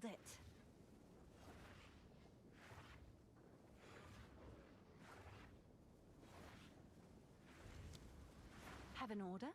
Nailed it. Have an order?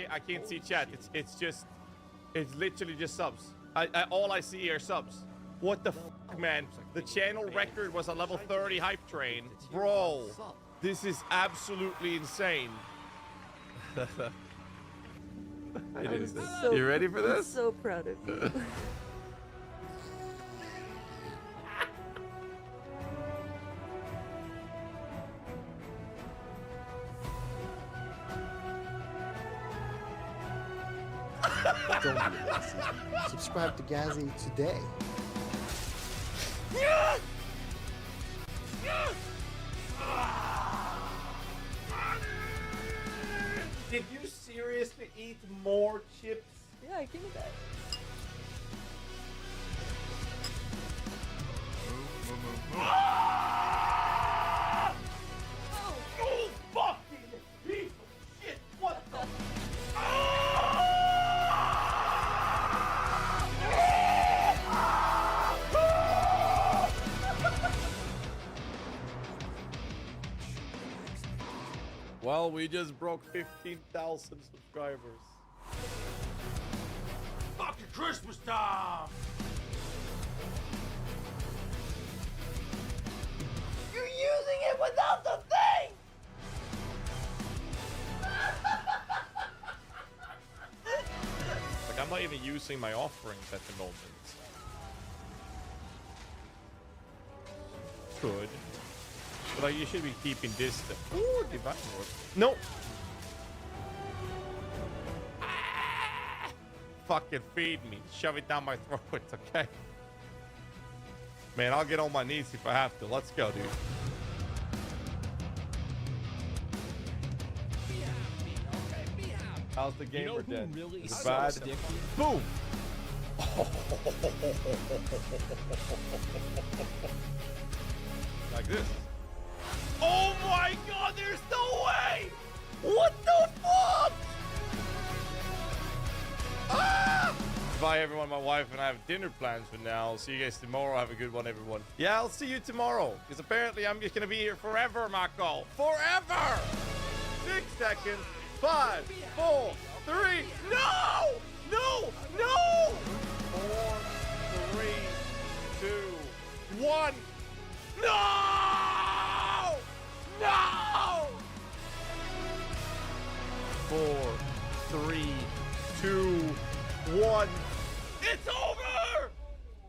I can't see chat. It's literally just subs. All I see are subs. What the f, man? The channel record was a level 30 hype train. Bro, this is absolutely insane. So, You ready for this? I'm so proud of you. Don't be lazy. Subscribe to GHAZZY today. Did you seriously eat more chips? Yeah, give me that. Oh, fucking piece of shit! What the? Well, we just broke 15,000 subscribers. Fucking Christmas time! You're using it without the thing! Like, I'm not even using my offerings at the moment. Good. But like, you should be keeping distance. Ooh, divine ward. No! Ah! Fucking feed me. Shove it down my throat, okay? Man, I'll get on my knees if I have to. Let's go, dude. How's the gamer dead? Really is it bad? Boom! Like this. Oh my god, there's no way! What the fuck? Ah! Bye everyone, my wife and I have dinner plans for now. I'll see you guys tomorrow. Have a good one, everyone. Yeah, I'll see you tomorrow. Because apparently I'm just gonna be here forever, Mako. Forever! 6 seconds. 5, 4, 3. No! No! No! 4, 3, 2, 1. No! No! 4, 3, 2, 1. It's over!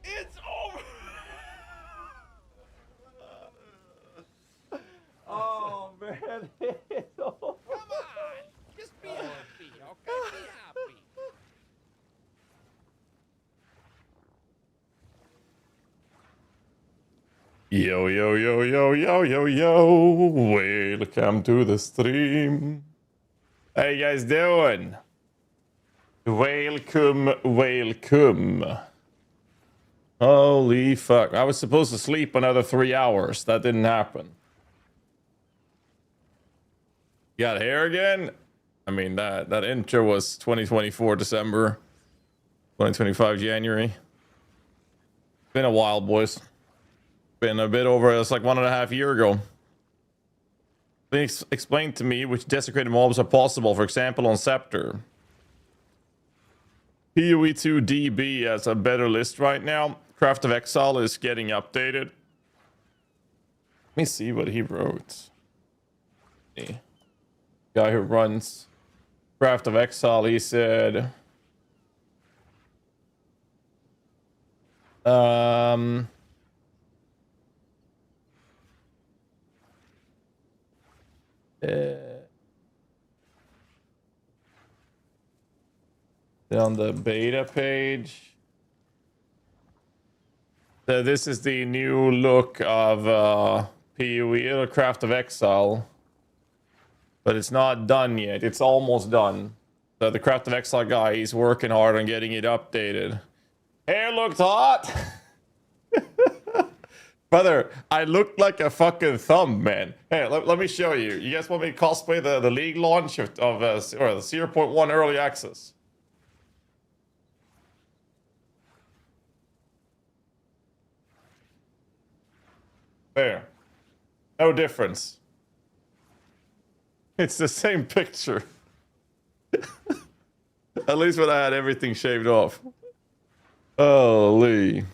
It's over! Oh man, it's over. Come on, just be happy, okay? Be happy. Yo, yo, yo, yo, yo, yo, yo. Welcome to the stream. How you guys doing? Welcome, welcome. Holy fuck. I was supposed to sleep another 3 hours. That didn't happen. You got hair again? I mean, that intro was 2024 December, 2025 January. Been a while, boys. Been a bit over, it's like 1.5 years ago. Please explain to me which desecrated mobs are possible, for example, on Scepter. PoE2 DB has a better list right now. Craft of Exile is getting updated. Let me see what he wrote. The guy who runs Craft of Exile, he said... on the beta page. So this is the new look of PoE, Craft of Exile. But it's not done yet. It's almost done. So the Craft of Exile guy, he's working hard on getting it updated. Hair looked hot! Brother, I looked like a fucking thumb, man. Hey, let me show you. You guys want me to cosplay the league launch of or the 0.1 early access? There. No difference. It's the same picture. At least when I had everything shaved off. Holy.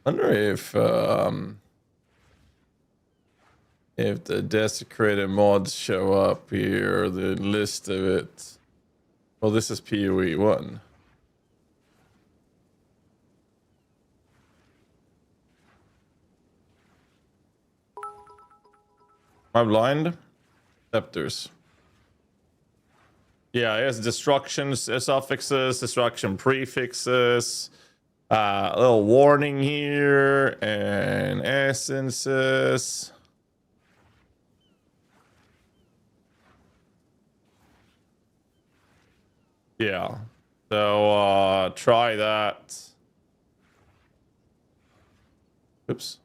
Wonder if the desecrated mods show up here, the list of it. Well, this is PoE 1. Am I blind? Scepters. Yeah, it has destruction suffixes, destruction prefixes, a little warning here, and essences. Yeah. So try that. Oops.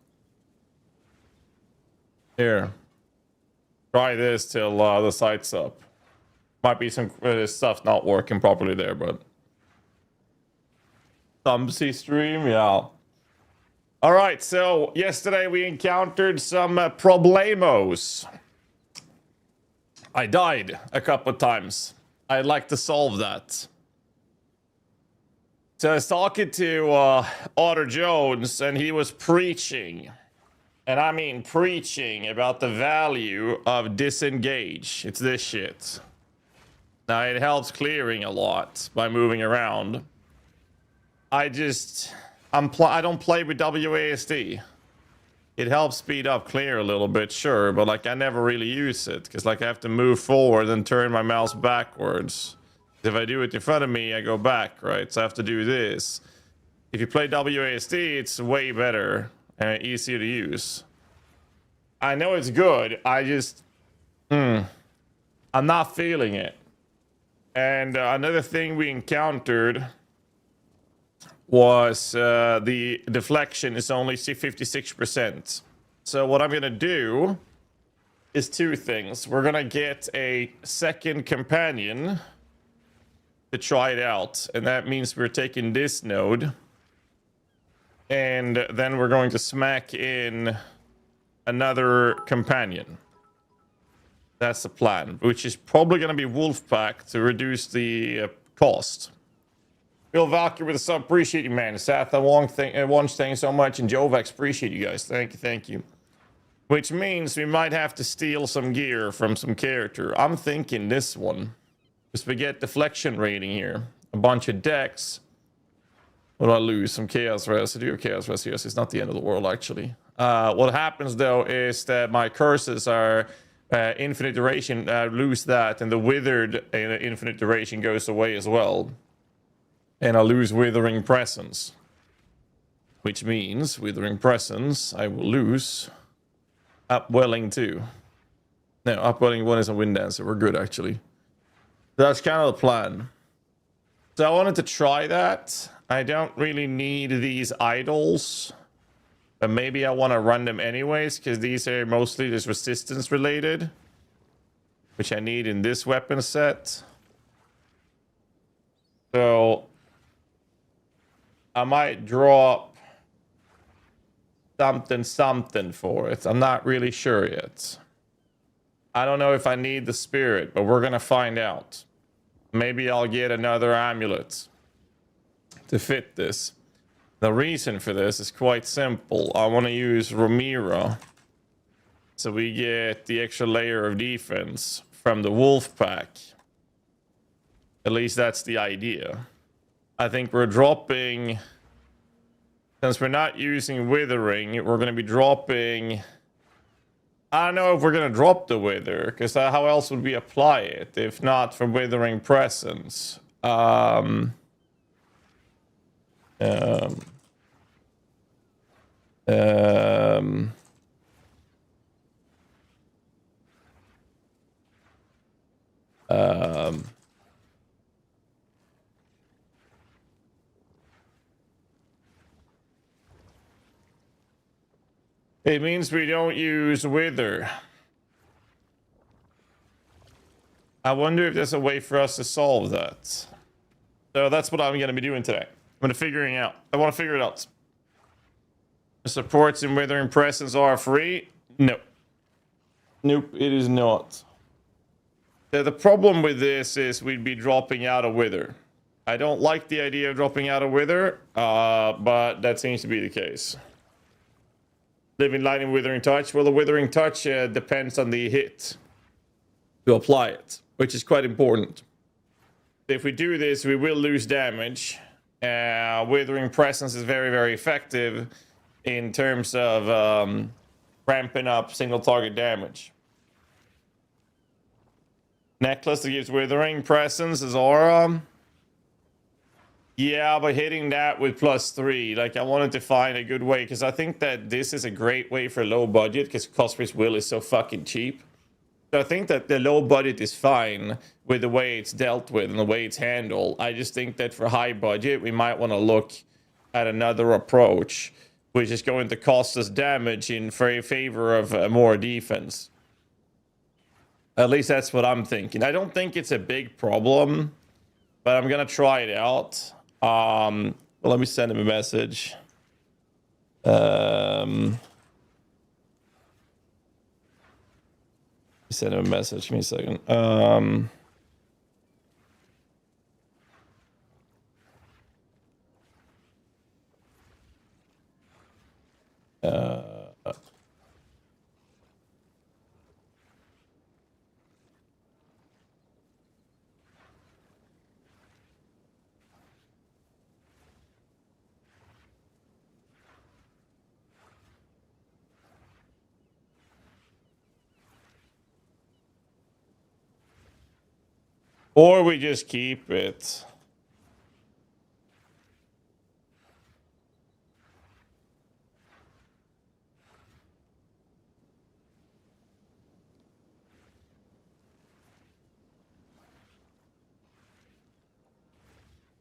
Here. Try this till the site's up. Might be some stuff not working properly there, but Thumbsy stream, yeah. All right, so yesterday we encountered some problemos. I died a couple of times. I'd like to solve that. So I was talking to Otter Jones, and he was preaching. And I mean preaching about the value of disengage. It's this shit. Now, it helps clearing a lot by moving around. I don't play with WASD. It helps speed up clear a little bit, sure, but like I never really use it because like I have to move forward and turn my mouse backwards. If I do it in front of me, I go back, right? So I have to do this. If you play WASD, it's way better and easier to use. I know it's good. I just, I'm not feeling it. And another thing we encountered was the deflection is only 56%. So what I'm going to do is two things. We're going to get a second companion to try it out. And that means we're taking this node. And then we're going to smack in another companion. That's the plan, which is probably going to be Wolfpack to reduce the cost. Bill Valkyrie with a sub, appreciate you, man. Seth, Wong, thank you so much, and Jovex, appreciate you guys. Thank you. Which means we might have to steal some gear from some character. I'm thinking this one. Because we get deflection rating here. A bunch of decks. What do I lose? Some chaos residue. Chaos residue. It's not the end of the world, actually. What happens, though, is that my curses are... infinite duration, lose that, and the withered infinite duration goes away as well. And I lose withering presence. Which means, withering presence, I will lose upwelling too. No, upwelling 1 is a wind dancer. We're good, actually. That's kind of the plan. So I wanted to try that. I don't really need these idols. But maybe I want to run them anyways, because these are mostly just resistance related. Which I need in this weapon set. So I might drop something for it. I'm not really sure yet. I don't know if I need the spirit, but we're going to find out. Maybe I'll get another amulet to fit this. The reason for this is quite simple. I want to use Ramiro. So we get the extra layer of defense from the wolf pack. At least that's the idea. I think we're dropping... Since we're not using withering, we're going to be dropping... I don't know if we're going to drop the wither, because how else would we apply it if not for withering presence? Um, it means we don't use wither. I wonder if there's a way for us to solve that. So that's what I'm going to be doing today. I'm going to figuring out. I want to figure it out. The supports in withering presence are free? No. Nope, it is not. So the problem with this is we'd be dropping out a wither. I don't like the idea of dropping out a wither, but that seems to be the case. Living Light and Withering Touch. Well, the Withering Touch depends on the hit to apply it, which is quite important. If we do this, we will lose damage. Withering Presence is very, very effective in terms of ramping up single target damage. Necklace that gives Withering Presence as aura. Yeah, but hitting that with +3, like I wanted to find a good way, because I think that this is a great way for low budget, because Cosprey's Will is so fucking cheap. So I think that the low budget is fine with the way it's dealt with and the way it's handled. I just think that for high budget, we might want to look at another approach, which is going to cost us damage in favor of more defense. At least that's what I'm thinking. I don't think it's a big problem, but I'm going to try it out. Well, let me send him a message. Send him a message. Give me a second. Or we just keep it.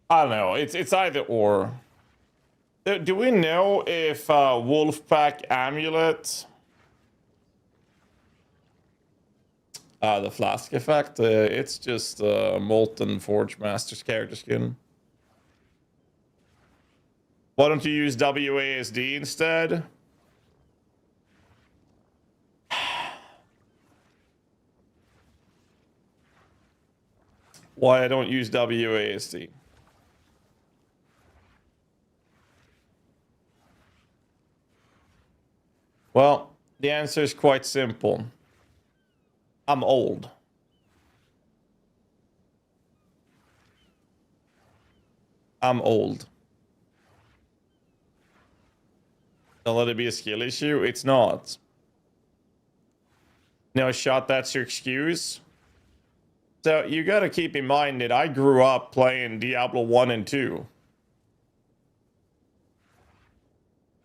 I don't know. It's either or. Do we know if Wolfpack Amulet... the flask effect, it's just Molten Forge Master's character skin. Why don't you use WASD instead? Why I don't use WASD? Well, the answer is quite simple. I'm old. I'm old. Don't let it be a skill issue. It's not. No shot, that's your excuse. So you got to keep in mind that I grew up playing Diablo 1 and 2.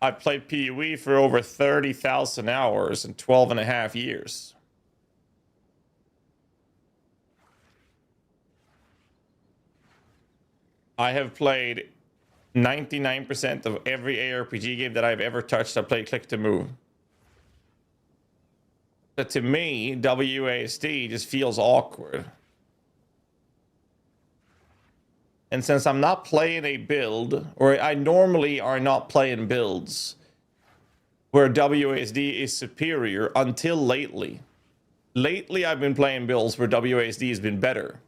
I played PoE for over 30,000 hours in 12 and a half years. I have played 99% of every ARPG game that I've ever touched. I played click to move. But to me, WASD just feels awkward. And since I'm not playing a build, or I normally are not playing builds where WASD is superior until lately. Lately, I've been playing builds where WASD has been better.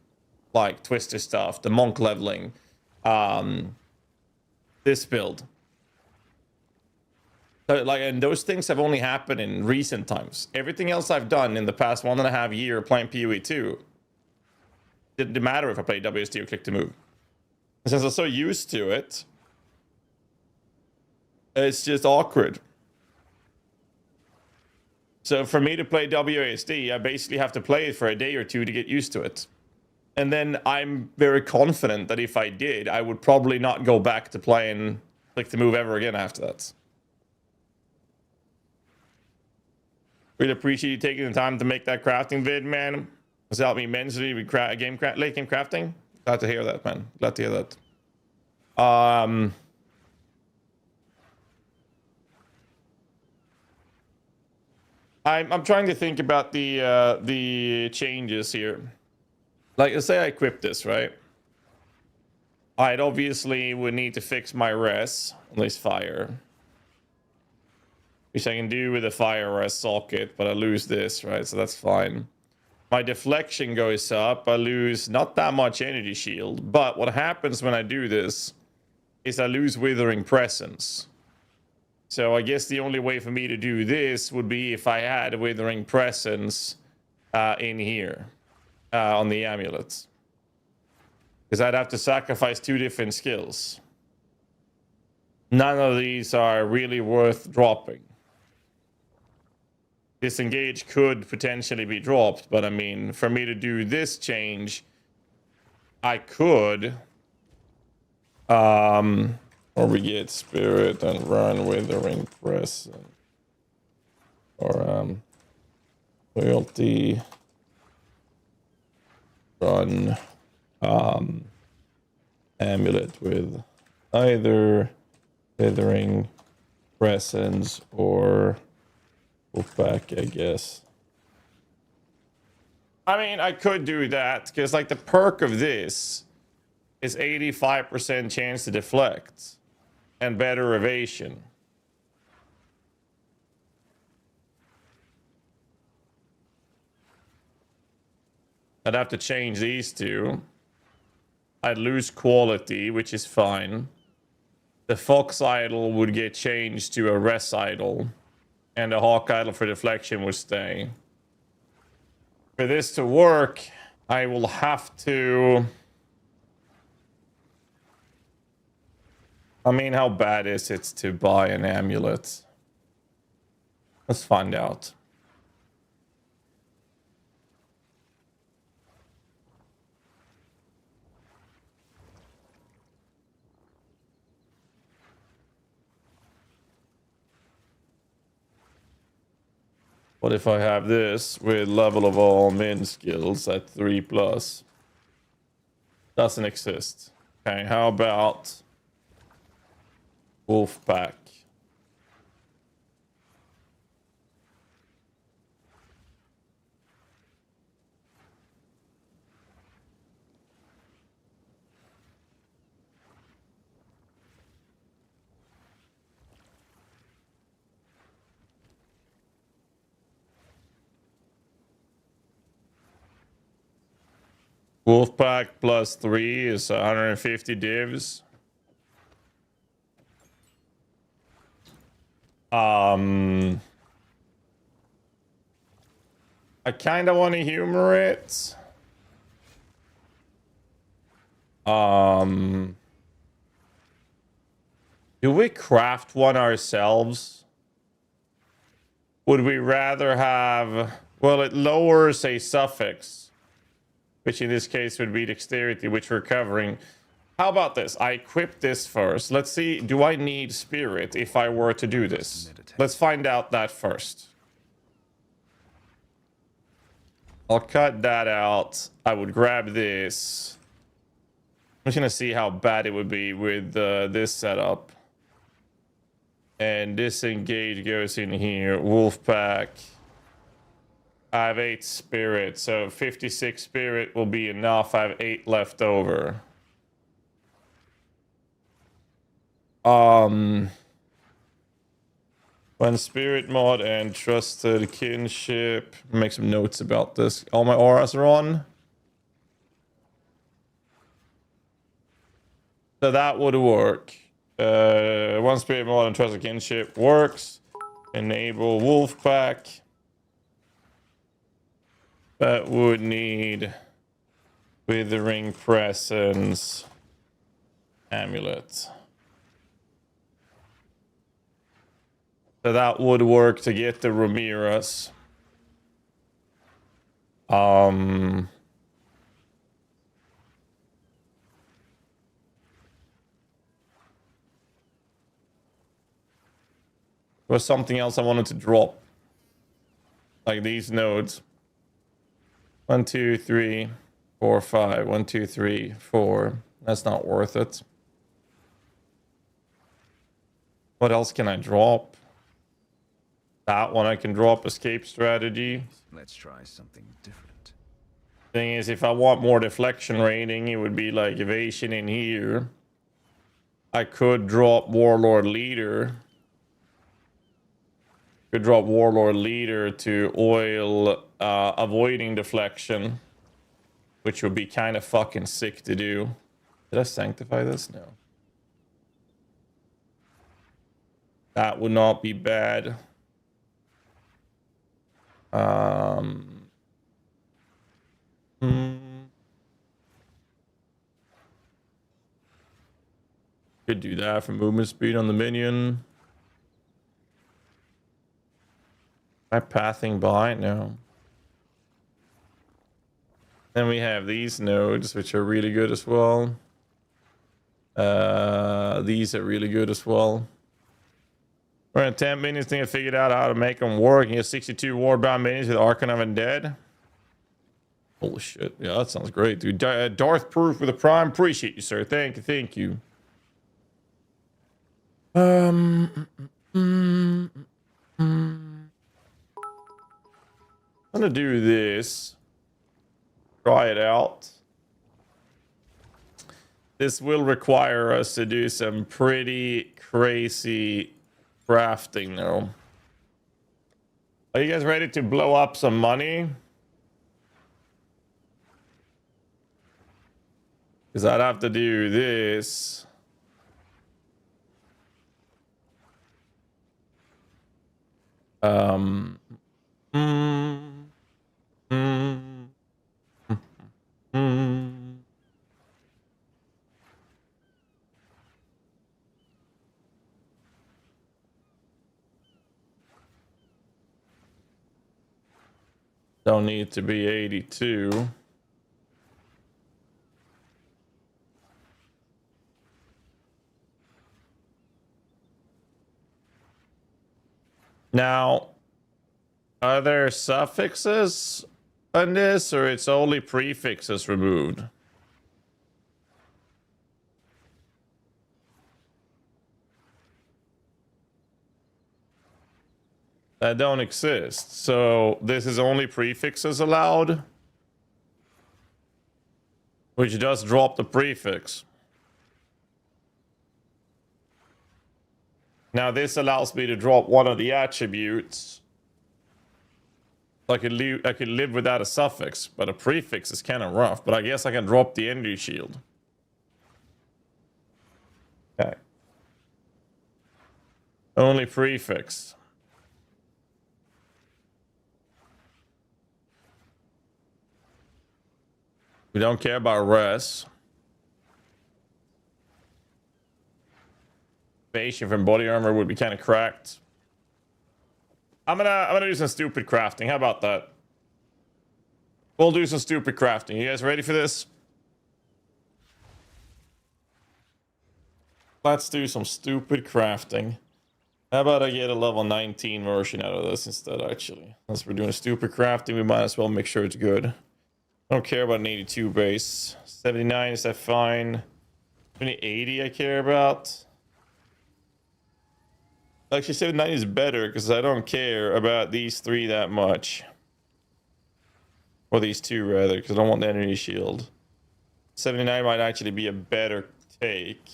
Like Twister stuff, the monk leveling. This build. So, like, and those things have only happened in recent times. Everything else I've done in the past 1.5 years playing PoE 2 didn't matter if I played WSD or click to move. And since I'm so used to it, it's just awkward. So for me to play WASD, I basically have to play it for a day or two to get used to it. And then I'm very confident that if I did, I would probably not go back to playing click to move ever again after that. Really appreciate you taking the time to make that crafting vid, man. It's helped me immensely with late game crafting. Glad to hear that, man. Glad to hear that. I'm trying to think about the changes here. Like, let's say I equip this, right? I'd obviously would need to fix my res, at least fire. Which I can do with a fire res socket, but I lose this, right? So that's fine. My deflection goes up. I lose not that much energy shield. But what happens when I do this is I lose Withering Presence. So I guess the only way for me to do this would be if I had a Withering Presence in here. On the amulets, because I'd have to sacrifice 2 different skills. None of these are really worth dropping. disengage could potentially be dropped, but I mean, for me to do this change, I could or we get spirit and run with the ring press or loyalty run amulet with either withering presence or back, I guess. I mean, I could do that because like the perk of this is 85% chance to deflect and better evasion. I'd have to change these two. I'd lose quality, which is fine. The Fox Idol would get changed to a Res Idol, and the Hawk Idol for deflection would stay. For this to work, I will have to... I mean, how bad is it to buy an amulet? Let's find out. What if I have this with level of all min skills at 3+? Doesn't exist. Okay, how about Wolfpack? Wolfpack +3 is 150 divs. I kind of want to humor it. Do we craft one ourselves? Would we rather have... Well, it lowers a suffix, which in this case would be dexterity, which we're covering. How about this? I equip this first. Let's see, do I need spirit if I were to do this? Let's find out that first. I'll cut that out. I would grab this. I'm just gonna see how bad it would be with this setup. And disengage goes in here. Wolfpack. I have 8 spirit, so 56 spirit will be enough. I have 8 left over. When spirit mod and trusted kinship. Make some notes about this. All my auras are on. So that would work. One spirit mod and trusted kinship works. Enable Wolfpack. That would need withering presence amulet. So that would work to get the Ramirez. Was something else I wanted to drop. Like these nodes. 1, 2, 3, 4, 5. 1, 2, 3, 4. That's not worth it. What else can I drop? That one I can drop escape strategy. Let's try something different. Thing is, if I want more deflection rating, it would be like evasion in here. I could drop Warlord Leader. Could drop Warlord Leader to oil avoiding deflection, which would be kind of fucking sick to do. Did I sanctify this? No. That would not be bad. Could do that for movement speed on the minion. I pathing by? No. Then we have these nodes, which are really good as well. These are really good as well. We're in 10 minutes. Think I figured out how to make them work. You have 62 warbound minions with Archon of Undead. Holy shit. Yeah, that sounds great, dude. Darth Proof with a prime. Appreciate you, sir. Thank you. Thank you. I'm gonna do this. Try it out. This will require us to do some pretty crazy crafting, though. Are you guys ready to blow up some money? Because I'd have to do this. Don't need to be 82. Now, are there suffixes on this, or it's only prefixes removed? That don't exist. So this is only prefixes allowed, which does drop the prefix. Now this allows me to drop one of the attributes. I could live without a suffix, but a prefix is kind of rough. But I guess I can drop the energy shield. Okay. Only prefix. We don't care about res. Evasion from body armor would be kind of cracked. I'm gonna do some stupid crafting. How about that? We'll do some stupid crafting. You guys ready for this? Let's do some stupid crafting. How about I get a level 19 version out of this instead, actually? Since we're doing stupid crafting, we might as well make sure it's good. I don't care about an 82 base. 79, is that fine? 80 I care about. Actually, 79 is better because I don't care about these three that much. Or these two, rather, because I don't want the energy shield. 79 might actually be a better take.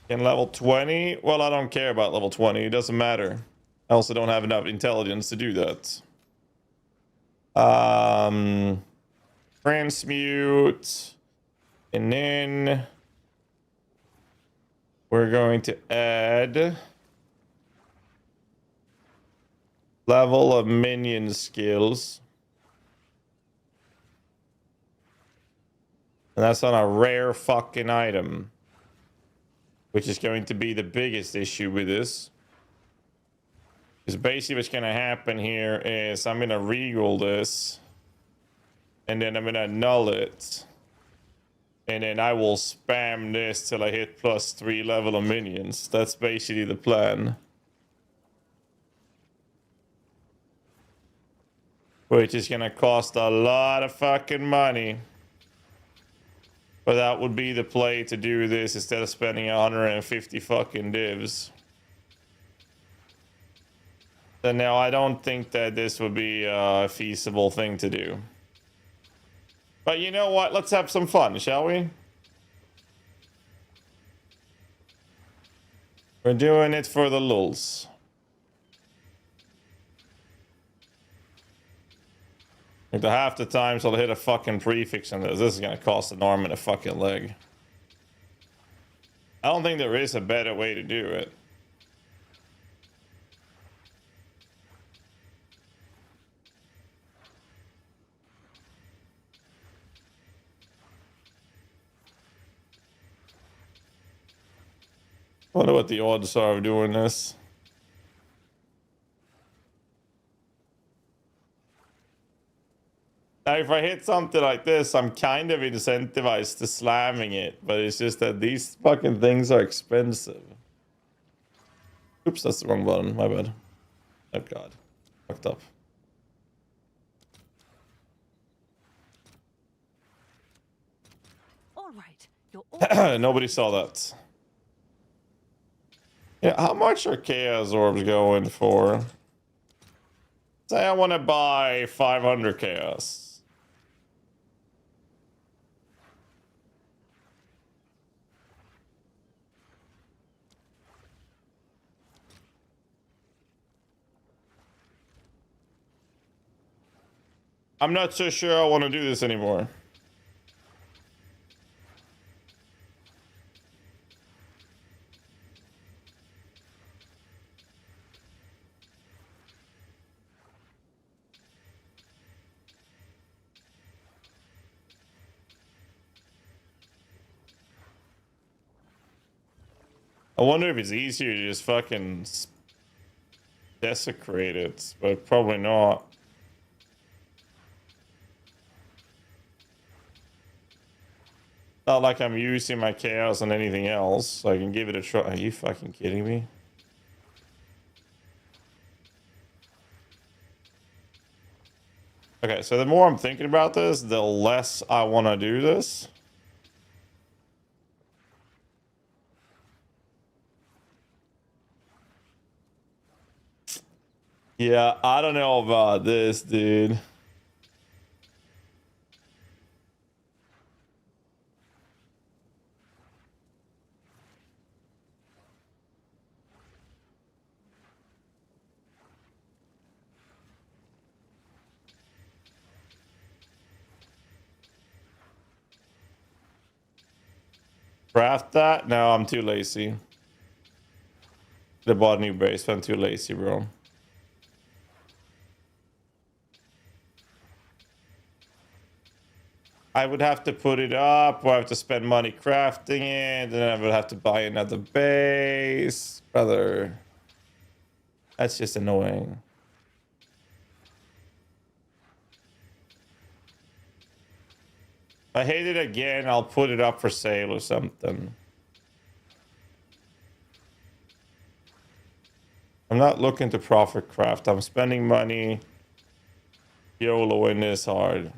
And level 20? Well, I don't care about level 20. It doesn't matter. I also don't have enough intelligence to do that. Transmute. And then we're going to add level of minion skills. And that's on a rare fucking item, which is going to be the biggest issue with this. Because basically what's going to happen here is I'm going to reroll this. And then I'm going to null it. And then I will spam this till I hit +3 level of minions. That's basically the plan. Which is going to cost a lot of fucking money. But that would be the play to do this instead of spending 150 fucking divs. So now I don't think that this would be a feasible thing to do. But you know what? Let's have some fun, shall we? We're doing it for the lulz. Like the half the times I'll hit a fucking prefix and this is gonna cost an arm and a fucking leg. I don't think there is a better way to do it. Wonder what the odds are of doing this. Now, if I hit something like this, I'm kind of incentivized to slamming it, but it's just that these fucking things are expensive. Oops, that's the wrong button. My bad. Oh god. Fucked up. All right. You're all Nobody saw that. Yeah, how much are chaos orbs going for? Say I want to buy 500 chaos. I'm not so sure I want to do this anymore. I wonder if it's easier to just fucking desecrate it, but probably not. Not like I'm using my chaos on anything else, so I can give it a try. Are you fucking kidding me? Okay, so the more I'm thinking about this, the less I want to do this. Yeah, I don't know about this, dude. Craft that? No, I'm too lazy. I bought a new base, but I'm too lazy, bro. I would have to put it up, or I have to spend money crafting it, and then I would have to buy another base. Brother, that's just annoying. If I hate it again, I'll put it up for sale or something. I'm not looking to profit craft. I'm spending money. YOLOing this hard.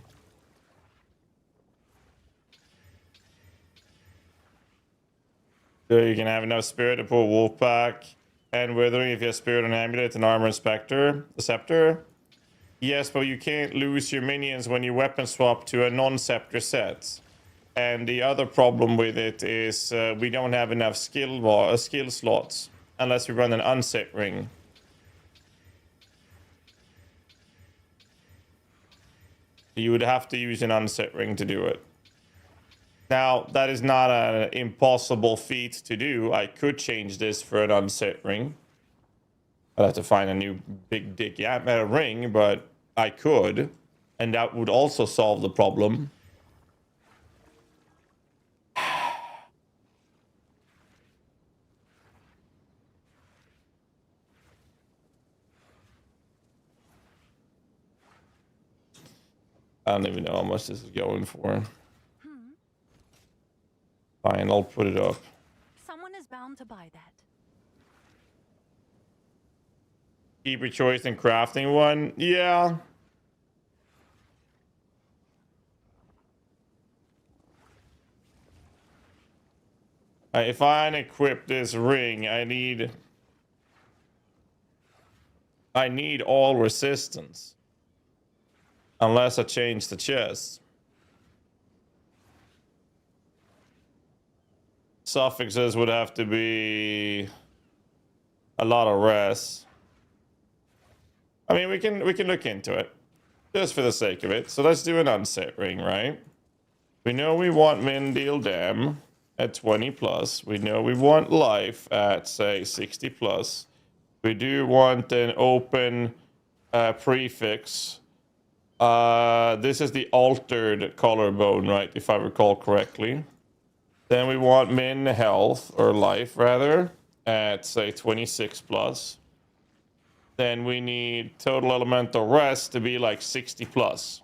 So you can have enough spirit to pull wolf pack and withering if you have spirit on amulet and armor and specter. The scepter. Yes, but you can't lose your minions when you weapon swap to a non-scepter set. And the other problem with it is we don't have enough skill slots unless we run an unset ring. You would have to use an unset ring to do it. Now, that is not an impossible feat to do. I could change this for an unset ring. I'd have to find a new big dick ring, but I could. And that would also solve the problem. I don't even know how much this is going for. Fine, I'll put it up. Someone is bound to buy that. Keep your choice in crafting one? Yeah. If I unequip this ring, I need all resistance. Unless I change the chest. Suffixes would have to be a lot of res. I mean, we can look into it just for the sake of it. So let's do an unset ring, right? We know we want min deal dam at 20 plus. We know we want life at say 60 plus. We do want an open prefix. This is the altered collarbone, right? If I recall correctly. Then we want min health, or life rather. at say 26 plus. Then we need total elemental rest to be like 60 plus.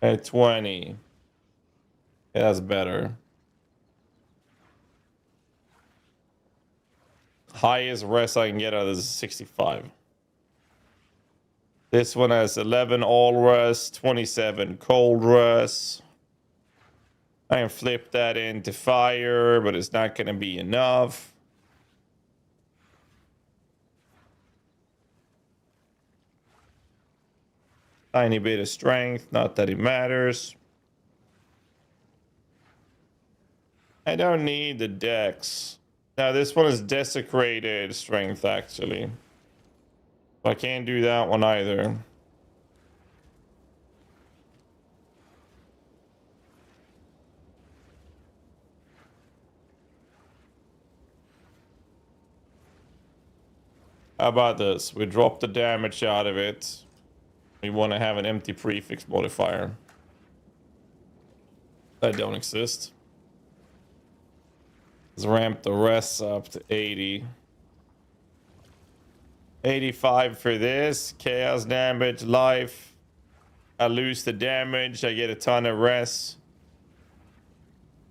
At 20. Yeah, that's better. Highest rest I can get out of this is 65. This one has 11 all rest, 27 cold rest. I can flip that into fire, but it's not going to be enough. Tiny bit of strength, not that it matters. I don't need the dex. Now this one is desecrated strength actually. I can't do that one either. How about this? We drop the damage out of it. We want to have an empty prefix modifier. That don't exist. Let's ramp the rest up to 80. 85 for this. Chaos damage, life. I lose the damage. I get a ton of rest.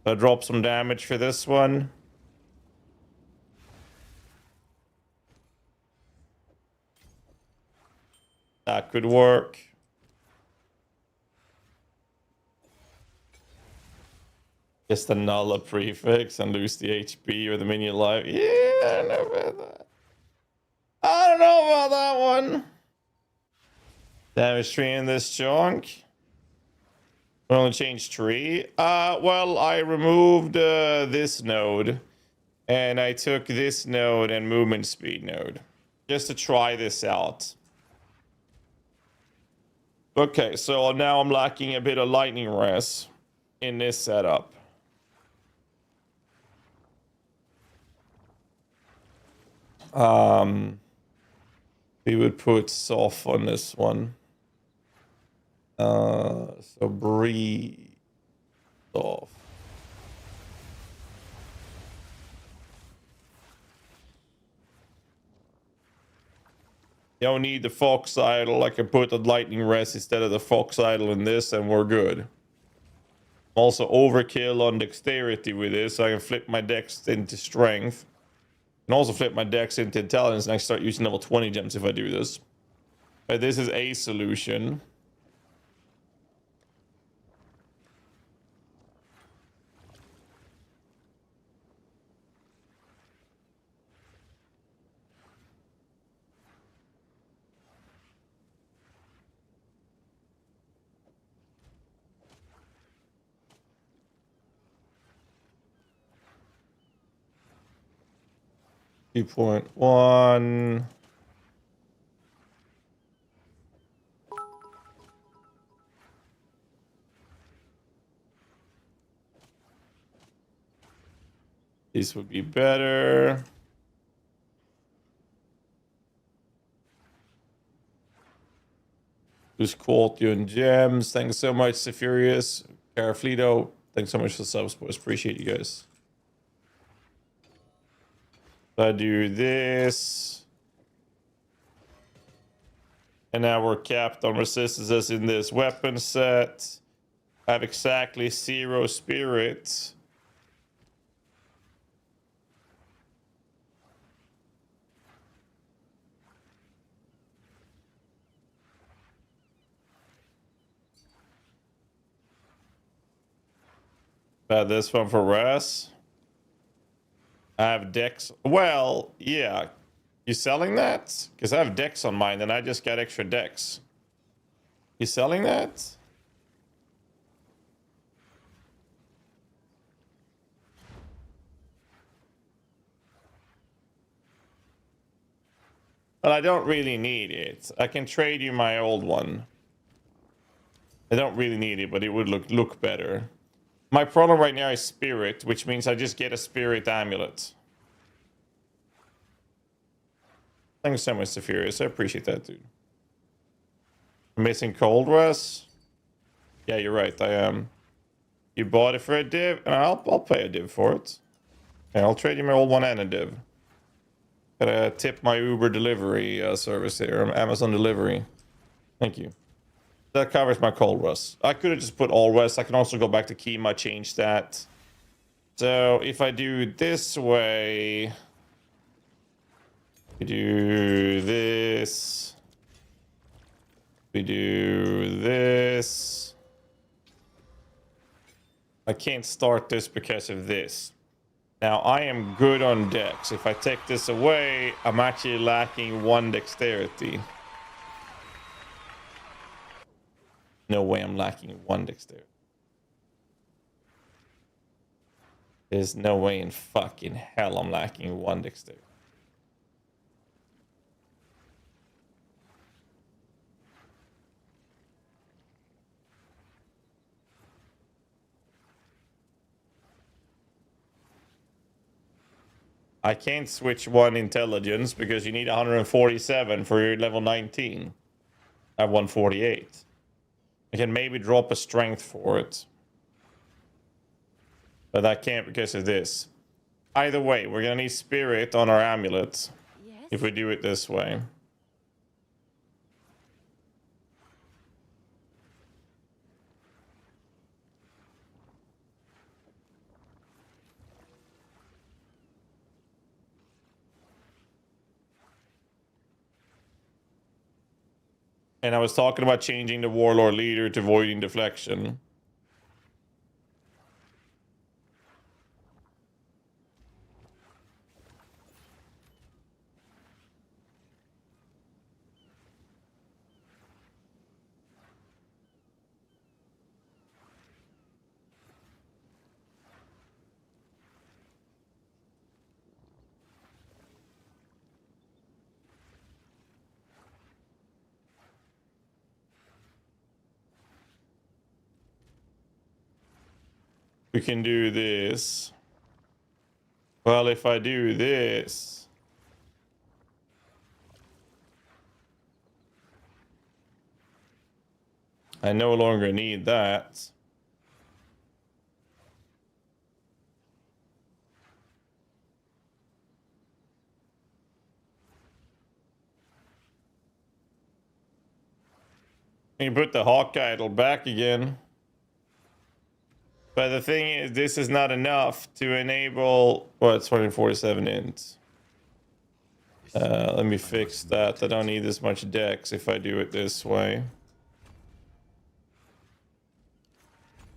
I drop some damage for this one. That could work. Just annul a prefix and lose the HP or the minion life. Yeah, I don't know about that. I don't know about that one. Damage tree in this chunk. We only changed tree. Well, I removed this node. And I took this node and movement speed node. Just to try this out. Okay, so now I'm lacking a bit of lightning res in this setup. We would put soft on this one. So breathe off. You don't need the fox idol. I can put the lightning rest instead of the fox idol in this and we're good. Also overkill on dexterity with this, so I can flip my dex into strength. And also flip my dex into intelligence and I start using level 20 gems if I do this. But this is a solution. .1. This would be better. Just quality on gems. Thanks so much, Sephirius. Caraflito. Thanks so much for the subs, boys. Appreciate you guys. I do this. And now we're capped on resistances in this weapon set. I have exactly 0 spirits. This one for Ras. I have Dex. Well, yeah. You selling that? Because I have Dex on mine and I just got extra Dex. You selling that? But I don't really need it. I can trade you my old one. I don't really need it, but it would look better. My problem right now is spirit, which means I just get a spirit amulet. Thanks so much, Sephirius. I appreciate that, dude. Missing cold res? Yeah, you're right, I am. You bought it for a div? And I'll pay a div for it. Yeah, I'll trade you my old one and a div. Gotta tip my Uber delivery service here, Amazon delivery. Thank you. That covers my cold res. I could have just put all res. I can also go back to Kima, change that. So if I do this way, we do this. We do this. I can't start this because of this. Now, I am good on dex. If I take this away, I'm actually lacking 1 dexterity. No way I'm lacking 1 dexterity. There's no way in fucking hell I'm lacking 1 dexterity. I can't switch 1 intelligence because you need 147 for your level 19. I have 148. I can maybe drop a strength for it. But I can't because of this. Either way, we're gonna need spirit on our amulet. Yes. If we do it this way. And I was talking about changing the warlord leader to voiding deflection. We can do this. Well, if I do this, I no longer need that. You put the Hawk idol back again. But the thing is, this is not enough to enable... Well, it's 147 ints. Let me fix that. I don't need this much dex if I do it this way.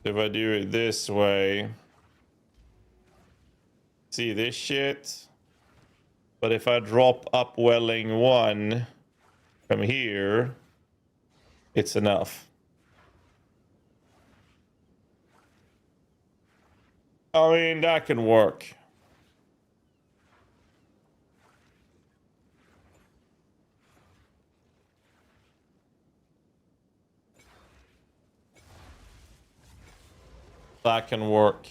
If I do it this way... See this shit? But if I drop upwelling 1 from here, it's enough. I mean, that can work. That can work.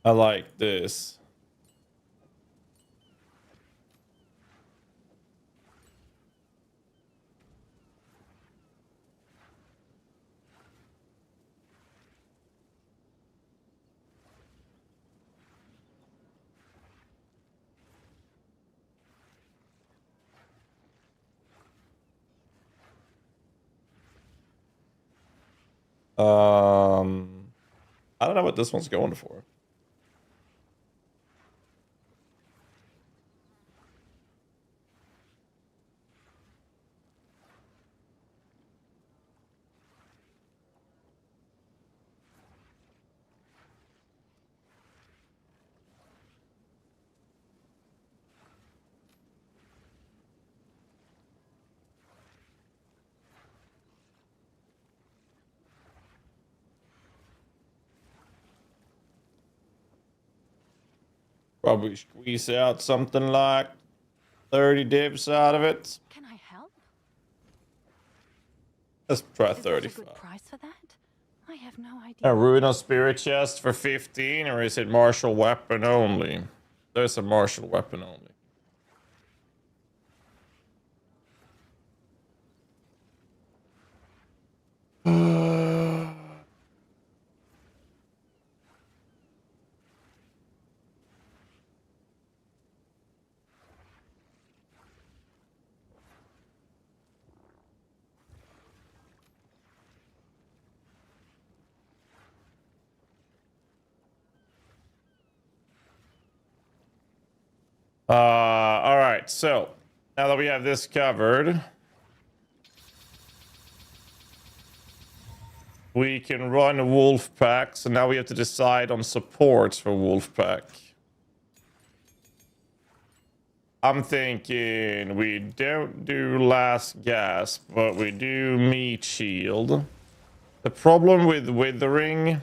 I like this. I don't know what this one's going for. Probably squeeze out something like 30 dips out of it. Can I help? Let's try Is that a 35. good price for that? I have no idea. A rune on spirit chest for 15, or is it martial weapon only? There's a martial weapon only. All right, so now that we have this covered, we can run a wolf pack. So now we have to decide on supports for wolf pack. I'm thinking we don't do last gasp, but we do meat shield. The problem with withering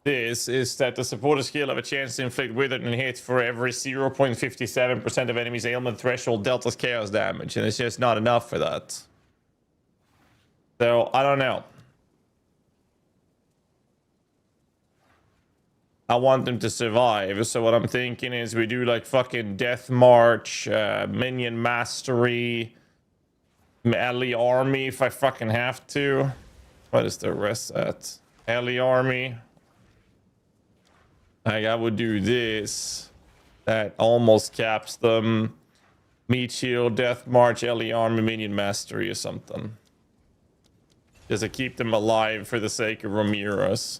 this is that the supporter skill have a chance to inflict withered and hit for every 0.57% of enemies' ailment threshold dealt as chaos damage, and it's just not enough for that. So I don't know. I want them to survive, so what I'm thinking is we do like fucking Death March, Minion Mastery, Melee Army if I fucking have to. What is the rest at? Melee Army. Like I would do this. That almost caps them. Meat Shield, Death March, Melee Army, Minion Mastery or something. Just to keep them alive for the sake of Ramirez.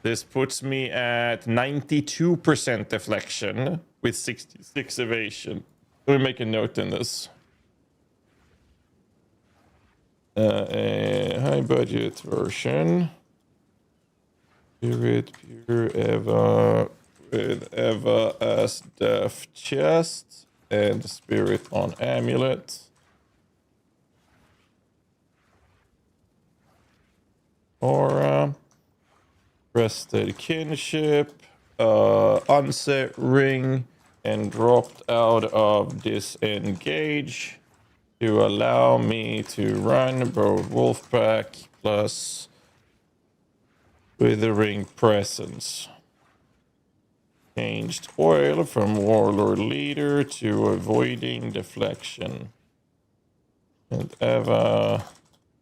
This puts me at 92% deflection with 66 evasion. Let me make a note in this. A high budget version. Spirit, pure Eva, with Eva as death chest and Spirit on amulet. Aura. Rested kinship, unset ring, and dropped out of disengage to allow me to run both Wolfpack plus withering presence. Changed oil from warlord leader to avoiding deflection. And Eva.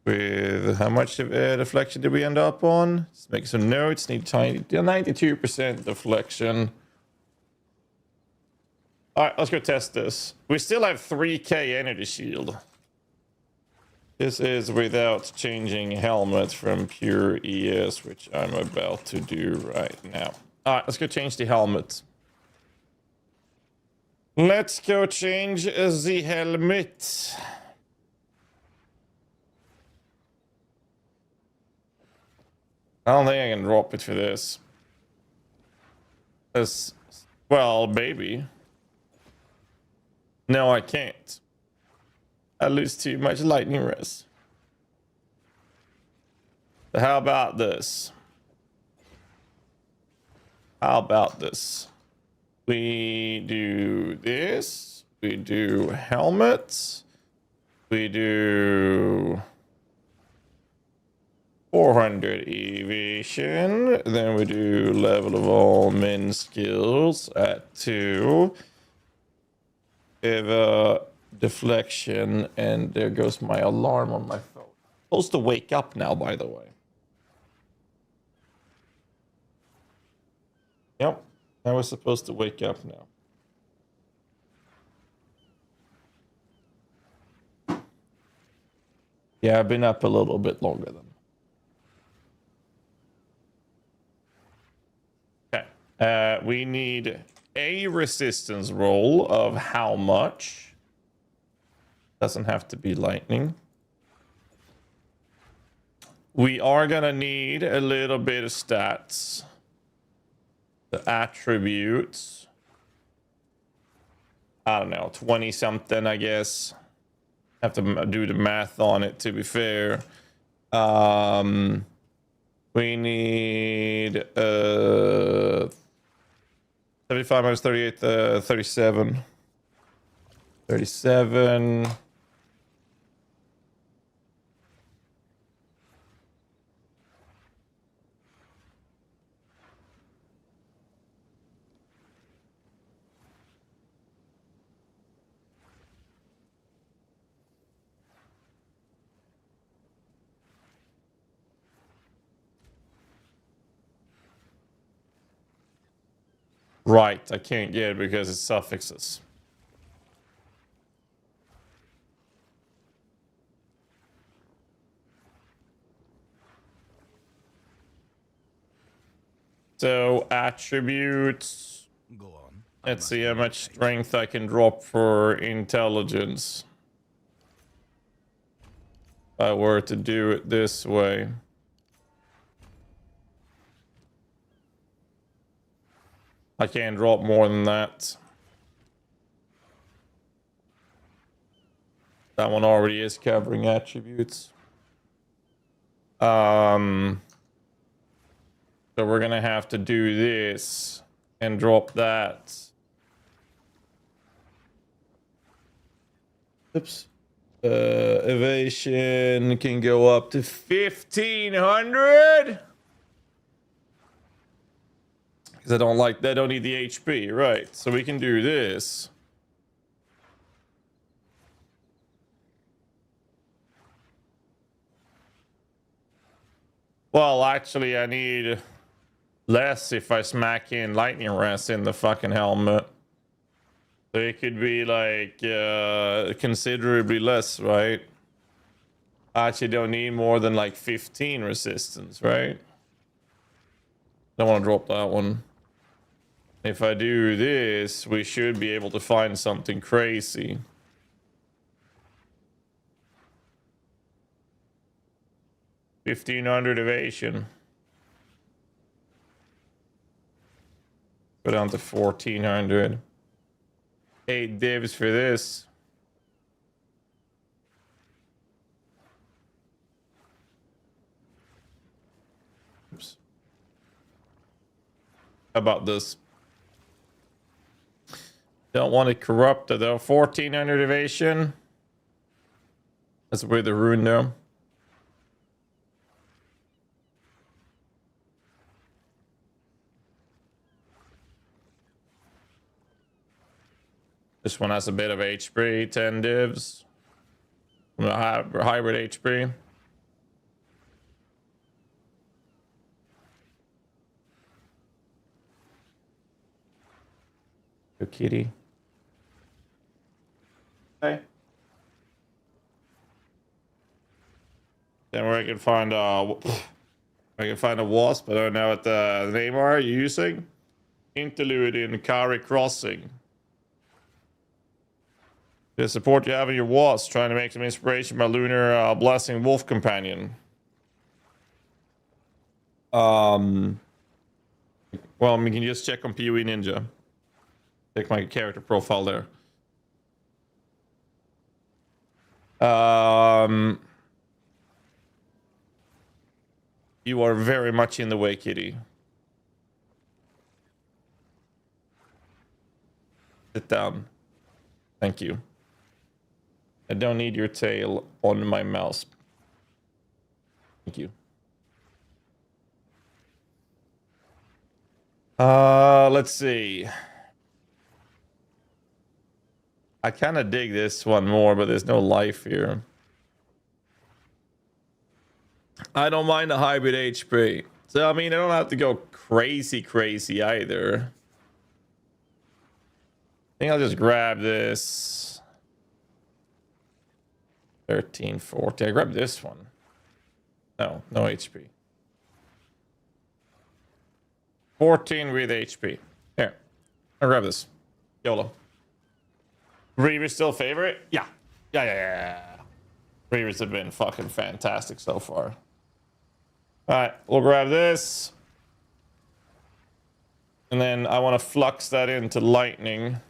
With how much deflection did we end up on? Let's make some notes. Need tiny 92% deflection. All right, let's go test this. We still have 3k energy shield. This is without changing helmet from pure ES, which I'm about to do right now. All right, let's go change the helmet. Let's go change the helmet. I don't think I can drop it for this. Well, maybe. No, I can't. I lose too much lightning res. So how about this? How about this? We do this. We do helmets. We do 400 evasion. Then we do level of all men skills at 2. Eva deflection, and there goes my alarm on my phone. Supposed to wake up now, by the way. Yep, I was supposed to wake up now. Yeah, I've been up a little bit longer than. We need a resistance roll of how much? Doesn't have to be lightning. We are gonna need a little bit of stats. The attributes. I don't know, 20 something, I guess. Have to do the math on it, to be fair. We need 75 minus 38, 37. 37. Right, I can't get it because it's suffixes. So attributes Go on. Let's see how much strength I can drop for intelligence. If I were to do it this way. I can't drop more than that. That one already is covering attributes. So we're gonna have to do this and drop that. Oops. Evasion can go up to 1500. Because I don't need the HP, right? So we can do this. Well, actually, I need less if I smack in lightning rest in the fucking helmet. So it could be like considerably less, right? I actually don't need more than like 15 resistance, right? Don't want to drop that one. If I do this, we should be able to find something crazy. $1,500 evasion. Go down to 1,400. 8 divs for this. Oops. How about this? Don't want it corrupted though. 1,400 evasion. That's with the rune though. This one has a bit of HP, 10 divs. Hybrid HP. Go kitty. Hey. Then where I can find a wasp. I don't know what the name are you using. Interlude in Kari Crossing. The support you have in your wasp, trying to make some inspiration by Lunar Blessing Wolf Companion. Well, we can just check on PoE Ninja. Check my character profile there. You are very much in the way, kitty. Sit down. Thank you. I don't need your tail on my mouse. Thank you. Let's see. I kind of dig this one more, but there's no life here. I don't mind the hybrid HP. So, I mean, I don't have to go crazy either. I think I'll just grab this. 1340. I grabbed this one. No HP. 14 with HP. Here. I'll grab this. YOLO. Reavers still favorite? Yeah. Reavers have been fucking fantastic so far. Alright, we'll grab this. And then I want to flux that into lightning.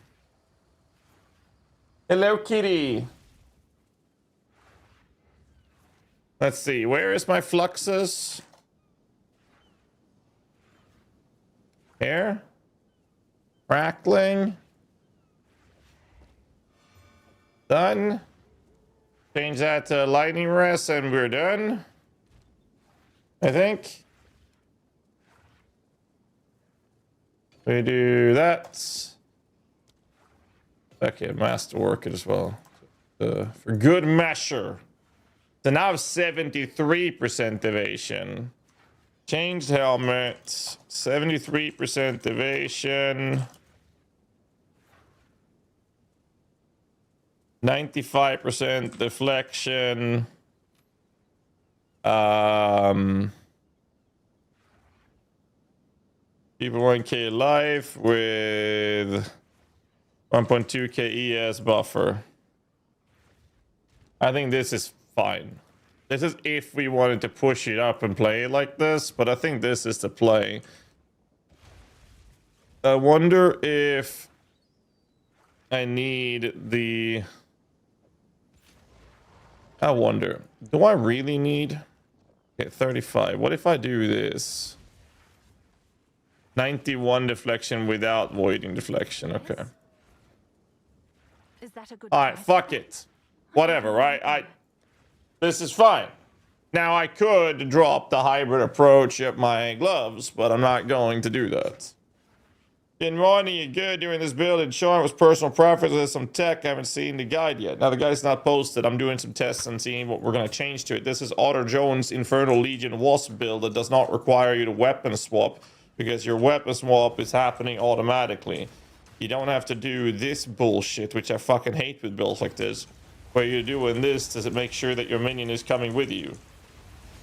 Hello, kitty. Let's see, where is my fluxus? Here? Crackling. Done. Change that to lightning rest and we're done. I think. We do that. Okay, masterwork as well. For good measure. So now I have 73% evasion. Changed helmet. 73% evasion. 95% deflection. People 1k life with 1.2k ES buffer. I think this is fine. This is if we wanted to push it up and play it like this, but I think this is the play. I wonder if I need the... I wonder, do I really need... Okay, 35. What if I do this? 91 deflection without voiding deflection. Okay. Is that a good All right, price? fuck it. Whatever, right? This is fine. Now, I could drop the hybrid approach at my gloves, but I'm not going to do that. Good morning, you good doing this build? And Sean was personal preference. There's some tech. I haven't seen the guide yet. Now, the guide's not posted. I'm doing some tests and seeing what we're going to change to it. This is Otter Jones' Infernal Legion Wasp build that does not require you to weapon swap because your weapon swap is happening automatically. You don't have to do this bullshit, which I fucking hate with builds like this, where you're doing this to make sure that your minion is coming with you.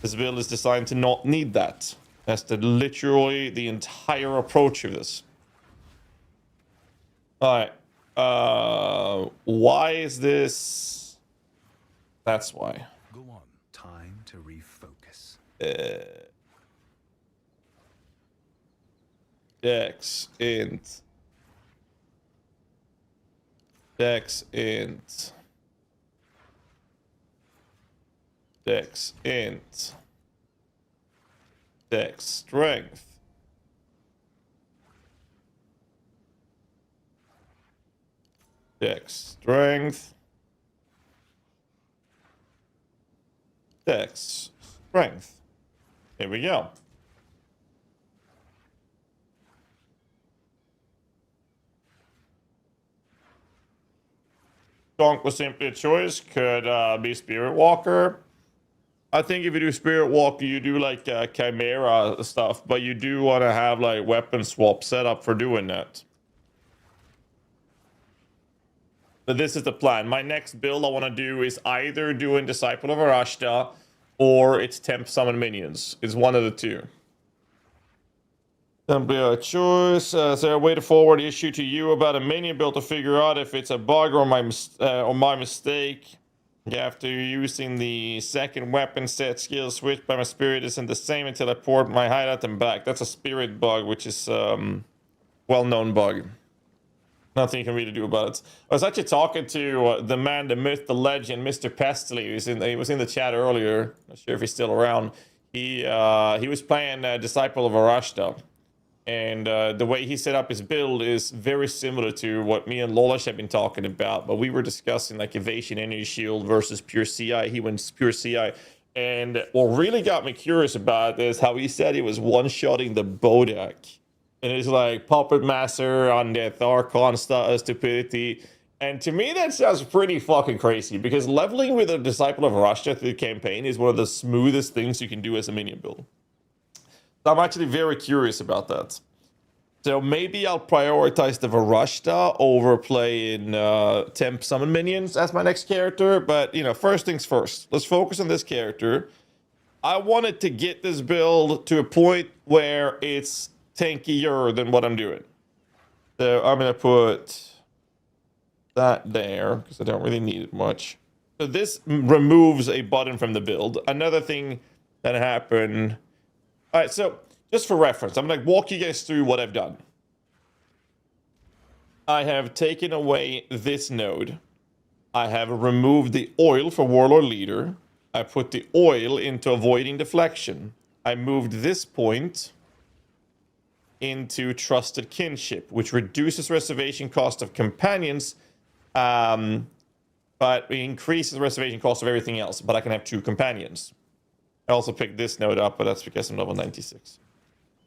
This build is designed to not need that. That's literally the entire approach of this. Alright. Why is this? That's why. Go on. Time to refocus. Dex int. Dex int. Dex int. Dex strength. Dex strength. Dex strength. Here we go. Chonk was simply a choice. Could be Spirit Walker. I think if you do Spirit Walker, you do like Chimera stuff, but you do want to have like weapon swap set up for doing that. But this is the plan. My next build I want to do is either doing Disciple of Arashta or it's Temp Summon Minions. It's one of the two. Simply a choice. Is there a way to forward the issue to you about a minion build to figure out if it's a bug or my mistake? After using the second weapon set skill switch by my spirit isn't the same until I port my hideout and back. That's a spirit bug, which is well-known bug. Nothing you can really do about it. I was actually talking to the man, the myth, the legend, Mr. Pestley. He was in the chat earlier. Not sure if he's still around. He was playing Disciple of Arashta. And the way he set up his build is very similar to what me and Lolash have been talking about. But we were discussing like Evasion Energy Shield versus Pure CI. He went Pure CI. And what really got me curious about is how he said he was one-shotting the Bodak. And it's like Puppet Master on Death, Archon Stupidity. And to me, that sounds pretty fucking crazy. Because leveling with a Disciple of Arashta through the campaign is one of the smoothest things you can do as a minion build. So I'm actually very curious about that. So maybe I'll prioritize the Varashta over playing Temp Summon Minions as my next character. But, you know, first things first. Let's focus on this character. I wanted to get this build to a point where it's tankier than what I'm doing. So I'm going to put that there because I don't really need it much. So this removes a button from the build. Another thing that happened... All right, so just for reference, I'm going to walk you guys through what I've done. I have taken away this node. I have removed the oil for Warlord Leader. I put the oil into Avoiding Deflection. I moved this point into Trusted Kinship, which reduces reservation cost of companions, but increases the reservation cost of everything else. But I can have 2 companions. I also picked this node up, but that's because I'm level 96.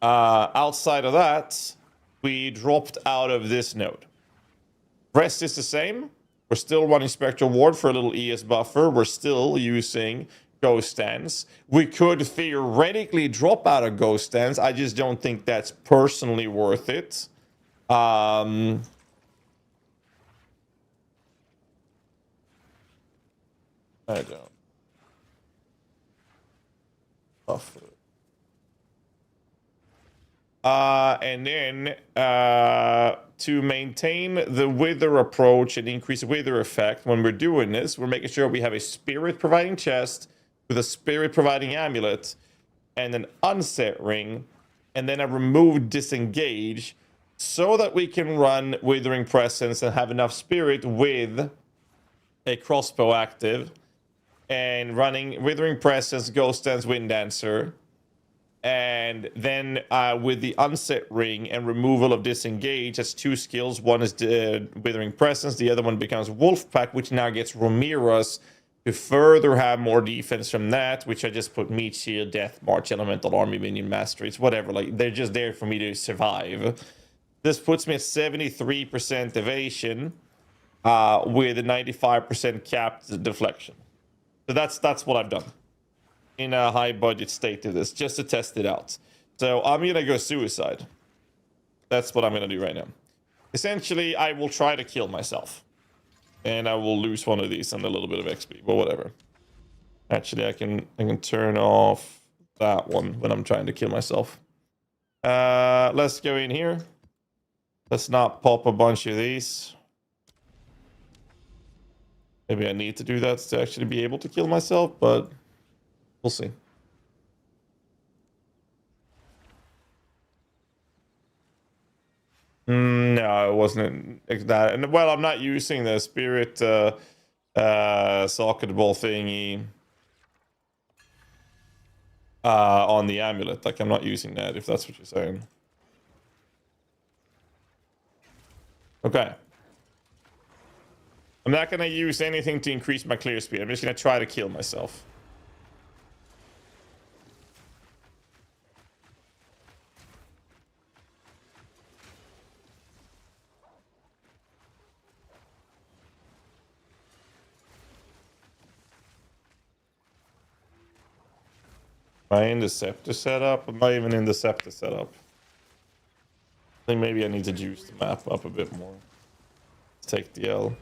Outside of that, we dropped out of this node. Rest is the same. We're still running Spectral Ward for a little ES buffer. We're still using Ghost Stance. We could theoretically drop out of Ghost Stance. I just don't think that's personally worth it. I don't. Buffer. And then to maintain the wither approach and increase wither effect, when we're doing this, we're making sure we have a spirit providing chest with a spirit providing amulet and an unset ring, and then a removed disengage, so that we can run withering presence and have enough spirit with a crossbow active and running withering presence, ghost dance, wind dancer. And then with the unset ring and removal of disengage, that's 2 skills. One is withering presence, the other one becomes wolf pack, which now gets Ramiras to further have more defense from that, which I just put meat shield, death march, elemental army, minion masteries, whatever. Like, they're just there for me to survive. This puts me at 73% evasion with a 95% capped deflection. So that's what I've done in a high budget state to this, just to test it out. So I'm gonna go suicide. That's what I'm gonna do right now. Essentially, I will try to kill myself, and I will lose one of these and a little bit of XP, but whatever. Actually, I can turn off that one when I'm trying to kill myself. Let's go in here. Let's not pop a bunch of these. Maybe I need to do that to actually be able to kill myself, but we'll see. No, it wasn't that. And well, I'm not using the spirit socket ball thingy on the amulet. Like, I'm not using that, if that's what you're saying. Okay. I'm not gonna use anything to increase my clear speed. I'm just gonna try to kill myself. Am I in the scepter setup? Am I even in the scepter setup? I think maybe I need to juice the map up a bit more. Let's take the L.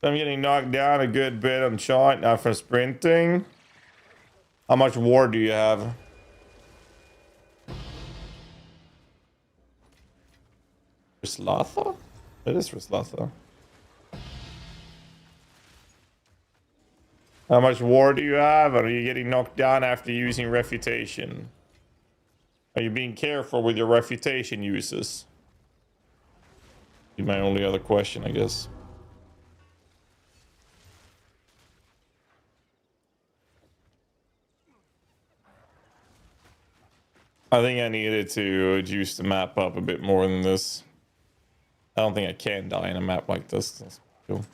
I'm getting knocked down a good bit on Chonk now from sprinting. How much war do you have? Rislatha? It is Rislatha. How much war do you have? Or are you getting knocked down after using refutation? Are you being careful with your refutation uses? Be my only other question, I guess. I think I needed to juice the map up a bit more than this. I don't think I can die in a map like this. That's cool.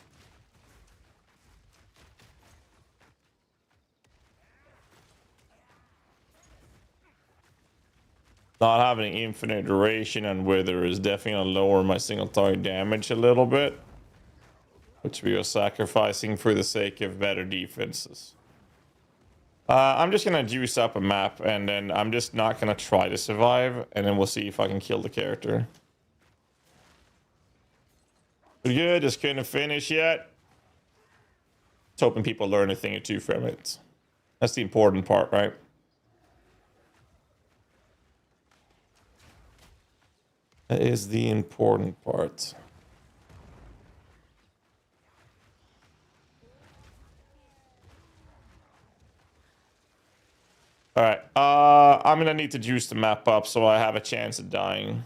Not having infinite duration and wither is definitely gonna lower my single target damage a little bit, which we are sacrificing for the sake of better defenses. I'm just gonna juice up a map, and then I'm just not gonna try to survive, and then we'll see if I can kill the character. Pretty good, just couldn't finish yet. Just hoping people learn a thing or two from it. That's the important part, right? That is the important part. All right, I'm gonna need to juice the map up so I have a chance of dying.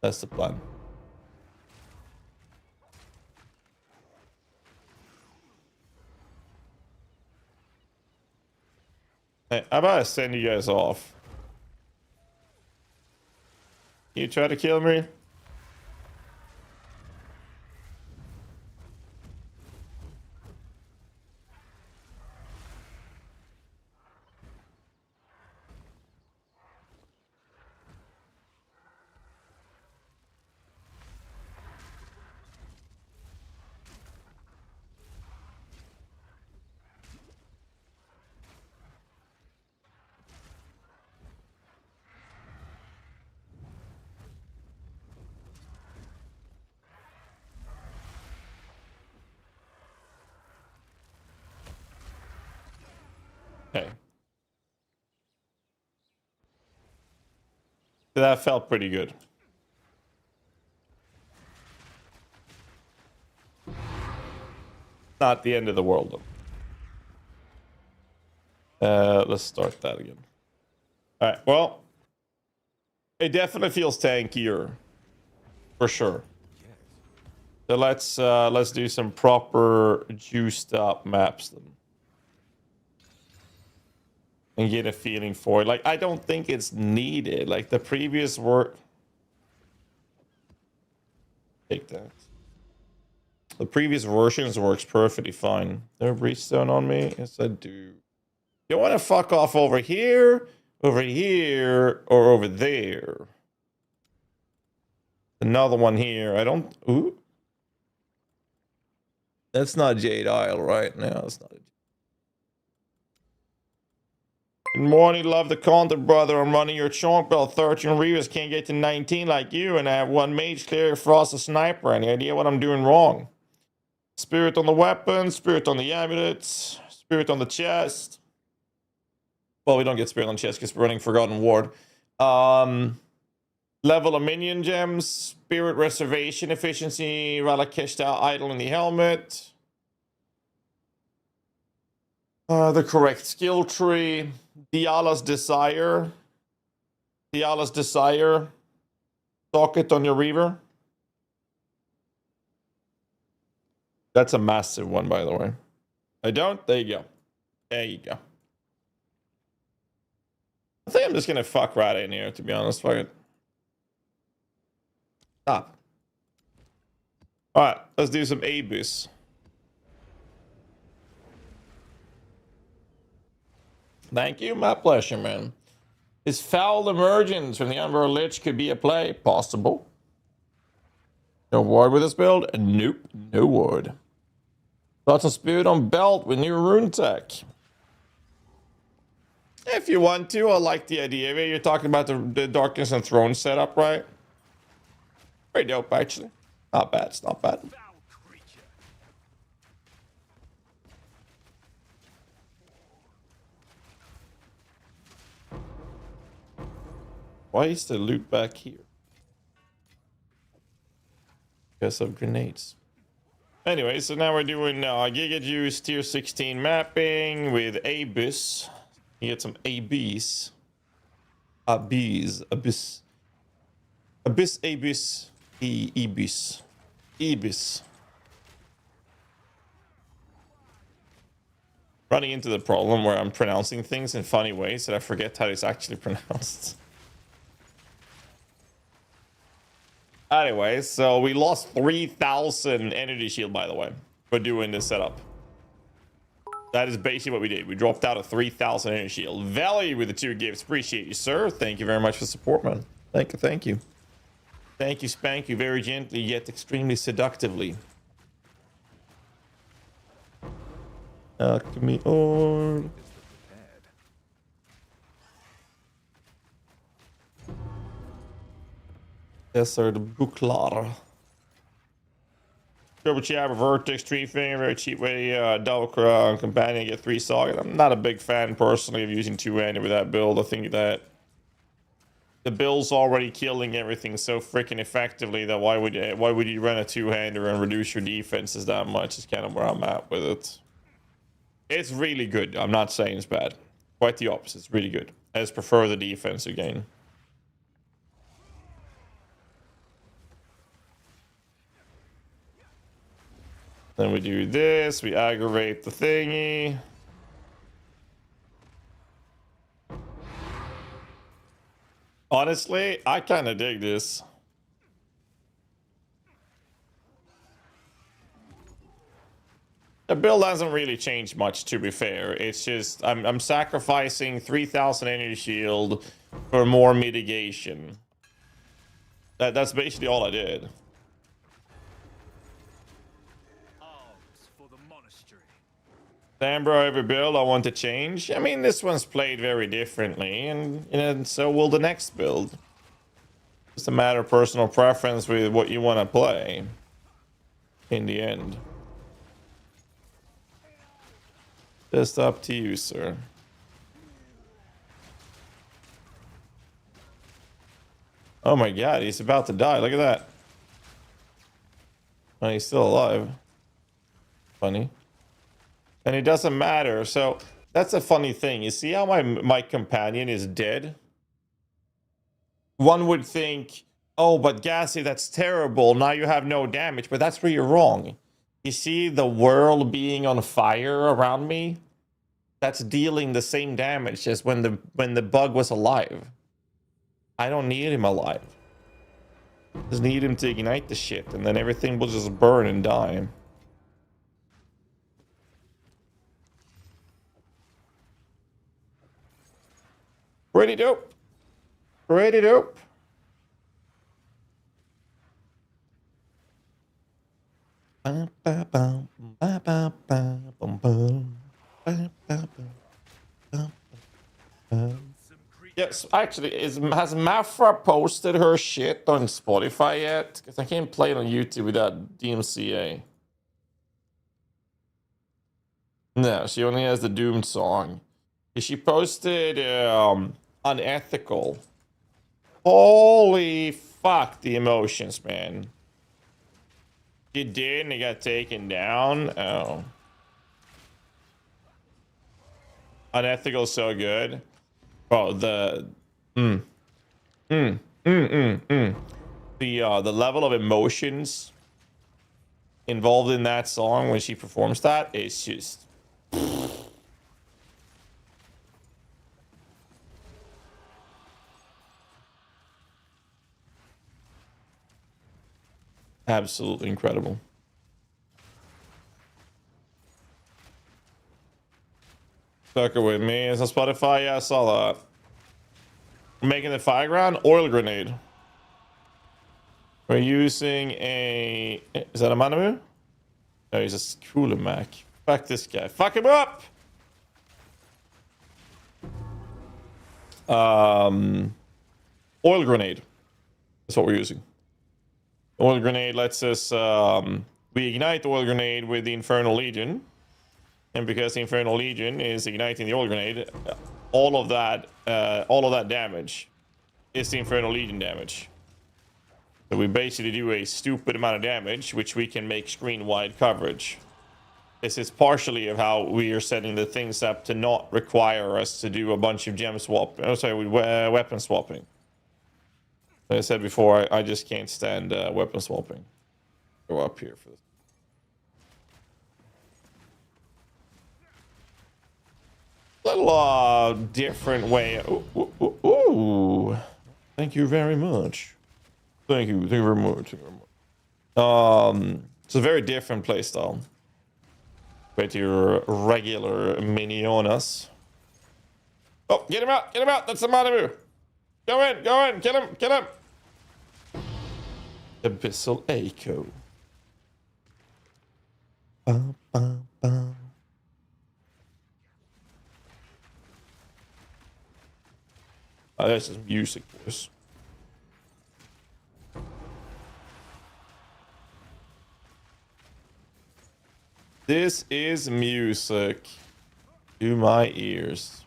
That's the plan. Hey, how about I send you guys off? You try to kill me? Okay. That felt pretty good. Not the end of the world, though. Let's start that again. All right. Well, it definitely feels tankier, for sure. So let's do some proper juiced up maps then, and get a feeling for it. Like, I don't think it's needed. Like the previous work. Take that. The previous versions works perfectly fine. There a breach stone on me? Yes, I do. You want to fuck off over here, or over there? Another one here. I don't. Ooh. That's not Jade Isle, right? No, it's not. Good morning, love the content, brother. I'm running your Chonk belt. 13 Reavers can't get to 19 like you, and I have one mage clear frost a sniper. Any idea what I'm doing wrong? Spirit on the weapon, spirit on the amulets, spirit on the chest. Well, we don't get spirit on the chest because we're running Forgotten Ward. Level of minion gems, spirit reservation efficiency, Ralakeshta idle in the helmet. The correct skill tree. Diala's Desire. Diala's Desire. Socket on your Reaver. That's a massive one, by the way. I don't? There you go. There you go. I think I'm just gonna fuck right in here, to be honest. Fuck it. Stop. Alright, let's do some A-boosts. Thank you, my pleasure, man. Is Foul Emergence from the Umber Lich could be a play? Possible. No ward with this build? Nope, no ward. Thoughts on Spirit on Belt with new rune tech? If you want to, I like the idea of it. You're talking about the Darkness and Throne setup, right? Pretty dope, actually. Not bad, it's not bad. Why is the loot back here? Because of grenades. Anyway, so now we're doing Giga Juice tier 16 mapping with Abyss. You get some ABs. Abyss. Abyss. Abyss, Abyss. Ibis. Ibis. Running into the problem where I'm pronouncing things in funny ways that I forget how it's actually pronounced. Anyway, so we lost 3,000 energy shield, by the way, for doing this setup. That is basically what we did. We dropped out of 3,000 energy shield. Value with the 2 gifts. Appreciate you, sir. Thank you very much for support, man. Thank you, thank you. Thank you, spank you very gently, yet extremely seductively. Alchemy orb. Yes, sir, the Buklar. Turbo Jabber, Vertex, Tree Finger, very cheap way, double companion, get 3 Saga. I'm not a big fan personally of using 2-handed with that build. I think that the build's already killing everything so freaking effectively that why would you run a 2-hander and reduce your defenses that much? Is kind of where I'm at with it. It's really good. I'm not saying it's bad. Quite the opposite. It's really good. I just prefer the defense again. Then we do this. We aggravate the thingy. Honestly, I kind of dig this. The build hasn't really changed much, to be fair. It's just I'm sacrificing 3,000 energy shield for more mitigation. That's basically all I did. Sambro, every build I want to change. I mean, this one's played very differently, and so will the next build. It's a matter of personal preference with what you want to play in the end. Just up to you, sir. Oh my god, he's about to die. Look at that. Oh, he's still alive. Funny. And it doesn't matter. So that's a funny thing. You see how my companion is dead? One would think, oh, but GHAZZY, that's terrible. Now you have no damage. But that's where you're wrong. You see the world being on fire around me? That's dealing the same damage as when the bug was alive. I don't need him alive. Just need him to ignite the shit, and then everything will just burn and die. Pretty dope. Pretty dope. Yes, actually, has Mafra posted her shit on Spotify yet? Because I can't play it on YouTube without DMCA. No, she only has the Doomed song. She posted Unethical. Holy fuck, the emotions, man. She did and it got taken down? Oh. Unethical is so good. Oh, the the level of emotions involved in that song when she performs that is just absolutely incredible. Stuck it with me. It's on Spotify. Yeah, I saw that. Making the fireground oil grenade. We're using a. Is that a Manamu? No, he's a cooler Mac. Fuck this guy. Fuck him up. Oil grenade. That's what we're using. Oil grenade lets us. We ignite the oil grenade with the Infernal Legion. And because the Infernal Legion is igniting the oil grenade, all of that damage is the Infernal Legion damage. So we basically do a stupid amount of damage, which we can make screen-wide coverage. This is partially of how we are setting the things up to not require us to do a bunch of gem swap. Oh, sorry, weapon swapping. Like I said before, I just can't stand weapon swapping. Go up here for this. Little different way. Ooh. Thank you very much. Thank you very much. It's a very different playstyle. Compared to your regular minionas. Oh, get him out! Get him out! That's the Manamu! Go in! Kill him! Abyssal Echo. Bum, bum, bum. Oh, this is music, boys. This is music to my ears.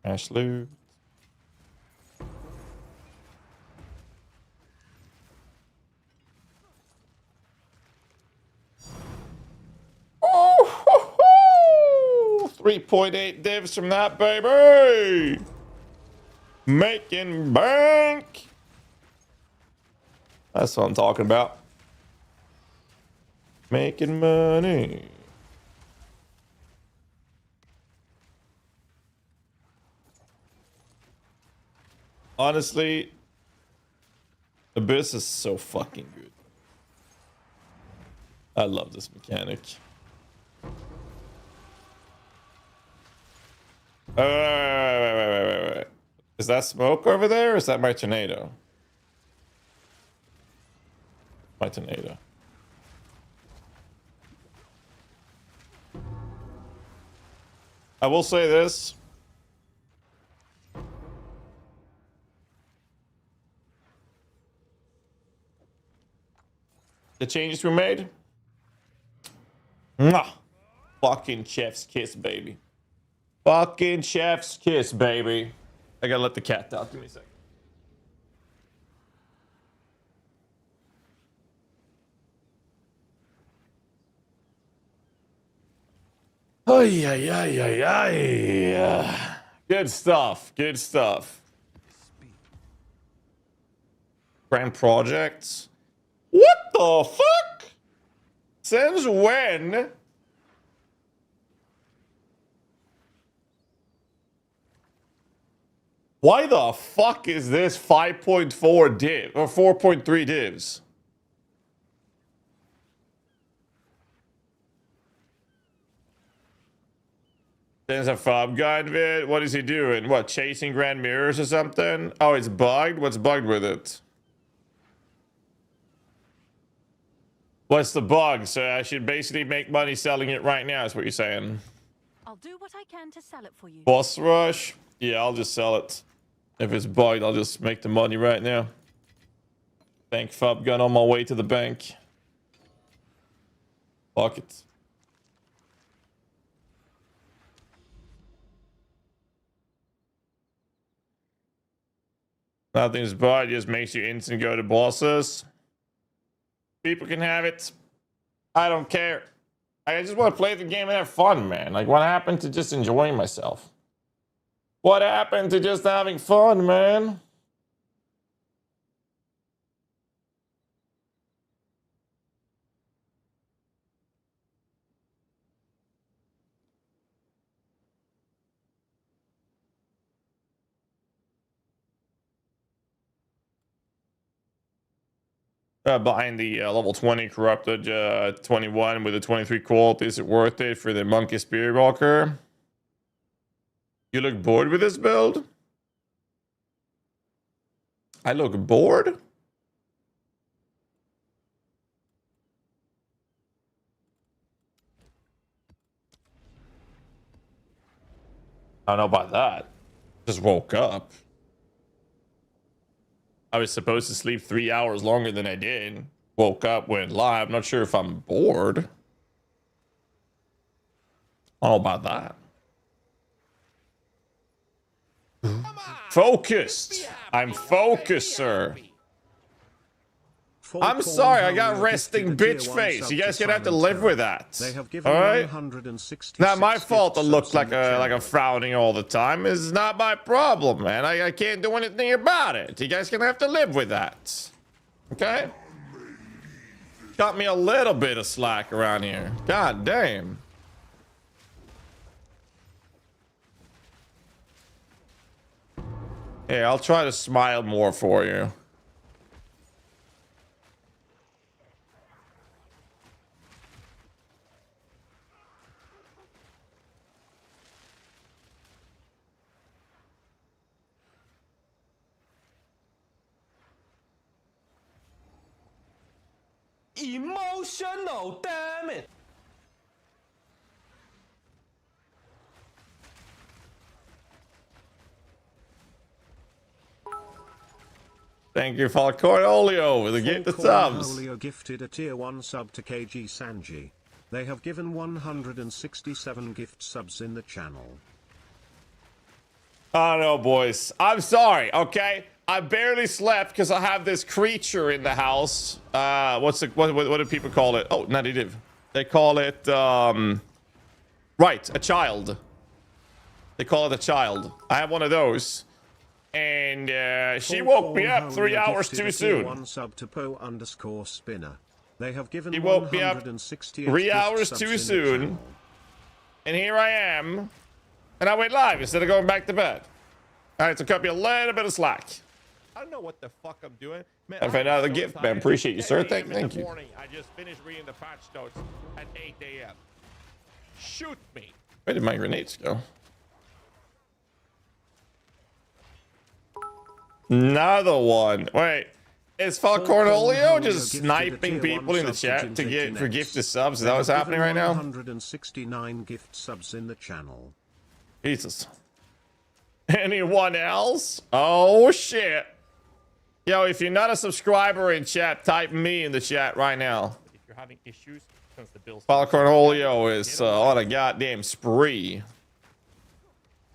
Ashley. Oh, 3.8 divs from that, baby. Making bank. That's what I'm talking about. Making money. Honestly, Abyss is so fucking good. I love this mechanic. Wait. Is that smoke over there, or is that my tornado? My tornado. I will say this. The changes we made. Mwah. Fucking chef's kiss, baby. Fucking chef's kiss, baby. I gotta let the cat out. Give me a second. Ay, ay, ay, ay, ay. Good stuff. Good stuff. Grand projects. What the fuck? Since when? Why the fuck is this 5.4 div or 4.3 divs? There's a fob guide vid. What is he doing? What, chasing grand mirrors or something? Oh, it's bugged? What's bugged with it? What's the bug? So I should basically make money selling it right now, is what you're saying. I'll do what I can to sell it for you. Boss rush? Yeah, I'll just sell it. If it's bugged, I'll just make the money right now. Bank fob gun on my way to the bank. Fuck it. Nothing's bugged, just makes you instant go to bosses. People can have it. I don't care. I just want to play the game and have fun, man. Like, what happened to just enjoying myself? What happened to just having fun, man? Buying the level 20 corrupted 21 with the 23 quality, is it worth it for the monkey spirit walker? You look bored with this build? I look bored? I don't know about that. Just woke up. I was supposed to sleep 3 hours longer than I did. Woke up, went live. Not sure if I'm bored. I don't know about that. Focused. I'm focused, sir. I'm sorry, I got resting bitch face. You guys gonna have to live with that. All right? Not my fault to look like a frowning all the time. It's not my problem, man. I can't do anything about it. You guys gonna have to live with that. Okay? Got me a little bit of slack around here. God damn. Yeah, I'll try to smile more for you. Emotional, damn it! Thank you, Falcornolio, with the gift of subs. Falcornolio gifted a tier 1 sub to KG Sanji. They have given 167 gift subs in the channel. I don't know, boys. I'm sorry, okay? I barely slept because I have this creature in the house. What do people call it? Oh, native. They call it, right, a child. They call it a child. I have one of those. And she woke me up 3 hours too soon. One sub to Po_spinner. They have given he woke me up 3 hours too soon. And here I am. And I went live instead of going back to bed. Alright, so cut me a little bit of slack. I don't know what the fuck I'm doing. Man, I found out the gift, man. Appreciate you, sir. Thank you. I just finished reading the patch notes at 8 a.m. Shoot me. Where did my grenades go? Another one. Wait, is Falcornolio just sniping people in the chat to get for gifted subs? Is that what's happening right now? 169 gift subs in the channel. Jesus. Anyone else? Oh shit. Yo, if you're not a subscriber in chat, type me in the chat right now. If you're having issues Since the Bills. Falcornolio is on a goddamn spree.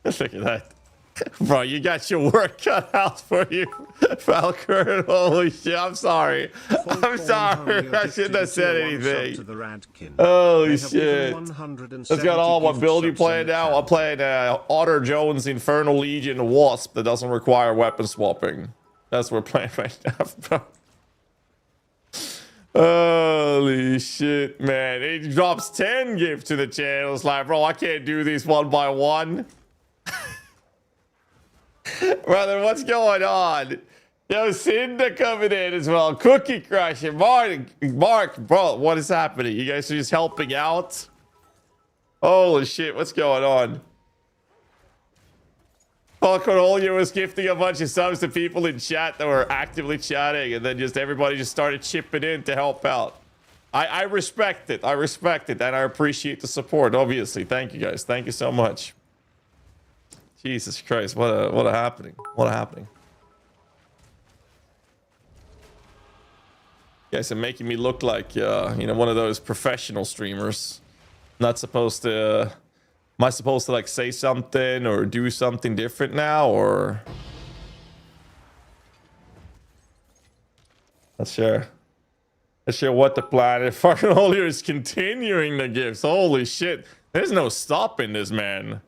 Look at that. Bro, you got your work cut out for you, Falcon. Holy shit, I'm sorry. I'm sorry. I shouldn't have said anything. Holy shit. That's got all what build you playing now? I'm playing Otter Jones Infernal Legion Wasp that doesn't require weapon swapping. That's what we're playing right now, bro. Holy shit, man. It drops 10 gifts to the channel. It's like, bro, I can't do these one by one. Brother, what's going on? Yo, Cinda coming in as well. Cookie Crusher. Mark, bro, what is happening? You guys are just helping out? Holy shit, what's going on? Falconolio was gifting a bunch of subs to people in chat that were actively chatting, and then just everybody just started chipping in to help out. I respect it. I respect it, and I appreciate the support, obviously. Thank you, guys. Thank you so much. Jesus Christ, what a happening. What a happening. You guys are making me look like, you know, one of those professional streamers. Not supposed to... Am I supposed to, like, say something or do something different now, or... Not sure. Not sure what the plan is. Fucking Olio is continuing the gifts. Holy shit. There's no stopping this, man.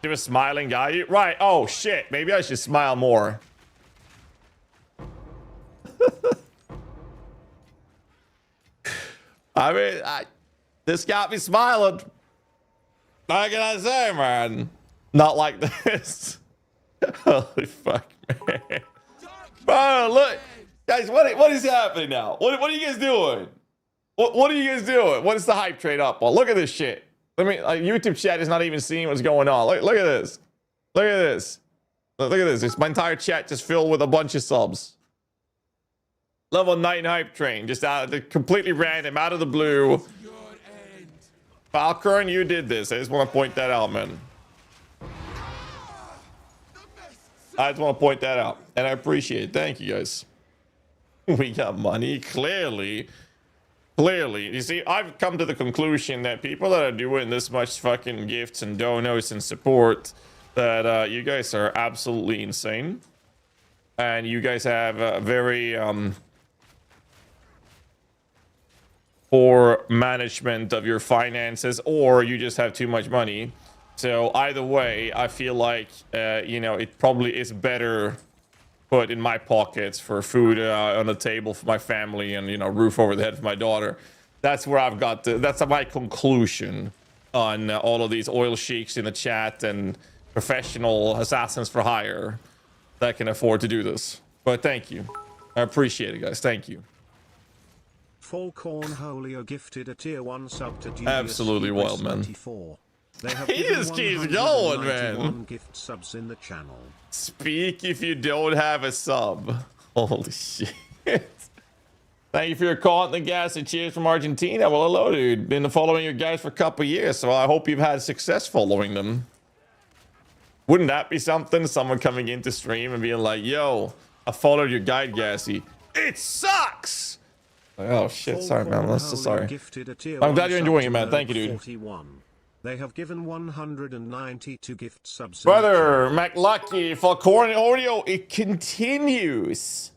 Give a smiling guy. Right. Oh, shit. Maybe I should smile more. I mean, this got me smiling. What can I say, man? Not like this. Holy fuck, man. Bro, look. Guys, what is happening now? What are you guys doing? What are you guys doing? What is the hype trade up on? Look at this shit. Let me, YouTube chat is not even seeing what's going on. Look at this. Look at this. Look at this. It's my entire chat just filled with a bunch of subs. Level 9 hype train. Just completely random, out of the blue. Falcon, you did this. I just want to point that out, man. I just want to point that out. And I appreciate it. Thank you, guys. We got money, clearly. Clearly, you see, I've come to the conclusion that people that are doing this much fucking gifts and donos and support, that you guys are absolutely insane. And you guys have a very poor management of your finances, or you just have too much money. So either way, I feel like, you know, it probably is better put in my pockets for food on the table for my family, and, you know, roof over the head for my daughter. That's where I've got to, that's my conclusion on all of these oil sheiks in the chat and professional assassins for hire that can afford to do this. But thank you. I appreciate it, guys. Thank you. Falcornolio gifted a tier 1 sub to absolutely wild, man. He just keeps going, man. Gift subs in the channel. Speak if you don't have a sub. Holy shit. Thank you for your content, guys, and cheers from Argentina. Well, hello, dude. Been following your guys for a couple years, so I hope you've had success following them. Wouldn't that be something? Someone coming into stream and being like, yo, I followed your guide, Gassy. It sucks! Like, oh, shit. Sorry, man. I'm so sorry. I'm glad you're enjoying it, man. Thank you, dude. 41. They have given 192 gift subs. Brother, McLucky, Falcornolio, it continues.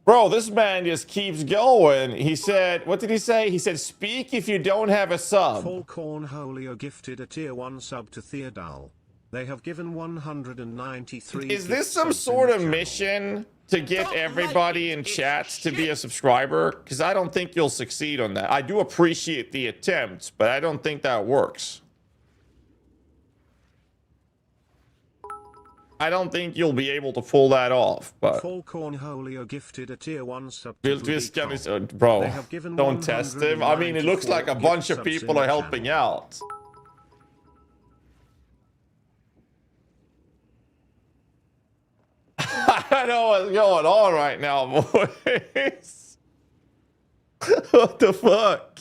Bro, this man just keeps going. He said, what did he say? He said, speak if you don't have a sub. Falcornolio gifted a tier 1 sub to Theodal. They have given 193. Is this some sort of mission to get everybody in chat to be a subscriber? Because I don't think you'll succeed on that. I do appreciate the attempt, but I don't think that works. I don't think you'll be able to pull that off. But Falcornolio gifted a tier 1 sub to bro, don't test him. I mean, it looks like a bunch of people are helping out. I know what's going on right now, boys. What the fuck?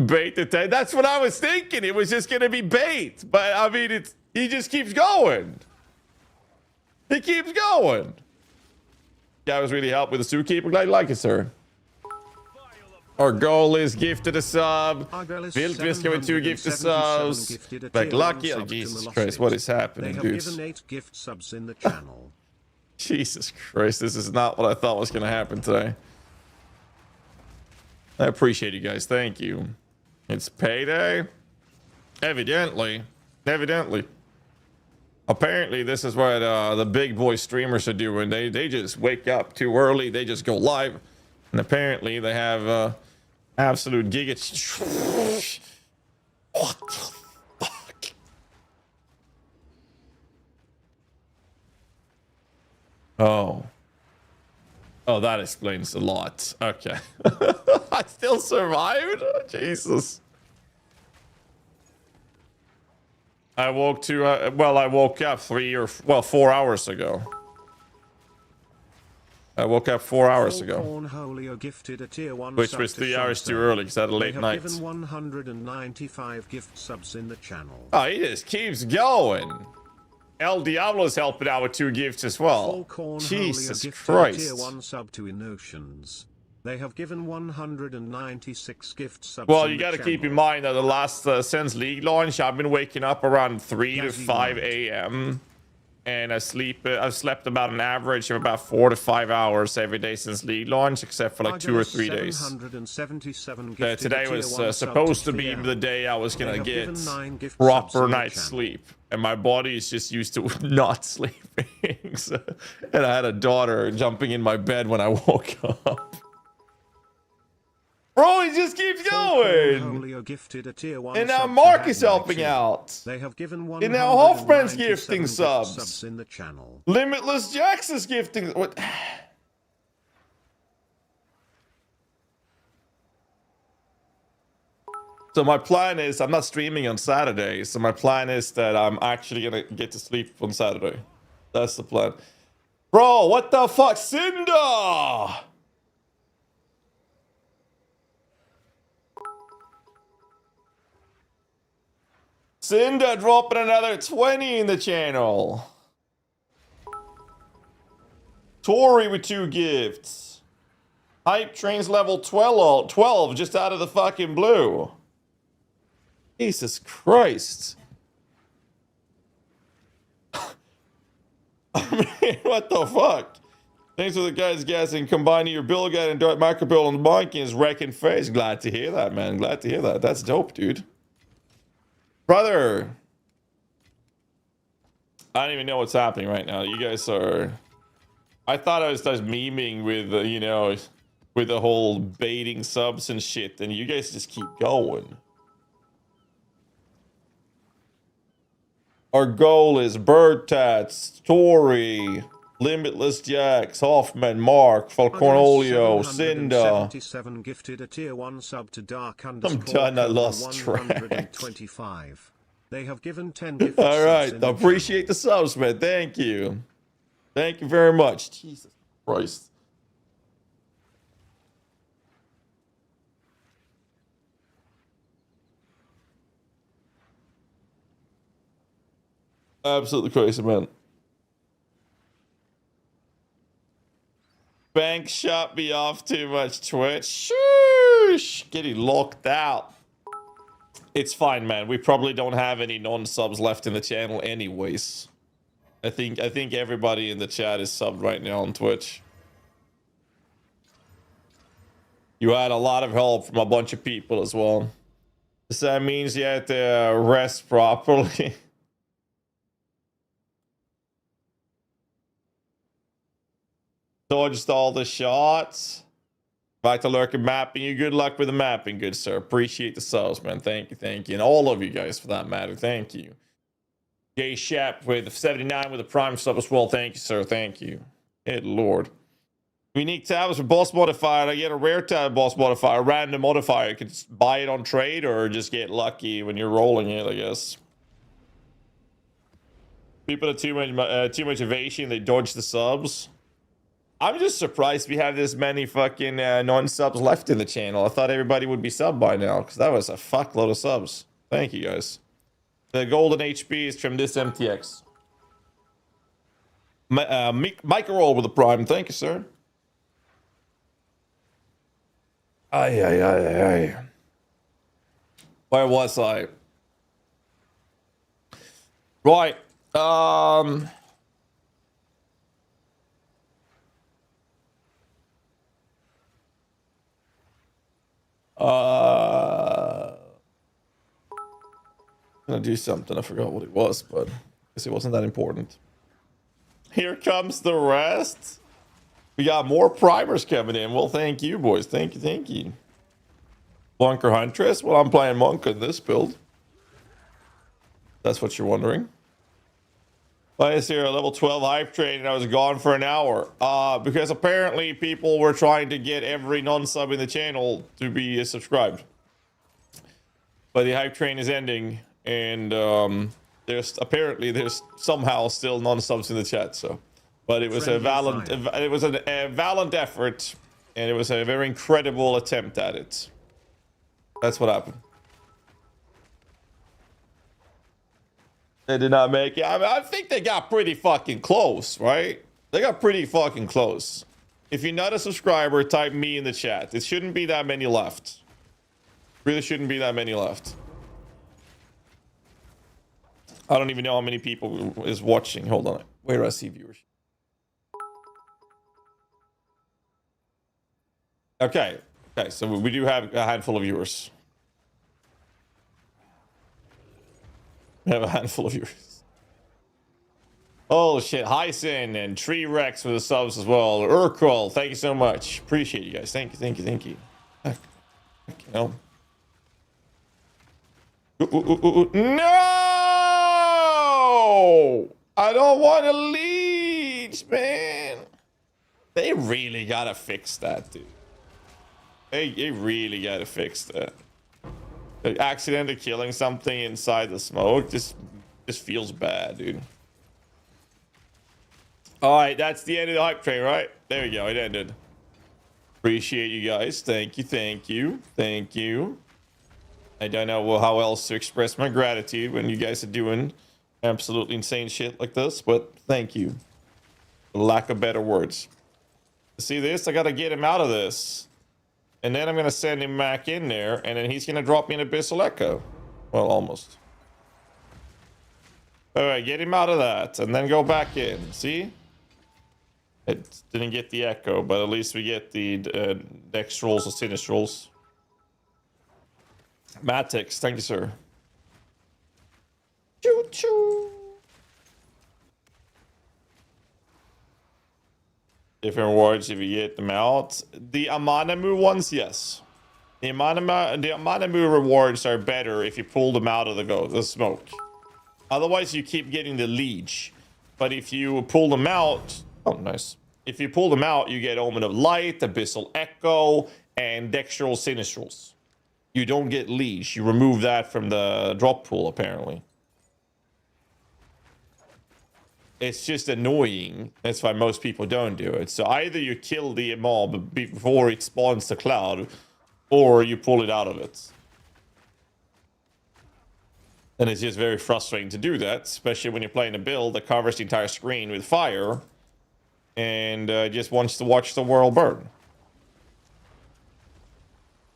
Bait the tank. That's what I was thinking. It was just gonna be bait, but I mean, he just keeps going. He keeps going. Guy was really helped with the zookeeper. Glad you like it, sir. Our goal is gifted a sub. Argelis Viltviska with 2 gifted 777 subs. gifted a Back tier lucky. 1 Oh, sub to Jesus Melossi. Christ, what is They happening, have dudes? given 8 gift subs in the channel. Jesus Christ, this is not what I thought was going to happen today. I appreciate you guys. Thank you. It's payday? Evidently. Evidently. Apparently, this is what the big boy streamers are doing. They just wake up too early. They just go live. And apparently, they have absolute giga... What the fuck? Oh. Oh, that explains a lot. Okay. I still survived? Oh, Jesus. I woke to, I woke up 4 hours ago. I woke up 4 hours ago. Cornholio gifted a tier 1 Which sub was to 3 hours too Shonk. early because I had a late They have night. given 195 gift subs in the channel. Oh, he just keeps going. El Diablo's helping out with 2 gifts as well. Jesus Christ. Tier 1 sub to Inoceans. They have given 196 gift subs. Well, you got to keep in mind that the last since League launch, I've been waking up around 3 to 5 a.m. and I've slept about an average of about 4 to 5 hours every day since League launch, except for like 2 or 3 days. Today was supposed to be the day I was gonna get proper night's sleep, and my body is just used to not sleeping. And I had a daughter jumping in my bed when I woke up. Bro, he just keeps going. And now Mark is helping out. They have given and now Hoffman's gifting subs. subs in the channel. Limitless Jax is gifting. What? So my plan is I'm not streaming on Saturday. So my plan is that I'm actually gonna get to sleep on Saturday. That's the plan. Bro, what the fuck, Cinder? Cinder dropping another 20 in the channel. Tori with 2 gifts. Hype Train's level 12 just out of the fucking blue. Jesus Christ. I mean, what the fuck? Thanks for the guys guessing. Combining your build guide and dark micro build on the monkey is wrecking face. Glad to hear that, man. Glad to hear that. That's dope, dude. Brother, I don't even know what's happening right now. You guys are... I thought I was just memeing with, you know, with the whole baiting subs and shit, and you guys just keep going. Our goal is Bird Tats, Tori, Limitless Jax, Hoffman, Mark, Falcornolio, Cinda. Gifted a tier 1 sub to Dark I'm done, I lost track. They have given 10 gifts. All right, I appreciate the subs, man. Thank you. Thank you very much. Jesus Christ. Absolutely crazy, man. Bank shot me off too much, Twitch. Shoosh! Getting locked out. It's fine, man. We probably don't have any non-subs left in the channel anyways. I think everybody in the chat is subbed right now on Twitch. You had a lot of help from a bunch of people as well. So that means you have to rest properly. Dodged all the shots. Back to lurking mapping you. Good luck with the mapping, good sir. Appreciate the subs, man. Thank you, thank you. And all of you guys for that matter. Thank you. Gay Shep with 79 with a prime sub as well. Thank you, sir. Thank you. Good lord. Unique tabs for boss modifier. I get a rare tab boss modifier, a random modifier. You can buy it on trade or just get lucky when you're rolling it, I guess. People have too much evasion, they dodge the subs. I'm just surprised we have this many fucking non-subs left in the channel. I thought everybody would be subbed by now, because that was a fuckload of subs. Thank you, guys. The golden HP is from this MTX. Micro roll with the prime. Thank you, sir. Ay, ay, ay, ay. Where was I? Right. Gonna do something. I forgot what it was, but I guess it wasn't that important. Here comes the rest. We got more primers coming in. Well, thank you, boys. Thank you, thank you. Bunker Huntress? Well, I'm playing Monk in this build. That's what you're wondering. Why is here a level 12 hype train and I was gone for an hour? Because apparently people were trying to get every non-sub in the channel to be subscribed. But the hype train is ending, and there's somehow still non-subs in the chat. So, but it was a valiant effort, and it was a very incredible attempt at it. That's what happened. They did not make it. I mean, I think they got pretty fucking close, right? They got pretty fucking close. If you're not a subscriber, type me in the chat. It shouldn't be that many left. Really shouldn't be that many left. I don't even know how many people is watching. Hold on. Where do I see viewers? Okay. Okay, so we do have a handful of viewers. We have a handful of viewers. Oh shit, Hyson and Tree Rex for the subs as well. Urkel, thank you so much. Appreciate you guys. Thank you, thank you, thank you. No. No! I don't want to leech, man. They really gotta fix that, dude. They really gotta fix that. Accidentally killing something inside the smoke just feels bad, dude. All right, that's the end of the hype train, right? There we go. It ended. Appreciate you guys. Thank you, thank you, thank you. I don't know how else to express my gratitude when you guys are doing absolutely insane shit like this, but thank you. For lack of better words. See this? I gotta get him out of this. And then I'm going to send him back in there, and then he's going to drop me an Abyssal Echo. Well, almost. All right, get him out of that, and then go back in. See? It didn't get the Echo, but at least we get the Dex rolls or Sinistrals. Matix, thank you, sir. Choo-choo. Different rewards if you get them out. The Amanamu ones, yes. The Amanamu rewards are better if you pull them out of the smoke. Otherwise, you keep getting the leech. But if you pull them out... Oh, nice. If you pull them out, you get Omen of Light, Abyssal Echo, and Dextral Sinistrals. You don't get leech. You remove that from the drop pool, apparently. It's just annoying. That's why most people don't do it. So either you kill the mob before it spawns the cloud, or you pull it out of it. And it's just very frustrating to do that, especially when you're playing a build that covers the entire screen with fire and just wants to watch the world burn.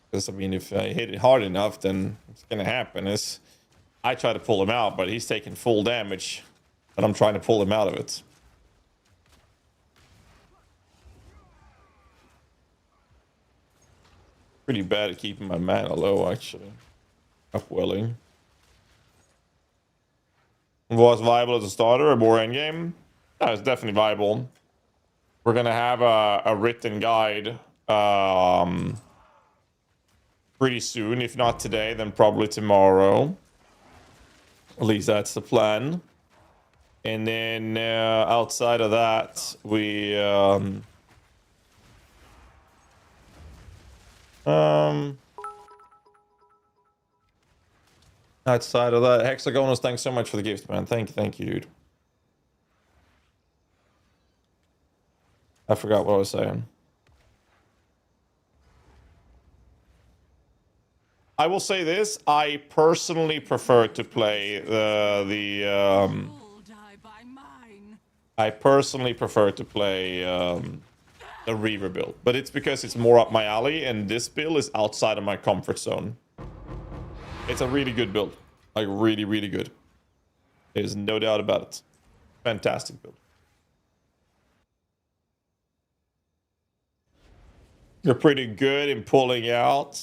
Because, I mean, if I hit it hard enough, then what's going to happen is I try to pull him out, but he's taking full damage. And I'm trying to pull him out of it. Pretty bad at keeping my mana low, actually. Upwelling. Was viable as a starter or more endgame? No, it's definitely viable. We're gonna have a written guide pretty soon. If not today, then probably tomorrow. At least that's the plan. And then outside of that, we outside of that, Hexagonus, thanks so much for the gift, man. Thank you, dude. I forgot what I was saying. I will say this: I personally prefer to play I personally prefer to play a Reaver build, but it's because it's more up my alley, and this build is outside of my comfort zone. It's a really good build, like really, really good. There's no doubt about it. Fantastic build. You're pretty good in pulling out.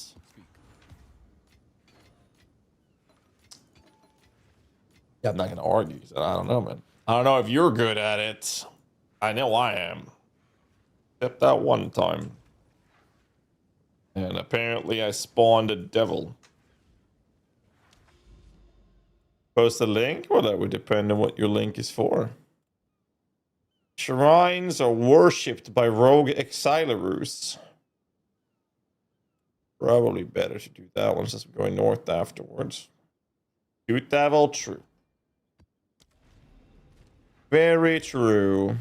Yeah, I'm not gonna argue. I don't know, man. I don't know if you're good at it. I know I am. Except that one time. And apparently I spawned a devil. Post a link? Well, that would depend on what your link is for. Shrines are worshipped by rogue exilarus. Probably better to do that one since we're going north afterwards. Shoot devil, true. Very true.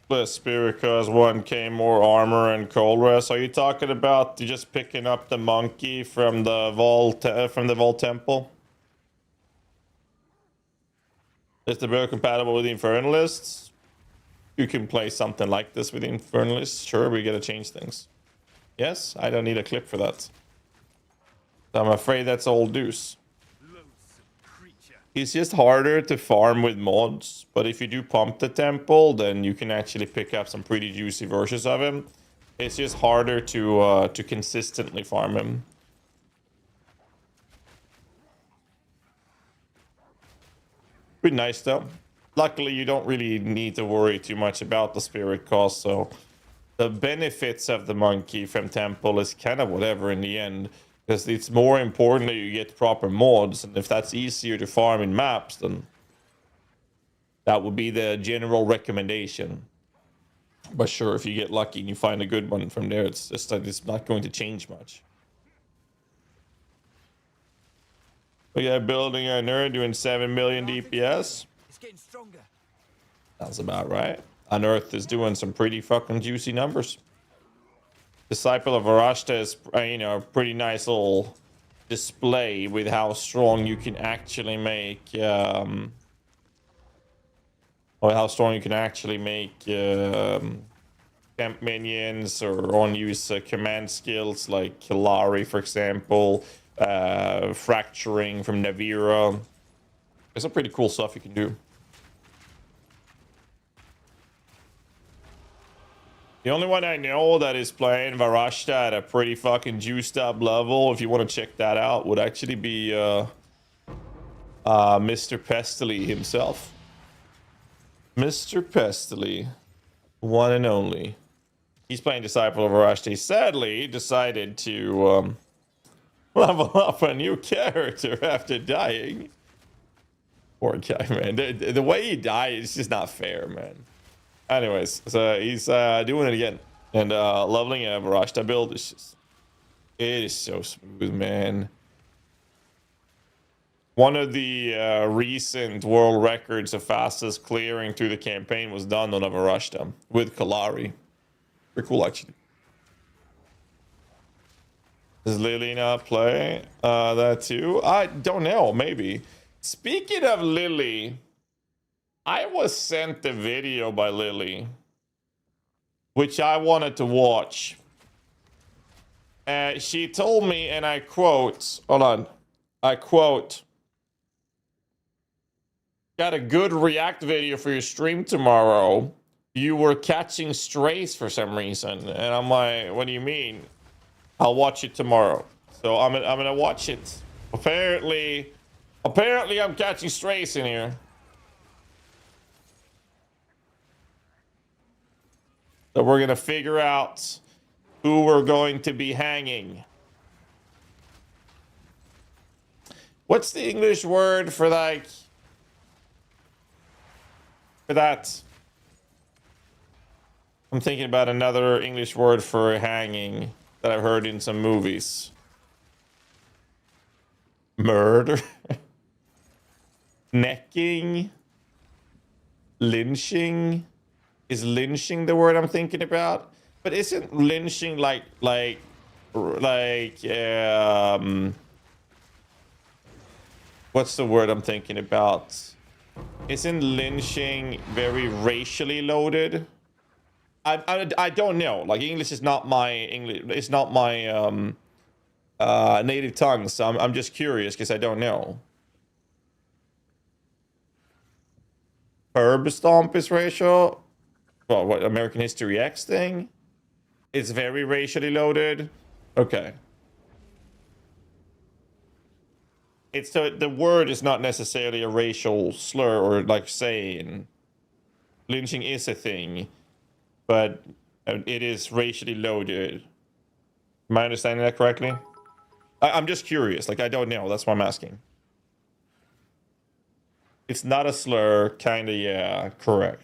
The spirit cause 1k more armor and cold rest. Are you talking about just picking up the monkey from the vault temple? Is the build compatible with the Infernalists? You can play something like this with the Infernalists. Sure, we gotta change things. Yes, I don't need a clip for that. I'm afraid that's old deuce. He's just harder to farm with mods, but if you do pump the temple, then you can actually pick up some pretty juicy versions of him. It's just harder to consistently farm him. Pretty nice though. Luckily, you don't really need to worry too much about the spirit cost, so the benefits of the monkey from temple is kind of whatever in the end. Because it's more important that you get proper mods, and if that's easier to farm in maps, then that would be the general recommendation. But sure, if you get lucky and you find a good one from there, it's just like it's not going to change much. We got building a nerd doing 7 million DPS. It's getting stronger. That's about right. Unearth is doing some pretty fucking juicy numbers. Disciple of Arashta is, you know, a pretty nice little display with how strong you can actually make, or how strong you can actually make temp minions or on-use command skills like Kilari, for example, fracturing from Navira. There's some pretty cool stuff you can do. The only one I know that is playing Varashta at a pretty fucking juiced up level, if you want to check that out, would actually be Mr. Pestily himself. Mr. Pestily, one and only. He's playing Disciple of Varashta. He sadly decided to level up a new character after dying. Poor guy, man. The way he died is just not fair, man. Anyways, so he's doing it again. And leveling a Varashta build is just... It is so smooth, man. One of the recent world records of fastest clearing through the campaign was done on a Varashta with Kalari. Pretty cool, actually. Does Lily not play that too? I don't know, maybe. Speaking of Lily... I was sent the video by Lily, which I wanted to watch. She told me, and I quote, hold on, I quote, got a good react video for your stream tomorrow. You were catching strays for some reason. And I'm like, what do you mean? I'll watch it tomorrow. So I'm gonna watch it. Apparently I'm catching strays in here. So we're going to figure out who we're going to be hanging. What's the English word for like... for that? I'm thinking about another English word for hanging that I've heard in some movies. Murder. Necking. Lynching. Is lynching the word I'm thinking about? But isn't lynching like what's the word I'm thinking about? Isn't lynching very racially loaded? I don't know. Like, English is not my English. It's not my native tongue. So I'm just curious because I don't know. Herb stomp is racial. Well, what, American History X thing? It's very racially loaded. Okay. It's so the word is not necessarily a racial slur or like saying. Lynching is a thing, but it is racially loaded. Am I understanding that correctly? I'm just curious. Like, I don't know. That's why I'm asking. It's not a slur. Kind of, yeah. Correct.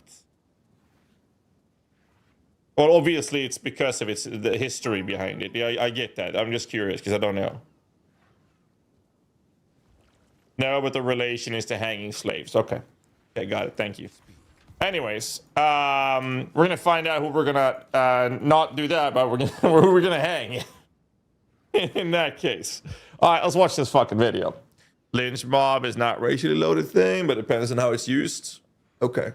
Well, obviously, it's because of the history behind it. Yeah, I get that. I'm just curious because I don't know. No, but the relation is to hanging slaves. Okay. Okay, got it. Thank you. Anyways, we're gonna find out who we're gonna not do that, but who we're gonna hang. In that case. All right, let's watch this fucking video. Lynch mob is not racially loaded thing, but it depends on how it's used. Okay.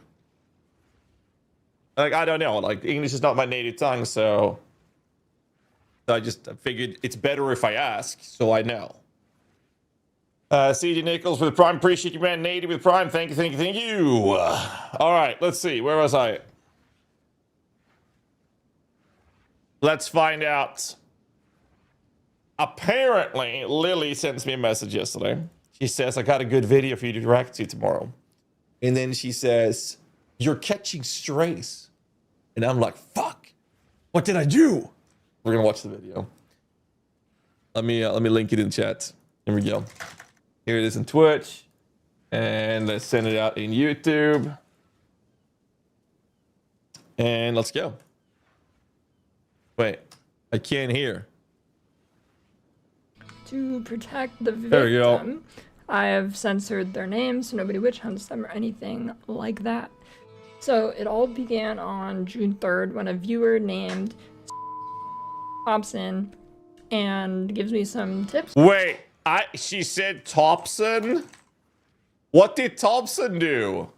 Like, I don't know. Like, English is not my native tongue, so I just figured it's better if I ask, so I know. CJ Nichols with Prime. Appreciate you, man. Native with Prime. Thank you, thank you, thank you. All right, let's see. Where was I? Let's find out. Apparently, Lily sends me a message yesterday. She says, I got a good video for you to react to tomorrow. And then she says, you're catching strays. And I'm like, fuck. What did I do? We're going to watch the video. Let me link it in chat. Here we go. Here it is in Twitch. And let's send it out in YouTube. And let's go. Wait, I can't hear. To protect the victim, There you go. I have censored their names so nobody witch hunts them or anything like that. So it all began on June 3rd when a viewer named pops in and gives me some tips. Wait, she said Thompson? What did Thompson do?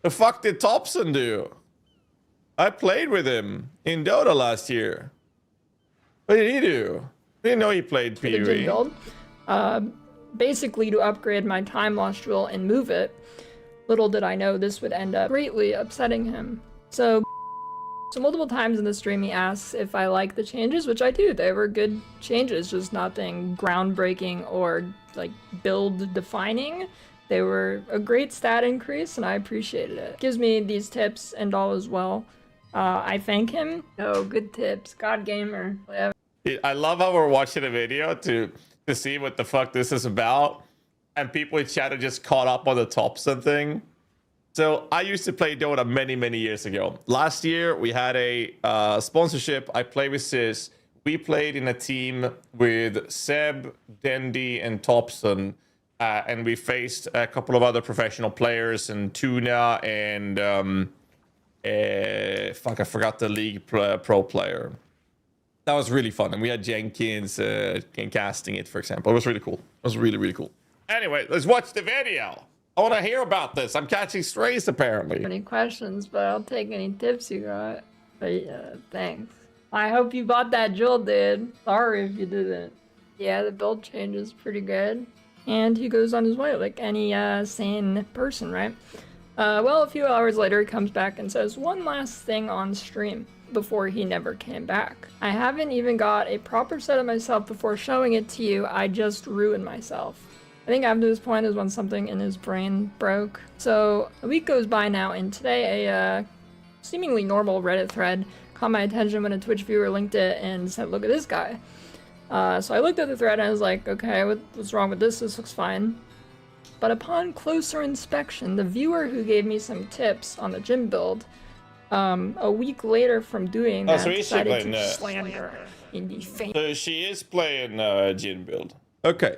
The fuck did Thompson do? I played with him in Dota last year. What did he do? I didn't know he played PvE. Build, basically to upgrade my time loss jewel and move it. Little did I know this would end up greatly upsetting him. So multiple times in the stream he asks if I like the changes, which I do. They were good changes, just nothing groundbreaking or like build defining. They were a great stat increase and I appreciated it. Gives me these tips and all as well. I thank him. Oh, good tips. God gamer. Whatever. I love how we're watching a video to see what the fuck this is about. And people in chat are just caught up on the Thompson thing. So I used to play Dota many, many years ago. Last year, we had a sponsorship. I played with Sis. We played in a team with Seb, Dendi, and Thompson. And we faced a couple of other professional players and Tuna and... fuck, I forgot the league pro player. That was really fun. And we had Jenkins casting it, for example. It was really cool. It was really, really cool. Anyway, let's watch the video. I want to hear about this. I'm catching strays, apparently. Any questions, but I'll take any tips you got. But thanks. I hope you bought that jewel, dude. Sorry if you didn't. Yeah, the build change is pretty good. And he goes on his way like any sane person, right? Well, a few hours later, he comes back and says one last thing on stream before he never came back. I haven't even got a proper set of myself before showing it to you. I just ruined myself. I think after this point is when something in his brain broke. So a week goes by now, and today a seemingly normal Reddit thread caught my attention when a Twitch viewer linked it and said, look at this guy. So I looked at the thread and I was like, okay, what's wrong with this? This looks fine. But upon closer inspection, the viewer who gave me some tips on the gym build, a week later from doing that, decided to slander. in the fame. So she is playing Jin build. Okay.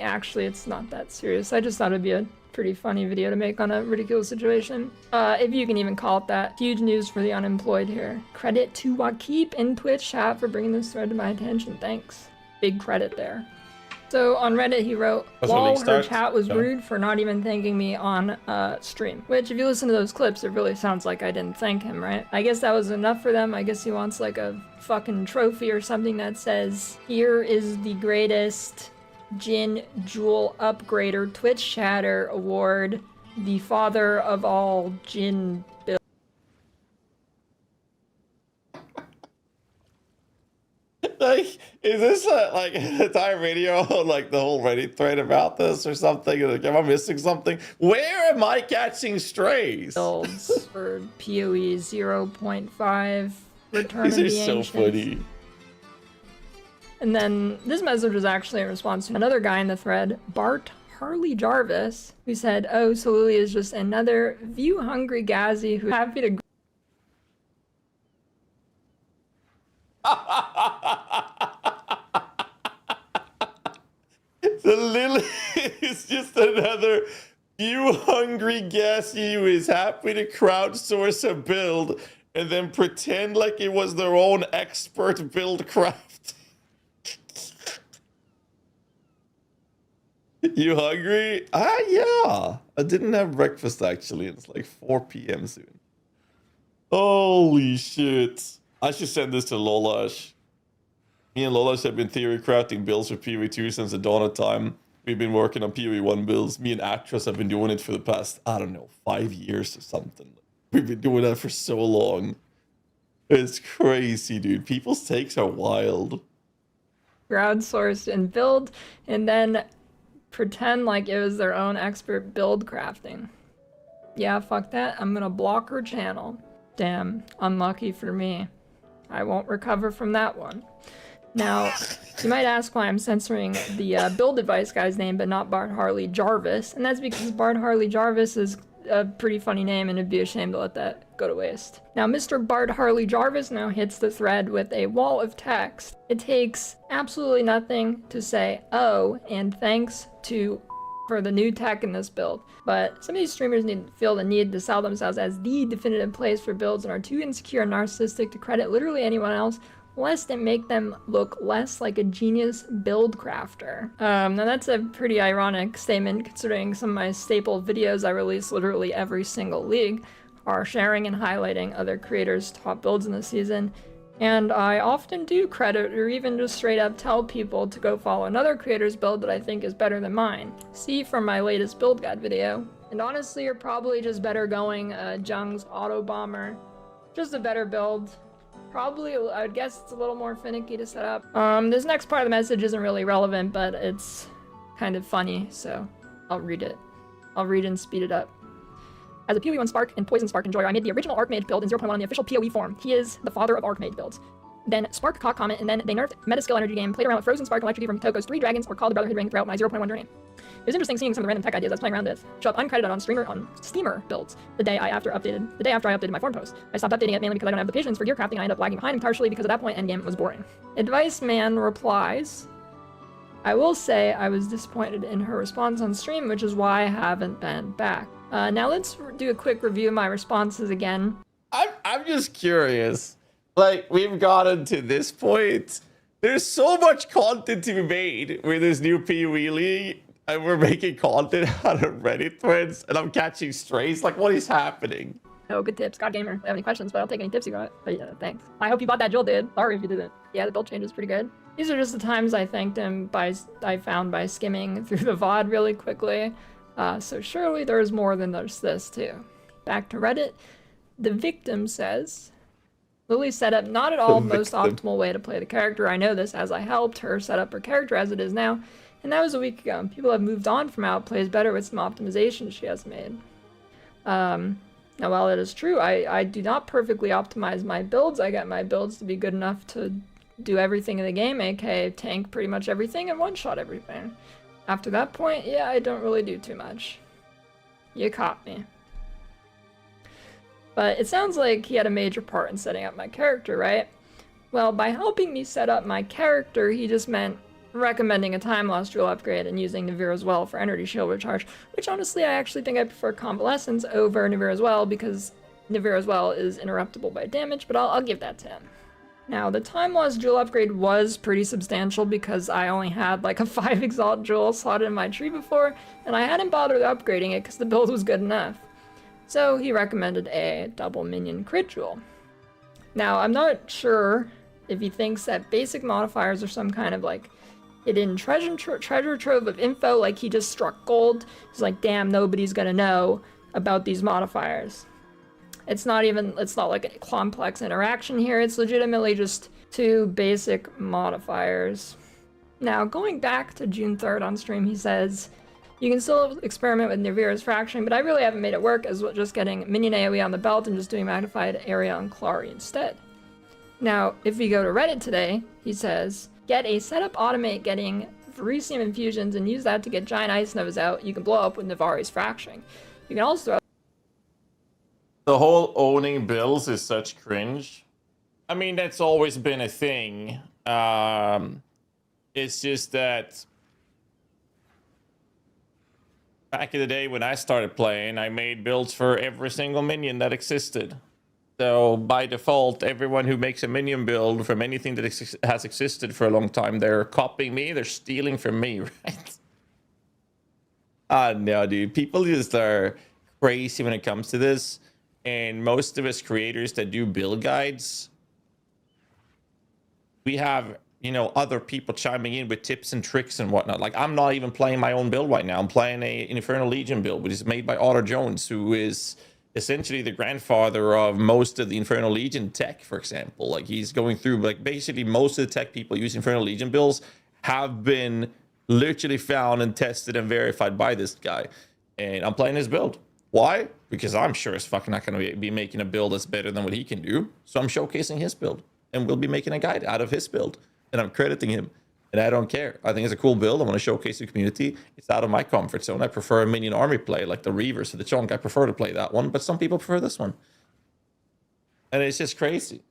Actually, it's not that serious. I just thought it'd be a pretty funny video to make on a ridiculous situation. If you can even call it that. Huge news for the unemployed here. Credit to Wakip in Twitch chat for bringing this thread to my attention. Thanks. Big credit there. So on Reddit he wrote, "Lol, her chat was rude for not even thanking me on stream." Which, if you listen to those clips, it really sounds like I didn't thank him, right? I guess that was enough for them. I guess he wants like a fucking trophy or something that says, "Here is the greatest Jin Jewel Upgrader Twitch Chatter Award, the father of all Jin build." Like, is this like an entire video on like the whole Reddit thread about this or something? Like, am I missing something? Where am I catching strays? Builds for PoE 0.5 Return of These the are so Ancients. funny. And then this message was actually in response to another guy in the thread, Bart Harley Jarvis, who said, "Oh, so Lily is just another view-hungry GHAZZY who's happy to..." The Lily is just another view-hungry GHAZZY who is happy to crowdsource a build and then pretend like it was their own expert build craft. You hungry? Yeah. I didn't have breakfast actually. It's like 4 p.m. soon. Holy shit. I should send this to Lolash. Me and Lolash have been theory crafting builds for PoE2 since the dawn of time. We've been working on PoE1 builds. Me and Actress have been doing it for the past, I don't know, 5 years or something. We've been doing that for so long. It's crazy, dude. People's takes are wild. crowdsourced and build, and then pretend like it was their own expert build crafting. Yeah, fuck that. I'm gonna block her channel. Damn, unlucky for me. I won't recover from that one. Now, you might ask why I'm censoring the build advice guy's name, but not Bart Harley Jarvis, and that's because Bart Harley Jarvis is a pretty funny name, and it'd be a shame to let that go to waste. Now, Mr. Bart Harley Jarvis now hits the thread with a wall of text. It takes absolutely nothing to say, "Oh, and thanks to for the new tech in this build." But some of these streamers feel the need to sell themselves as the definitive place for builds and are too insecure and narcissistic to credit literally anyone else, lest it make them look less like a genius build crafter. Now that's a pretty ironic statement considering some of my staple videos I release literally every single league are sharing and highlighting other creators' top builds in the season. And I often do credit or even just straight up tell people to go follow another creator's build that I think is better than mine. See from my latest build guide video. And honestly, you're probably just better going Jung's Auto Bomber. Just a better build. Probably, I would guess it's a little more finicky to set up. This next part of the message isn't really relevant, but it's kind of funny, so I'll read it. I'll read and speed it up. As a PoE1 Spark and Poison Spark enjoyer, I made the original Archmage build in 0.1 on the official PoE form. He is the father of Archmage builds. Then Spark caught comment, and then they nerfed Meta Skill Energy Game, played around with Frozen Spark and Electric from Toko's 3 Dragons, or called the Brotherhood Ring throughout my 0.1 journey. It was interesting seeing some of the random tech ideas I was playing around with show up uncredited on Steamer builds the day after I updated my form post. I stopped updating it mainly because I don't have the patience for gear crafting and I ended up lagging behind, partially because at that point endgame was boring. Advice Man replies, "I will say I was disappointed in her response on stream, which is why I haven't been back." Now let's do a quick review of my responses again. I'm just curious. Like, we've gotten to this point. There's so much content to be made with this new PoE league, and we're making content out of Reddit threads, and I'm catching strays. Like, what is happening? Oh, good tips. God Gamer. I don't have any questions, but I'll take any tips you got. But yeah, thanks. I hope you bought that jewel, dude. Sorry if you didn't. Yeah, the build change is pretty good. These are just the times I thanked him I found by skimming through the VOD really quickly. So surely there's more than there's this too. Back to Reddit. The victim says, "Lily set up not at all the most optimal way to play the character. I know this as I helped her set up her character as it is now. And that was a week ago. People have moved on from how it plays better with some optimization she has made." Now, while it is true, I do not perfectly optimize my builds. I get my builds to be good enough to do everything in the game, aka tank pretty much everything and one-shot everything. After that point, yeah, I don't really do too much. You caught me. But it sounds like he had a major part in setting up my character, right? Well, by helping me set up my character, he just meant recommending a time loss jewel upgrade and using Navira's Well for energy shield recharge, which honestly I actually think I prefer Convalescence over Navira's Well because Navira's Well is interruptible by damage, but I'll give that to him. Now, the time loss jewel upgrade was pretty substantial because I only had like a 5 Exalt jewel slotted in my tree before, and I hadn't bothered upgrading it because the build was good enough. So he recommended a double minion crit jewel. Now, I'm not sure if he thinks that basic modifiers are some kind of like hidden treasure trove of info, like he just struck gold. He's like, damn, nobody's gonna know about these modifiers. It's not like a complex interaction here. It's legitimately just 2 basic modifiers. Now, going back to June 3rd on stream, he says, you can still experiment with Navira's Fracturing, but I really haven't made it work as just getting minion AoE on the belt and just doing magnified area on Clary instead. Now, if we go to Reddit today, he says, get a setup automate getting Verisium infusions and use that to get giant ice novas out. You can blow up with Navari's Fracturing. You can also throw... The whole owning bills is such cringe. I mean, that's always been a thing. It's just that back in the day when I started playing, I made builds for every single minion that existed. So by default, everyone who makes a minion build from anything that has existed for a long time, they're copying me, they're stealing from me, right? No, dude. People just are crazy when it comes to this. And most of us creators that do build guides, we have, you know, other people chiming in with tips and tricks and whatnot. Like, I'm not even playing my own build right now. I'm playing an Infernal Legion build, which is made by Otter Jones, who is essentially the grandfather of most of the Infernal Legion tech, for example. Like, he's going through, like, basically most of the tech people use Infernal Legion builds have been literally found and tested and verified by this guy. And I'm playing his build. Why? Because I'm sure as fuck not going to be making a build that's better than what he can do. So I'm showcasing his build. And we'll be making a guide out of his build. And I'm crediting him. And I don't care. I think it's a cool build. I want to showcase the community. It's out of my comfort zone. I prefer a minion army play, like the Reavers or the Chonk. I prefer to play that one. But some people prefer this one. And it's just crazy.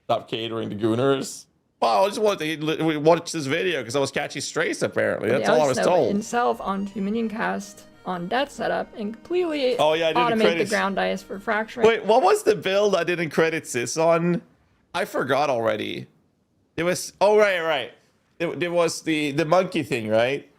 Stop catering to gooners. Wow, I just wanted to watch this video because I was catching strays, apparently. That's all I was told. Himself onto minion cast on that setup and completely automate the ground ice for fracturing. Wait, what was the build I didn't credit Sis on? I forgot already. It was, oh, right. There was the monkey thing, right?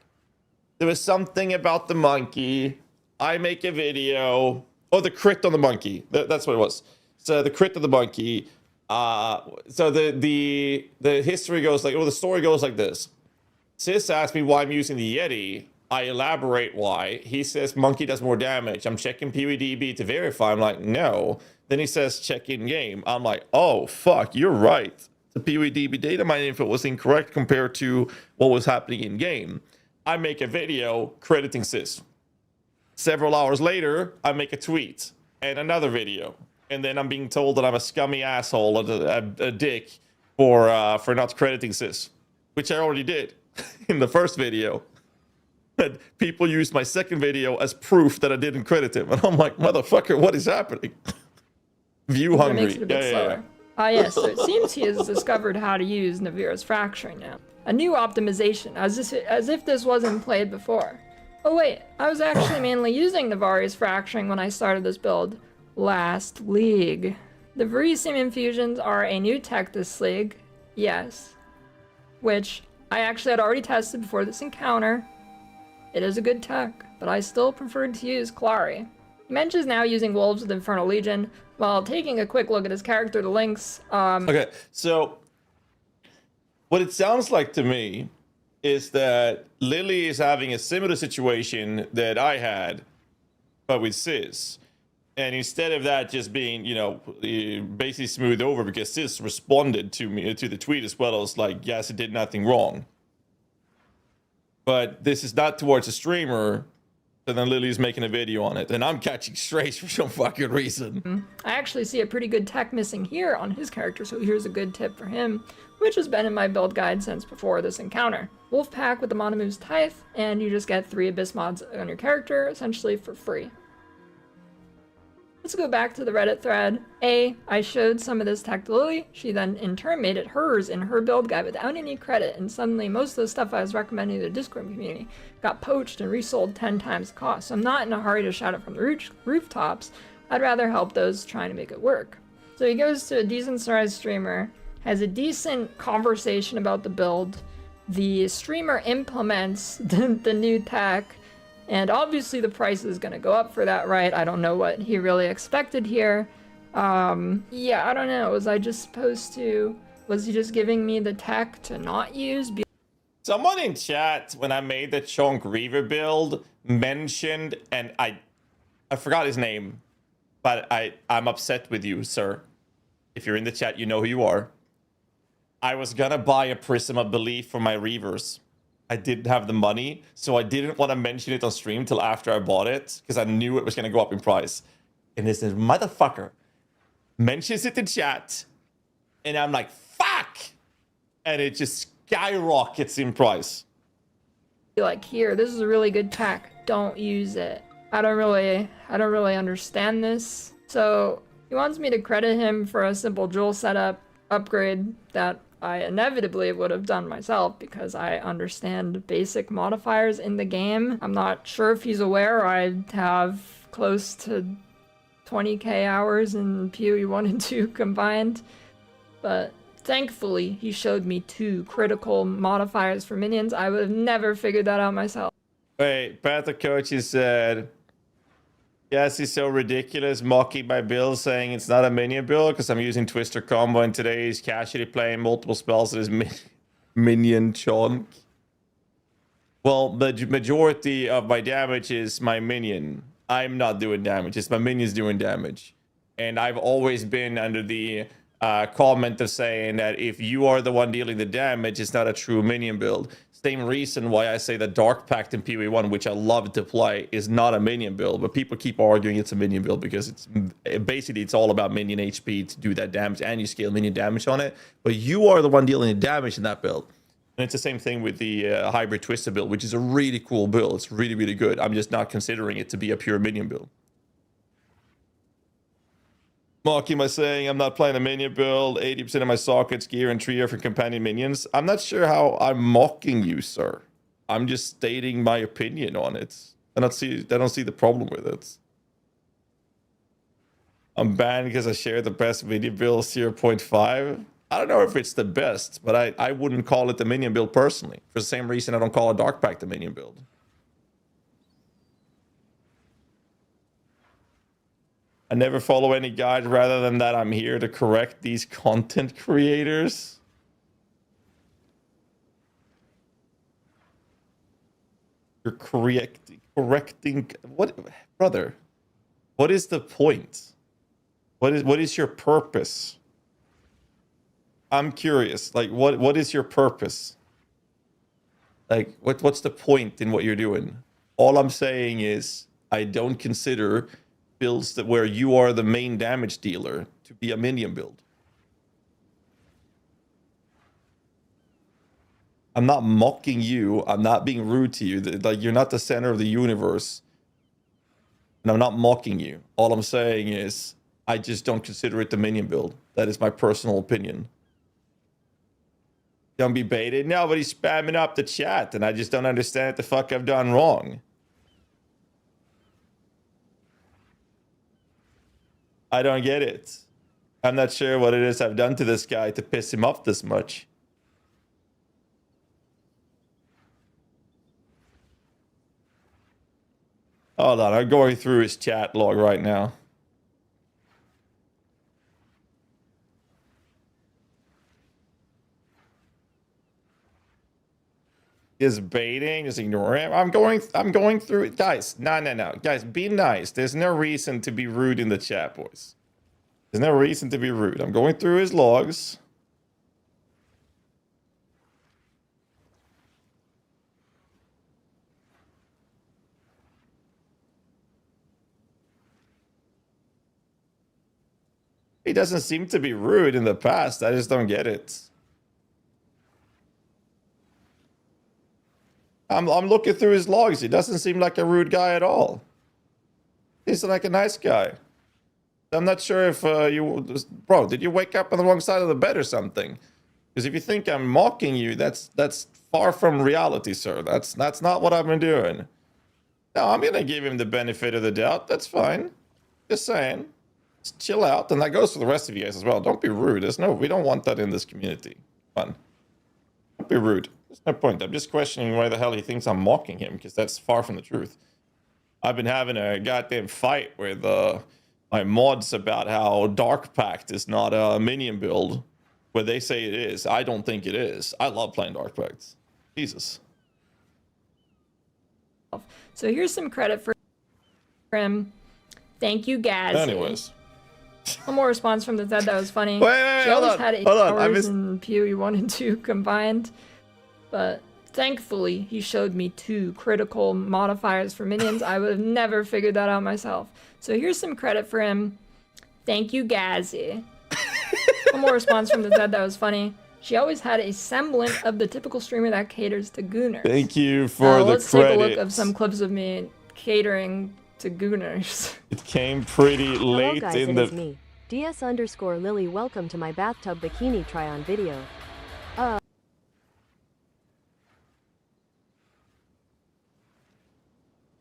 There was something about the monkey. I make a video. Oh, the crit on the monkey. That's what it was. So the crit on the monkey. So the history goes like, well, the story goes like this. Sis asked me why I'm using the Yeti. I elaborate why. He says monkey does more damage. I'm checking PWDB to verify. I'm like, no. Then he says check in game. I'm like, oh fuck, you're right. The PWDB data mining info was incorrect compared to what was happening in game. I make a video crediting Sis. Several hours later, I make a tweet and another video. And then I'm being told that I'm a scummy asshole, a dick for not crediting Sis, which I already did in the first video. But people used my second video as proof that I didn't credit him. And I'm like, motherfucker, what is happening? View hungry. Makes it a bit slower. Yes, so it seems he has discovered how to use Navira's Fracturing now. A new optimization, as if this wasn't played before. Oh wait, I was actually mainly using Navari's Fracturing when I started this build last league. The Verisium infusions are a new tech this league, yes. Which I actually had already tested before this encounter. It is a good tech, but I still preferred to use Clary. He mentions now using Wolves with Infernal Legion. While taking a quick look at his character, the links. Okay, so what it sounds like to me is that Lily is having a similar situation that I had, but with Sis. And instead of that just being, you know, basically smoothed over because Sis responded to me, to the tweet as well as like, yes, it did nothing wrong. But this is not towards a streamer. And then Lily's making a video on it. And I'm catching strays for some fucking reason. I actually see a pretty good tech missing here on his character, so here's a good tip for him, which has been in my build guide since before this encounter. Wolfpack with the Monomove's Tithe, and you just get 3 Abyss mods on your character, essentially for free. Let's go back to the Reddit thread. I showed some of this tech to Lily. She then in turn made it hers in her build guide without any credit, and suddenly most of the stuff I was recommending to the Discord community got poached and resold 10 times the cost. So I'm not in a hurry to shout it from the rooftops. I'd rather help those trying to make it work. So he goes to a decent sized streamer, has a decent conversation about the build. The streamer implements the new tech, and obviously the price is going to go up for that, right? I don't know what he really expected here. Yeah, I don't know. Was I just supposed to... Was he just giving me the tech to not use? Someone in chat, when I made the Chonk Reaver build, mentioned, and I forgot his name, but I'm upset with you, sir. If you're in the chat, you know who you are. I was gonna buy a Prism of Belief for my Reavers. I didn't have the money, so I didn't want to mention it on stream till after I bought it, because I knew it was gonna go up in price. And this motherfucker mentions it in chat, and I'm like, fuck! And it just skyrockets in price. Like, here, this is a really good tech. Don't use it. I don't really understand this. So he wants me to credit him for a simple jewel setup upgrade that I inevitably would have done myself because I understand basic modifiers in the game. I'm not sure if he's aware I have close to 20k hours in PoE 1 and 2 combined, but thankfully he showed me 2 critical modifiers for minions. I would have never figured that out myself. Wait, Panther Coachy said, yes, he's so ridiculous, mocking my build, saying it's not a minion build because I'm using Twister combo and today he's casually playing multiple spells with his minion Chonk. Well, the majority of my damage is my minion. I'm not doing damage, it's my minions doing damage. And I've always been under the comment of saying that if you are the one dealing the damage, it's not a true minion build. Same reason why I say that Dark Pact in PoE 1, which I love to play, is not a minion build, but people keep arguing it's a minion build because it's basically it's all about minion HP to do that damage, and you scale minion damage on it. But you are the one dealing the damage in that build. And it's the same thing with the Hybrid Twister build, which is a really cool build. It's really, really good. I'm just not considering it to be a pure minion build. Mocking by saying I'm not playing a minion build, 80% of my sockets, gear, and trio for companion minions. I'm not sure how I'm mocking you, sir. I'm just stating my opinion on it. I don't see the problem with it. I'm banned because I share the best minion build 0.5. I don't know if it's the best, but I wouldn't call it the minion build personally. For the same reason I don't call a Dark Pact the minion build. I never follow any guide rather than that I'm here to correct these content creators. You're correcting what, brother? What is the point? What is your purpose? I'm curious. Like what is your purpose? Like what's the point in what you're doing? All I'm saying is I don't consider builds that where you are the main damage dealer to be a minion build. I'm not mocking you. I'm not being rude to you. Like you're not the center of the universe. And I'm not mocking you. All I'm saying is I just don't consider it the minion build. That is my personal opinion. Don't be baited. Nobody's spamming up the chat and I just don't understand what the fuck I've done wrong. I don't get it. I'm not sure what it is I've done to this guy to piss him off this much. Hold on, I'm going through his chat log right now. Is baiting, just ignore him. I'm going through it. Guys, no. Guys, be nice. There's no reason to be rude in the chat, boys. There's no reason to be rude. I'm going through his logs. He doesn't seem to be rude in the past. I just don't get it. I'm looking through his logs. He doesn't seem like a rude guy at all. He's like a nice guy. I'm not sure if bro, did you wake up on the wrong side of the bed or something? Because if you think I'm mocking you, that's far from reality, sir. That's not what I've been doing. No, I'm gonna give him the benefit of the doubt. That's fine. Just saying. Just chill out, and that goes for the rest of you guys as well. Don't be rude. We don't want that in this community. Come on. Don't be rude. There's no point. I'm just questioning why the hell he thinks I'm mocking him, because that's far from the truth. I've been having a goddamn fight with my mods about how Dark Pact is not a minion build, where they say it is. I don't think it is. I love playing Dark Pact. Jesus. So here's some credit for him. Thank you, GHAZZY. Anyways. One more response from the thread that was funny. Wait, She hold always on, had 8 hold on, I hours missed- in PoE 1 and 2 combined. But thankfully, he showed me 2 critical modifiers for minions. I would have never figured that out myself. So here's some credit for him. Thank you, GHAZZY. One more response from the thread that was funny. She always had a semblance of the typical streamer that caters to gooners. Thank you for the let's credit. take a look of some clips of me catering to gooners. It came pretty late Hello guys, in it the... is me. DS_Lily, welcome to my bathtub bikini try-on video.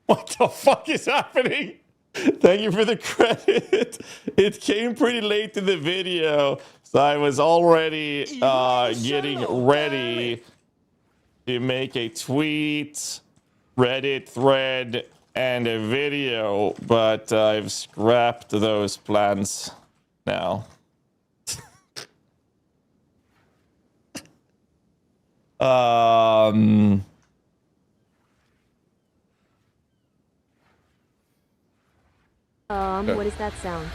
What the fuck is happening? Thank you for the credit. It came pretty late in the video, so I was already getting ready to make a tweet, Reddit thread, and a video, but I've scrapped those plans now. What is that sound?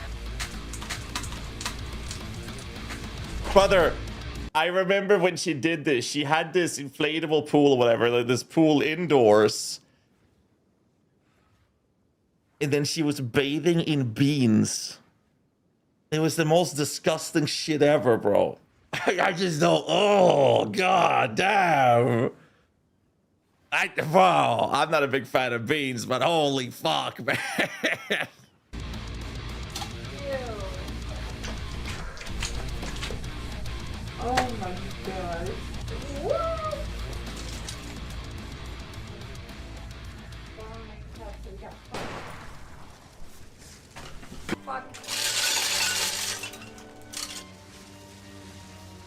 Brother, I remember when she did this. She had this inflatable pool or whatever, like this pool indoors. And then she was bathing in beans. It was the most disgusting shit ever, bro. I just don't. Oh, god damn. Wow, I'm not a big fan of beans, but holy fuck, man. Oh my god. Fuck.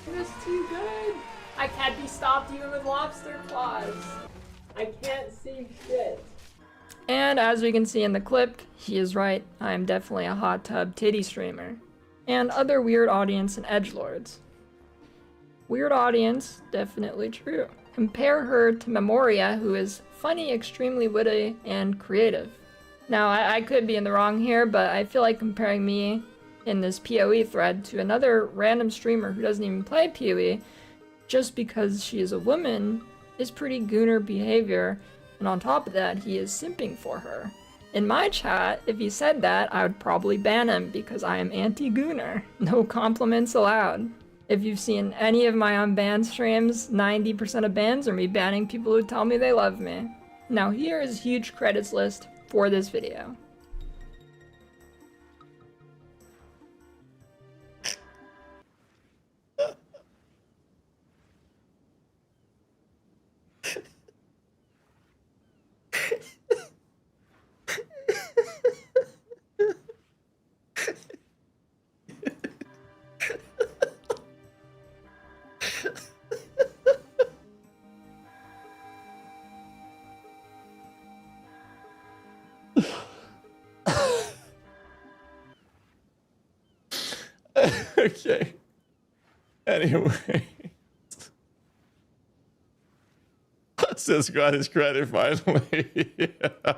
It was too good. I can't be stopped even with lobster claws. I can't see shit. And as we can see in the clip, he is right. I am definitely a hot tub titty streamer. And other weird audience and edgelords. Weird audience, definitely true. Compare her to Memoria, who is funny, extremely witty, and creative. Now, I could be in the wrong here, but I feel like comparing me in this PoE thread to another random streamer who doesn't even play PoE, just because she is a woman, is pretty gooner behavior, and on top of that, he is simping for her. In my chat, if he said that, I would probably ban him because I am anti-gooner. No compliments allowed. If you've seen any of my unbanned streams, 90% of bans are me banning people who tell me they love me. Now here is a huge credits list for this video. Okay. Anyway. Sis got his credit finally. Yeah.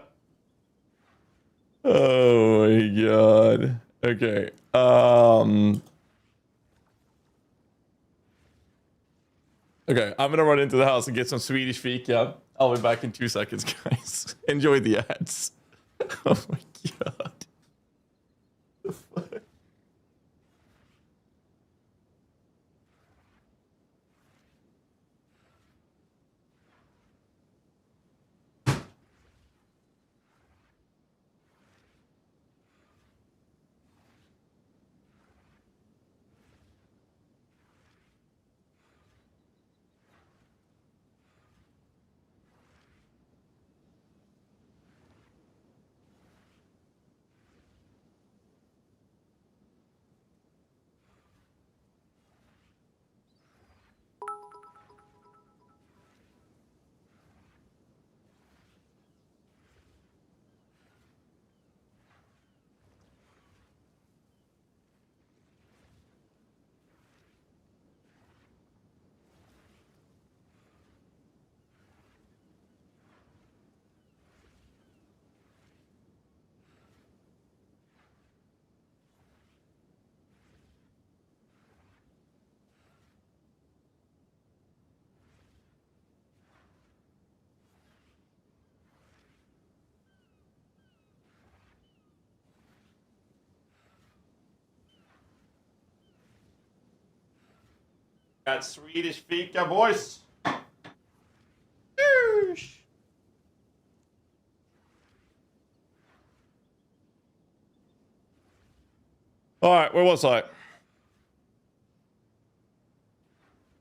Oh my god. Okay. Okay, I'm gonna run into the house and get some Swedish fika. I'll be back in 2 seconds, guys. Enjoy the ads. Oh my god. The fuck? Got Swedish fika, boys. Cheers. All right, where was I?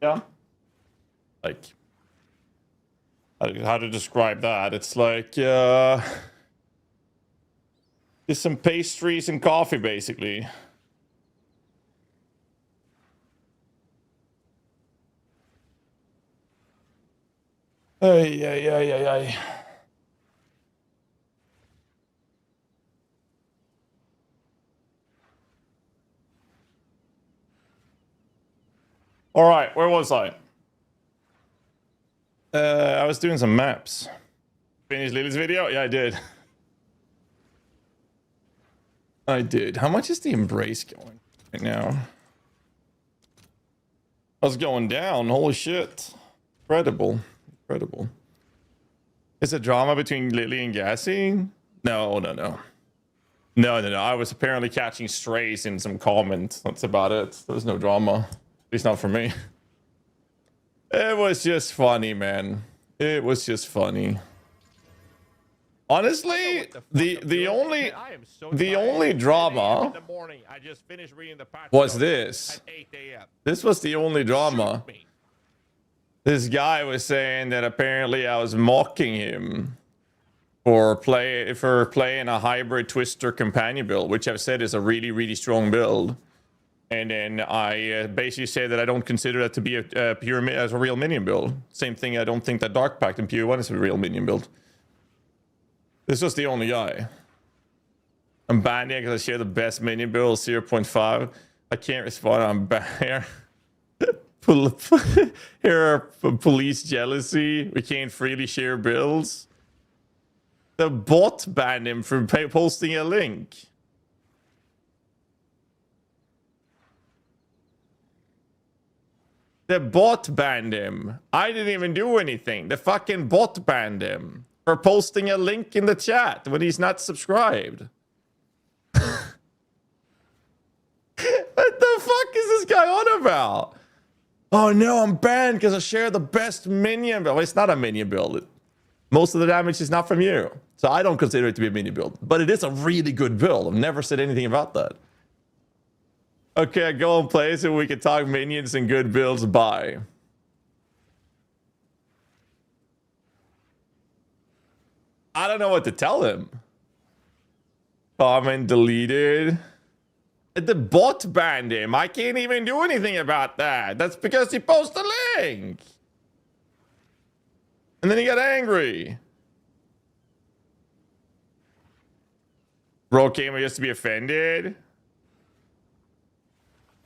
Yeah. Like, how to describe that? It's like, just some pastries and coffee, basically. Ay. All right, where was I? I was doing some maps. Finished Lily's video? Yeah, I did. I did. How much is the embrace going right now? I was going down. Holy shit. Incredible. Incredible. Is it drama between Lily and GHAZZY? No. No. I was apparently catching strays in some comments. That's about it. There was no drama. At least not for me. It was just funny, man. It was just funny. Honestly, the only drama was this. This was the only drama. This guy was saying that apparently I was mocking him for playing a hybrid Twister companion build, which I've said is a really strong build. And then I basically say that I don't consider that to be a real minion build. Same thing, I don't think that Dark Pact in PO1 is a real minion build. This was the only guy. I'm banning because I share the best minion build, 0.5. I can't respond. I'm banned. Here are police jealousy. We can't freely share builds. The bot banned him for posting a link. The bot banned him. I didn't even do anything. The fucking bot banned him for posting a link in the chat when he's not subscribed. What the fuck is this guy on about? Oh no, I'm banned because I share the best minion build. Well, it's not a minion build. Most of the damage is not from you. So I don't consider it to be a minion build. But it is a really good build. I've never said anything about that. Okay, go and play so we can talk minions and good builds. Bye. I don't know what to tell him. Comment deleted. The bot banned him. I can't even do anything about that. That's because he posted a link. And then he got angry. Bro came here just to be offended.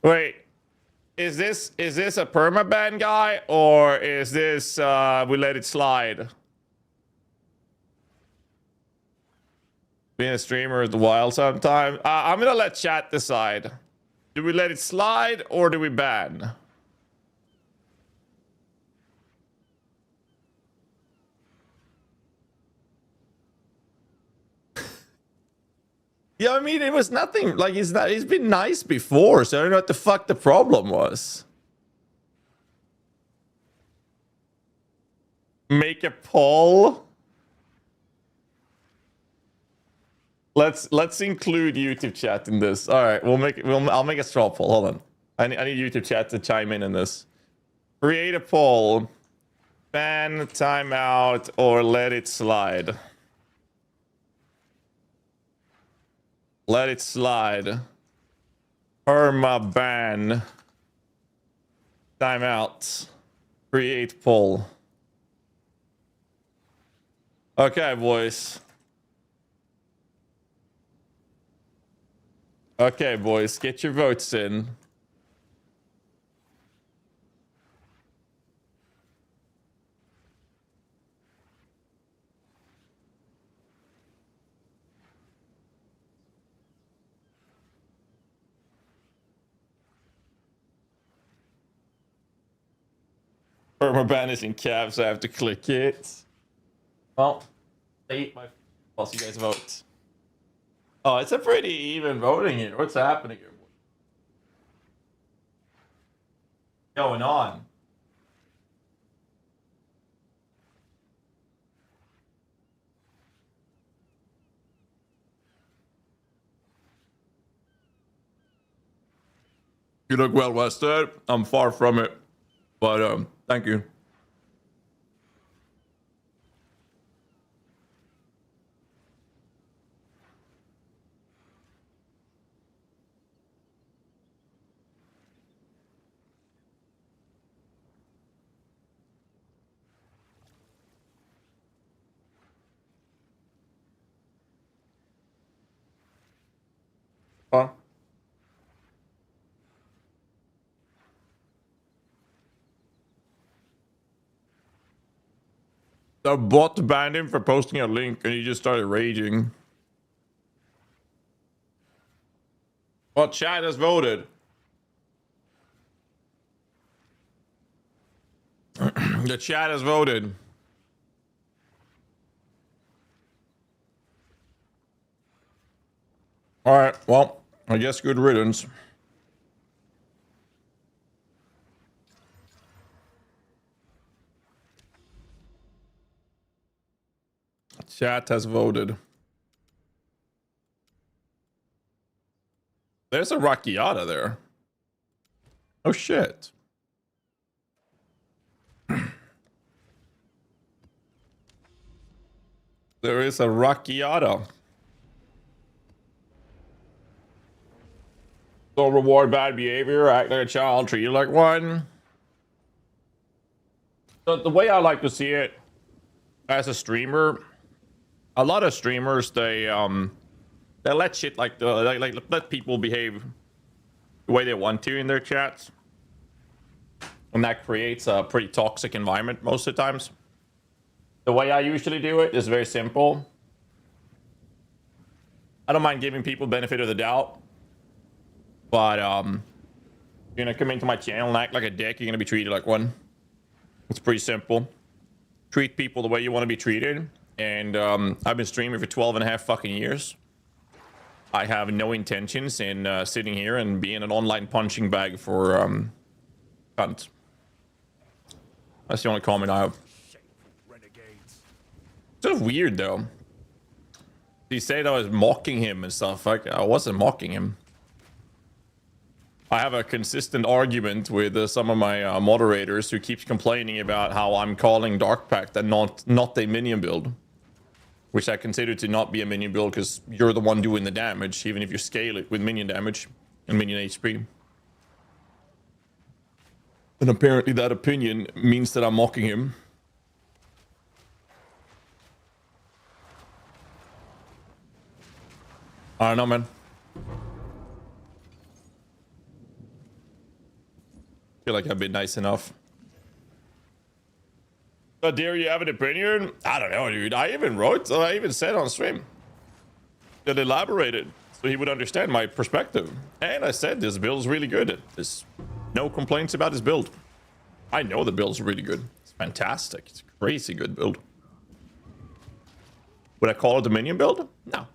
Wait. Is this a permaban guy or is this we let it slide? Being a streamer is wild sometimes. I'm gonna let chat decide. Do we let it slide or do we ban? Yeah, I mean, it was nothing. Like, he's been nice before, so I don't know what the fuck the problem was. Make a poll. Let's include YouTube chat in this. All right, I'll make a straw poll. Hold on. I need YouTube chat to chime in this. Create a poll. Ban, timeout, or let it slide. Let it slide. Perma ban. Timeout. Create poll. Okay, boys. Okay, boys, get your votes in. Permaban is in caps, so I have to click it. Well, plus you guys vote. Oh, it's a pretty even voting here. What's happening here? going on? You look well rested. I'm far from it, but thank you. Huh? The bot banned him for posting a link and he just started raging. Well, chat has voted. The chat has voted. Alright, well, I guess good riddance. Chat has voted. There's a Racchiata there. Oh shit. There is a Racchiata. Don't reward bad behavior, act like a child, treat you like one. So the way I like to see it as a streamer, a lot of streamers they let shit like let people behave the way they want to in their chats, and that creates a pretty toxic environment most of the times. The way I usually do it is very simple. I don't mind giving people benefit of the doubt, but you're gonna come into my channel and act like a dick, you're gonna be treated like one. It's pretty simple. Treat people the way you want to be treated. And I've been streaming for 12 and a half fucking years. I have no intentions in sitting here and being an online punching bag for cunt. That's the only comment I have. Sort of weird though. He said I was mocking him and stuff. Like, I wasn't mocking him. I have a consistent argument with some of my moderators who keeps complaining about how I'm calling Dark Pact and not a minion build. Which I consider to not be a minion build because you're the one doing the damage, even if you scale it with minion damage and minion HP. And apparently that opinion means that I'm mocking him. I don't know, man. Feel like I've been nice enough. But dare you have an opinion? I don't know, dude. I even said on stream that elaborated so he would understand my perspective. And I said this build is really good. There's no complaints about this build. I know the build's really good. It's fantastic. It's a crazy good build. Would I call it a minion build? No.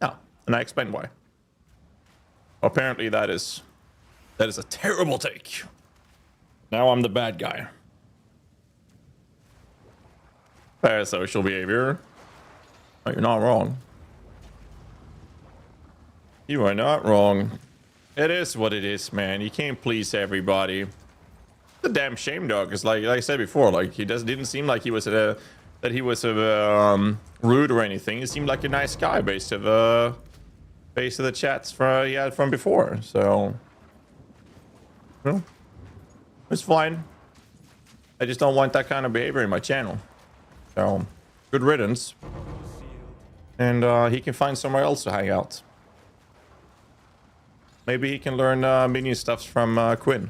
No. And I explained why. Apparently that is a terrible take. Now I'm the bad guy. Parasocial behavior. Oh, you're not wrong. You are not wrong. It is what it is, man. You can't please everybody. It's a damn shame, dog. Because like I said before, like he didn't seem like he was rude or anything. He seemed like a nice guy based of the chats he had from before. So, well, it's fine. I just don't want that kind of behavior in my channel. So, good riddance. And he can find somewhere else to hang out. Maybe he can learn minion stuff from Quinn.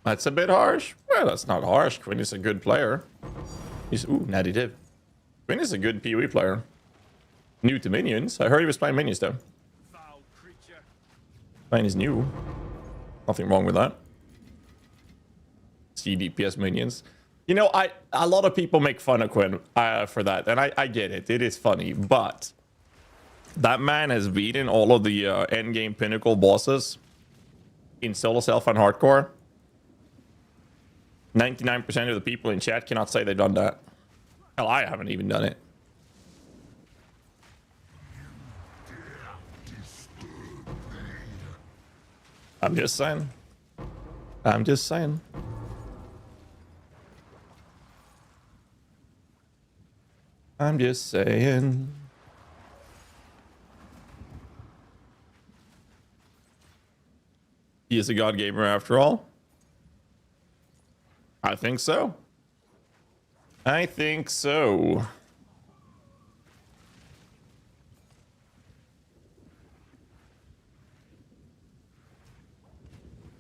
That's a bit harsh. Well, that's not harsh. Quinn is a good player. Ooh, natty div. Quinn is a good PoE player. New to minions. I heard he was playing minions though. Playing is new. Nothing wrong with that. CDPS minions. You know, a lot of people make fun of Quinn for that, and I get it. It is funny, but that man has beaten all of the end game pinnacle bosses in solo self and hardcore. 99% of the people in chat cannot say they've done that. Hell, I haven't even done it. I'm just saying. I'm just saying. I'm just saying. He is a god gamer after all. I think so. I think so.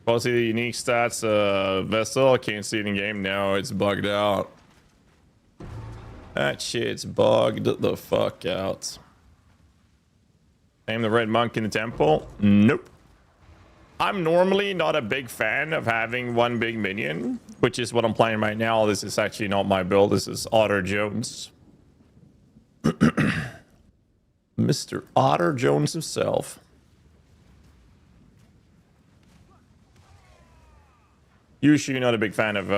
I'll see the unique stats. Vessel, I can't see it in game now. It's bugged out. That shit's bugged the fuck out. Aim the red monk in the temple? Nope. I'm normally not a big fan of having one big minion, which is what I'm playing right now. This is actually not my build. This is Otter Jones. Mr. Otter Jones himself. Usually not a big fan of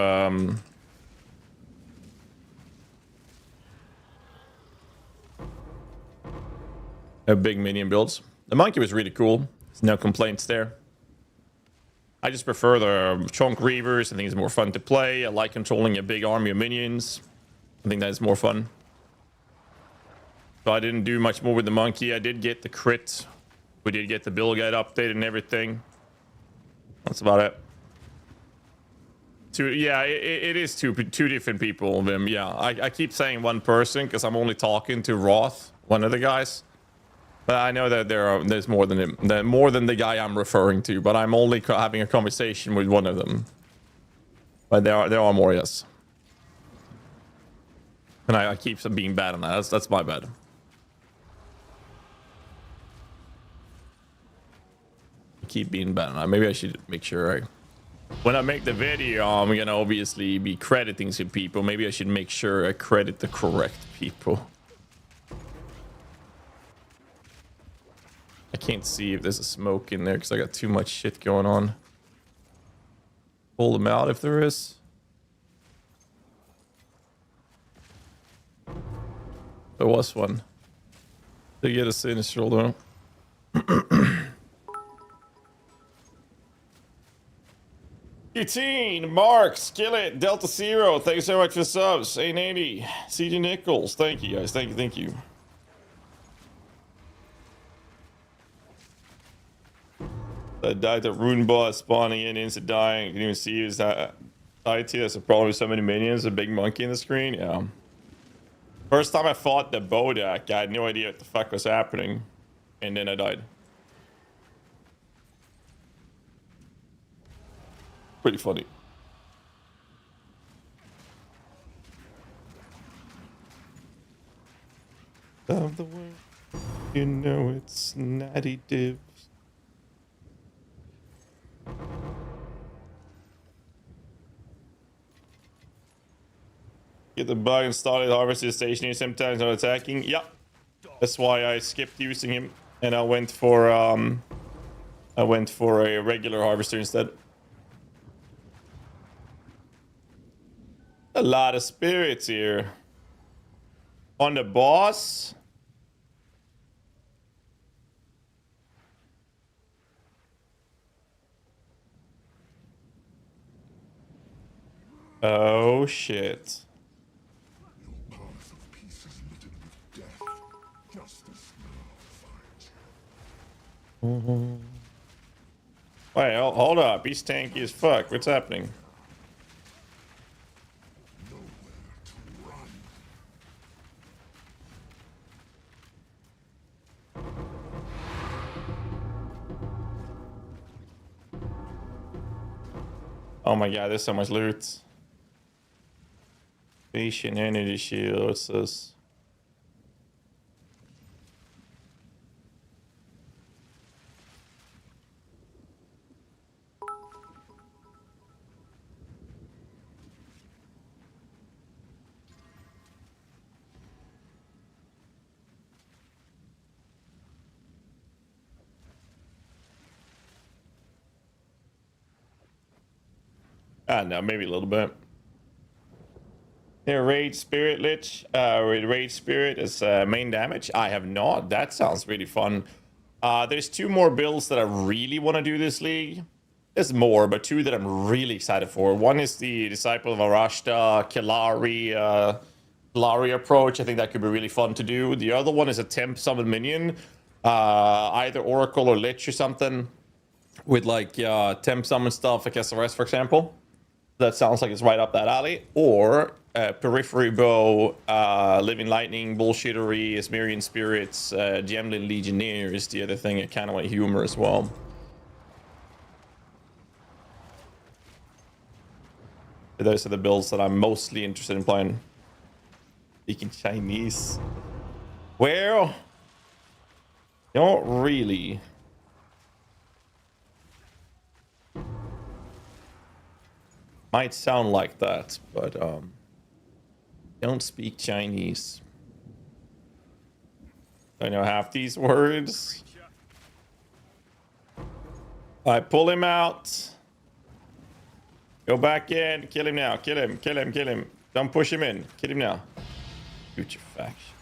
big minion builds. The monkey was really cool. There's no complaints there. I just prefer the Chonk Reavers. I think it's more fun to play. I like controlling a big army of minions. I think that's more fun. So I didn't do much more with the monkey. I did get the crit. We did get the build guide update and everything. That's about it. Yeah, it is two different people. Them, yeah. I keep saying one person because I'm only talking to Roth, one of the guys. But I know that there's more than him, more than the guy I'm referring to. But I'm only having a conversation with one of them. But there are more, yes. And I keep being bad on that. That's my bad. I keep being bad on that. Maybe I should make sure when I make the video, I'm gonna obviously be crediting some people. Maybe I should make sure I credit the correct people. I can't see if there's a smoke in there because I got too much shit going on. Pull them out if there is. There was one. They get a sinister though. Eugene, Mark, Skillet, Delta Zero, thank you so much for the subs. 880, CJ Nichols, thank you guys, thank you. I died at Rune Boss spawning in, instant dying. You can even see his IT. That's a problem with so many minions. A big monkey in the screen. Yeah. First time I fought the Bodak, I had no idea what the fuck was happening. And then I died. Pretty funny. Of the world, you know it's natty dibs. Get the bug installed at harvester station here sometimes not attacking. Yep. That's why I skipped using him and I went for a regular harvester instead. A lot of spirits here. On the boss. Oh shit. Wait, hold up. He's tanky as fuck. What's happening? Oh my god, there's so much loot. Patient energy shield, what's this? No, maybe a little bit. Yeah, Rage Spirit Lich. Rage Spirit is main damage. I have not. That sounds really fun. There's 2 more builds that I really want to do this league. There's more, but 2 that I'm really excited for. One is the Disciple of Arashta Killari approach. I think that could be really fun to do. The other one is a temp summon minion. Either Oracle or Lich or something. With like temp summon stuff like SRS, for example. That sounds like it's right up that alley. Or Periphery Bow, Living Lightning, Bullshittery, Asmerian Spirits, Gemlin Legionnaire is the other thing. I kind of like humor as well. Those are the builds that I'm mostly interested in playing. Speaking Chinese. Well, not really. Might sound like that, but don't speak Chinese. I know half these words. I pull him out. Go back in. Kill him now. Kill him. Kill him. Kill him. Don't push him in. Kill him now. Future faction.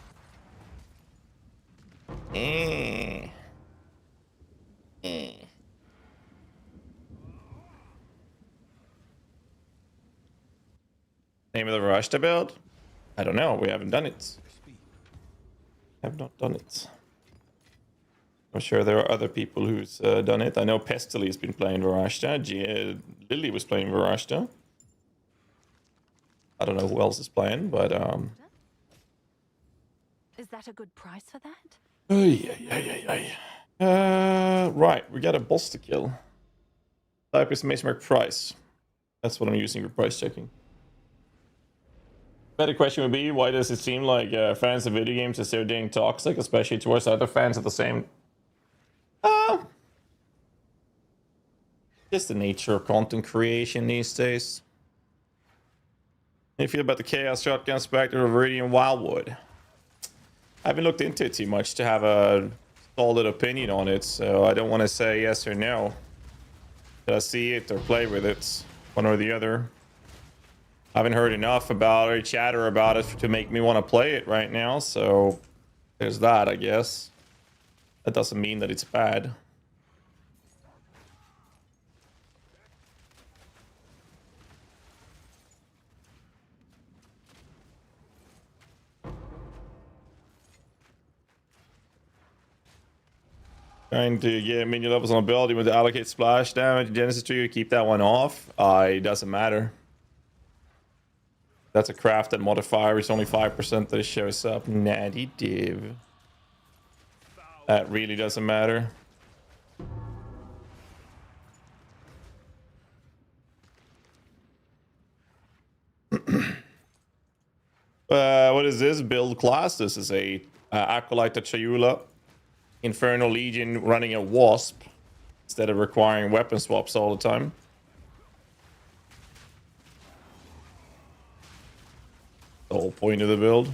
Name of the Rashta build? I don't know. We haven't done it. Have not done it. I'm sure there are other people who's done it. I know Pestily has been playing Varashta. Lily was playing Varashta. I don't know who else is playing, but Is that a good price for that? Right, we got a boss to kill. Type is Mace Mark Price. That's what I'm using for price checking. Better question would be, why does it seem like fans of video games are so dang toxic, especially towards other fans of the same? Just the nature of content creation these days. How do you feel about the Chaos Shotgun Spectre of Viridian Wildwood? I haven't looked into it too much to have a solid opinion on it, so I don't want to say yes or no. Should I see it or play with it? One or the other. I haven't heard enough about or chatter about it to make me want to play it right now, so there's that, I guess. That doesn't mean that it's bad. Trying to get minion levels on ability with the allocate splash damage. Genesis tree, keep that one off. It doesn't matter. That's a crafted modifier. It's only 5% that it shows up. Natty div. That really doesn't matter. What is this build class? This is a Acolyte Chayula. Infernal Legion running a Wasp instead of requiring weapon swaps all the time. The whole point of the build.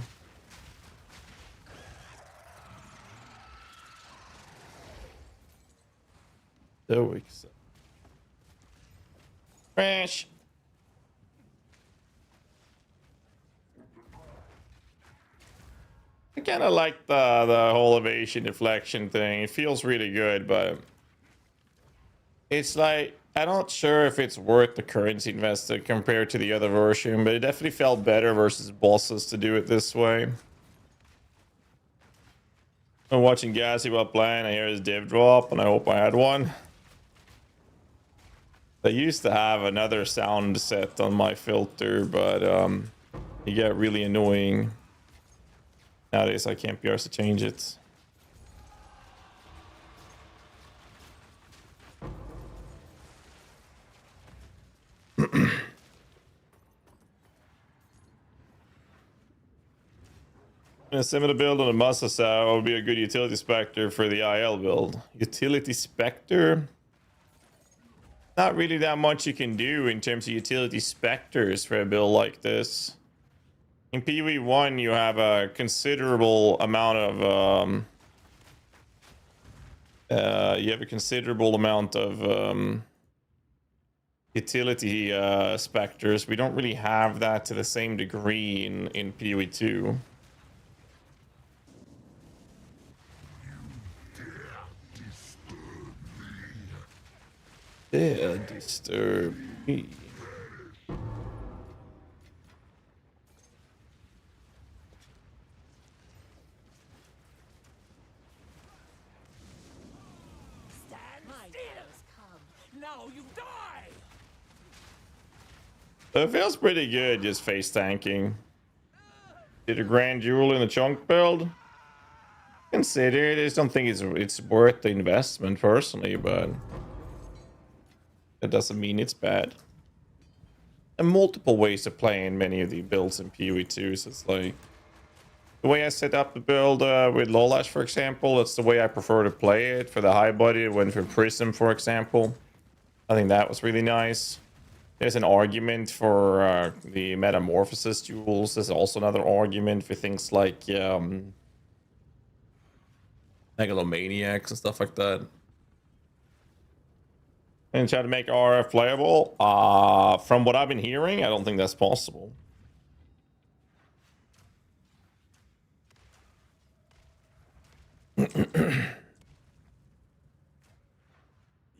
So excited. Crash. I kind of like the whole evasion deflection thing. It feels really good, but it's like, I'm not sure if it's worth the currency invested compared to the other version, but it definitely felt better versus bosses to do it this way. I'm watching GHAZZY while playing. I hear his div drop, and I hope I had one. I used to have another sound set on my filter, but it got really annoying. Nowadays, I can't be arsed to change it. A similar build on a Musasa would be a good utility specter for the IL build. Utility specter? Not really that much you can do in terms of utility specters for a build like this. In PV1, you have a considerable amount of utility specters. We don't really have that to the same degree in PoE 2. Yeah, disturb me. It feels pretty good just face tanking. Did a grand jewel in the chunk build? Consider it. I just don't think it's worth the investment personally, but that doesn't mean it's bad. And multiple ways to play in many of the builds in PoE 2. So it's like the way I set up the build with Lolash, for example. That's the way I prefer to play it. For the high body, it went for Prism, for example. I think that was really nice. There's an argument for the Metamorphosis jewels. There's also another argument for things like Megalomaniacs and stuff like that. And try to make RF playable. From what I've been hearing, I don't think that's possible.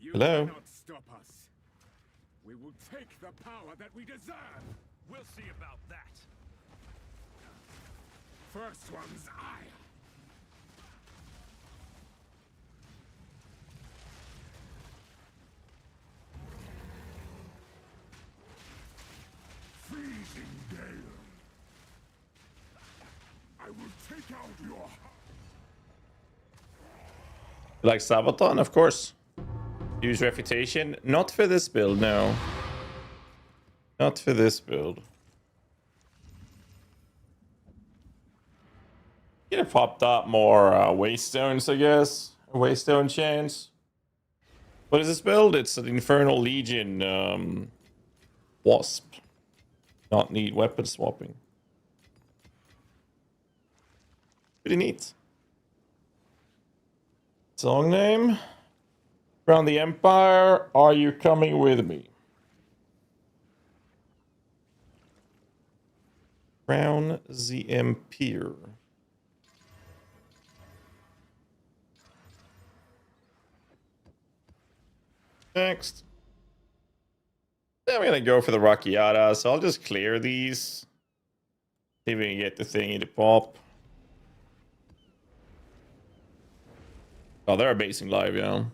Hello? Stop us. We will take the power that we deserve. We'll see about that. First one's ire. Freezing gale. I will take out your heart. Like Sabaton, of course. Use refutation. Not for this build, no. Not for this build. Could have popped up more Waystones, I guess. A Waystone chance. What is this build? It's an Infernal Legion Wasp. Not need weapon swapping. Pretty neat. Song name? Around the Empire, are you coming with me? Crown the Empire. Next. Then we're gonna go for the Rockiata, so I'll just clear these. See if we can get the thingy to pop. Oh, they're basing live, yeah.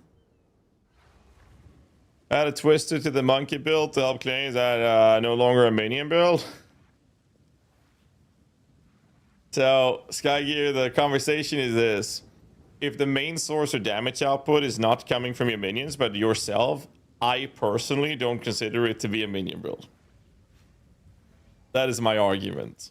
Add a twister to the monkey build to help clear. Is that no longer a minion build? So, Skygear, the conversation is this. If the main source of damage output is not coming from your minions, but yourself, I personally don't consider it to be a minion build. That is my argument.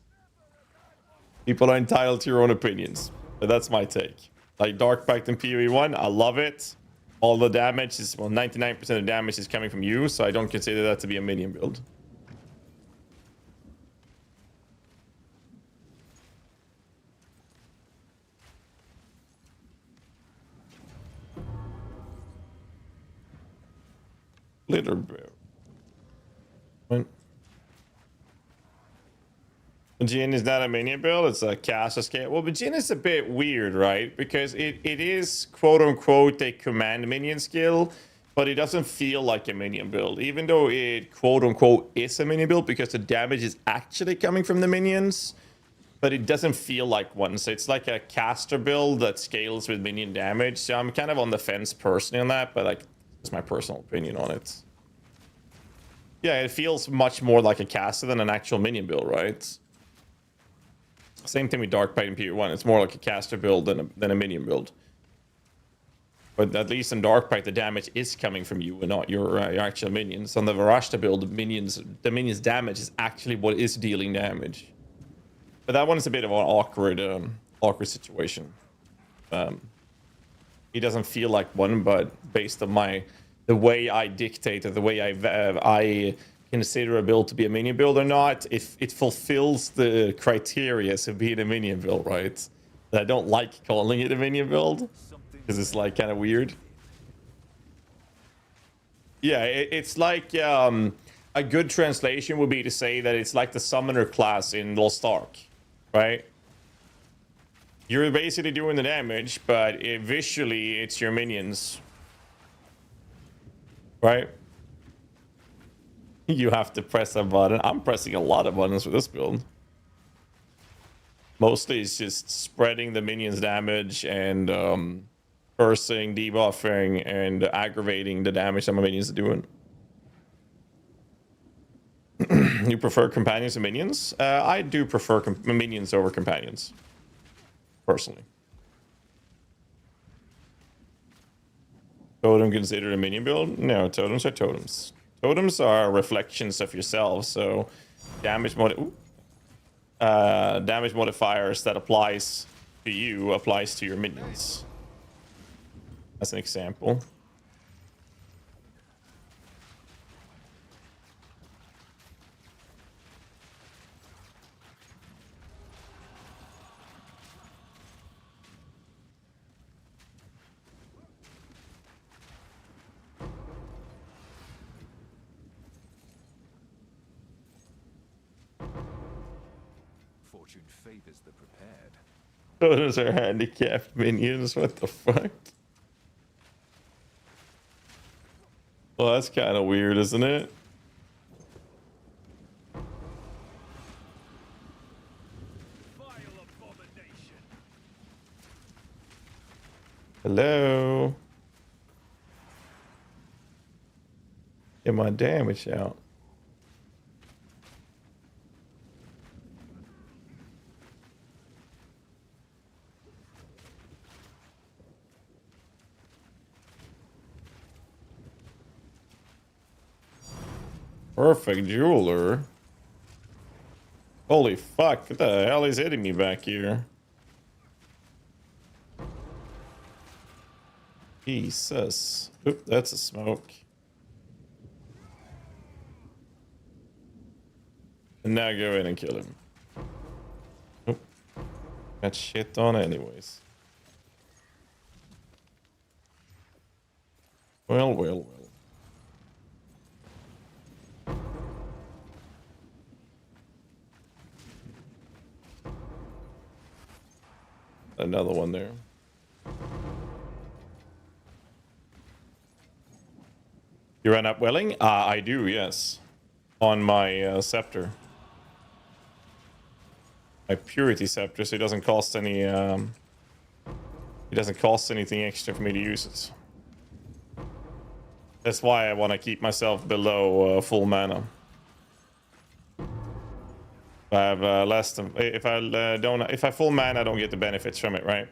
People are entitled to your own opinions, but that's my take. Like Dark Pact in PoE 1, I love it. All the damage is, well, 99% of damage is coming from you, so I don't consider that to be a minion build. Litter bear. Jin is not a minion build, it's a cast escape. Well, but Jin is a bit weird, right? Because it is quote-unquote a command minion skill, but it doesn't feel like a minion build. Even though it quote-unquote is a minion build because the damage is actually coming from the minions, but it doesn't feel like one. So it's like a caster build that scales with minion damage. So I'm kind of on the fence personally on that, but like, that's my personal opinion on it. Yeah, it feels much more like a caster than an actual minion build, right? Same thing with Dark Pact in PoE 1. It's more like a caster build than a minion build. But at least in Dark Pact, the damage is coming from you and not your actual minions. On the Varashta build, the minions' damage is actually what is dealing damage. But that one is a bit of an awkward situation. He doesn't feel like one, but based on the way I dictate or the way I consider a build to be a minion build or not, it fulfills the criteria of being a minion build, right? But I don't like calling it a minion build because it's like kind of weird. Yeah, it's like a good translation would be to say that it's like the summoner class in Lost Ark, right? You're basically doing the damage, but visually it's your minions, right? You have to press a button. I'm pressing a lot of buttons with this build. Mostly it's just spreading the minions' damage and cursing, debuffing, and aggravating the damage that my minions are doing. You prefer companions and minions? I do prefer minions over companions, personally. Totem considered a minion build? No, totems are totems. Totems are reflections of yourself, so damage modifiers that applies to you applies to your minions. As an example. Fortune favors the prepared. Totems are handicapped minions, what the fuck? Well, that's kind of weird, isn't it? Hello? Get my damage out. Perfect jeweler. Holy fuck, what the hell is hitting me back here? Jesus. Oop, that's a smoke. And now go in and kill him. Oop. Got shit on anyways. Well, well, well. Another one there. You run up Welling? I do, yes. On my scepter. My purity scepter, so it doesn't cost any it doesn't cost anything extra for me to use it. That's why I want to keep myself below full mana. I have less than if I full mana, I don't get the benefits from it, right?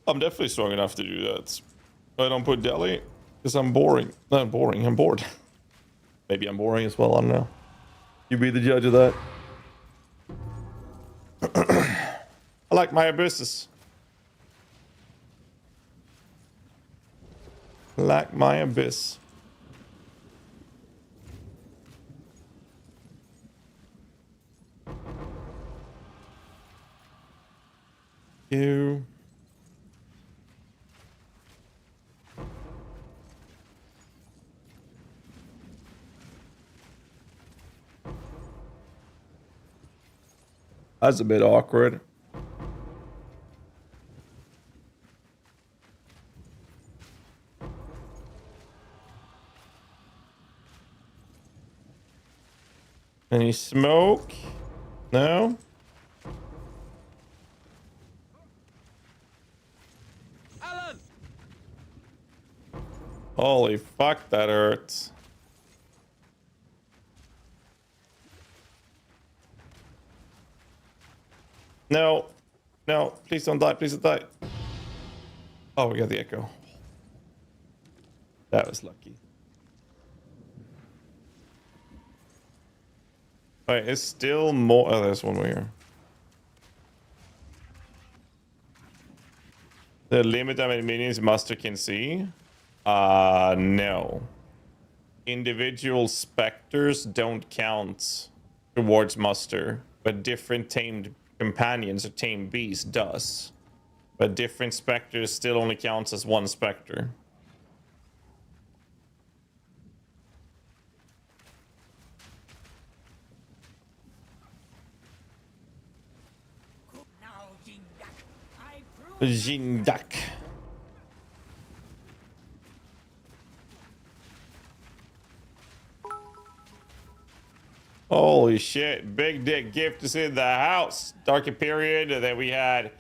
I'm definitely strong enough to do that. I don't put Delhi because I'm boring. Not boring, I'm bored. Maybe I'm boring as well, I don't know. You be the judge of that. I like my abysses. Like my abyss. You. That's a bit awkward. Any smoke? No? Alan! Holy fuck, that hurts. No. No, please don't die, please don't die. Oh, we got the echo. That was lucky. Alright, it's still more. Oh, there's one more here. The limit how many minions Master can see? No. Individual specters don't count towards muster, but different tamed companions or tamed beasts does. But different specters still only counts as one specter. Jindak. Holy shit, Big Dick Gift is in the house. Darker period, and then we had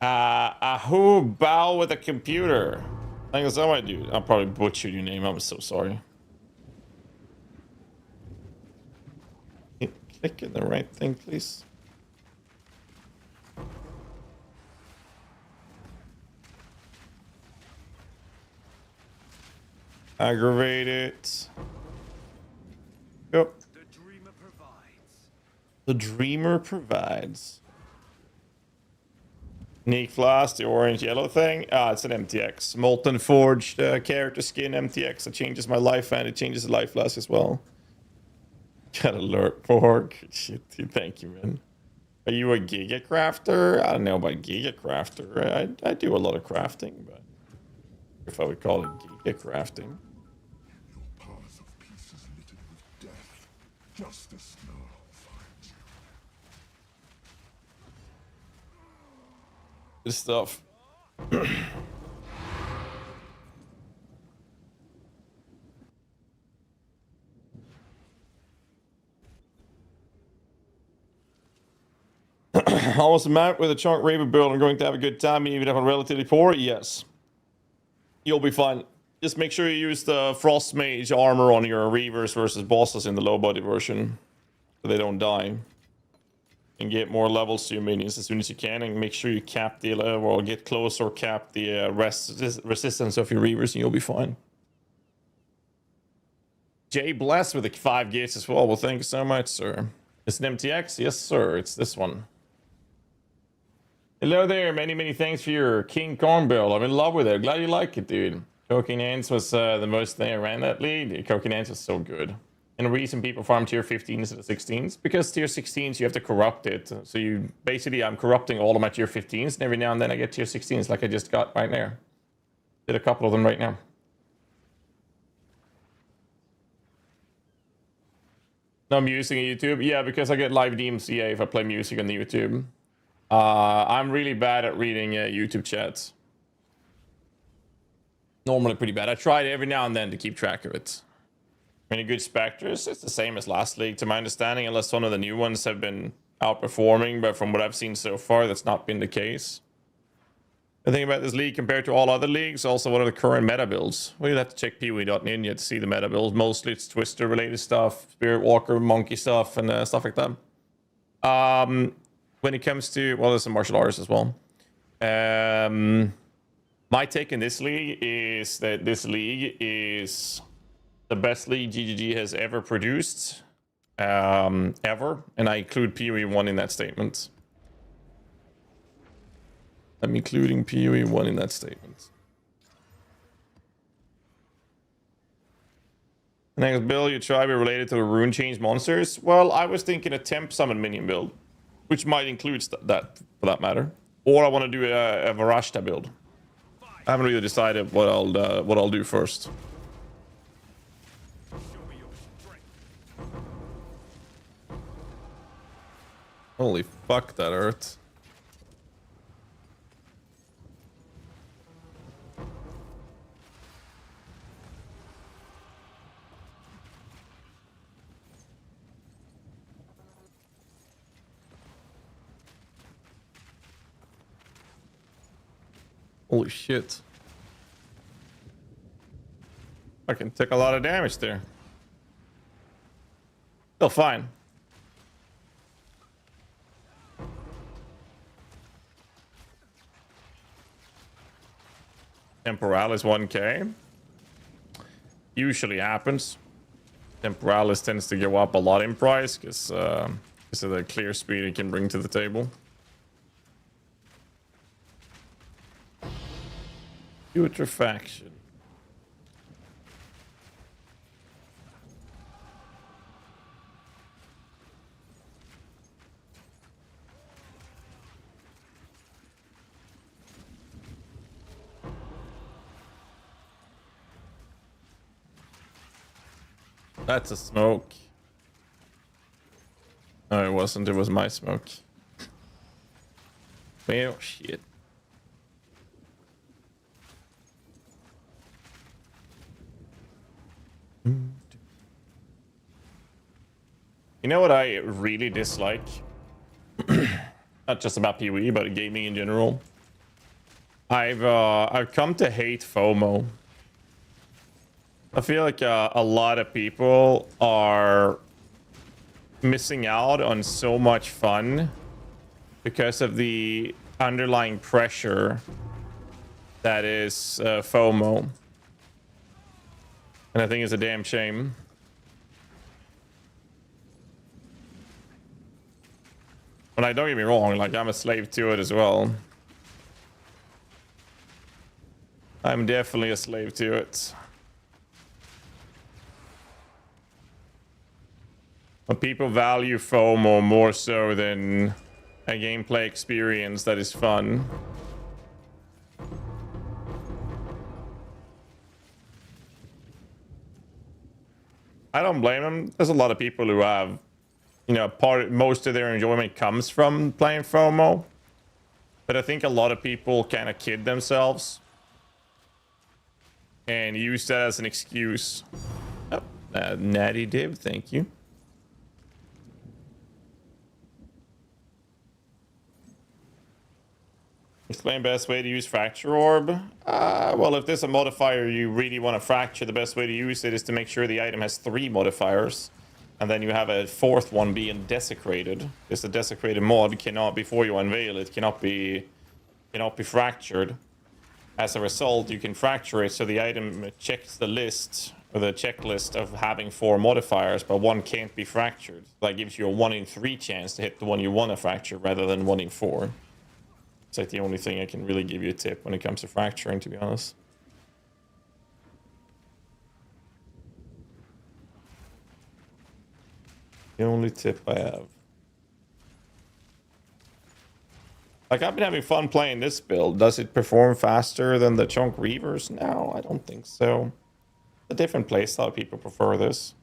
Ahu Bow with a computer. I think that's all I do. I'll probably butcher your name. I'm so sorry. Click in the right thing, please. Aggravate it. Yep. The dreamer provides. Unique Flask, the orange yellow thing. Ah, it's an MTX. Molten Forged character skin MTX. It changes my life and it changes the life flask as well. Got alert pork. Shit, dude, thank you, man. Are you a Giga Crafter? I don't know about Giga Crafter. I do a lot of crafting, but if I would call it Giga Crafting. Justice now finds you. Good stuff. Almost a mount with a Chonk Raven build. I'm going to have a good time even if I'm relatively poor. Yes. You'll be fine. Just make sure you use the Frost Mage armor on your Reavers versus bosses in the low body version. So they don't die. And get more levels to your minions as soon as you can. And make sure you cap the or get close or cap the resistance of your Reavers and you'll be fine. Jay Bless with the 5 gates as well. Well, thank you so much, sir. It's an MTX? Yes, sir. It's this one. Hello there. Many thanks for your King Kong build. I'm in love with it. Glad you like it, dude. Coking Ants was the most thing I ran that league. Coking Ants was so good. And the reason people farm tier 15s instead of 16s, because tier 16s you have to corrupt it. So you basically, I'm corrupting all of my tier 15s, and every now and then I get tier 16s like I just got right there. Did a couple of them right now. No music on YouTube? Yeah, because I get live DMCA if I play music on the YouTube. I'm really bad at reading YouTube chats. Normally pretty bad. I try every now and then to keep track of it. Any good specters? It's the same as last league to my understanding, unless one of the new ones have been outperforming, but from what I've seen so far, that's not been the case. The thing about this league compared to all other leagues, also what are the current meta builds? Well, you'd have to check Peewee.ninja to see the meta builds. Mostly it's Twister related stuff, Spirit Walker, Monkey stuff, and stuff like that. When it comes to, well, there's some martial arts as well. My take in this league is that this league is the best league GGG has ever produced, ever, and I include PoE1 in that statement. I'm including PoE1 in that statement. Next build, you try to be related to the rune change monsters. Well, I was thinking a temp summon minion build, which might include that for that matter. Or I want to do a Varashta build. I haven't really decided what I'll do first. Holy fuck, that hurt. Holy shit. I can take a lot of damage there. Still fine. Temporalis 1k. Usually happens. Temporalis tends to go up a lot in price because of the clear speed it can bring to the table. Putrefaction. That's a smoke. No, it wasn't. It was my smoke. Well, shit. You know what I really dislike? Not just about PoE, but gaming in general. I've come to hate FOMO. I feel like a lot of people are missing out on so much fun because of the underlying pressure that is FOMO. And I think it's a damn shame. But don't get me wrong, like, I'm a slave to it as well. I'm definitely a slave to it. But people value FOMO more so than a gameplay experience that is fun. I don't blame them. There's a lot of people who have, you know, most of their enjoyment comes from playing FOMO. But I think a lot of people kind of kid themselves and use that as an excuse. Oh, Natty Div, thank you. Explain best way to use Fracture Orb. Well, if there's a modifier you really want to fracture, the best way to use it is to make sure the item has 3 modifiers. And then you have a 4th one being desecrated. Because the desecrated mod cannot, before you unveil it, cannot be fractured. As a result, you can fracture it so the item checks the list, or the checklist of having 4 modifiers, but 1 can't be fractured. That gives you a 1 in 3 chance to hit the one you want to fracture rather than 1 in 4. It's like the only thing I can really give you a tip when it comes to fracturing, to be honest. The only tip I have. Like, I've been having fun playing this build. Does it perform faster than the Chonk Reavers? No, I don't think so. A different playstyle, people prefer this.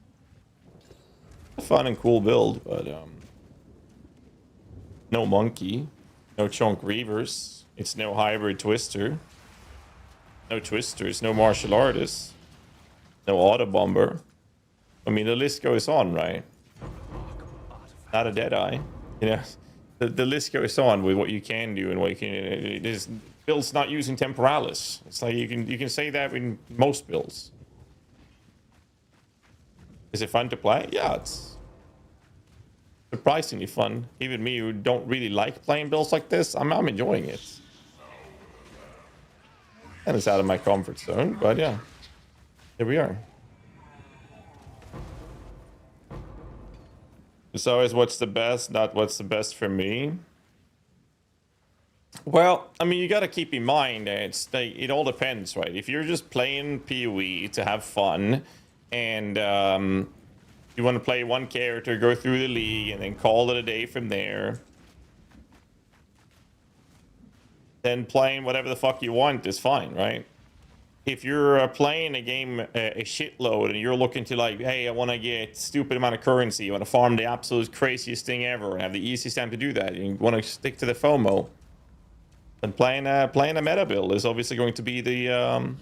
A fun and cool build, but no monkey. No Chonk Reavers. It's no hybrid Twister. No Twisters. No martial artists. No auto bomber. I mean, the list goes on, right? Not a Deadeye. You know, the list goes on with what you can do and what you can. It is builds not using Temporalis. It's like you can say that in most builds. Is it fun to play? Yeah, it's surprisingly fun. Even me, who don't really like playing builds like this, I'm enjoying it. And it's out of my comfort zone, but yeah, here we are. It's always what's the best, not what's the best for me. Well, I mean, you got to keep in mind that it all depends, right? If you're just playing PoE to have fun and you want to play one character, go through the league, and then call it a day from there, then playing whatever the fuck you want is fine, right? If you're playing a game a shitload and you're looking to, like, hey, I want to get stupid amount of currency, you want to farm the absolute craziest thing ever and have the easiest time to do that, and you want to stick to the FOMO, then playing a meta build is obviously going to be the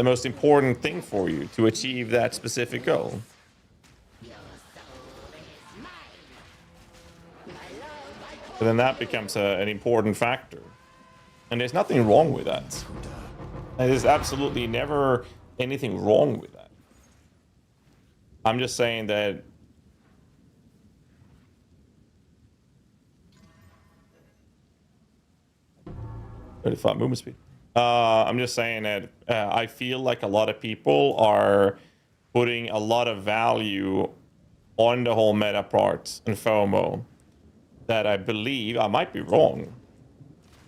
most important thing for you to achieve that specific goal. But then that becomes an important factor. And there's nothing wrong with that. There's absolutely never anything wrong with that. I'm just saying that 35 movement speed. I'm just saying that I feel like a lot of people are putting a lot of value on the whole meta part and FOMO that I believe, I might be wrong.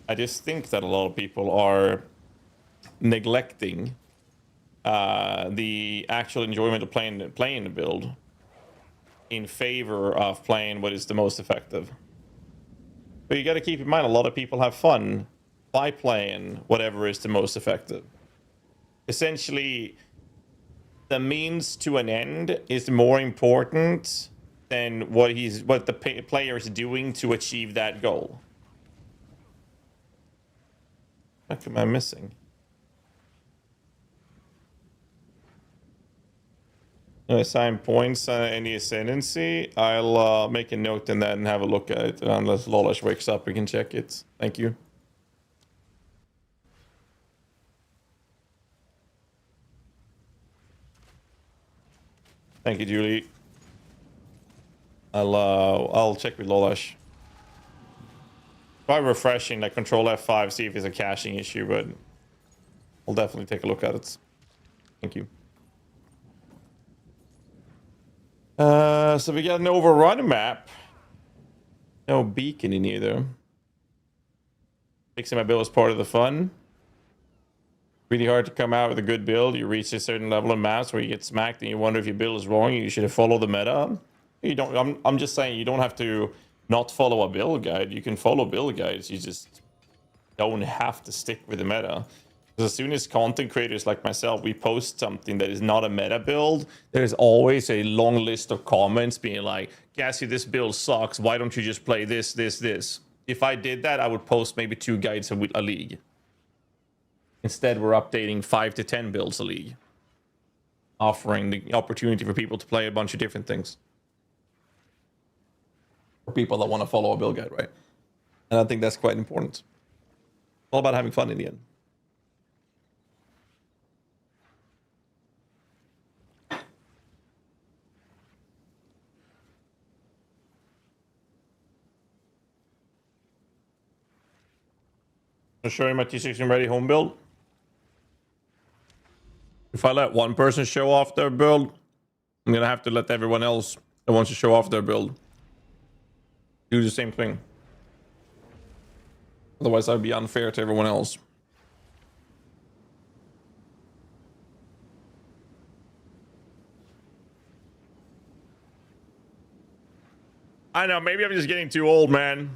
I just think that a lot of people are neglecting the actual enjoyment of playing the build in favor of playing what is the most effective. But you got to keep in mind, a lot of people have fun by playing whatever is the most effective. Essentially, the means to an end is more important than what the player is doing to achieve that goal. What am I missing? Assign points in the ascendancy. I'll make a note in that and have a look at it. Unless Lolash wakes up, we can check it. Thank you. Thank you, Julie. I'll check with Lolash. Try refreshing that Control F5, see if it's a caching issue, but I'll definitely take a look at it. Thank you. So we got an overrun map. No beacon in either. Fixing my build is part of the fun. Really hard to come out with a good build. You reach a certain level of maps where you get smacked and you wonder if your build is wrong. You should have followed the meta. You don't. I'm just saying you don't have to not follow a build guide. You can follow build guides. You just don't have to stick with the meta. As soon as content creators like myself, we post something that is not a meta build, there's always a long list of comments being like, GHAZZY, this build sucks. Why don't you just play this, this, this? If I did that, I would post maybe 2 guides a league. Instead, we're updating 5 to 10 builds a league, offering the opportunity for people to play a bunch of different things. For people that want to follow a build guide, right? And I think that's quite important. It's all about having fun in the end. I'll show you my T16 ready home build. If I let one person show off their build, I'm gonna have to let everyone else that wants to show off their build do the same thing. Otherwise, I'd be unfair to everyone else. I know, maybe I'm just getting too old, man.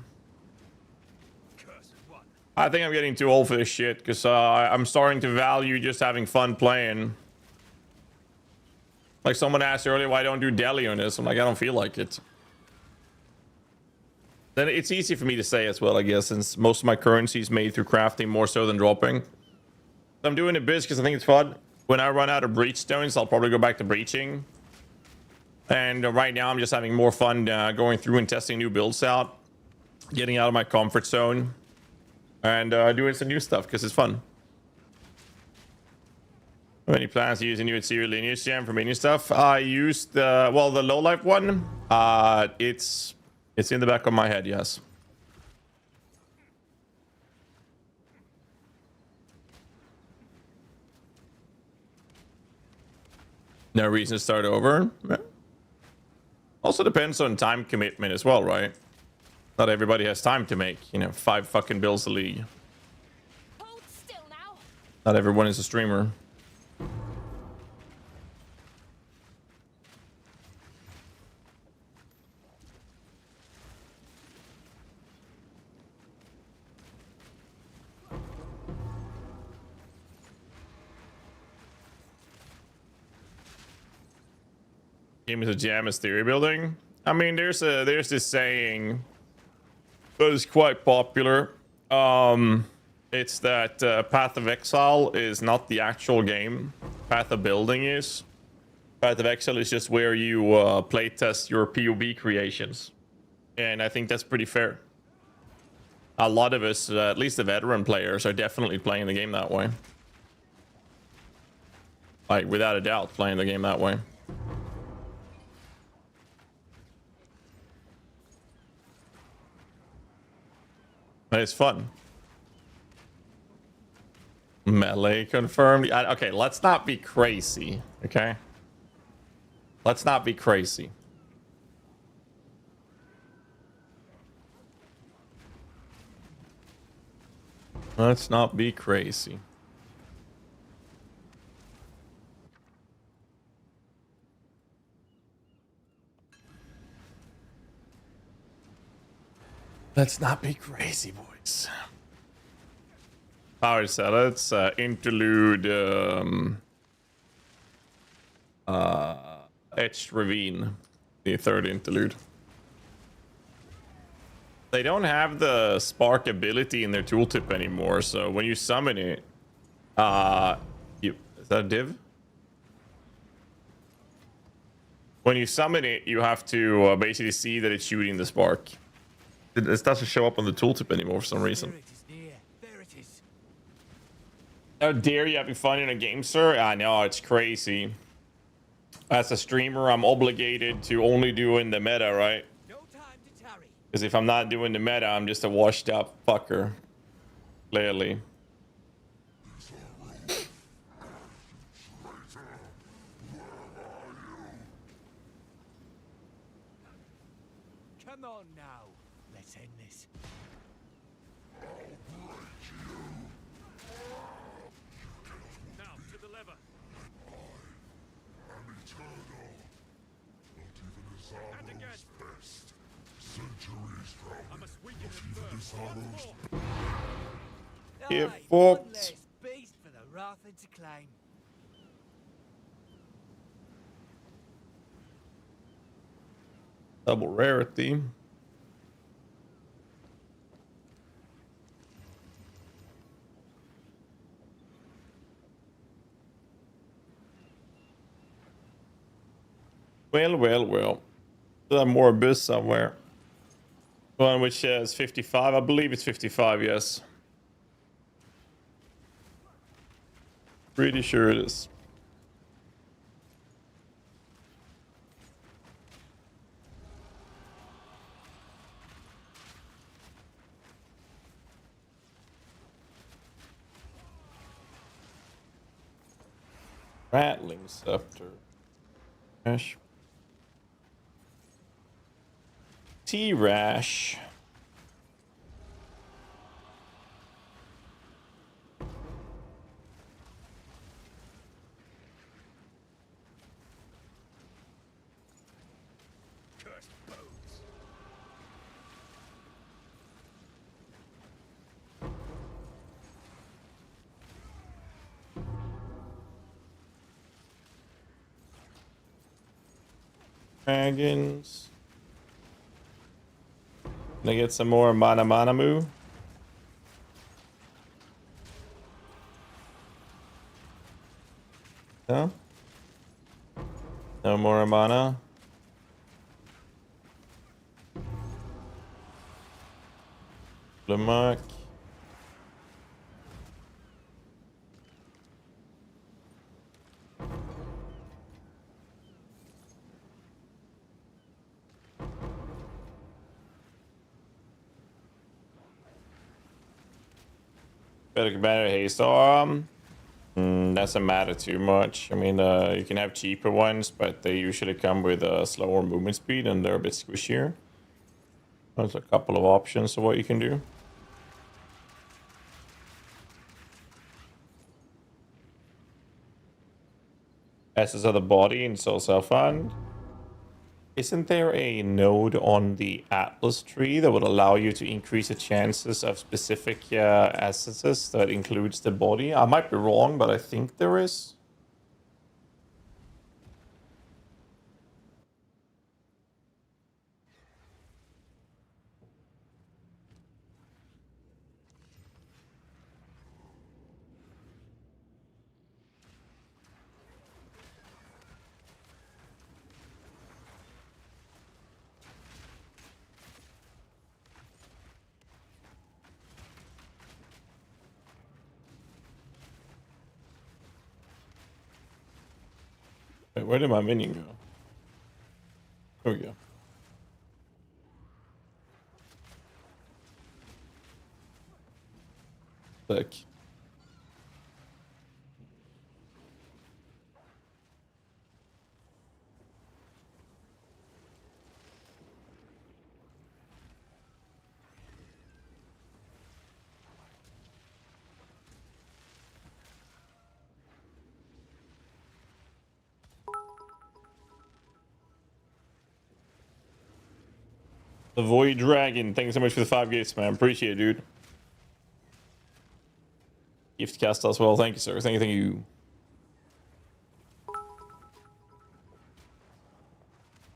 I think I'm getting too old for this shit, because I'm starting to value just having fun playing. Like someone asked earlier why I don't do deli on this. I'm like, I don't feel like it. Then it's easy for me to say as well, I guess, since most of my currency is made through crafting more so than dropping. I'm doing it biz because I think it's fun. When I run out of breach stones, I'll probably go back to breaching. And right now I'm just having more fun going through and testing new builds out. Getting out of my comfort zone. And doing some new stuff because it's fun. Any plans to use a new serial lineage gem for mini stuff? I used the low life one. It's in the back of my head, yes. No reason to start over. Yeah. Also depends on time commitment as well, right? Not everybody has time to make, 5 fucking builds a league. Hold still now. Not everyone is a streamer. Game is a jam as theory building. I mean, there's this saying that is quite popular. It's that Path of Exile is not the actual game. Path of Building is. Path of Exile is just where you playtest your POB creations. And I think that's pretty fair. A lot of us, at least the veteran players, are definitely playing the game that way. Like, without a doubt, playing the game that way. But it's fun. Melee confirmed. Okay, let's not be crazy. Okay? Let's not be crazy. Let's not be crazy. Let's not be crazy, boys. Power salads, interlude, Etched Ravine, the third interlude. They don't have the spark ability in their tooltip anymore, so when you summon it, is that a div? When you summon it, you have to basically see that it's shooting the spark. It doesn't show up on the tooltip anymore for some reason. How dare you having fun in a game, sir? I know, it's crazy. As a streamer, I'm obligated to only do in the meta, right? Because if I'm not doing the meta, I'm just a washed up fucker. Clearly. Come on now. Let's end this. Now to the lever. And again. I must weaken it first. Get Aye, one fucked. less beast for the Wrathen to claim. Double rarity. Well. There's more abyss somewhere. One which has 55. I believe it's 55, yes. Pretty sure it is. Rattling scepter. Rash. T-Rash. Cursed bones. Dragons. Can I get some more mana moo? No? No more mana? Lamarck. Better haste arm. Doesn't matter too much. I mean, you can have cheaper ones, but they usually come with a slower movement speed and they're a bit squishier. There's a couple of options of what you can do. Essence of the body and soul self-fund. Isn't there a node on the Atlas tree that would allow you to increase the chances of specific essences that includes the body? I might be wrong, but I think there is. Wait, where did my minion go? There we go. Sick. The Void Dragon, thanks so much for the 5 gifts, man. Appreciate it, dude. Gift cast as well. Thank you, sir. Thank you.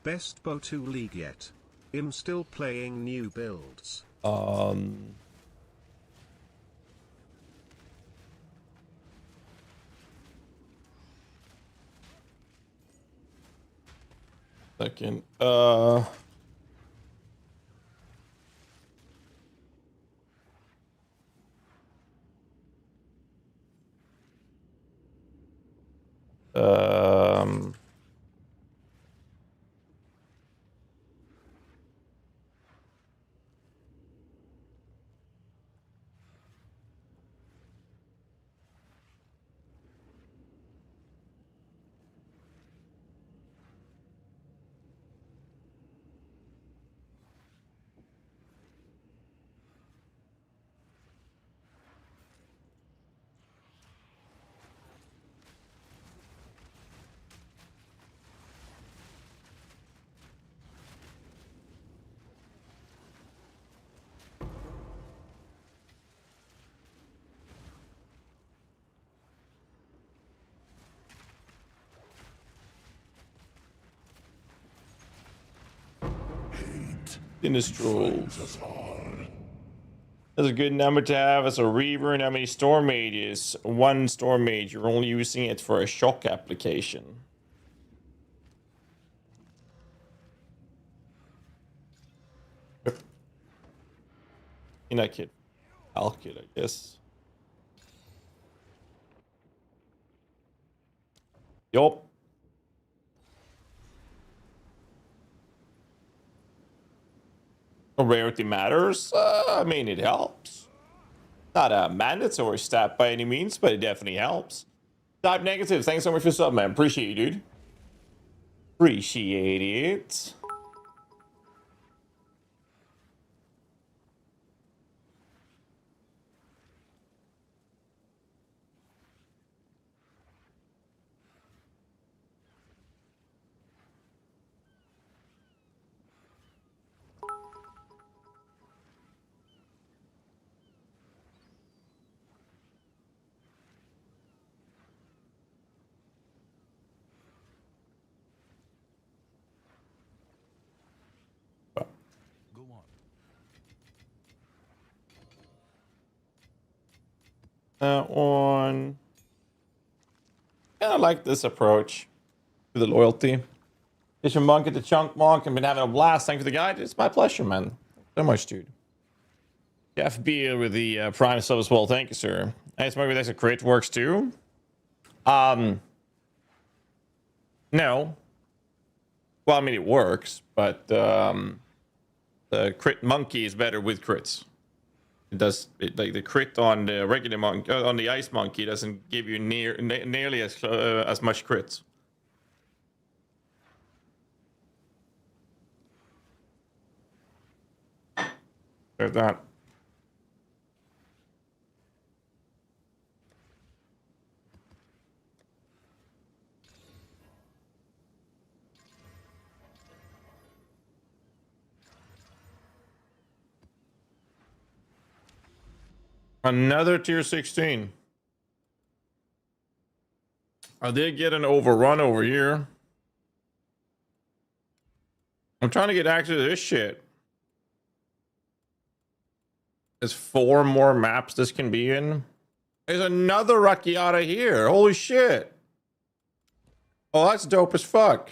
Best Bow 2 League yet. I'm still playing new builds. Second. Um. Sinistral. That's a good number to have as a Reaver. And how many Storm Mages? One Storm Mage. You're only using it for a shock application. In that kid. Alkid, I guess. Yup. Rarity matters. I mean, it helps. Not a mandatory stat by any means, but it definitely helps. Type negative. Thanks so much for sub, man. Appreciate you, dude. Appreciate it. That one. Yeah, I like this approach to the loyalty. Fishing Monk at the Chonk Monk. I've been having a blast. Thanks for the guide. It's my pleasure, man. So much, dude. Jeff Beal with the Prime sub as well. Thank you, sir. Nice maybe that's a crit works too. No. Well, I mean it works, but the crit monkey is better with crits. It does it, like the crit on the regular monk on the ice monkey doesn't give you nearly as much crits. There's that. Another tier 16. I did get an overrun over here. I'm trying to get access to this shit. There's 4 more maps this can be in. There's another Rakiata here. Holy shit. Oh, that's dope as fuck.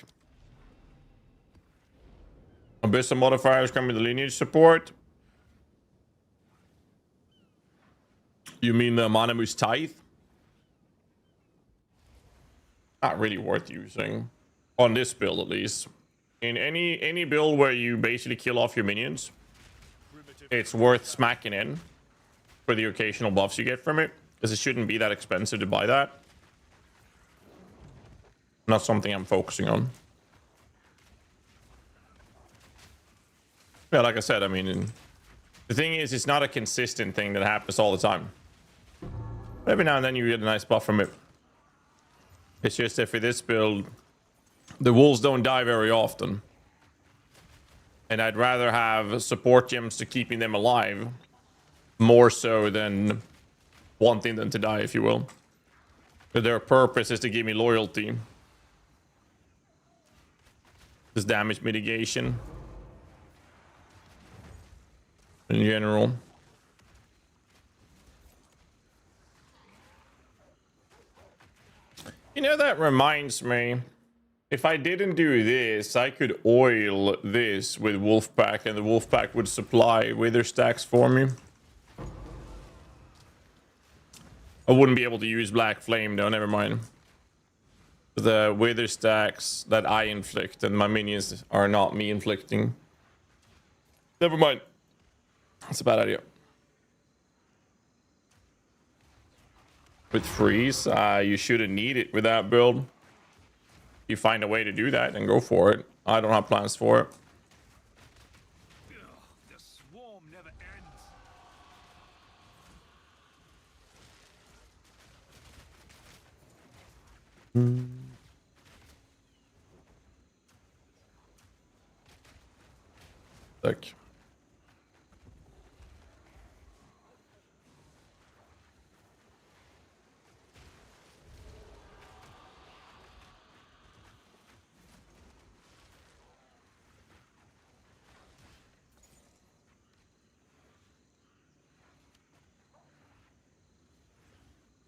Abyssal modifiers come with the lineage support. You mean the Manamu's Tithe? Not really worth using. On this build, at least. In any build where you basically kill off your minions, it's worth smacking in for the occasional buffs you get from it. Because it shouldn't be that expensive to buy that. Not something I'm focusing on. Yeah, like I said, I mean, the thing is, it's not a consistent thing that happens all the time. But every now and then you get a nice buff from it. It's just that for this build, the wolves don't die very often. And I'd rather have support gems to keeping them alive more so than wanting them to die, if you will. But their purpose is to give me loyalty. Just damage mitigation in general. You know, that reminds me. If I didn't do this, I could oil this with Wolfpack, and the Wolfpack would supply Wither stacks for me. I wouldn't be able to use Black Flame though, never mind. The Wither stacks that I inflict and my minions are not me inflicting. Never mind. That's a bad idea. With freeze, you shouldn't need it with that build. You find a way to do that, then go for it. I don't have plans for it. The swarm never ends. Like,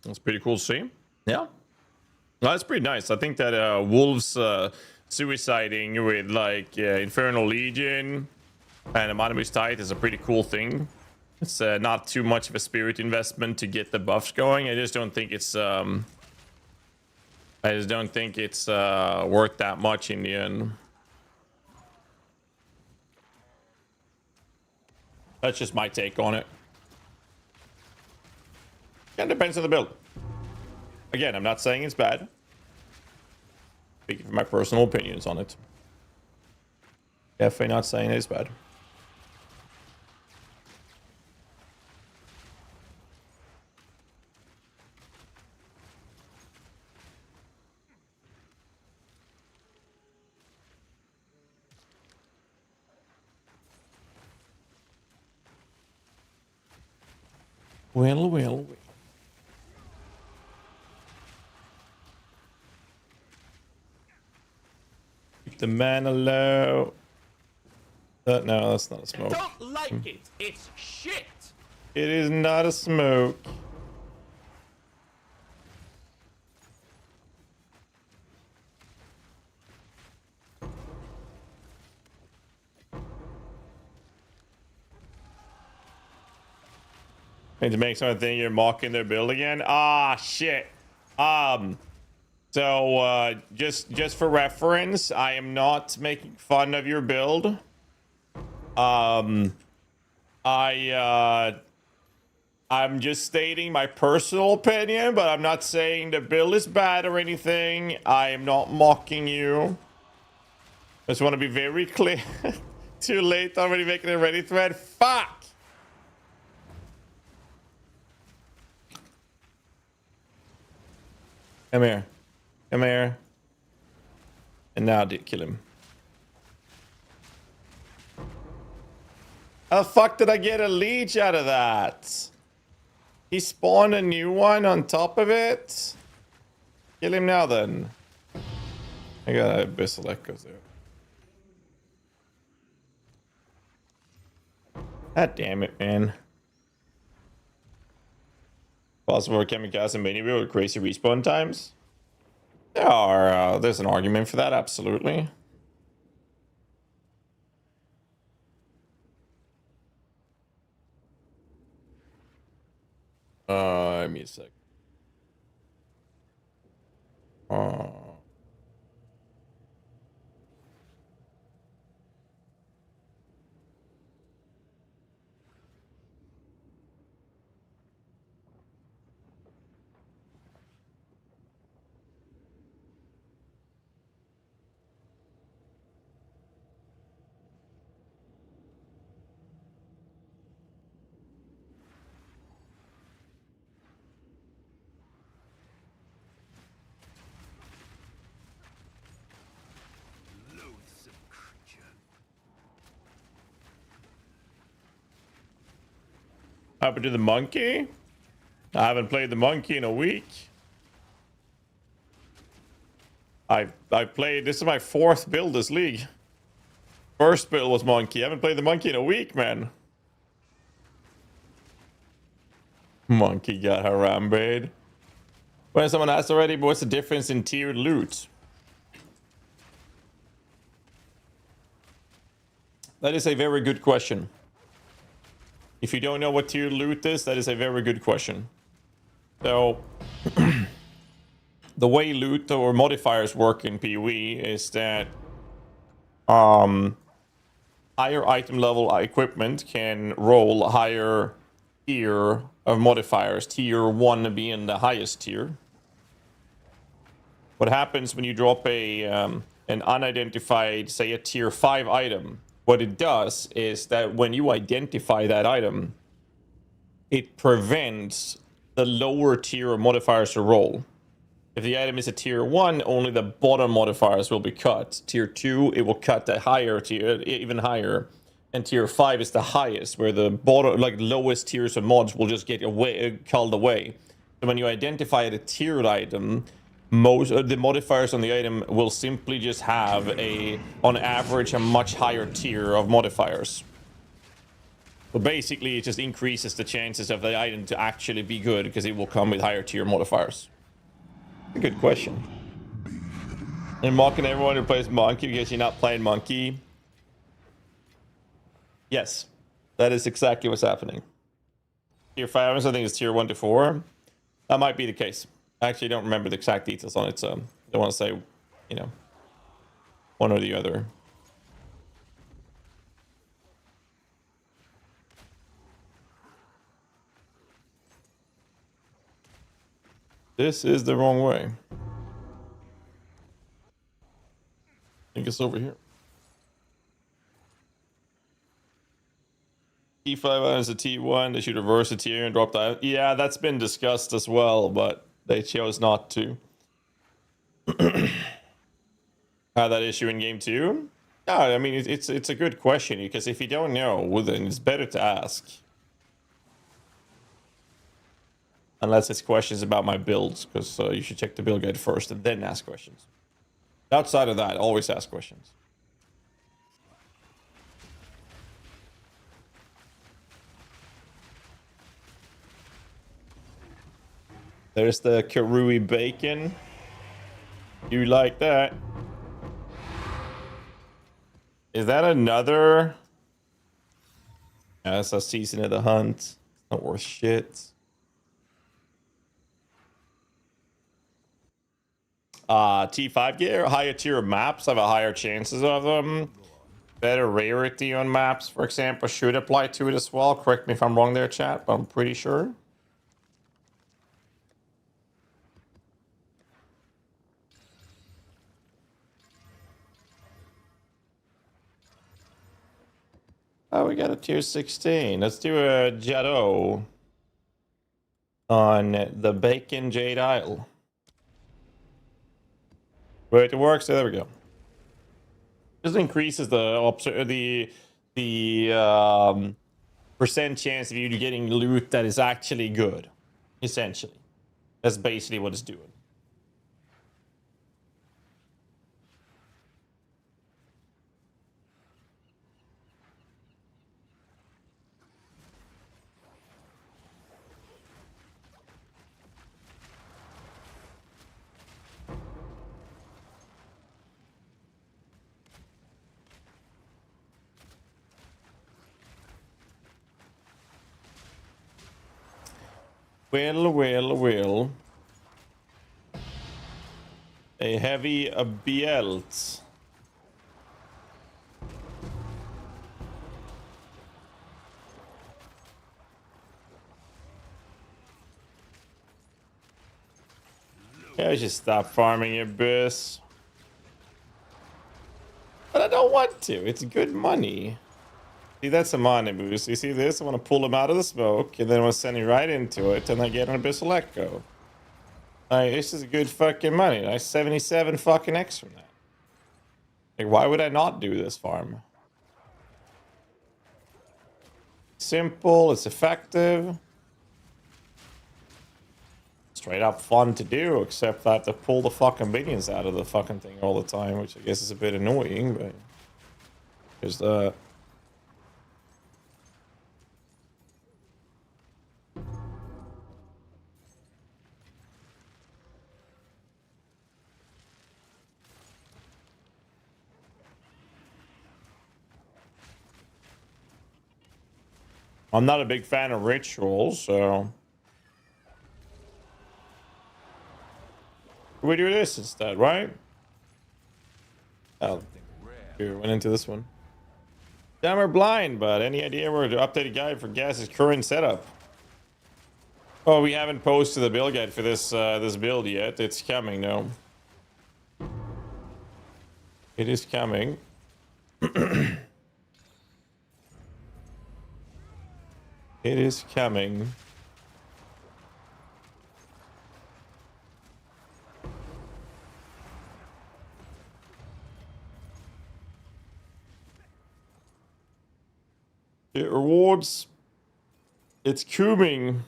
that's pretty cool to see. Yeah. No, that's pretty nice. I think that Wolves suiciding with like Infernal Legion and Anonymous Tide is a pretty cool thing. It's not too much of a spirit investment to get the buffs going. I just don't think it's worth that much in the end. That's just my take on it. It depends on the build. Again, I'm not saying it's bad. Speaking from my personal opinions on it. Definitely not saying it's bad. Well. Keep the mana low. No, that's not a smoke. I don't like it. It's shit. It is not a smoke. And to make someone think you're mocking their build again. Ah, shit. So just for reference, I am not making fun of your build. I'm just stating my personal opinion, but I'm not saying the build is bad or anything. I am not mocking you. I just want to be very clear. Too late, already making a ready thread. Fuck! Come here. Come here. And now kill him. How the fuck did I get a leech out of that? He spawned a new one on top of it? Kill him now then. I got Abyssal Echoes there. God damn it, man. Possible for Kamikaze and Mini with crazy respawn times? There's an argument for that, absolutely. Give me a sec. Happened to the monkey? I haven't played the monkey in a week. I played, this is my 4th build this league. First build was Monkey. I haven't played the Monkey in a week, man. Monkey got Harambe'd. When someone asked already, but what's the difference in tiered loot? That is a very good question. If you don't know what tiered loot is, that is a very good question. So, the way loot or modifiers work in PoE is that higher item level equipment can roll a higher tier of modifiers, tier 1 being the highest tier. What happens when you drop an unidentified, say a tier 5 item, what it does is that when you identify that item, it prevents the lower tier of modifiers to roll. If the item is a tier 1, only the bottom modifiers will be cut. Tier 2, it will cut the higher tier, even higher. And tier 5 is the highest, where the bottom, like lowest tiers of mods will just get culled away. So when you identify a tiered item, most of the modifiers on the item will simply just have on average, a much higher tier of modifiers. So basically, it just increases the chances of the item to actually be good, because it will come with higher tier modifiers. A good question. And mocking everyone who plays Monkey because you're not playing Monkey. Yes, that is exactly what's happening. Tier 5, I think it's tier 1 to 4. That might be the case. I actually don't remember the exact details on it, so I don't want to say, you know, one or the other. This is the wrong way. I think it's over here. T5 is a T1. They should reverse a tier and drop that. Yeah, that's been discussed as well, but they chose not to. Had that issue in game 2? No, I mean, it's a good question, because if you don't know, well, then it's better to ask. Unless it's questions about my builds, because you should check the build guide first and then ask questions. Outside of that, always ask questions. There's the Karui bacon. You like that? Is that another? Yeah, that's a season of the hunt. Not worth shit. T5 gear, higher tier maps have a higher chances of them. Better rarity on maps, for example, should apply to it as well. Correct me if I'm wrong there, chat, but I'm pretty sure. Oh, we got a tier 16. Let's do a Jado on the Bacon Jade Isle. Wait, it works. There we go. This increases the percent chance of you getting loot that is actually good. Essentially, that's basically what it's doing. Well. A heavy belt. Yeah, I should stop farming your boost. But I don't want to. It's good money. See, that's a money boost. You see this? I want to pull him out of the smoke, and then I want to send him right into it, and I get an Abyssal Echo. Like, this is good fucking money. Nice 77 fucking X from that. Like, why would I not do this farm? Simple, it's effective. Straight up fun to do, except I have to pull the fucking minions out of the fucking thing all the time, which I guess is a bit annoying, but... There's the... I'm not a big fan of rituals, so... We do this instead, right? Oh, we went into this one. Damn, we're blind, but any idea where the updated guide for GHAZZY's current setup? Oh, we haven't posted the build guide for this this build yet. It's coming, though. It is coming. It is coming. It rewards. It's coming.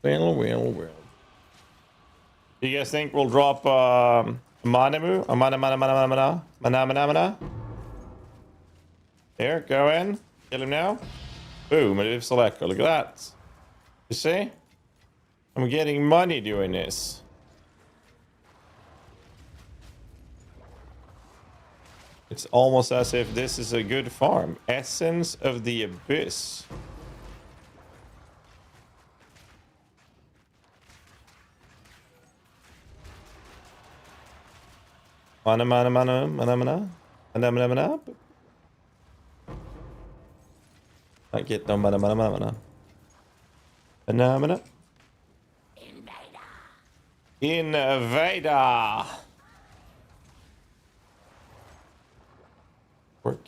Well. You guys think we'll drop Manamu? Mana? There, go in. Kill him now. Boom, it is select. Look at that. You see? I'm getting money doing this. It's almost as if this is a good farm. Essence of the Abyss. Mana. I get no mana. Invader. Work.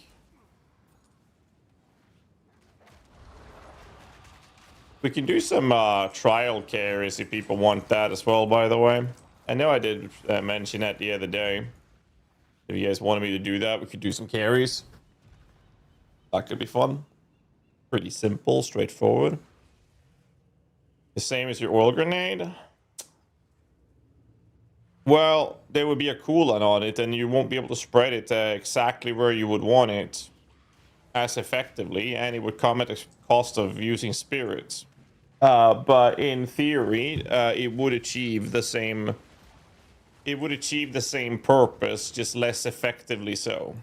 We can do some trial carries if people want that as well, by the way. I know I did mention that the other day. If you guys wanted me to do that, we could do some carries. That could be fun. Pretty simple, straightforward. The same as your oil grenade. Well, there would be a cooldown on it, and you won't be able to spread it exactly where you would want it as effectively, and it would come at the cost of using spirits. But in theory, it would achieve the same. It would achieve the same purpose, just less effectively so.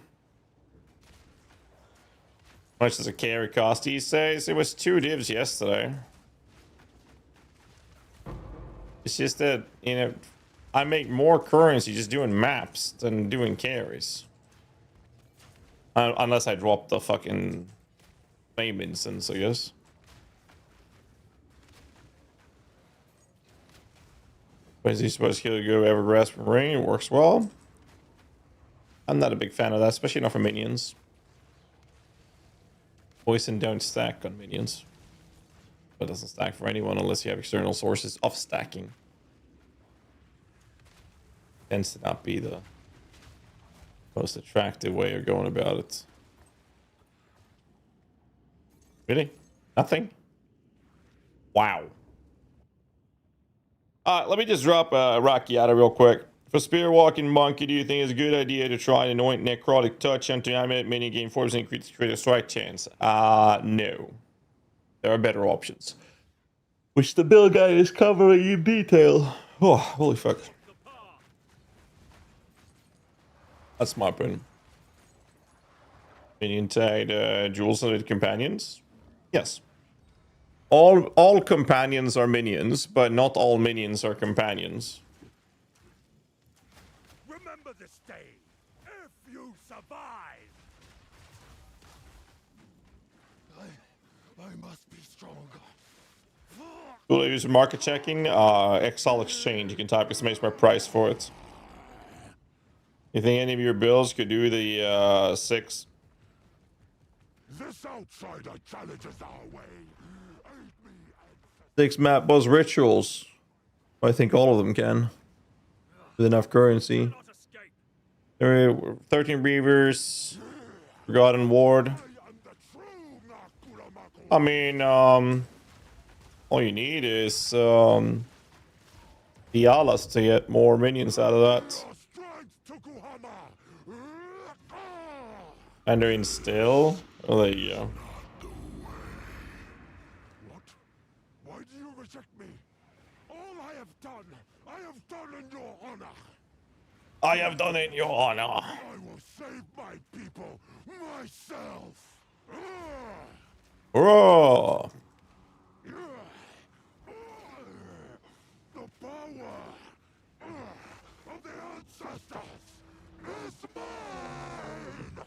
How much does a carry cost these days? It was 2 divs yesterday. It's just that, you know, I make more currency just doing maps than doing carries. Unless I drop the fucking flame instance, I guess. When is he supposed to go Evergrasp and Ring? It works well. I'm not a big fan of that, especially not for minions. Poison don't stack on minions. But it doesn't stack for anyone unless you have external sources of stacking. Tends to not be the most attractive way of going about it. Really? Nothing? Wow. Let me just drop Rocky out of real quick. For Spear Walking Monkey, do you think it's a good idea to try and anoint Necrotic Touch onto your minigame for increase critical strike chance? No. There are better options. Which the build guide is covering in detail. Oh, holy fuck. That's my opinion. Minion tagged jewels and companions? Yes. All companions are minions, but not all minions are companions. Remember this day, if you survive. I must be stronger. Will I use market checking? Exile Exchange. You can type exclamation mark price for it. You think any of your builds could do the 6? This outsider challenges our way. 6 map boss rituals. I think all of them can. With enough currency. There are 13 Reavers. Forgotten Ward. I mean, all you need is Dialas to get more minions out of that. And they're in still. Oh, there you go. What? Why do you reject me? All I have done in your honor. I have done it in your honor. I will save my people myself. Bro. The power of the ancestors is mine.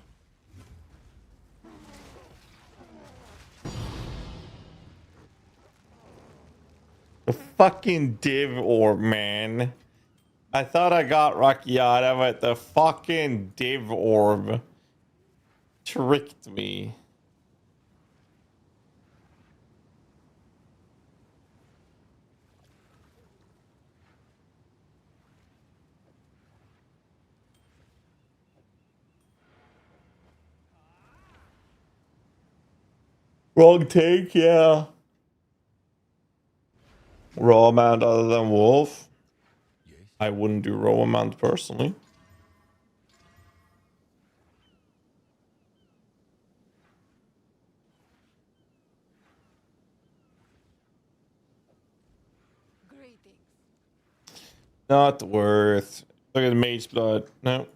The fucking div orb, man. I thought I got Rakiata, but the fucking div orb tricked me. Wrong take, yeah. Raw amount other than Wolf. I wouldn't do raw amount personally. Greetings. Not worth. Look at the mage blood. No.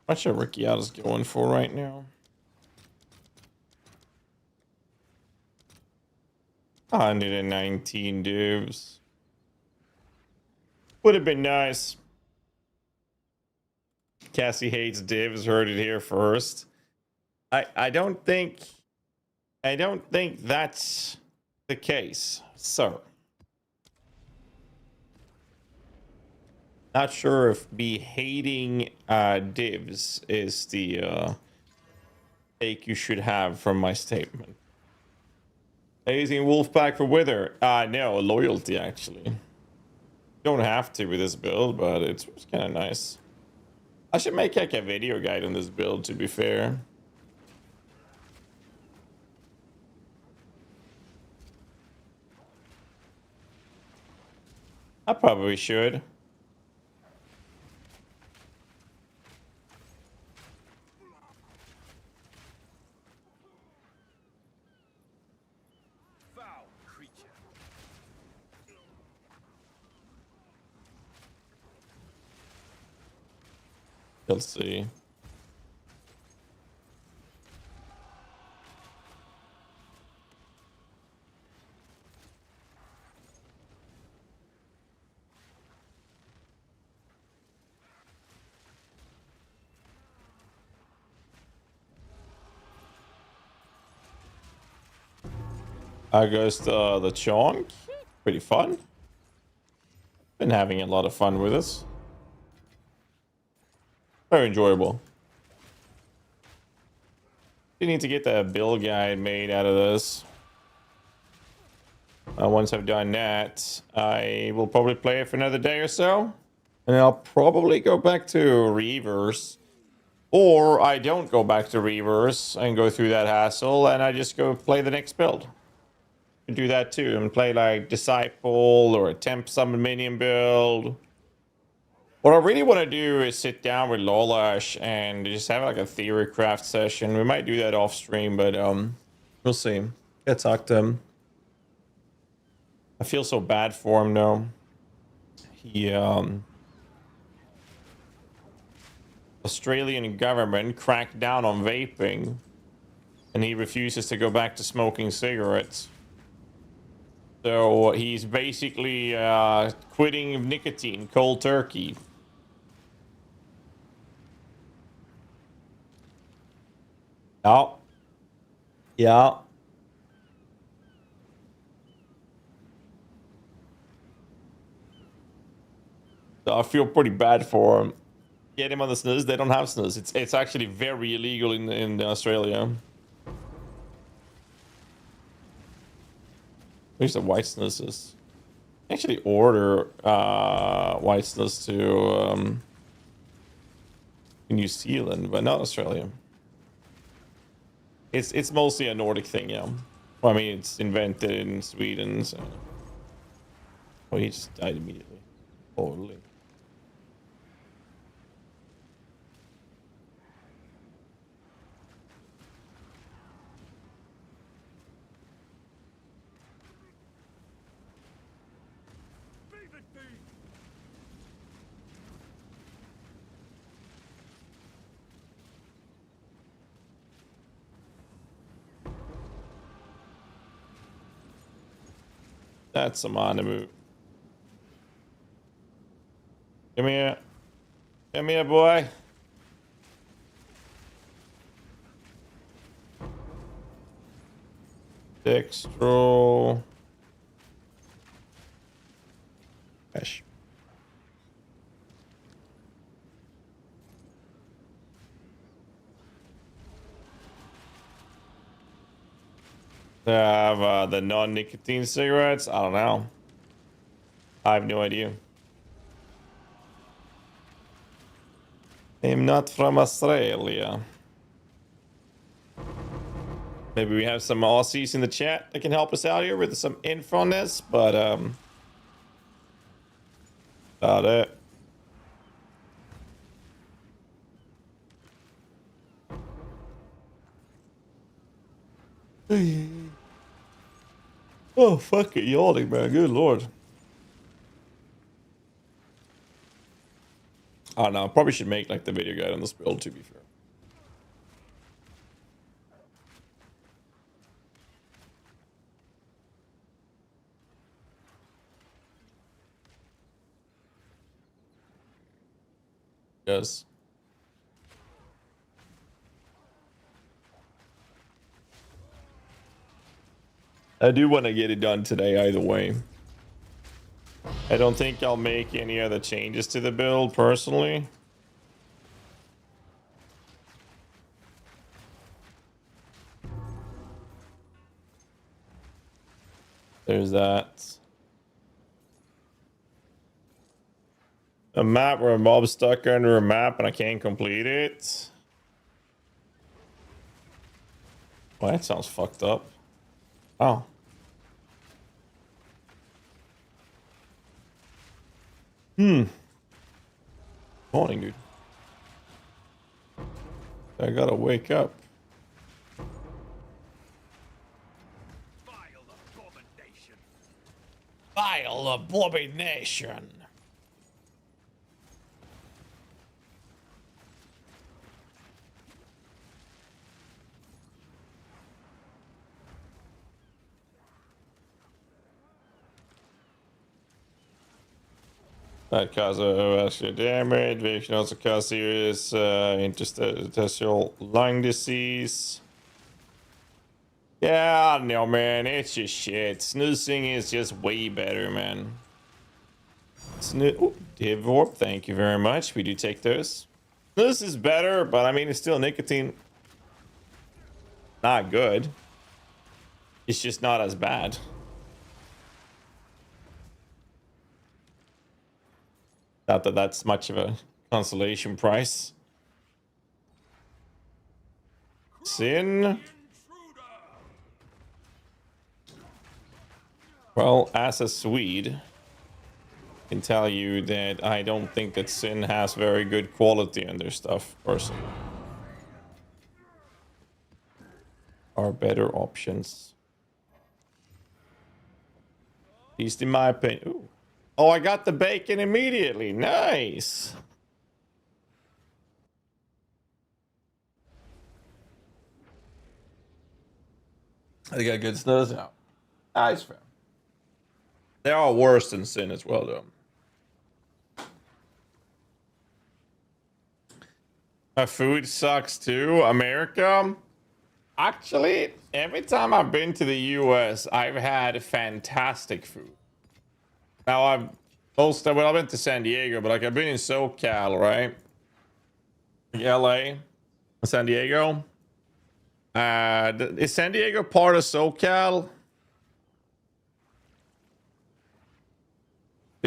Not sure Ricciata's going for right now. 119 divs. Would have been nice. Cassie hates divs. Heard it here first. I don't think that's the case, sir. Not sure if me hating divs is the take you should have from my statement. Using Wolfpack for Wither. No, loyalty actually. Don't have to with this build, but it's kind of nice. I should make like a video guide on this build, to be fair. I probably should. We'll see. I guess the Chonk. Pretty fun. Been having a lot of fun with this. Very enjoyable. You need to get the build guide made out of this. Once I've done that, I will probably play it for another day or so. And I'll probably go back to Reavers. Or I don't go back to Reavers and go through that hassle, and I just go play the next build. You can do that too, and play like Disciple or a Temp Summon Minion build. What I really want to do is sit down with Lolash and just have like a theory craft session. We might do that off stream, but we'll see. Gotta talk to him. I feel so bad for him though. He Australian government cracked down on vaping, and he refuses to go back to smoking cigarettes. So he's basically quitting nicotine cold turkey. Yeah. Yeah. So I feel pretty bad for him. Get him on the snus. They don't have snus. It's actually very illegal in Australia. Where's the white snuses? Actually order white snus to New Zealand, but not Australia. It's mostly a Nordic thing, yeah. Well, I mean, it's invented in Sweden, so... Oh, he just died immediately. Holy. That's some anime. Come here. Come here, boy. Dextro. Ash. They have the non-nicotine cigarettes. I don't know. I have no idea. I'm not from Australia. Maybe we have some Aussies in the chat that can help us out here with some info on this, but about it. Oh, fuck it, yawning, man. Good lord. I don't know. I probably should make like the video guide on this build, to be fair. Yes. I do want to get it done today either way. I don't think I'll make any other changes to the build personally. There's that. A map where a mob's stuck under a map and I can't complete it. Well, that sounds fucked up. Oh. Morning, dude. I gotta wake up. Vile abomination. That causes vascular damage. They can also cause serious interstitial lung disease. Yeah, I don't know, man. It's just shit. Snoozing is just way better, man. Div Warp, thank you very much. We do take those. Snooze is better, but I mean, it's still nicotine. Not good. It's just not as bad. Not that that's much of a consolation price. Sin. Well, as a Swede, I can tell you that I don't think that Sin has very good quality in their stuff, personally. Are better options. At least in my opinion. Ooh. Oh, I got the bacon immediately. Nice. They got good snooze out. Nice, fam. They are worse than Sin as well, though. My food sucks too. America. Actually, every time I've been to the US, I've had fantastic food. Now I've been to San Diego, but like I've been in SoCal, right? LA, San Diego. Is San Diego part of SoCal?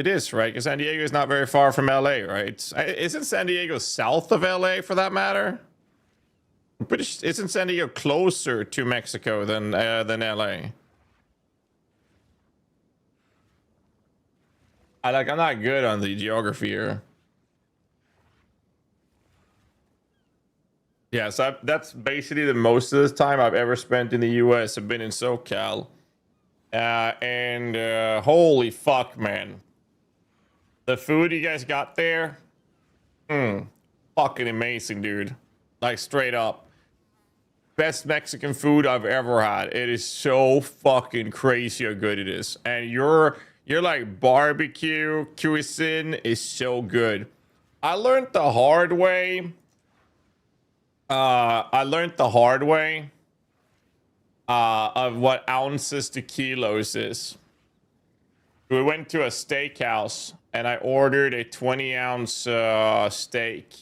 It is, right? Because San Diego is not very far from LA, right? Isn't San Diego south of LA for that matter? I'm pretty sure, isn't San Diego closer to Mexico than LA? I'm not good on the geography here. Yeah, so that's basically the most of the time I've ever spent in the US. I've been in SoCal. And holy fuck, man. The food you guys got there, fucking amazing, dude. Like, straight up. Best Mexican food I've ever had. It is so fucking crazy how good it is. And your like barbecue cuisine is so good. I learned the hard way. Of what ounces to kilos is. We went to a steakhouse and I ordered a 20-ounce steak.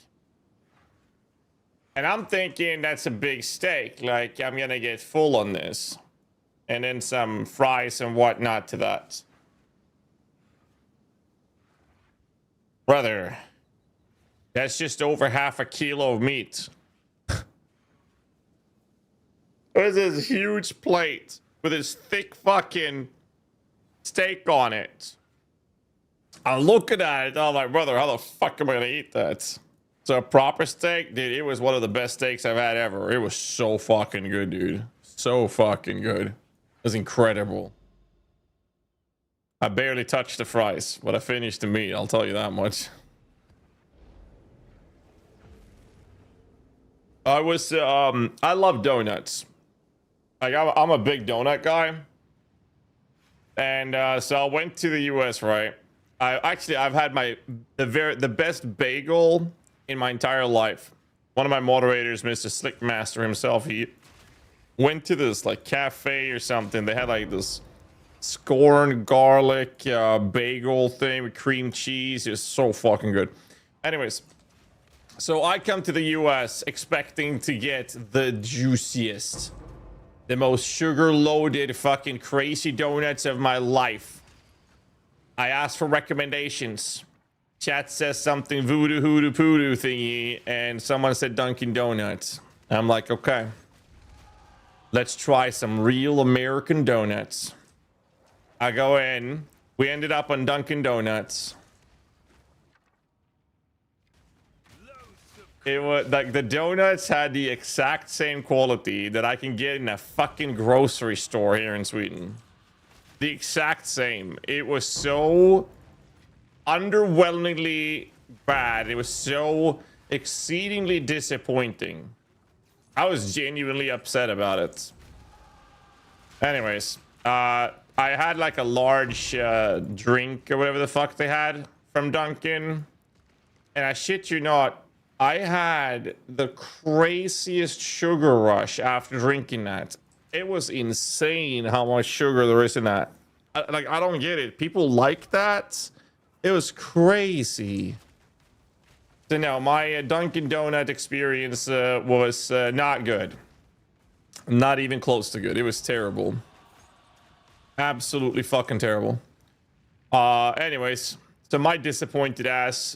And I'm thinking that's a big steak. Like, I'm gonna get full on this. And then some fries and whatnot to that. Brother, that's just over half a kilo of meat. There's this huge plate with this thick fucking steak on it. I'm looking at it, I'm like, brother, how the fuck am I gonna eat that? So a proper steak, dude, it was one of the best steaks I've had ever. It was so fucking good, dude. So fucking good. It was incredible. I barely touched the fries, but I finished the meat, I'll tell you that much. I love donuts. Like, I'm a big donut guy. And so I went to the US, right? I've had the best bagel in my entire life. One of my moderators, Mr. Slickmaster himself, he went to this like cafe or something. They had like this scorn garlic bagel thing with cream cheese. It's so fucking good. Anyways, so I come to the US expecting to get the juiciest, the most sugar-loaded fucking crazy donuts of my life. I asked for recommendations. Chat says something voodoo hoodoo poodoo thingy, and someone said Dunkin' Donuts. I'm like, okay. Let's try some real American donuts. I go in. We ended up on Dunkin' Donuts. It was like the donuts had the exact same quality that I can get in a fucking grocery store here in Sweden. The exact same. It was so underwhelmingly bad. It was so exceedingly disappointing. I was genuinely upset about it. Anyways, I had like a large drink or whatever the fuck they had from Dunkin'. And I shit you not, I had the craziest sugar rush after drinking that. It was insane how much sugar there is in that. I don't get it. People like that? It was crazy. So no, my Dunkin' Donut experience was not good. Not even close to good. It was terrible. Absolutely fucking terrible. Anyways, so my disappointed ass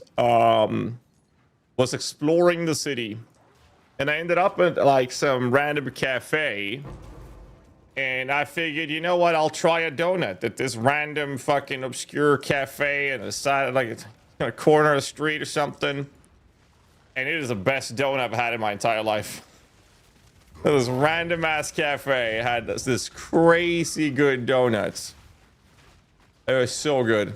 was exploring the city, and I ended up at like some random cafe, and I figured, you know what, I'll try a donut at this random fucking obscure cafe in the side, like a corner of the street or something. And it is the best donut I've had in my entire life. This random ass cafe had this crazy good donuts. It was so good.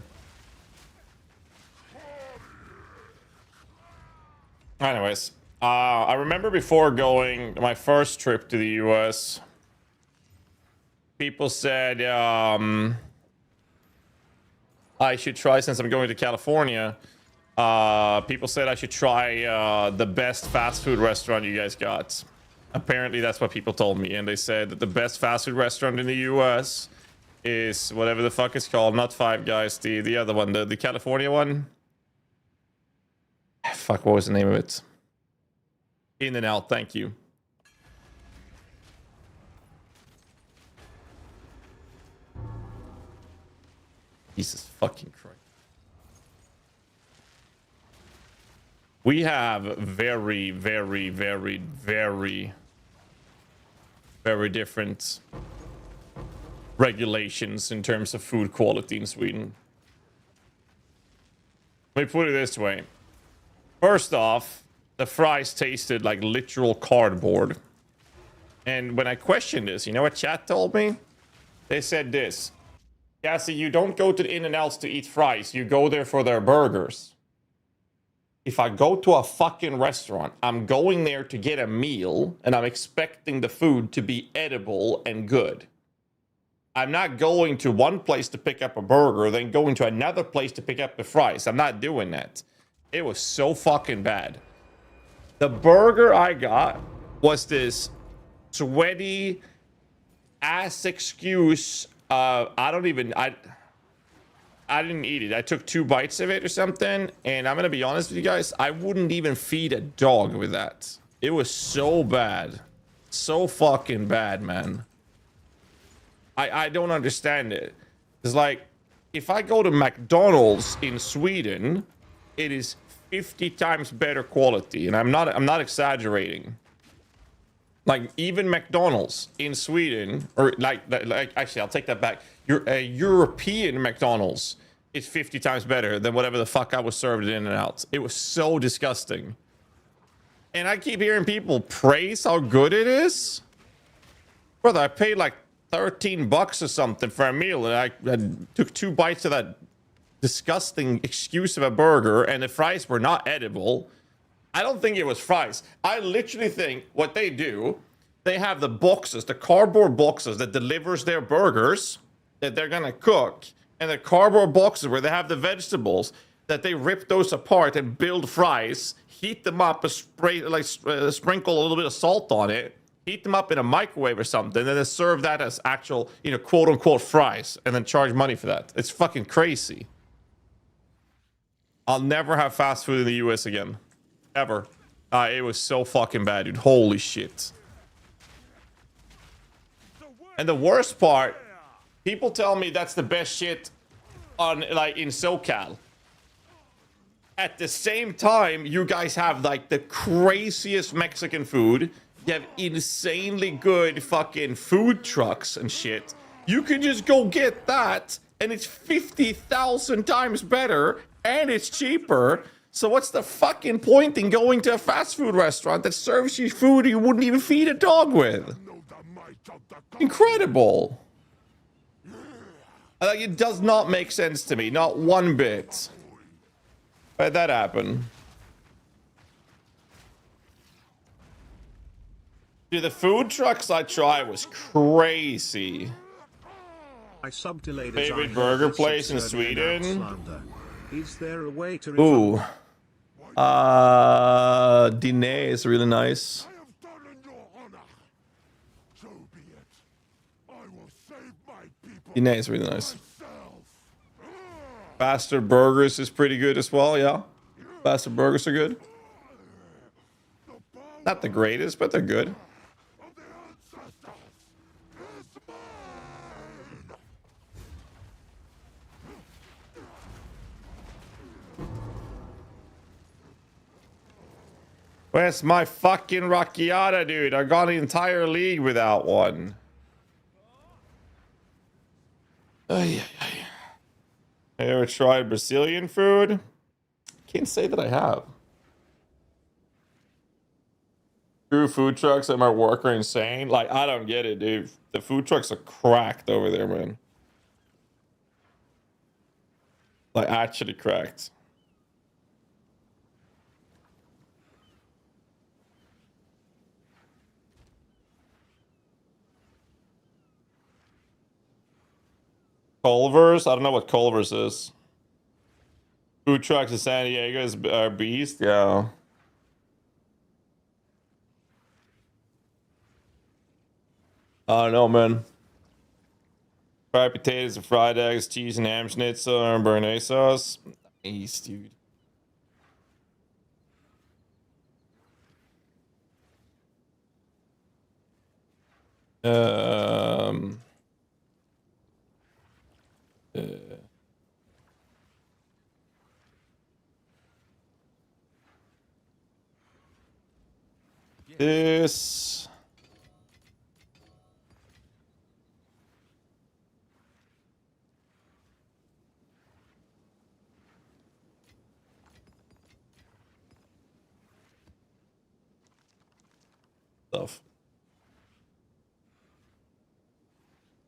Anyways, I remember before going my first trip to the US, people said I should try, since I'm going to California, people said I should try the best fast food restaurant you guys got. Apparently that's what people told me, and they said that the best fast food restaurant in the US is whatever the fuck it's called, not Five Guys, the other one, the California one. Fuck, what was the name of it? In and Out, thank you. Jesus fucking Christ. we have very, very, very, very, very different regulations in terms of food quality in Sweden. Let me put it this way. First off, the fries tasted like literal cardboard. And when I questioned this, you know what chat told me? They said this. GHAZZY, you don't go to the In-N-Outs to eat fries. You go there for their burgers. If I go to a fucking restaurant, I'm going there to get a meal, and I'm expecting the food to be edible and good. I'm not going to one place to pick up a burger, then going to another place to pick up the fries. I'm not doing that. It was so fucking bad. The burger I got was this sweaty ass excuse. I didn't eat it. I took 2 bites of it or something, and I'm gonna be honest with you guys, I wouldn't even feed a dog with that. It was so bad. So fucking bad, man. I don't understand it. It's like, if I go to McDonald's in Sweden, it is 50 times better quality, and I'm not exaggerating. Like, even McDonald's in Sweden, or like actually, I'll take that back. A European McDonald's is 50 times better than whatever the fuck I was served in In-N-Out. It was so disgusting. And I keep hearing people praise how good it is. Brother, I paid like $13 or something for a meal, and I took 2 bites of that disgusting excuse of a burger, and the fries were not edible. I don't think it was fries. I literally think what they do, they have the boxes, the cardboard boxes that delivers their burgers that they're gonna cook, and the cardboard boxes where they have the vegetables, that they rip those apart and build fries, heat them up, sprinkle a little bit of salt on it, heat them up in a microwave or something, and then serve that as actual, you know, quote unquote fries, and then charge money for that. It's fucking crazy. I'll never have fast food in the US again. Ever. It was so fucking bad, dude. Holy shit. And the worst part, people tell me that's the best shit on, like, in SoCal. At the same time, you guys have, like, the craziest Mexican food. You have insanely good fucking food trucks and shit. You can just go get that, and it's 50,000 times better, and it's cheaper. So what's the fucking point in going to a fast food restaurant that serves you food you wouldn't even feed a dog with? Incredible. Like, it does not make sense to me, not one bit. Why'd that happen? Dude, the food trucks I tried was crazy. I sub-delayed Favorite burger place in Sweden? Is there a way to Ooh. Dine is really nice. I have stolen your honor. So be it. I will save my people. Dine is really nice. Myself. Faster Burgers is pretty good as well, yeah. Faster Burgers are good. Not the greatest, but they're good. Of the ancestors is mine. Where's my fucking Rocchiata, dude? I got an entire league without one. Ay, ay, ay. I ever tried Brazilian food? Can't say that I have. True food trucks at my work are insane. Like, I don't get it, dude. The food trucks are cracked over there, man. Like, actually cracked. Culver's? I don't know what Culver's is. Food trucks in San Diego is beast? Yeah. I don't know, man. Fried potatoes and fried eggs, cheese and ham schnitzel, and béarnaise sauce. Nice, dude. this. Stuff.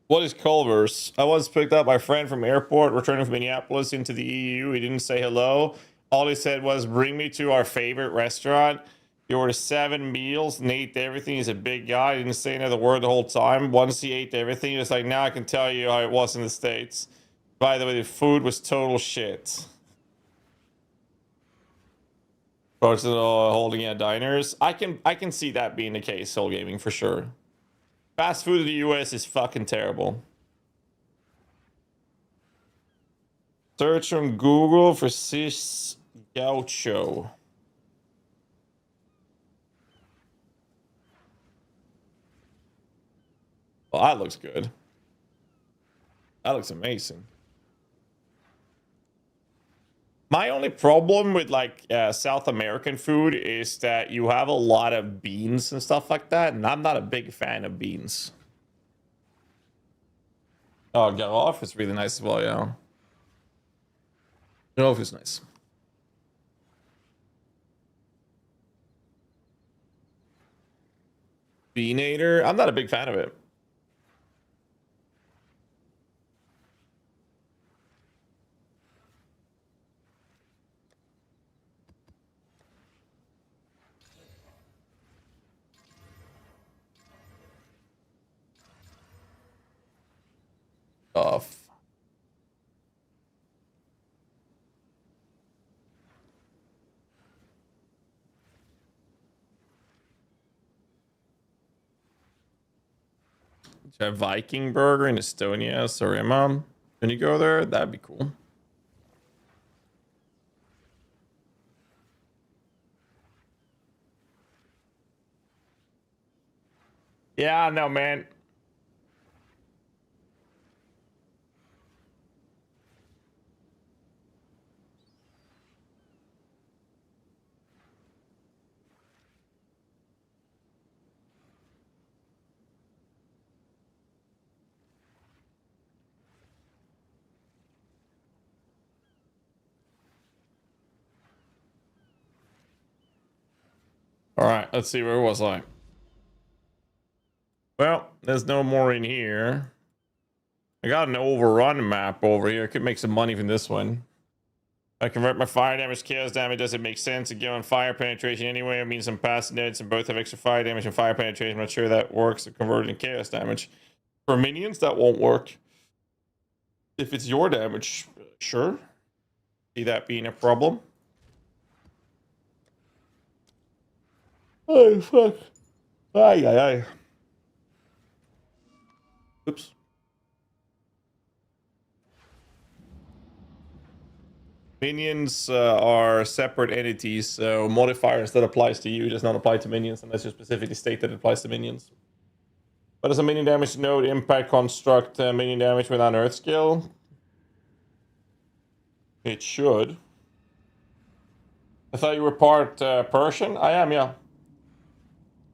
What is Culver's? I once picked up my friend from airport returning from Minneapolis into the EU. He didn't say hello. All he said was, bring me to our favorite restaurant. He ordered 7 meals and ate everything. He's a big guy. He didn't say another word the whole time. Once he ate everything, he was like, now I can tell you how it was in the States. By the way, the food was total shit. Personal holding at diners. I can see that being the case, Soul Gaming, for sure. Fast food in the US is fucking terrible. Search on Google for Cis Gaucho. Well, that looks good. That looks amazing. My only problem with like South American food is that you have a lot of beans and stuff like that, and I'm not a big fan of beans. Oh, Garof is really nice as well, yeah. Garof is nice. Beanator, I'm not a big fan of it. Off. A Viking burger in Estonia, Sarima. Can you go there? That'd be cool. Yeah, no, man. All right, let's see, where was I? Well, there's no more in here. I got an overrun map over here. I could make some money from this one. I convert my fire damage to chaos damage. Does it make sense to go on fire penetration anyway? It means I'm past nets and both have extra fire damage and fire penetration. I'm not sure that works to convert it in chaos damage. For minions, that won't work. If it's your damage, sure. See that being a problem. Oh, fuck. Ay, ay, ay. Oops. Minions are separate entities, so modifiers that applies to you does not apply to minions unless you specifically state that it applies to minions. But does a minion damage node impact construct minion damage without an earth skill? It should. I thought you were part Persian? I am, yeah.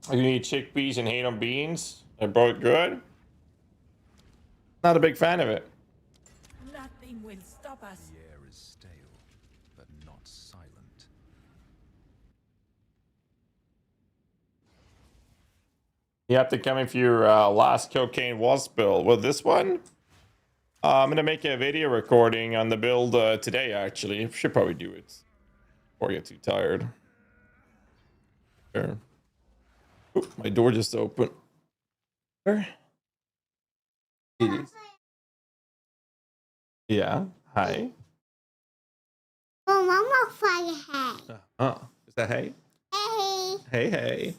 You need chickpeas and hate on beans. They're both good. Not a big fan of it. Nothing will stop us. The air is stale, but not silent. You have to come in for your last cocaine wasp build. Well, this one? I'm going to make a video recording on the build today, actually. Should probably do it before I get too tired. Sure. Ooh, my door just opened. Where? It is. Yeah. Hi. Oh, Mama, fire hay. Is that hey? Hey. Hey, hey.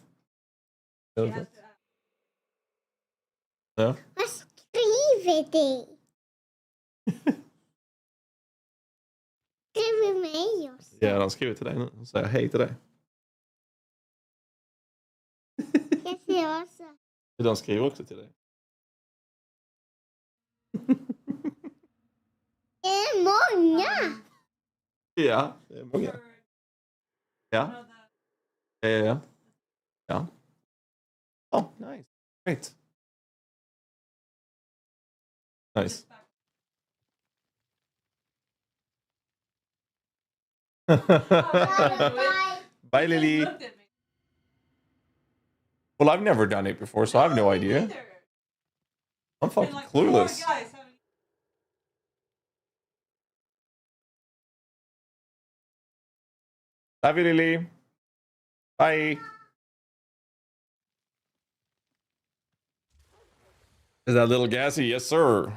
No? Vad skriver de? Skriver mig också. Ja, de skriver till dig nu. De säger hej till dig. Jag ser också. De skriver också till dig. Det är många. Ja, det är många. Ja. Ja. Ja. Oh, nice. Great. Nice. Bye, Lily. Well, I've never done it before, so I have no idea. I'm fucking clueless. Love you, Lily. Bye. Is that little GHAZZY? Yes, sir.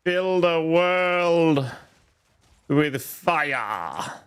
Fill the world with fire.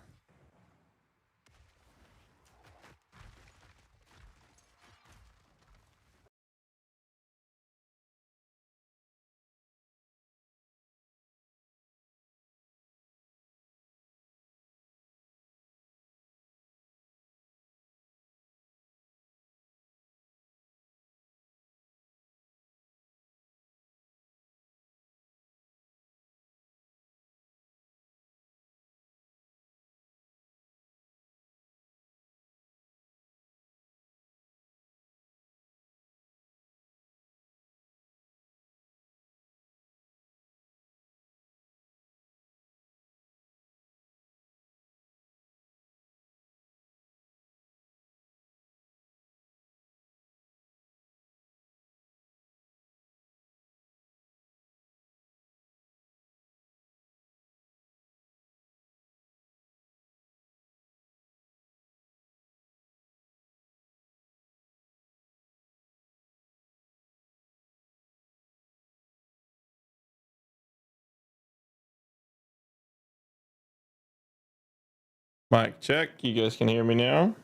Mic check. You guys can hear me now?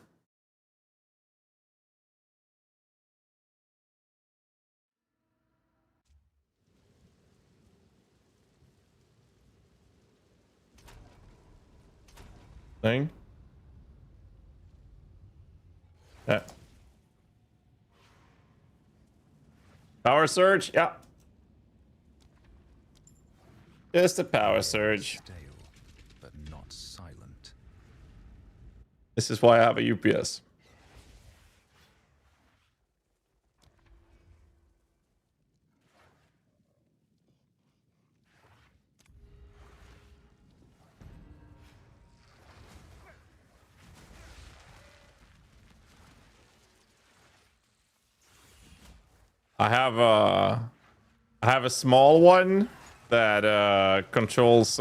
Thing. Yeah. Power surge? Yeah. Just a power surge. Stale, but not silent. This is why I have a UPS. I have a small one that controls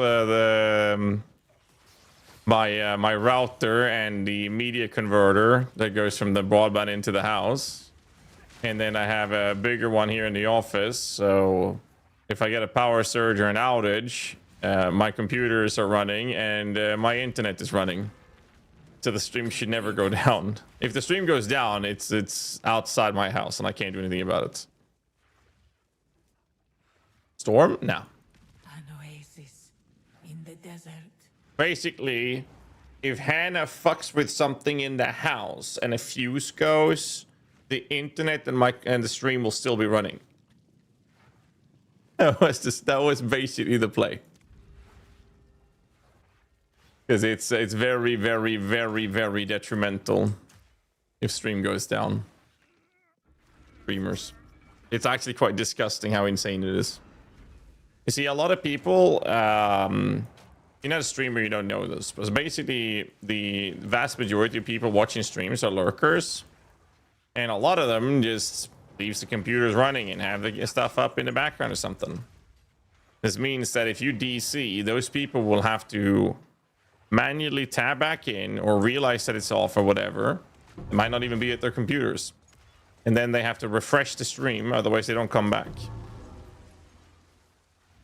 my router and the media converter that goes from the broadband into the house, and then I have a bigger one here in the office. So if I get a power surge or an outage, my computers are running and my internet is running. So the stream should never go down. If the stream goes down, it's outside my house and I can't do anything about it. Storm? No. An oasis in the desert. Basically, if Hannah fucks with something in the house and a fuse goes, the internet and the stream will still be running. That was basically the play. Because it's very, very, very, very detrimental if stream goes down. Streamers. It's actually quite disgusting how insane it is. You see, a lot of people, you're not a streamer, you don't know this, but basically the vast majority of people watching streams are lurkers, and a lot of them just leaves the computers running and have the stuff up in the background or something. This means that if you DC, those people will have to manually tab back in or realize that it's off or whatever. They might not even be at their computers, and then they have to refresh the stream, otherwise they don't come back.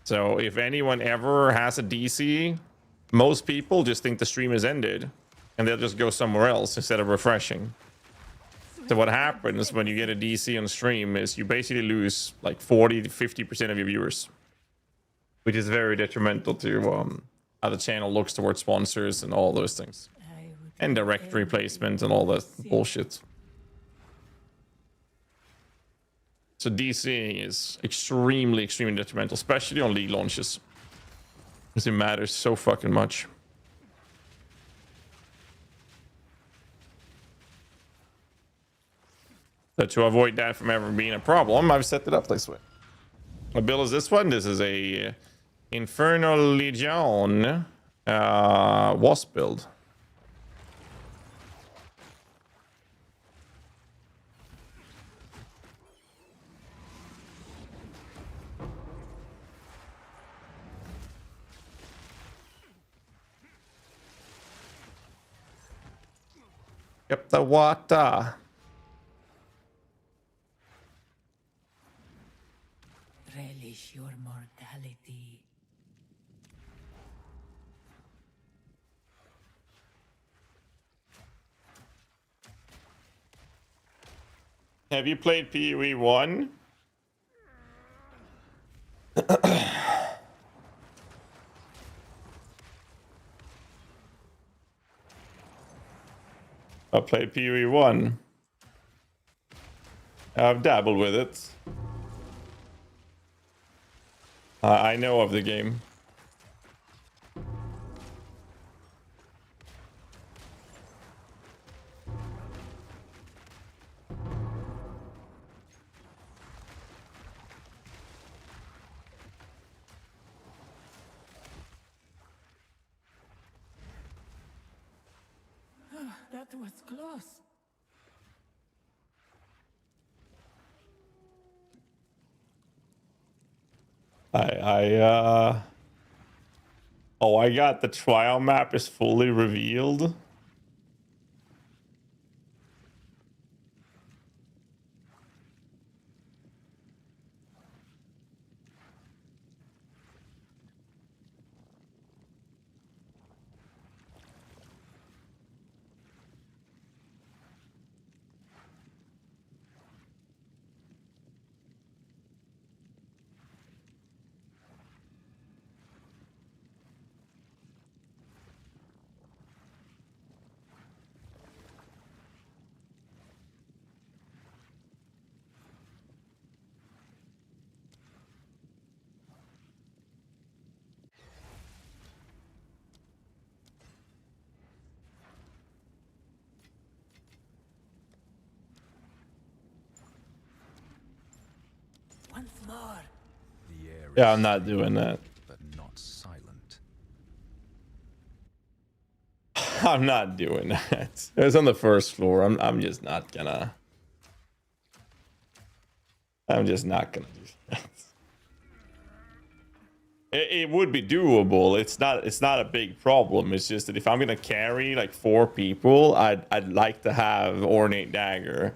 So if anyone ever has a DC, most people just think the stream is ended and they'll just go somewhere else instead of refreshing. So what happens when you get a DC on stream is you basically lose like 40 to 50% of your viewers, which is very detrimental to how the channel looks towards sponsors and all those things, and directory placement and all that bullshit. So DCing is extremely, extremely detrimental, especially on league launches. Because it matters so fucking much. So to avoid that from ever being a problem, I've set it up this way. My build is this one. This is a Infernal Legion Wasp build. Yep, the water. Relish your mortality. Have you played PoE 1? I played PoE 1. I've dabbled with it. I know of the game. That was close. Oh, I got the trial map is fully revealed. Once more. The air is Yeah, I'm not doing that. but not silent. I'm not doing that. It's on the first floor. I'm just not gonna. I'm just not gonna do that. It would be doable. It's not a big problem. It's just that if I'm gonna carry like 4 people, I'd like to have Ornate Dagger.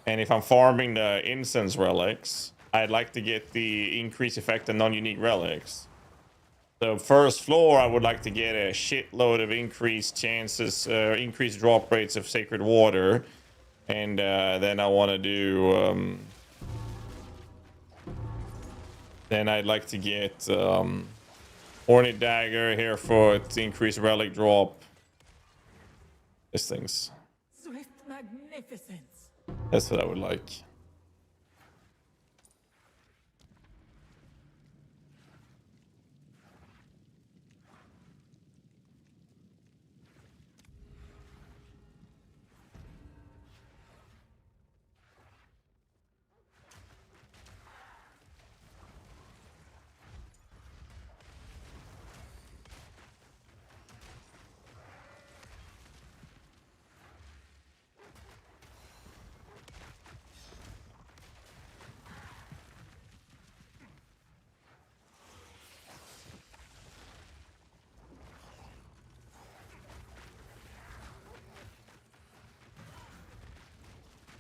And if I'm farming the incense relics, I'd like to get the increased effect of non-unique relics. So first floor, I would like to get a shitload of increased chances, increased drop rates of sacred water. And then I want to do... then I'd like to get Ornate Dagger here for to increase relic drop. These things. Swift magnificence. That's what I would like.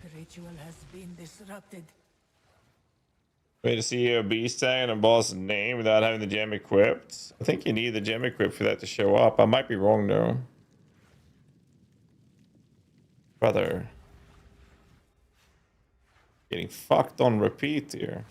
The ritual has been disrupted. Way to see a beast tag and a boss's name without having the gem equipped. I think you need the gem equipped for that to show up. I might be wrong though. Brother. Getting fucked on repeat here.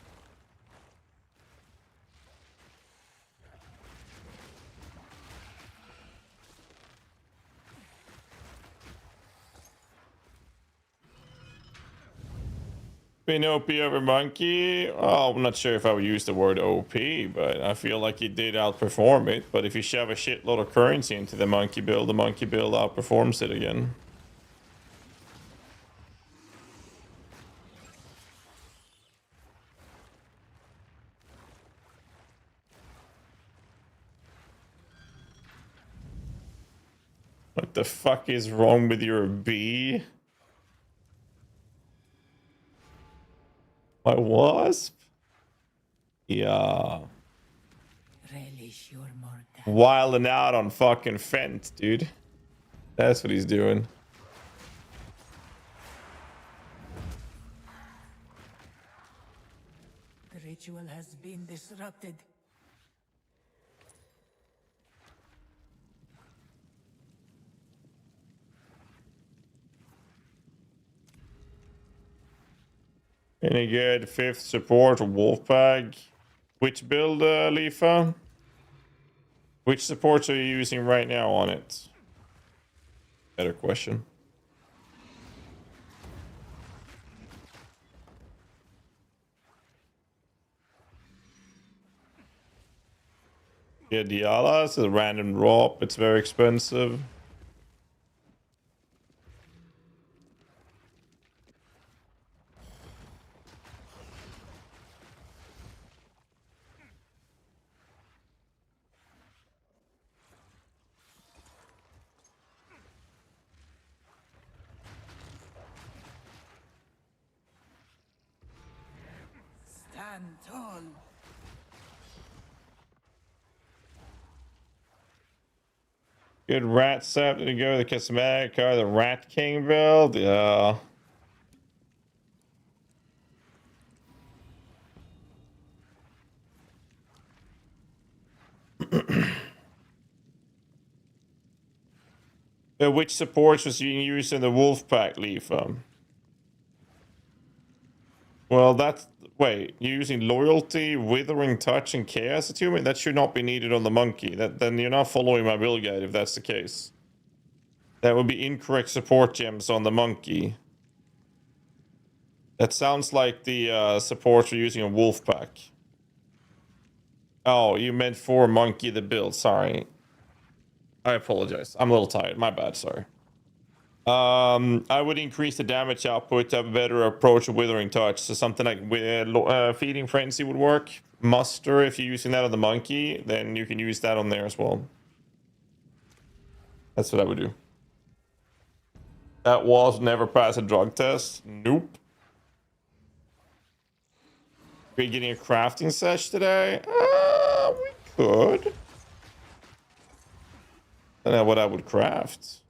been OP over Monkey? Oh, I'm not sure if I would use the word OP, but I feel like he did outperform it. But if you shove a shitload of currency into the Monkey build outperforms it again. What the fuck is wrong with your bee? My wasp? Yeah. Relish your mortality. Wilding out on fucking Fent, dude. That's what he's doing. The ritual has been disrupted. Any good 5th support Wolfpack? Which build, Lifa? Which supports are you using right now on it? Better question. Yeah, Diala is a random drop. It's very expensive. Stand tall. Good rat sap to go with the cosmetic car, the Rat King build. Yeah. Which supports was being used in the Wolfpack, Leaf? Well, that's... Wait, you're using Loyalty, Withering Touch, and Chaos Attunement? That should not be needed on the Monkey. Then you're not following my build guide if that's the case. That would be incorrect support gems on the Monkey. That sounds like the supports you're using on Wolfpack. Oh, you meant for Monkey the build. Sorry. I apologize. I'm a little tired. My bad. Sorry. I would increase the damage output to have a better approach to Withering Touch. So something like Feeding Frenzy would work. Muster, if you're using that on the Monkey, then you can use that on there as well. That's what I would do. That was never pass a drug test. Nope. Are we getting a crafting sesh today? We could. I don't know what I would craft.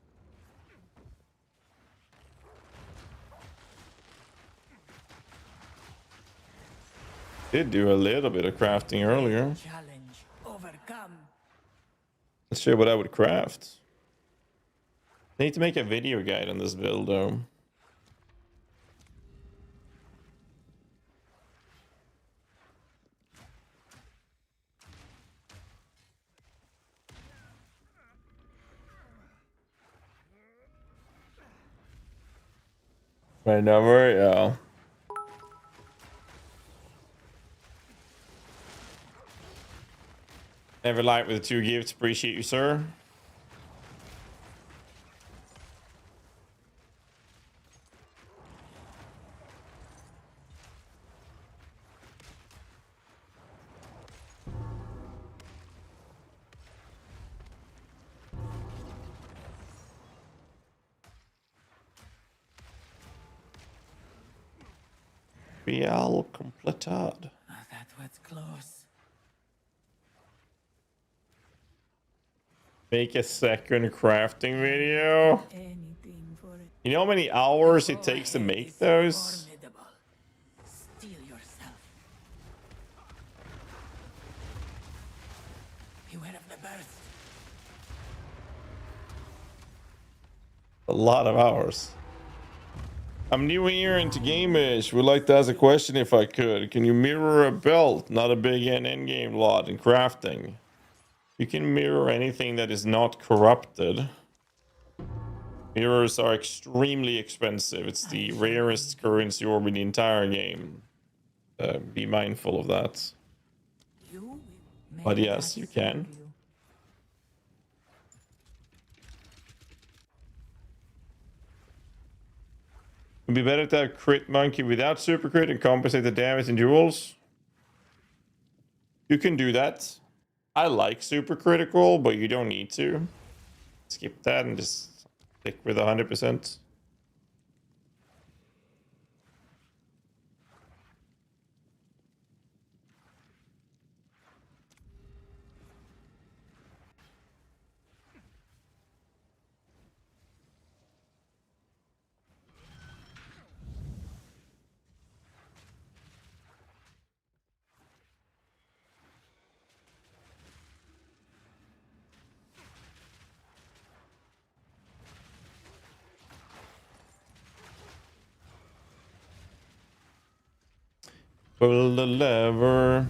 Did do a little bit of crafting earlier. Challenge overcome. Let's show what I would craft. I need to make a video guide on this build though. My number, yeah. Never light with the 2 gifts. Appreciate you, sir. Real completad. That was close. Make a second crafting video. Anything for it. You know how many hours it takes to make those? Formidable. Steel yourself. Beware of the burst. A lot of hours. I'm new here into Game-ish. Would like to ask a question if I could. Can you mirror a belt? Not a big endgame lot in crafting. You can mirror anything that is not corrupted. You Mirrors are extremely expensive. It's the rarest currency orb in the entire game. Be mindful of that. But yes, you can. It'd be better to have crit monkey without super crit and compensate the damage in duels. You can do that. I like super critical, but you don't need to. Skip that and just stick with 100%. Pull the lever.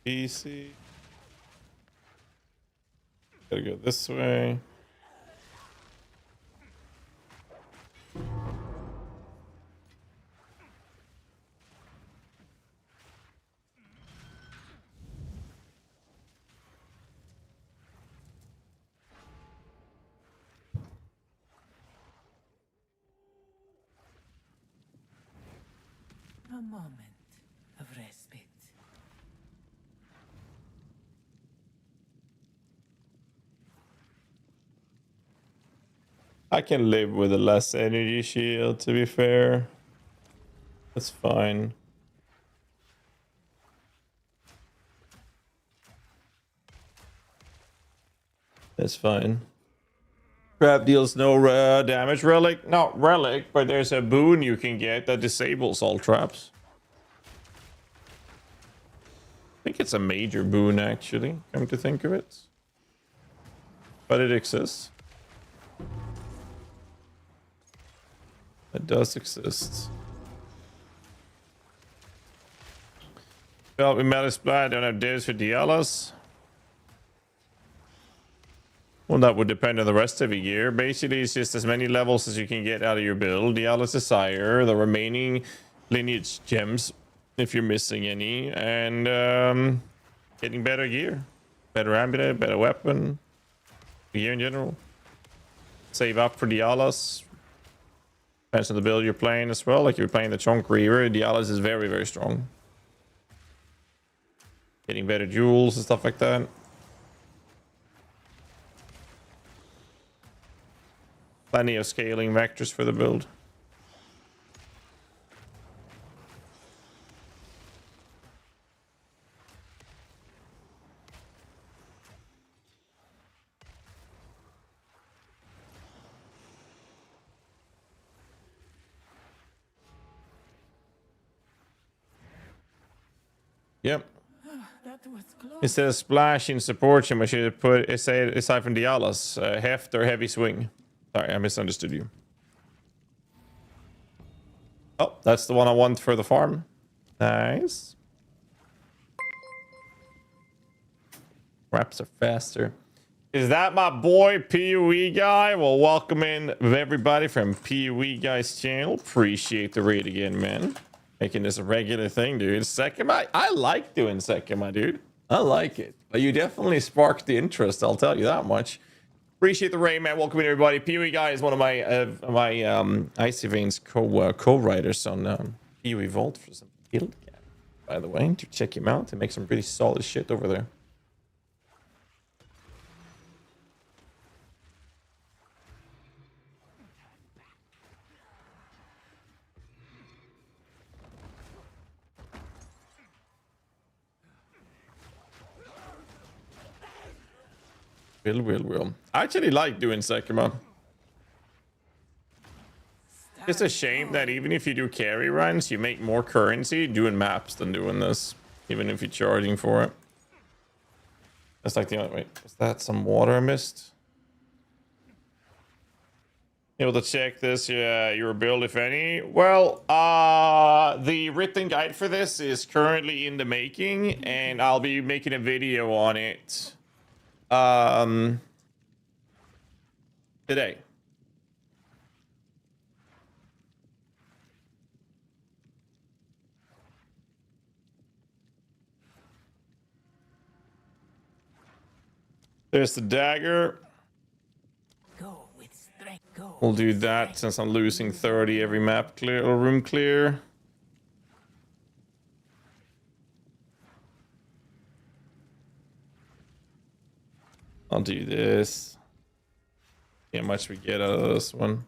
Easy. Gotta go this way. A moment of respite. I can live with a less energy shield, to be fair. That's fine. That's fine. Trap deals no damage. Relic, not relic, but there's a boon you can get that disables all traps. I think it's a major boon, actually, come to think of it. But it exists. It does exist. Well, we Metal Splat, I don't have days for Dialas. Well, that would depend on the rest of the year. Basically, it's just as many levels as you can get out of your build. Dialas Desire, the remaining lineage gems, if you're missing any, and getting better gear. Better amulet, better weapon, gear in general. Save up for Dialas. Depends on the build you're playing as well. Like if you're playing the Chonk Reaver, Dialas is very, very strong. Getting better jewels and stuff like that. Plenty of scaling vectors for the build. Yep. Instead of splash in support, I should have put aside from Dialas, heft or heavy swing. Sorry, I misunderstood you. Oh, that's the one I want for the farm. Nice. Wraps are faster. Is that my boy PoE guy? Well, welcome in everybody from PoE Guy's channel. Appreciate the raid again, man. Making this a regular thing, dude. Sekima, I like doing Sekima, dude. I like it. But you definitely sparked the interest, I'll tell you that much. Appreciate the raid, man. Welcome in, everybody. PoE Guy is one of my Icy Veins co-writers on PoE PoE Vault for some build camp, by the way, to check him out and make some really solid shit over there. Will. I actually like doing Sekima. It's a shame that even if you do carry runs, you make more currency doing maps than doing this, even if you're charging for it. That's like the only... Wait, was that some water I missed? Able to check this, your build, if any. Well, the written guide for this is currently in the making, and I'll be making a video on it today. There's the dagger. Go with strength. Go. We'll do that since I'm losing 30 every map clear or room clear. I'll do this. See how much we get out of this one.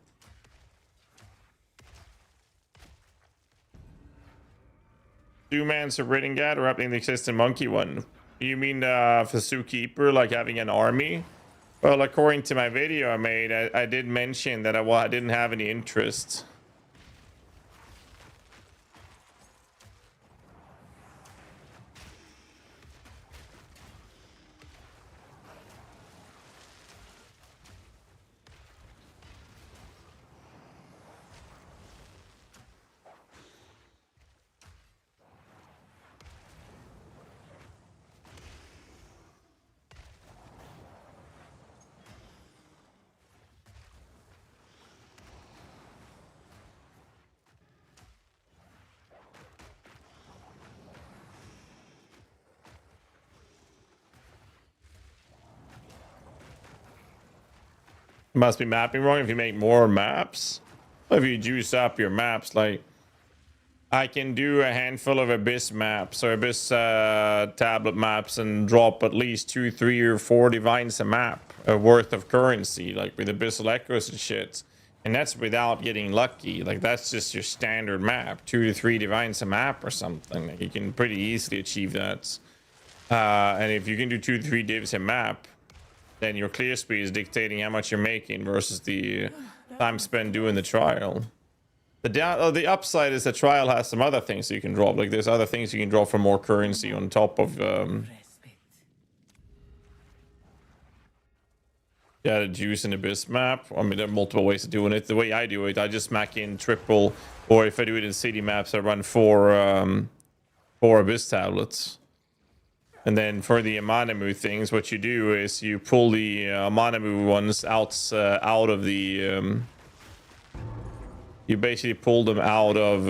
Two-man's a raiding guide or upping the existing monkey one? You mean for Zookeeper, like having an army? Well, according to my video I made, I did mention that I didn't have any interest. Must be mapping wrong if you make more maps. If you juice up your maps, like I can do a handful of Abyss maps or Abyss tablet maps and drop at least 2, 3, or 4 divines a map worth of currency, like with Abyssal Echoes and shit. And that's without getting lucky. Like that's just your standard map, 2 to 3 divines a map or something. Like, you can pretty easily achieve that. And if you can do 2 to 3 divs a map, then your clear speed is dictating how much you're making versus the time spent doing the trial. The upside is the trial has some other things you can drop. Like there's other things you can drop for more currency on top of the juice and Abyss map. I mean, there are multiple ways of doing it. The way I do it, I just smack in triple, or if I do it in city maps, I run 4 Abyss tablets. And then for the Amanamu things, what you do is you pull the Amanamu ones out of the... you basically pull them out of...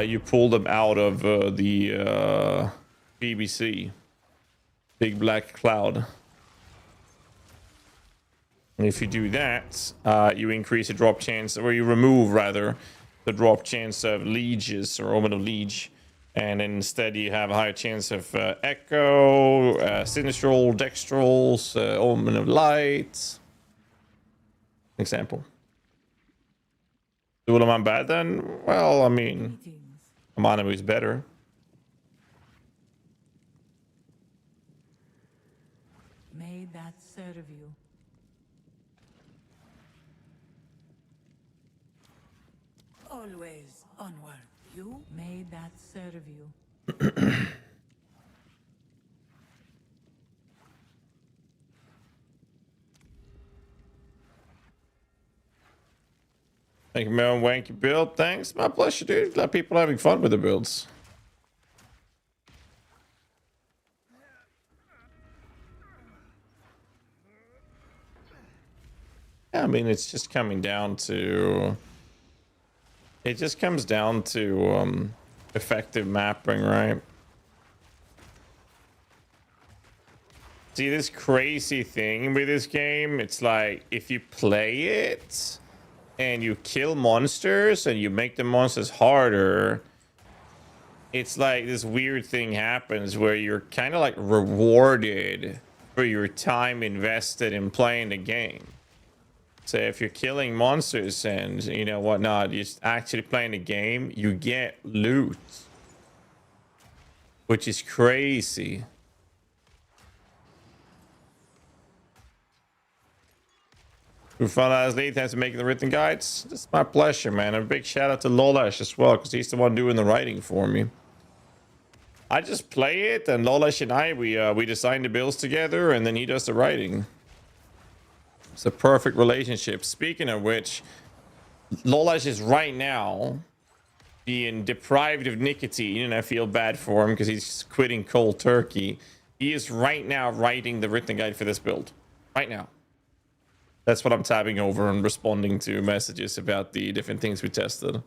you pull them out of the BBC. Big Black Cloud. And if you do that, you increase the drop chance, or you remove, rather, the drop chance of lieges or Omen of Liege, and instead you have a higher chance of Echo, Sinistral, Dextrals, Omen of Light. Example. Do I'm bad then? Well, I mean, Amanamu is better. May that serve you. Always onward. You may that serve you. Thank you, man. Wanky build. Thanks. My pleasure, dude. Glad people are having fun with the builds. Yeah, I mean, it's just coming down to... It just comes down to effective mapping, right? See, this crazy thing with this game, it's like, if you play it and you kill monsters and you make the monsters harder, it's like this weird thing happens where you're kind of like rewarded for your time invested in playing the game. So if you're killing monsters and you know whatnot, you're actually playing the game, you get loot, which is crazy. Infernal lead, thanks for making the written guides. It's my pleasure, man. A big shout out to Lolash as well, because he's the one doing the writing for me. I just play it, and Lolash and I, we design the builds together, and then he does the writing. It's a perfect relationship. Speaking of which, Lolash is right now being deprived of nicotine, and I feel bad for him because he's quitting cold turkey. He is right now writing the written guide for this build. Right now. That's what I'm tabbing over and responding to messages about the different things we tested.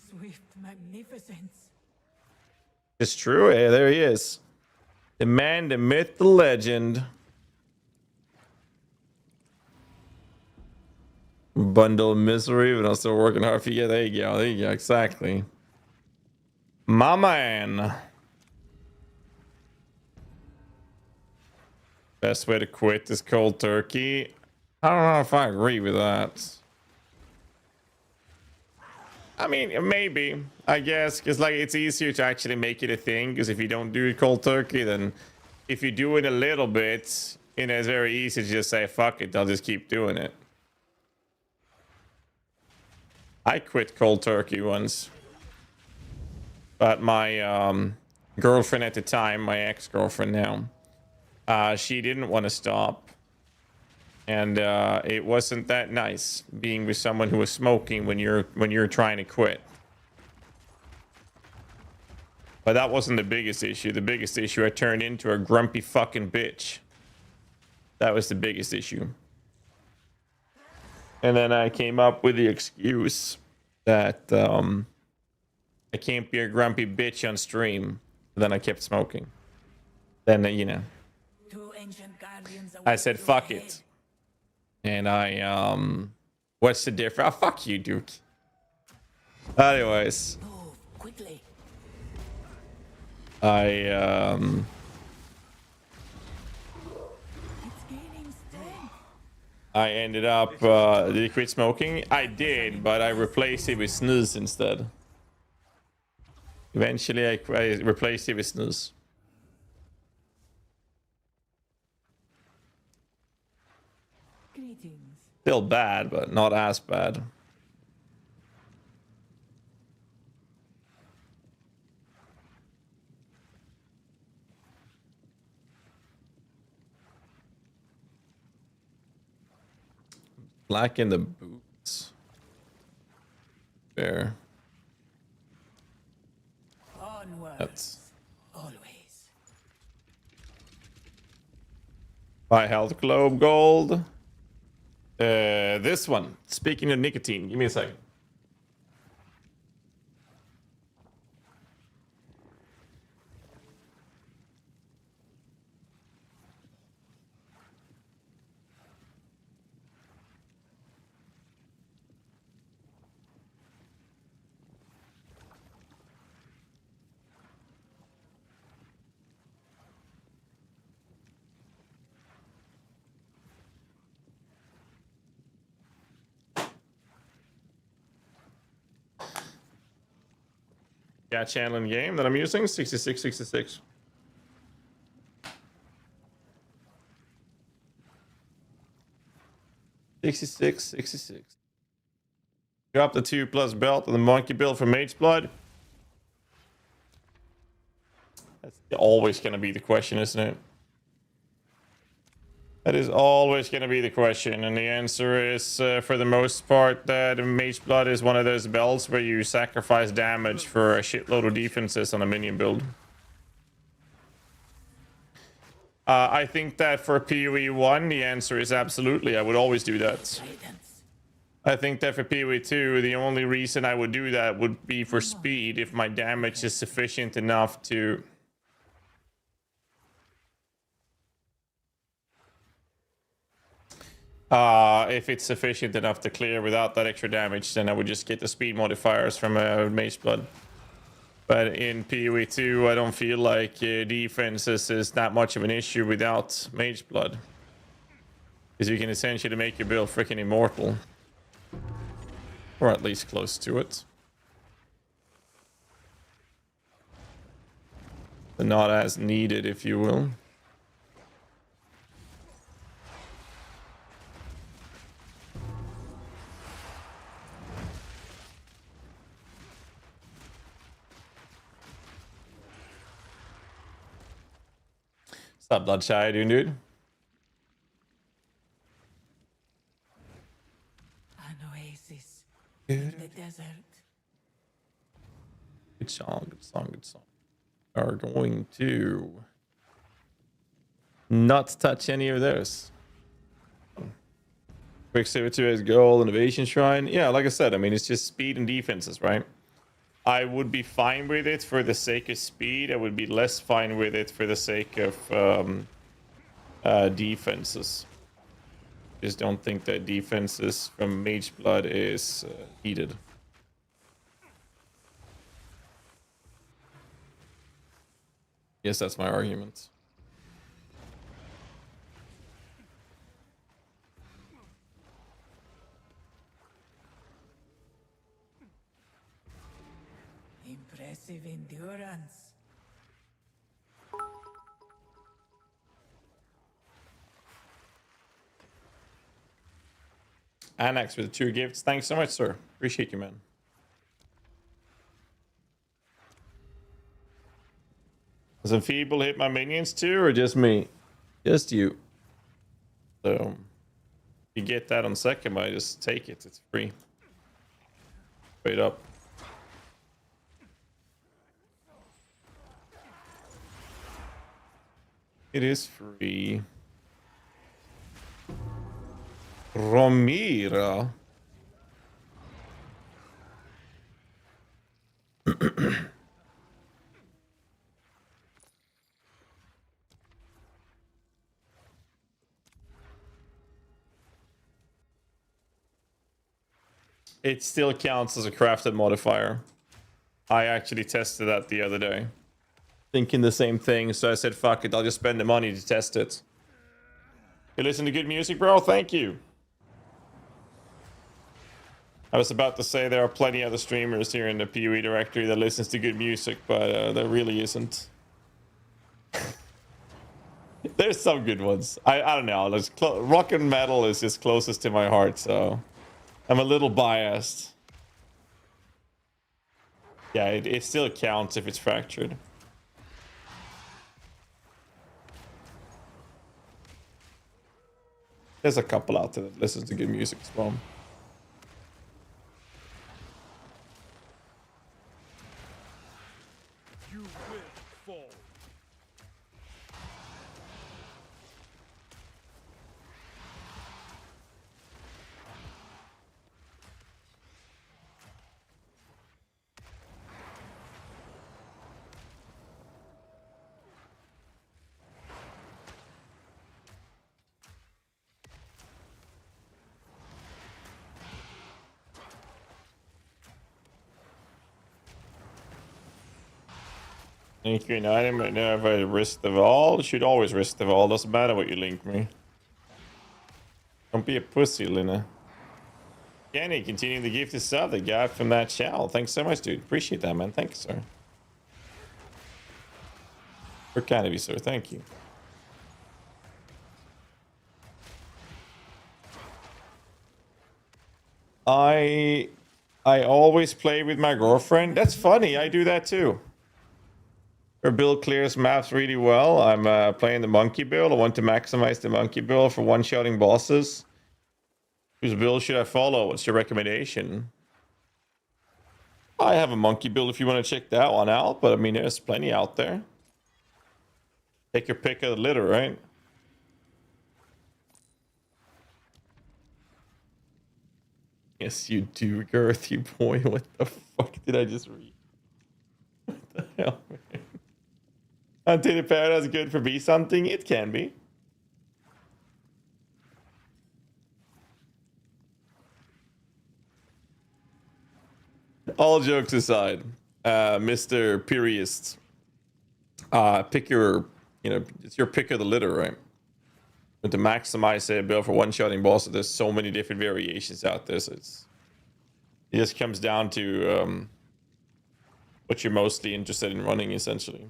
Swift magnificence. It's true. Yeah, there he is. The man, the myth, the legend. Bundle of misery, but I'm still working hard for you. There you go. There you go. Exactly. My man. Best way to quit is cold turkey. I don't know if I agree with that. I mean, maybe, I guess, because like it's easier to actually make it a thing. Because if you don't do it cold turkey, then if you do it a little bit, you know, it's very easy to just say, fuck it, I'll just keep doing it. I quit cold turkey once. But my girlfriend at the time, my ex-girlfriend now, she didn't want to stop, and it wasn't that nice being with someone who was smoking when you're trying to quit. But that wasn't the biggest issue. The biggest issue, I turned into a grumpy fucking bitch. That was the biggest issue. And then I came up with the excuse that I can't be a grumpy bitch on stream. Then I kept smoking. Then you know. I said, fuck it. And I, what's the difference? Oh, fuck you, Duke. Anyways. I ended up, did you quit smoking? I did, but I replaced it with snus instead. Eventually, I replaced it with snus. Still bad, but not as bad. Black in the boots. Fair. That's always. Buy health globe gold. This one. Speaking of nicotine, give me a second. Yeah, channel in game that I'm using 6666. Drop the 2+ belt and the monkey build for Mage Blood. That's always going to be the question, isn't it? That is always going to be the question, and the answer is, for the most part, that Mage Blood is one of those belts where you sacrifice damage for a shitload of defenses on a minion build. I think that for PoE 1, the answer is absolutely. I would always do that. I think that for PoE 2, the only reason I would do that would be for speed, if my damage is sufficient enough to... If it's sufficient enough to clear without that extra damage, then I would just get the speed modifiers from Mage Blood. But in PoE 2, I don't feel like defenses is that much of an issue without Mage Blood. Because you can essentially make your build freaking immortal. Or at least close to it. But not as needed, if you will. What's up, Bloodshire? How you doing, dude? An oasis in the desert. Good song, good song, good song. Are going to not touch any of those. Quicksilver 2 as goal, innovation shrine. Yeah, like I said, I mean, it's just speed and defenses, right? I would be fine with it for the sake of speed. I would be less fine with it for the sake of defenses. Just don't think that defenses from Mage Blood is needed. Yes, that's my argument. Impressive endurance. Annex with the 2 gifts. Thanks so much, sir. Appreciate you, man. Does Enfeeble hit my minions too, or just me? Just you. So, you get that on second, I just take it. It's free. Straight up. It is free. Romira. It still counts as a crafted modifier. I actually tested that the other day. Thinking the same thing, so I said, fuck it, I'll just spend the money to test it. You listen to good music, bro? Thank you. I was about to say there are plenty other streamers here in the PoE directory that listens to good music, but there really isn't. There's some good ones. I don't know. Rock and metal is just closest to my heart, so I'm a little biased. Yeah, it still counts if it's fractured. There's a couple out there that listens to good music as well. You will fall. Thank you. An item right now. If I risk the Val, should always risk the Val. Doesn't matter what you link me. Don't be a pussy, Lina. Kenny, continuing the gift of sub that got from that channel. Thanks so much, dude. Appreciate that, man. Thank you, sir. We're kind of you, sir. Thank you. I always play with my girlfriend. That's funny. I do that too. Her build clears maps really well. I'm playing the monkey build. I want to maximize the monkey build for one-shotting bosses. Whose build should I follow? What's your recommendation? I have a monkey build if you want to check that one out, but I mean, there's plenty out there. Take your pick of the litter, right? Yes, you do, Girth, you boy. What the fuck did I just read? What the hell, man? Untainted Paradise good for beast hunting? It can be. all jokes aside, Mr. Purist, pick your, it's your pick of the litter, right? But to maximize a build for one-shotting bosses, there's so many different variations out there. So it just comes down to what you're mostly interested in running, essentially.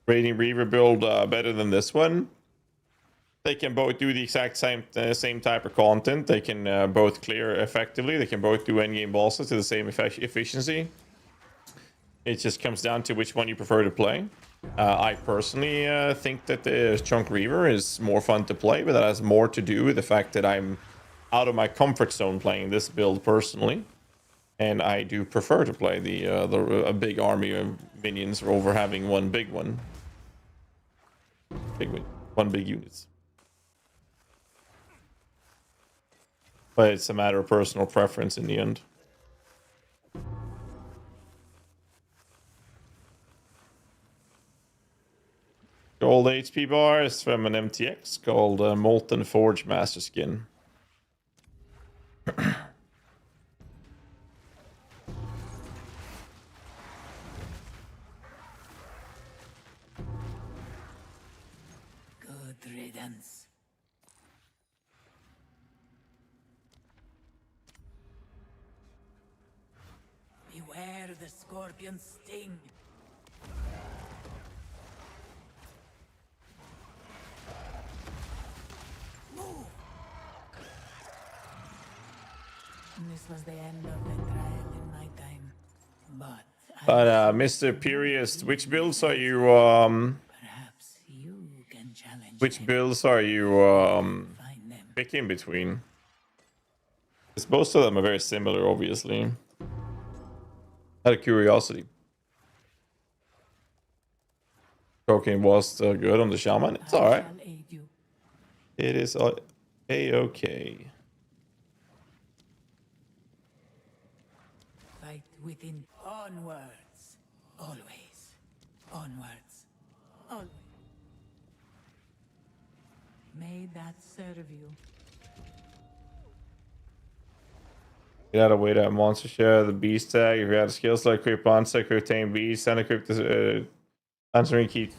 Raiding Reaver build better than this one. They can both do the exact same type of content. They can both clear effectively. They can both do endgame bosses to the same efficiency. It just comes down to which one you prefer to play. I personally think that the Chonk Reaver is more fun to play, but that has more to do with the fact that I'm out of my comfort zone playing this build personally. And I do prefer to play a big army of minions over having one big one. One big unit. But it's a matter of personal preference in the end. Gold HP bar is from an MTX called Molten Forge Master Skin. Good riddance. Beware the scorpion's sting. Move. This was the end of the trial in my time, But Mr. Purist, which builds are you perhaps you can challenge which builds are you picking between? Because most of them are very similar, obviously. Out of curiosity. Cocaine was good on the shaman. It's alright. It is a-okay. Fight within. Onwards. Always. Onwards. Always. May that serve you. You gotta wait out monster share the beast tag. If you had a skill set, equip monster, equip tame beast, and equip the answering key.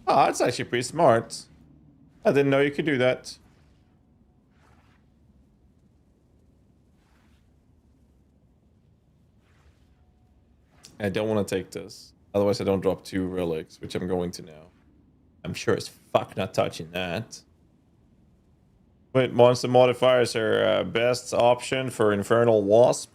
Oh, that's actually pretty smart. I didn't know you could do that. I don't want to take this. Otherwise, I don't drop 2 relics, which I'm going to now. I'm sure as fuck not touching that. But monster modifiers are best option for Infernal Wasp.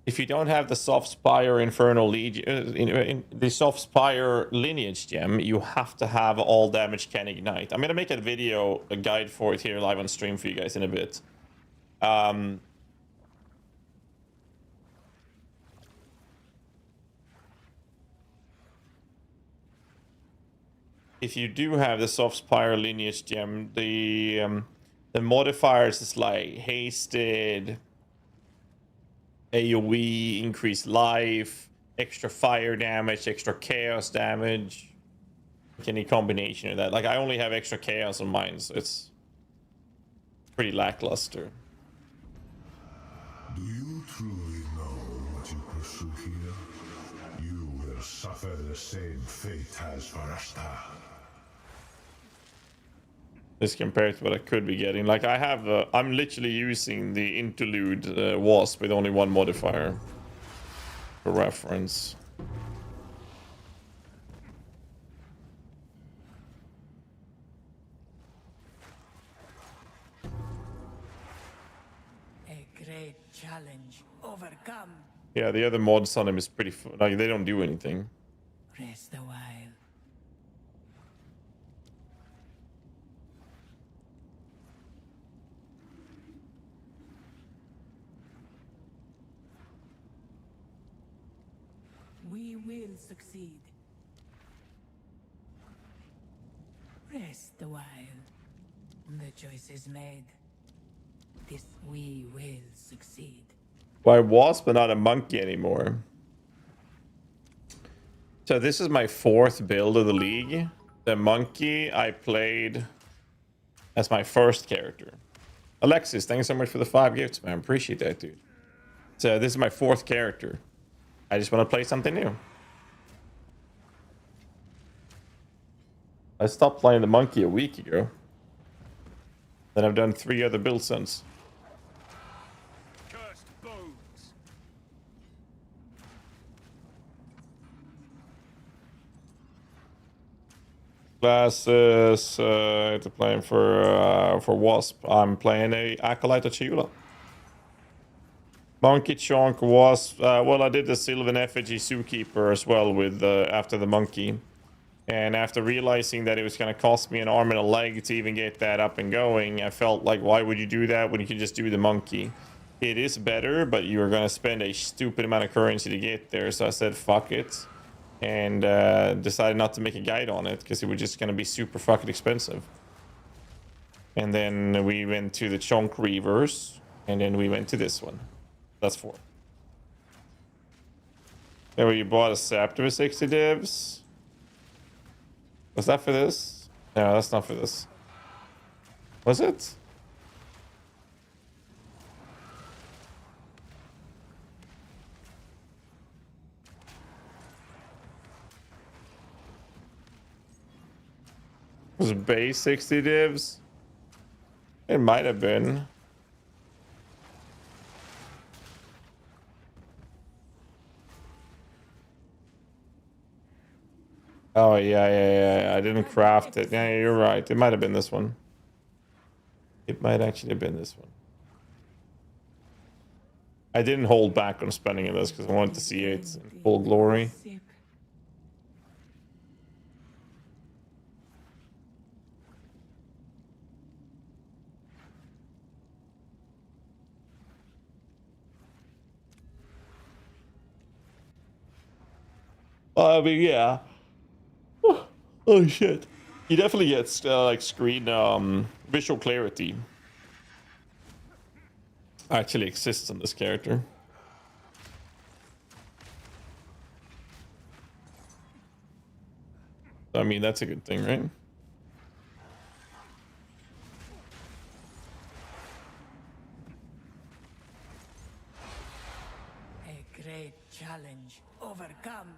If you don't have the Soft Spire Infernal the Soft Spire Lineage gem, you have to have all damage can ignite. I'm gonna make a video, a guide for it here live on stream for you guys in a bit. If you do have the Soft Spire Lineage gem, the modifiers is like hasted, AoE, increased life, extra fire damage, extra chaos damage. Any combination of that. Like I only have extra chaos on mine, so it's pretty lackluster. Do you truly know what you pursue here? You will suffer the same fate as Varashta. This compared to what I could be getting. Like I have, I'm literally using the interlude Wasp with only 1 modifier for reference. A great challenge. Overcome. Yeah, the other mods on him is pretty fun. Like they don't do anything. Rest a while. We will succeed. Rest a while. The choice is made. This we will succeed. Why Wasp but not a monkey anymore? So this is my 4th build of the league. The monkey I played as my first character. Alexis, thanks so much for the 5 gifts, man. Appreciate that, dude. So this is my 4th character. I just want to play something new. I stopped playing the monkey a week ago. Then I've done 3 other builds since. Cursed bones. Classes to playing for Wasp. I'm playing a Acolyte of Chula. Monkey, Chonk, Wasp. Well, I did the Sylvan Effigy Zookeeper as well with after the monkey. And after realizing that it was going to cost me an arm and a leg to even get that up and going, I felt like, why would you do that when you can just do the monkey? It is better, but you are going to spend a stupid amount of currency to get there. So I said, fuck it. And decided not to make a guide on it because it was just going to be super fucking expensive. And then we went to the Chonk Reavers. And then we went to this one. That's 4. Then we bought a Scepter with 60 divs. Was that for this? No, that's not for this. Was it? Was it base 60 divs? It might have been. Oh, yeah. I didn't craft it. Yeah, you're right. It might have been this one. It might actually have been this one. I didn't hold back on spending in this because I wanted to see it in full glory. I mean, yeah. Oh shit. He definitely gets like screen visual clarity. Actually exists in this character. I mean, that's a good thing, right? A great challenge overcome.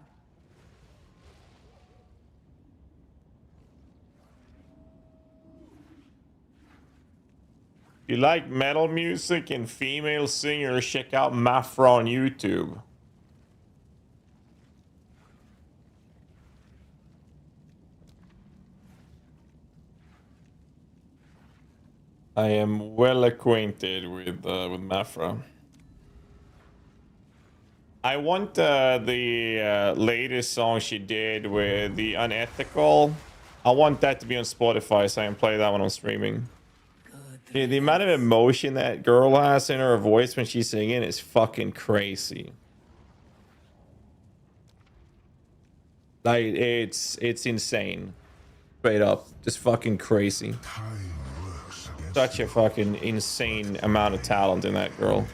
If you like metal music and female singers, check out Mafra on YouTube. I am well acquainted with Mafra. I want the latest song she did with the Unethical. I want that to be on Spotify so I can play that one on streaming. The amount of emotion that girl has in her voice when she's singing is fucking crazy. Like, it's insane. Straight up. Just fucking crazy. Such a fucking insane amount of talent in that girl.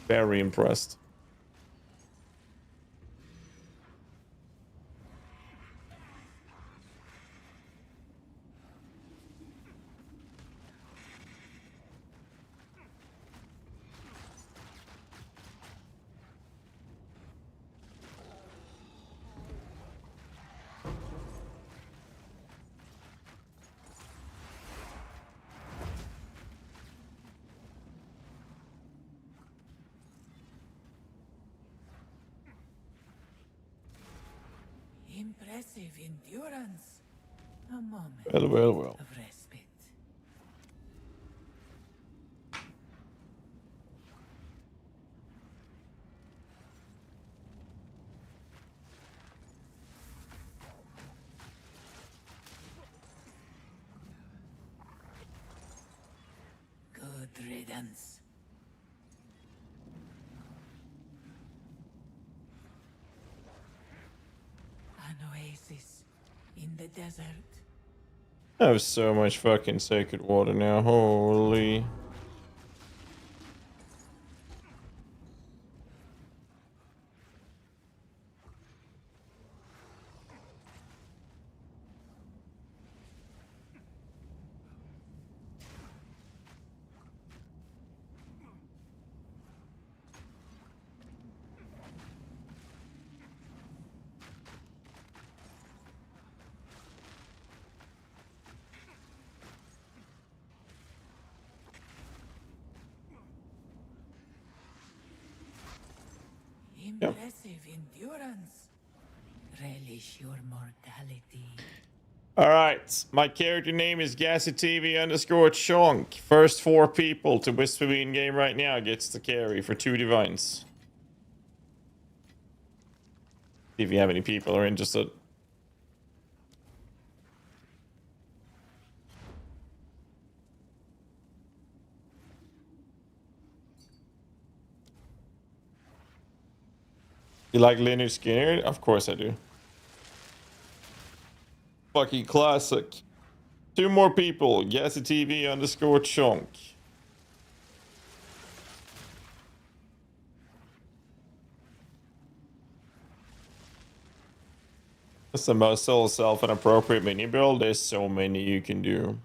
Very impressed. Impressive endurance. A moment Well. of respite. Good riddance. An oasis in the desert. I have so much fucking sacred water now. Holy. Yep. Impressive endurance. Relish your mortality. Alright, my character name is GHAZZY_Chonk. First 4 people to whisper me in game right now gets the carry for 2 divines. See if you have any people who are interested. You like Leonard Skinner? Of course I do. Fucking classic. 2 more people. GHAZZY_Chonk. That's the most self and appropriate mini build. There's so many you can do.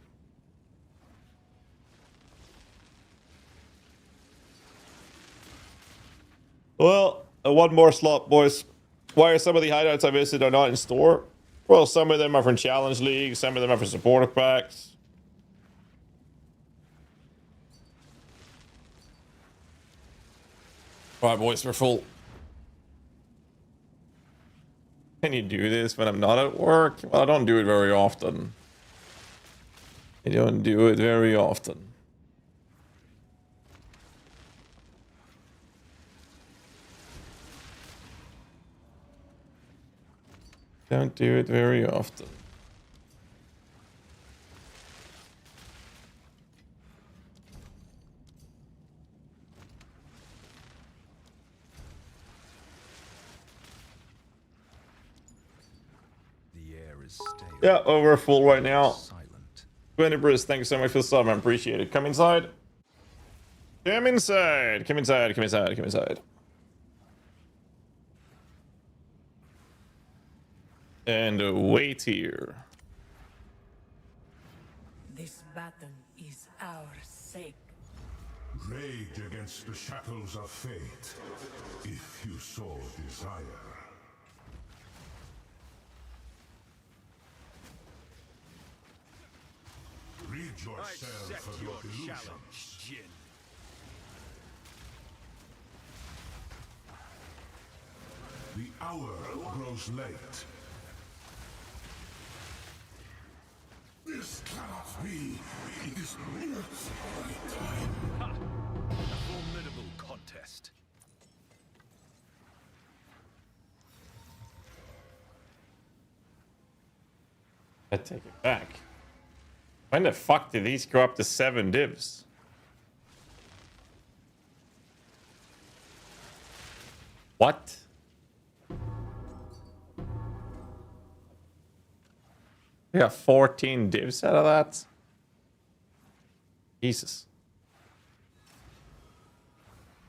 Well, one more slot, boys. Why are some of the hideouts I visited are not in store? Well, some of them are from Challenge League, some of them are from supporter packs. Alright, boys, we're full. Can you do this when I'm not at work? Well, I don't do it very often. I don't do it very often. Don't do it very often. The air is stale. Yeah, oh, we're full right now. Silent. 20 Bruce, thank you so much for the sub, I appreciate it. Come inside. Come inside. Come inside. Come inside. Come inside. And wait here. This battle is our sake. Rage against the shackles of fate, if you so desire. Rid yourself of your delusions. The hour grows late. This cannot be. It is minutes of my time. A formidable contest. I take it back. When the fuck did these go up to 7 divs? What? We got 14 divs out of that? Jesus.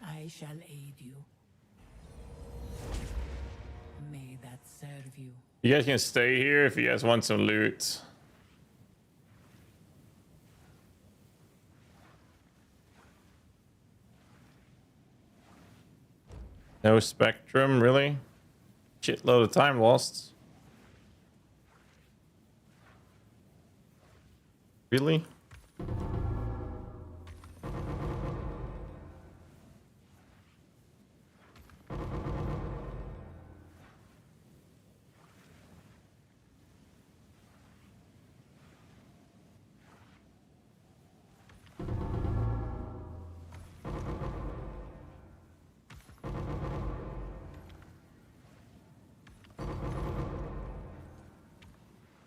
I shall aid you. May that serve you. You guys can stay here if you guys want some loot. No Spectrum, really? Shitload of time lost. Really?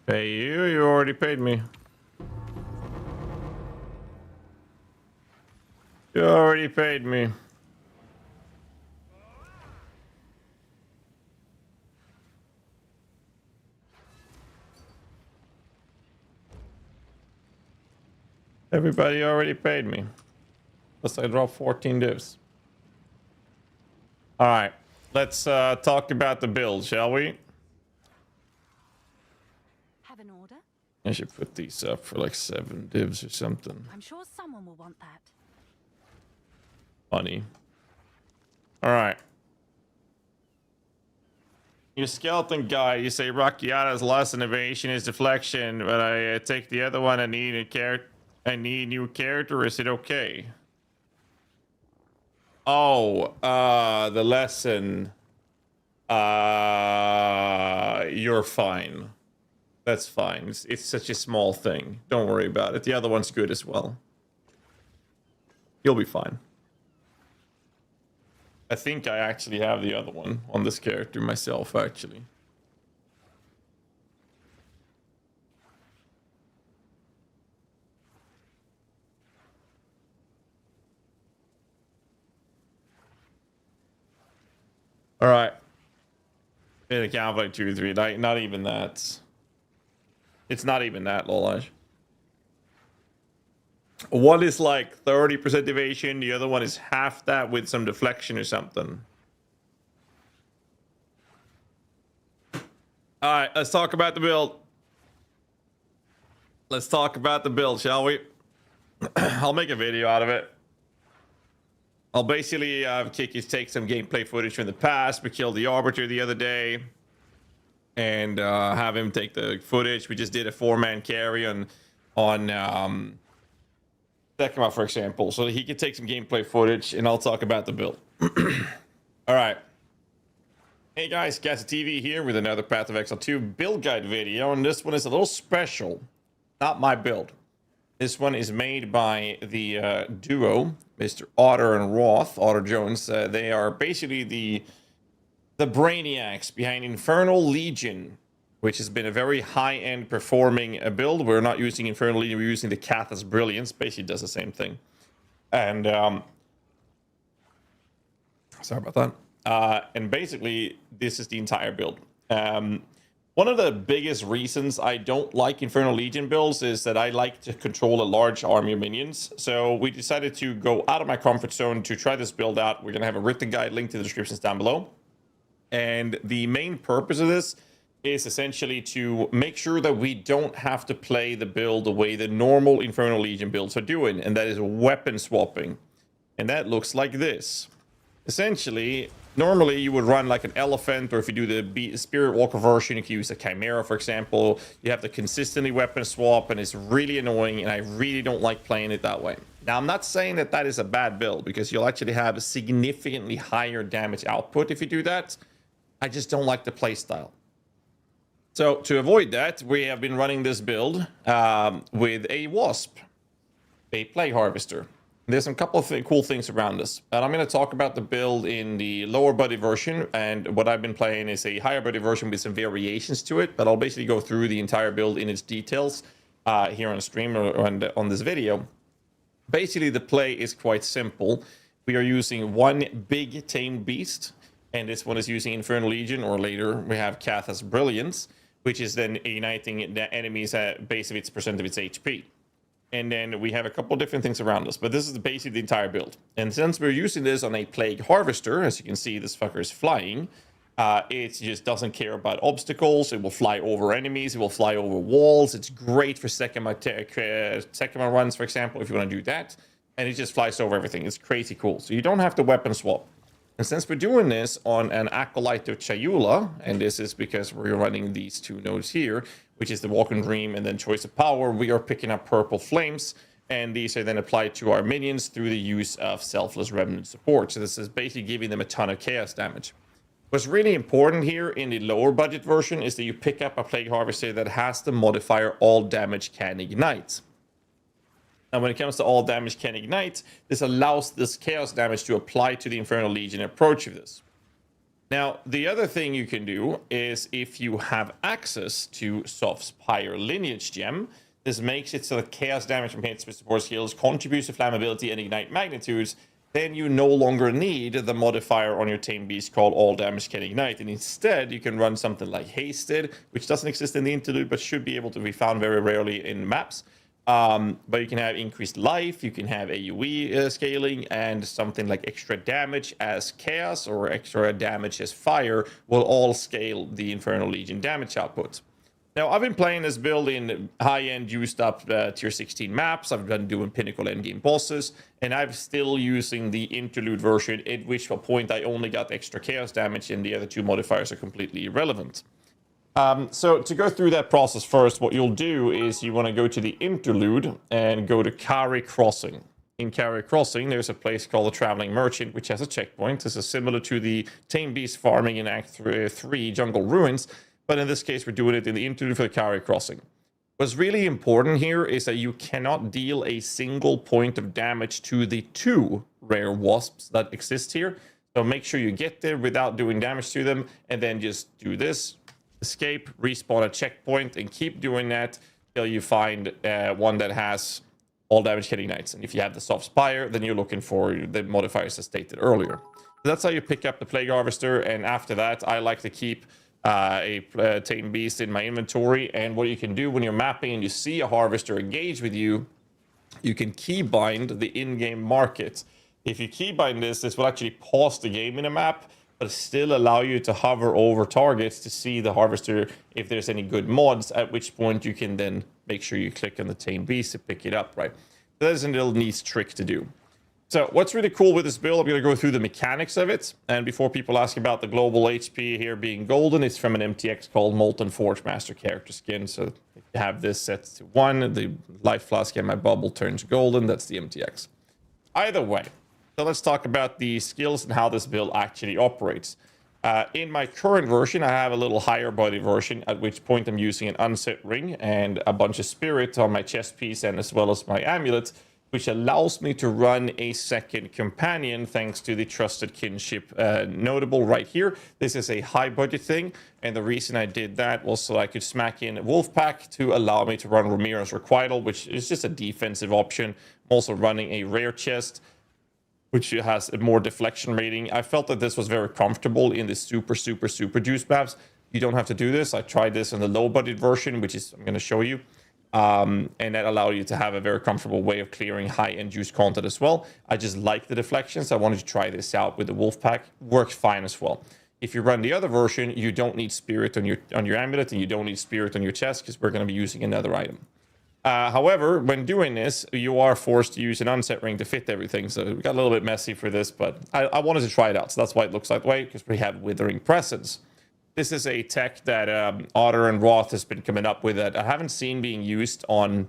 Pay you? You already paid me. You already paid me. Everybody already paid me. Plus I dropped 14 divs. Alright. Let's talk about the build, shall we? Have an order? I should put these up for like 7 divs or something. I'm sure someone will want that. Funny. Alright. Your skeleton guy, you say Rakiata's loss innovation is deflection, but I take the other one. I need a character. I need new character. Is it okay? Oh, the lesson. you're fine. That's fine. It's such a small thing. Don't worry about it. The other one's good as well. You'll be fine. I think I actually have the other one on this character myself, actually. All right. In a count like 2 or 3. Not even that. It's not even that, Lolaj. One is like 30% evasion. The other one is half that with some deflection or something. All right, let's talk about the build. Let's talk about the build, shall we? I'll make a video out of it. I'll basically take some gameplay footage from the past. We killed the Arbiter the other day. And have him take the footage. We just did a 4-man carry on Tekma, for example. So he can take some gameplay footage and I'll talk about the build. All right. Hey guys, GHAZZY TV here with another Path of Exile 2 build guide video. And this one is a little special. Not my build. This one is made by the duo, Mr. Otter and Roth, Otter Jones. They are basically the brainiacs behind Infernal Legion, which has been a very high-end performing build. We're not using Infernal Legion, we're using the GHAZZY Brilliance. Basically does the same thing. And sorry about that. And basically, this is the entire build. One of the biggest reasons I don't like Infernal Legion builds is that I like to control a large army of minions. So we decided to go out of my comfort zone to try this build out. We're going to have a written guide linked in the descriptions down below. And the main purpose of this is essentially to make sure that we don't have to play the build the way the normal Infernal Legion builds are doing, and that is weapon swapping. And that looks like this. Essentially, normally you would run like an elephant, or if you do the Spirit Walker version, you can use a Chimera, for example. You have to consistently weapon swap, and it's really annoying, and I really don't like playing it that way. Now, I'm not saying that that is a bad build, because you'll actually have a significantly higher damage output if you do that. I just don't like the playstyle. So to avoid that, we have been running this build with a Wasp, a Plague Harvester. There's some couple of cool things around this. And I'm going to talk about the build in the lower body version. And what I've been playing is a higher body version with some variations to it. But I'll basically go through the entire build in its details here on stream or on this video. Basically, the play is quite simple. We are using one big tame beast. And this one is using Infernal Legion, or later we have GHAZZY Brilliance, which is then igniting the enemy's base of its percent of its HP. And then we have a couple different things around us, but this is basically the entire build. And since we're using this on a Plague Harvester, as you can see, this fucker is flying. It just doesn't care about obstacles. It will fly over enemies. It will fly over walls. It's great for second runs, for example, if you want to do that. And it just flies over everything. It's crazy cool. So you don't have to weapon swap. And since we're doing this on an Acolyte of Chayula, and this is because we're running these two nodes here, which is the Walk and Dream and then Choice of Power, we are picking up Purple Flames, and these are then applied to our minions through the use of Selfless Remnant support. So this is basically giving them a ton of chaos damage. What's really important here in the lower budget version is that you pick up a Plague Harvester that has the modifier All Damage Can Ignite. And when it comes to All Damage Can Ignite, this allows this chaos damage to apply to the Infernal Legion approach of this. Now, the other thing you can do is if you have access to Soph's Pyre Lineage Gem, this makes it so that chaos damage from hits with support skills contributes to flammability and ignite magnitudes, then you no longer need the modifier on your tame beast called All Damage Can Ignite. And instead, you can run something like Hasted, which doesn't exist in the interlude, but should be able to be found very rarely in maps. But you can have increased life, you can have AoE scaling, and something like extra damage as chaos or extra damage as fire will all scale the Infernal Legion damage output. Now, I've been playing this build in high-end, used-up tier 16 maps. I've been doing pinnacle endgame bosses, and I'm still using the interlude version, at which point I only got extra chaos damage, and the other two modifiers are completely irrelevant. So to go through that process first, what you'll do is you want to go to the interlude and go to Kari Crossing. in Carrier Crossing, there's a place called the Traveling Merchant, which has a checkpoint. This is similar to the Tame Beast farming in Act 3 Jungle Ruins, but in this case, we're doing it in the interlude for the Carrier Crossing. What's really important here is that you cannot deal a single point of damage to the 2 rare wasps that exist here. So make sure you get there without doing damage to them, and then just do this, escape, respawn a checkpoint, and keep doing that till you find one that has all damage hitting knights. And if you have the soft spire, then you're looking for the modifiers as stated earlier. So that's how you pick up the Plague Harvester, and after that, I like to keep a Tame Beast in my inventory. And what you can do when you're mapping and you see a Harvester engage with you, you can keybind the in-game market. If you keybind this will actually pause the game in a map, but still allow you to hover over targets to see the Harvester if there's any good mods, at which point you can then make sure you click on the Tame Beast to pick it up, right? So that is a little neat trick to do. So what's really cool with this build, I'm going to go through the mechanics of it. And before people ask about the global HP here being golden, it's from an MTX called Molten Forge Master Character Skin. So if you have this set to 1, the life flask in my bubble turns golden. That's the MTX. Either way, so let's talk about the skills and how this build actually operates. In my current version, I have a little higher body version, at which point I'm using an unset ring and a bunch of spirit on my chest piece, and as well as my amulet, which allows me to run a second companion thanks to the trusted kinship notable right here. This is a high budget thing, and the reason I did that was so I could smack in a wolf pack to allow me to run Ramirez Requital, which is just a defensive option. I'm also running a rare chest, which has a more deflection rating. I felt that this was very comfortable in the super juice maps. You don't have to do this. I tried this in the low budget version, which is I'm going to show you. And that allowed you to have a very comfortable way of clearing high-end juice content as well. I just like the deflections. I wanted to try this out with the wolf pack. Works fine as well. If you run the other version, you don't need spirit on your amulet, and you don't need spirit on your chest, because we're going to be using another item. However, when doing this, you are forced to use an unset ring to fit everything. So we got a little bit messy for this, but I wanted to try it out. So that's why it looks that way, because we have Withering Presence. This is a tech that Otter and Roth has been coming up with that I haven't seen being used on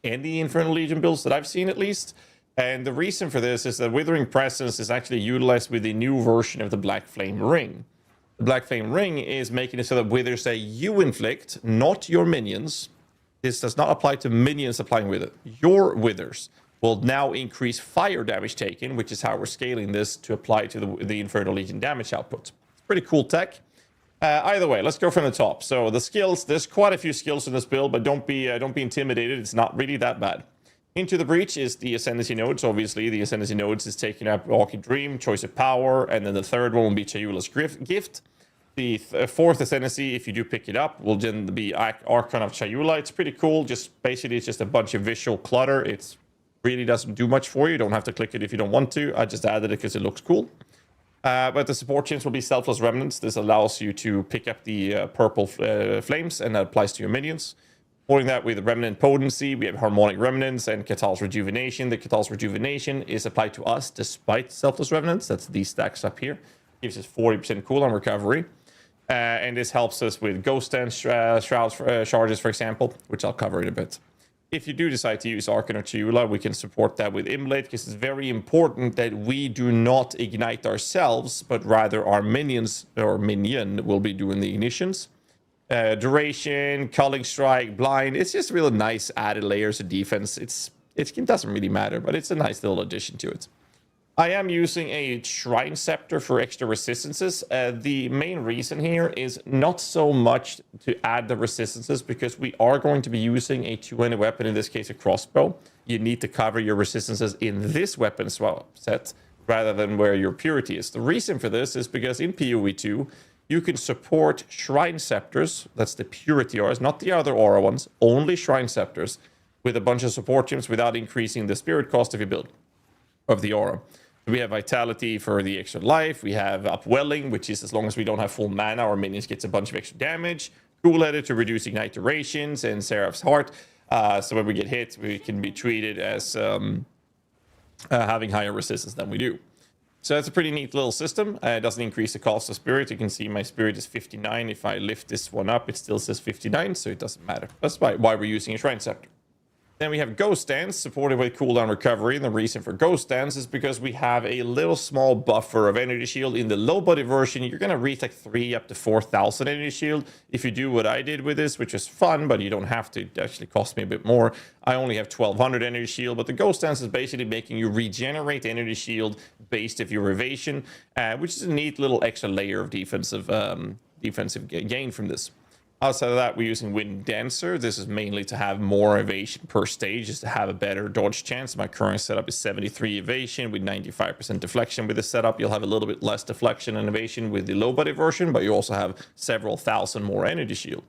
any Infernal Legion builds that I've seen, at least. And the reason for this is that Withering Presence is actually utilized with the new version of the Black Flame Ring. The Black Flame Ring is making it so that withers that you inflict, not your minions. This does not apply to minions applying with it. Your withers will now increase fire damage taken, which is how we're scaling this to apply to the Infernal Legion damage output. It's pretty cool tech. Either way, let's go from the top. So the skills, there's quite a few skills in this build, but don't be intimidated. It's not really that bad. Into the Breach is the Ascendancy Nodes. Obviously, the Ascendancy Nodes is taking up Walking Dream, Choice of Power, and then the third one will be Chayula's Gift. The fourth Ascendancy, if you do pick it up, will then be Archon of Chayula. It's pretty cool. Basically, it's just a bunch of visual clutter. It really doesn't do much for you. You don't have to click it if you don't want to. I just added it because it looks cool. But the support chains will be Selfless Remnants. This allows you to pick up the purple flames, and that applies to your minions. Supporting that with Remnant Potency, we have Harmonic Remnants and Catal's Rejuvenation. The Catal's Rejuvenation is applied to us despite Selfless Remnants. That's these stacks up here. Gives us 40% cooldown recovery. And this helps us with Ghost Dance Shrouds charges, for example, which I'll cover in a bit. If you do decide to use Archon or Chayula, we can support that with Immolate, because it's very important that we do not ignite ourselves, but rather our minions or minion will be doing the ignitions. Duration, Culling Strike, Blind. It's just really nice added layers of defense. It doesn't really matter, but it's a nice little addition to it. I am using a Shrine Scepter for extra resistances. The main reason here is not so much to add the resistances, because we are going to be using a two-handed weapon, in this case a crossbow. You need to cover your resistances in this weapon swap set rather than where your purity is. The reason for this is because in PoE 2, you can support Shrine Scepters, that's the purity auras, not the other aura ones, only Shrine Scepters, with a bunch of support gems without increasing the spirit cost of your build, of the aura. We have Vitality for the extra life. We have Upwelling, which is as long as we don't have full mana, our minions gets a bunch of extra damage. Cool-Headed to reduce ignite durations, and Seraph's Heart. So when we get hit, we can be treated as having higher resistance than we do. So that's a pretty neat little system. It doesn't increase the cost of spirit. You can see my spirit is 59. If I lift this one up, it still says 59, so it doesn't matter. That's why we're using a Shrine Scepter. Then we have Ghost Dance, supported with cooldown recovery. And the reason for Ghost Dance is because we have a little small buffer of energy shield. In the low body version, you're going to reach like 3 up to 4,000 energy shield. If you do what I did with this, which is fun, but you don't have to. It actually cost me a bit more. I only have 1,200 energy shield, but the Ghost Dance is basically making you regenerate energy shield based off your evasion, which is a neat little extra layer of defensive gain from this. Outside of that, we're using Wind Dancer. This is mainly to have more evasion per stage, just to have a better dodge chance. My current setup is 73 evasion with 95% deflection. With this setup, you'll have a little bit less deflection and evasion with the low body version, but you also have several thousand more energy shield.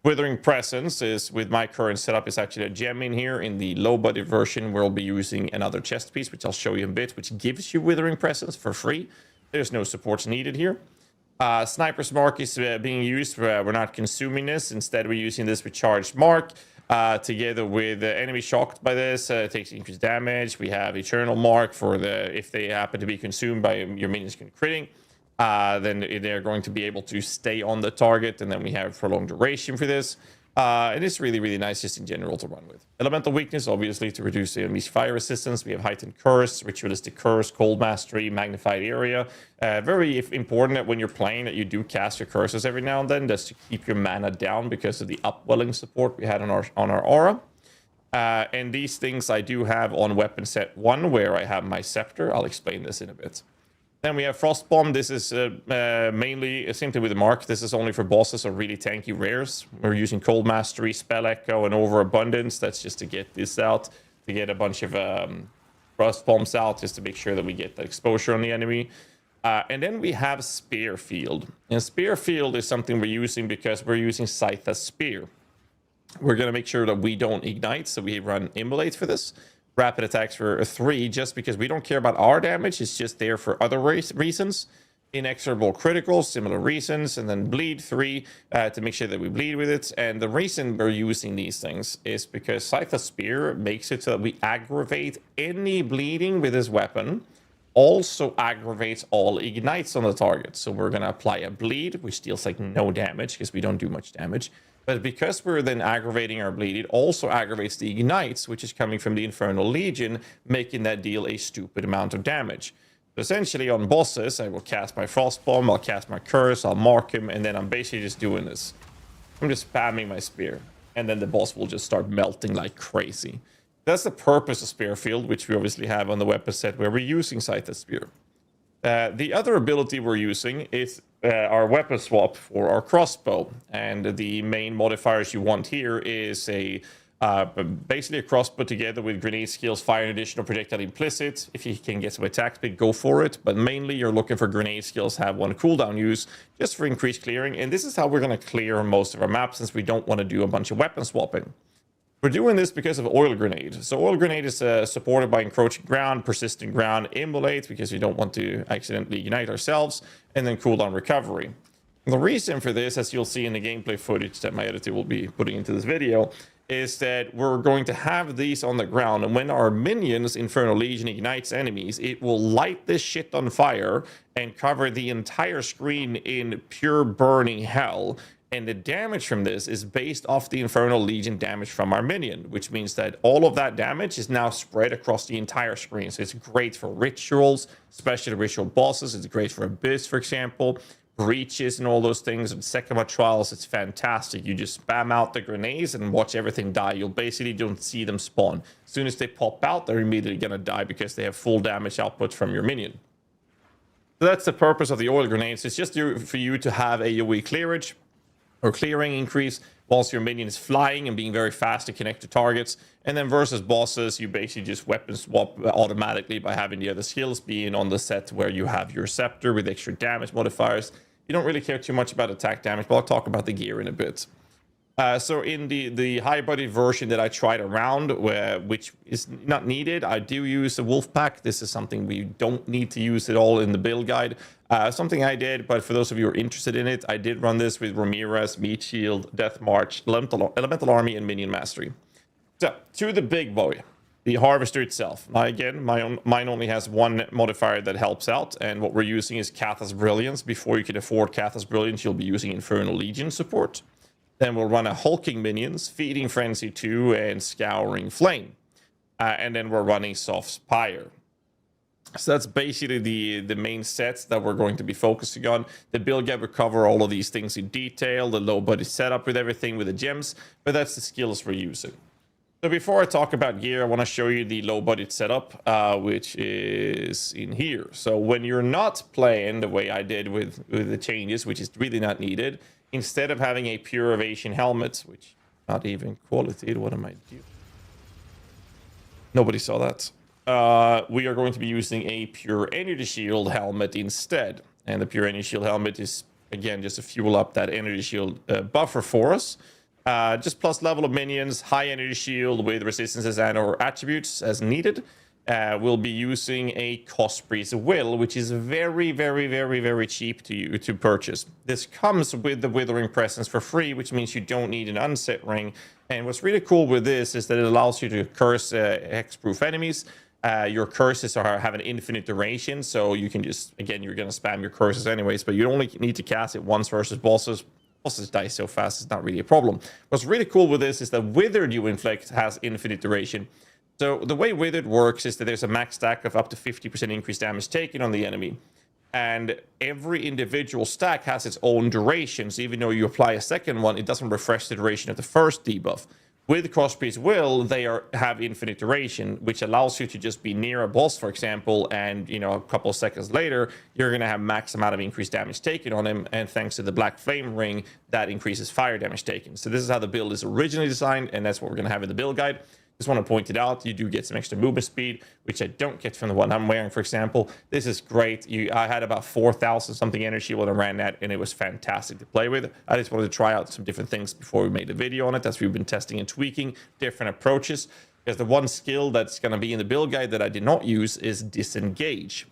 Withering Presence is, with my current setup, is actually a gem in here. In the low body version, we'll be using another chest piece, which I'll show you in a bit, which gives you Withering Presence for free. There's no supports needed here. Sniper's Mark is being used. We're not consuming this. Instead, we're using this with Charged Mark. Together with enemy shocked by this, takes increased damage. We have Eternal Mark for if they happen to be consumed by your minions critting. Then they're going to be able to stay on the target. And then we have Prolonged Duration for this. And it's really, really nice just in general to run with. Elemental Weakness, obviously, to reduce the enemy's fire resistance. We have Heightened Curse, Ritualistic Curse, Cold Mastery, Magnified Area. Very important that when you're playing that you do cast your curses every now and then, just to keep your mana down because of the upwelling support we had on our aura. And these things I do have on weapon set 1, where I have my Scepter. I'll explain this in a bit. Then we have Frost Bomb. This is mainly, same thing with the Mark. This is only for bosses or really tanky rares. We're using Cold Mastery, Spell Echo, and Overabundance. That's just to get this out, to get a bunch of Frost Bombs out, just to make sure that we get the exposure on the enemy. And then we have Spear Field. And Spear Field is something we're using because we're using Scythe as Spear. We're going to make sure that we don't ignite, so we run Immolate for this. Rapid attacks for 3, just because we don't care about our damage. It's just there for other reasons. Inexorable criticals, similar reasons. And then bleed 3 to make sure that we bleed with it. And the reason we're using these things is because Scythe Spear makes it so that we aggravate any bleeding with this weapon. Also aggravates all ignites on the target. So we're going to apply a bleed, which deals like no damage because we don't do much damage. But because we're then aggravating our bleed, it also aggravates the ignites, which is coming from the Infernal Legion, making that deal a stupid amount of damage. So essentially on bosses, I will cast my Frost Bomb, I'll cast my Curse, I'll mark him, and then I'm basically just doing this. I'm just spamming my Spear, and then the boss will just start melting like crazy. That's the purpose of Spear Field, which we obviously have on the weapon set where we're using Scythe Spear. The other ability we're using is our weapon swap for our crossbow, and the main modifiers you want here is basically a crossbow together with grenade skills, fire and additional projectile implicit. If you can get some attack speed, go for it, but mainly you're looking for grenade skills have 1 cooldown use just for increased clearing. And this is how we're going to clear most of our maps, since we don't want to do a bunch of weapon swapping. We're doing this because of Oil Grenade. So Oil Grenade is supported by Encroaching Ground, Persistent Ground, Immolate, because we don't want to accidentally ignite ourselves, and then Cooldown Recovery. The reason for this, as you'll see in the gameplay footage that my editor will be putting into this video, is that we're going to have these on the ground, and when our minions, Infernal Legion, ignites enemies, it will light this shit on fire and cover the entire screen in pure burning hell. And the damage from this is based off the Infernal Legion damage from our minion, which means that all of that damage is now spread across the entire screen. So it's great for rituals, especially ritual bosses. It's great for Abyss, for example, breaches and all those things. And Sekima Trials, it's fantastic. You just spam out the grenades and watch everything die. You'll basically don't see them spawn. As soon as they pop out, they're immediately going to die because they have full damage output from your minion. So that's the purpose of the Oil Grenades. It's just for you to have AoE clearage or clearing increase whilst your minion is flying and being very fast to connect to targets. And then versus bosses, you basically just weapon swap automatically by having the other skills being on the set where you have your Scepter with extra damage modifiers. You don't really care too much about attack damage, but I'll talk about the gear in a bit. So in the high body version that I tried around, which is not needed, I do use a wolf pack. This is something we don't need to use at all in the build guide. Something I did, but for those of you who are interested in it, I did run this with Ramirez, Meat Shield, Death March, Elemental Army, and Minion Mastery. So to the big boy, the Harvester itself. Now again, mine only has 1 modifier that helps out, and what we're using is Cathas Brilliance. Before you can afford Cathas Brilliance, you'll be using Infernal Legion support. Then we'll run a Hulking Minions, Feeding Frenzy 2, and Scouring Flame. And then we're running Soft Spire. So that's basically the main sets that we're going to be focusing on. The build guide will cover all of these things in detail, the low budget setup with everything with the gems, but that's the skills we're using. So before I talk about gear, I want to show you the low budget setup, which is in here. So when you're not playing the way I did with the changes, which is really not needed, instead of having a pure evasion helmet, which not even quality, what am I doing? Nobody saw that. We are going to be using a pure energy shield helmet instead. And the pure energy shield helmet is, again, just to fuel up that energy shield buffer for us. Just plus level of minions, high energy shield with resistances and or attributes as needed. We'll be using a Cospri's Will, which is very, very, very, very cheap to purchase. This comes with the Withering Presence for free, which means you don't need an unset ring. And what's really cool with this is that it allows you to curse hexproof enemies. Your curses have an infinite duration, so you can just, again, you're going to spam your curses anyways, but you only need to cast it once versus bosses. Bosses die so fast, it's not really a problem. What's really cool with this is that Withered you inflict has infinite duration. So the way Withered works is that there's a max stack of up to 50% increased damage taken on the enemy. And every individual stack has its own duration, so even though you apply a second one, it doesn't refresh the duration of the first debuff. With Cospri's Will, they have infinite duration, which allows you to just be near a boss, for example, and a couple of seconds later, you're going to have max amount of increased damage taken on him, and thanks to the Black Flame Ring, that increases fire damage taken. So this is how the build is originally designed, and that's what we're going to have in the build guide. Just want to point it out, you do get some extra movement speed, which I don't get from the one I'm wearing, for example. This is great. I had about 4,000 something energy when I ran that, and it was fantastic to play with. I just wanted to try out some different things before we made the video on it, as we've been testing and tweaking different approaches. Because the one skill that's going to be in the build guide that I did not use is Disengage.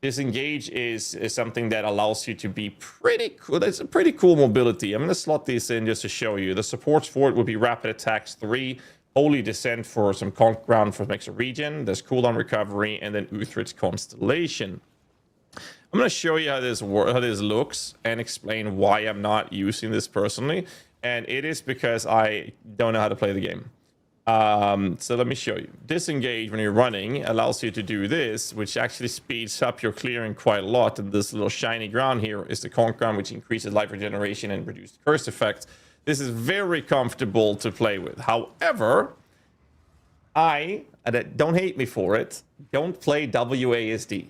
Disengage is something that allows you to be pretty cool. It's a pretty cool mobility. I'm going to slot these in just to show you. The supports for it would be Rapid Attacks 3, Holy Descent for some conk ground for some extra regen. There's cooldown recovery, and then Uthrid's Constellation. I'm going to show you how this looks and explain why I'm not using this personally. And it is because I don't know how to play the game. So let me show you. Disengage when you're running allows you to do this, which actually speeds up your clearing quite a lot. And this little shiny ground here is the conk ground, which increases life regeneration and reduced curse effect. This is very comfortable to play with. However, and don't hate me for it, don't play WASD.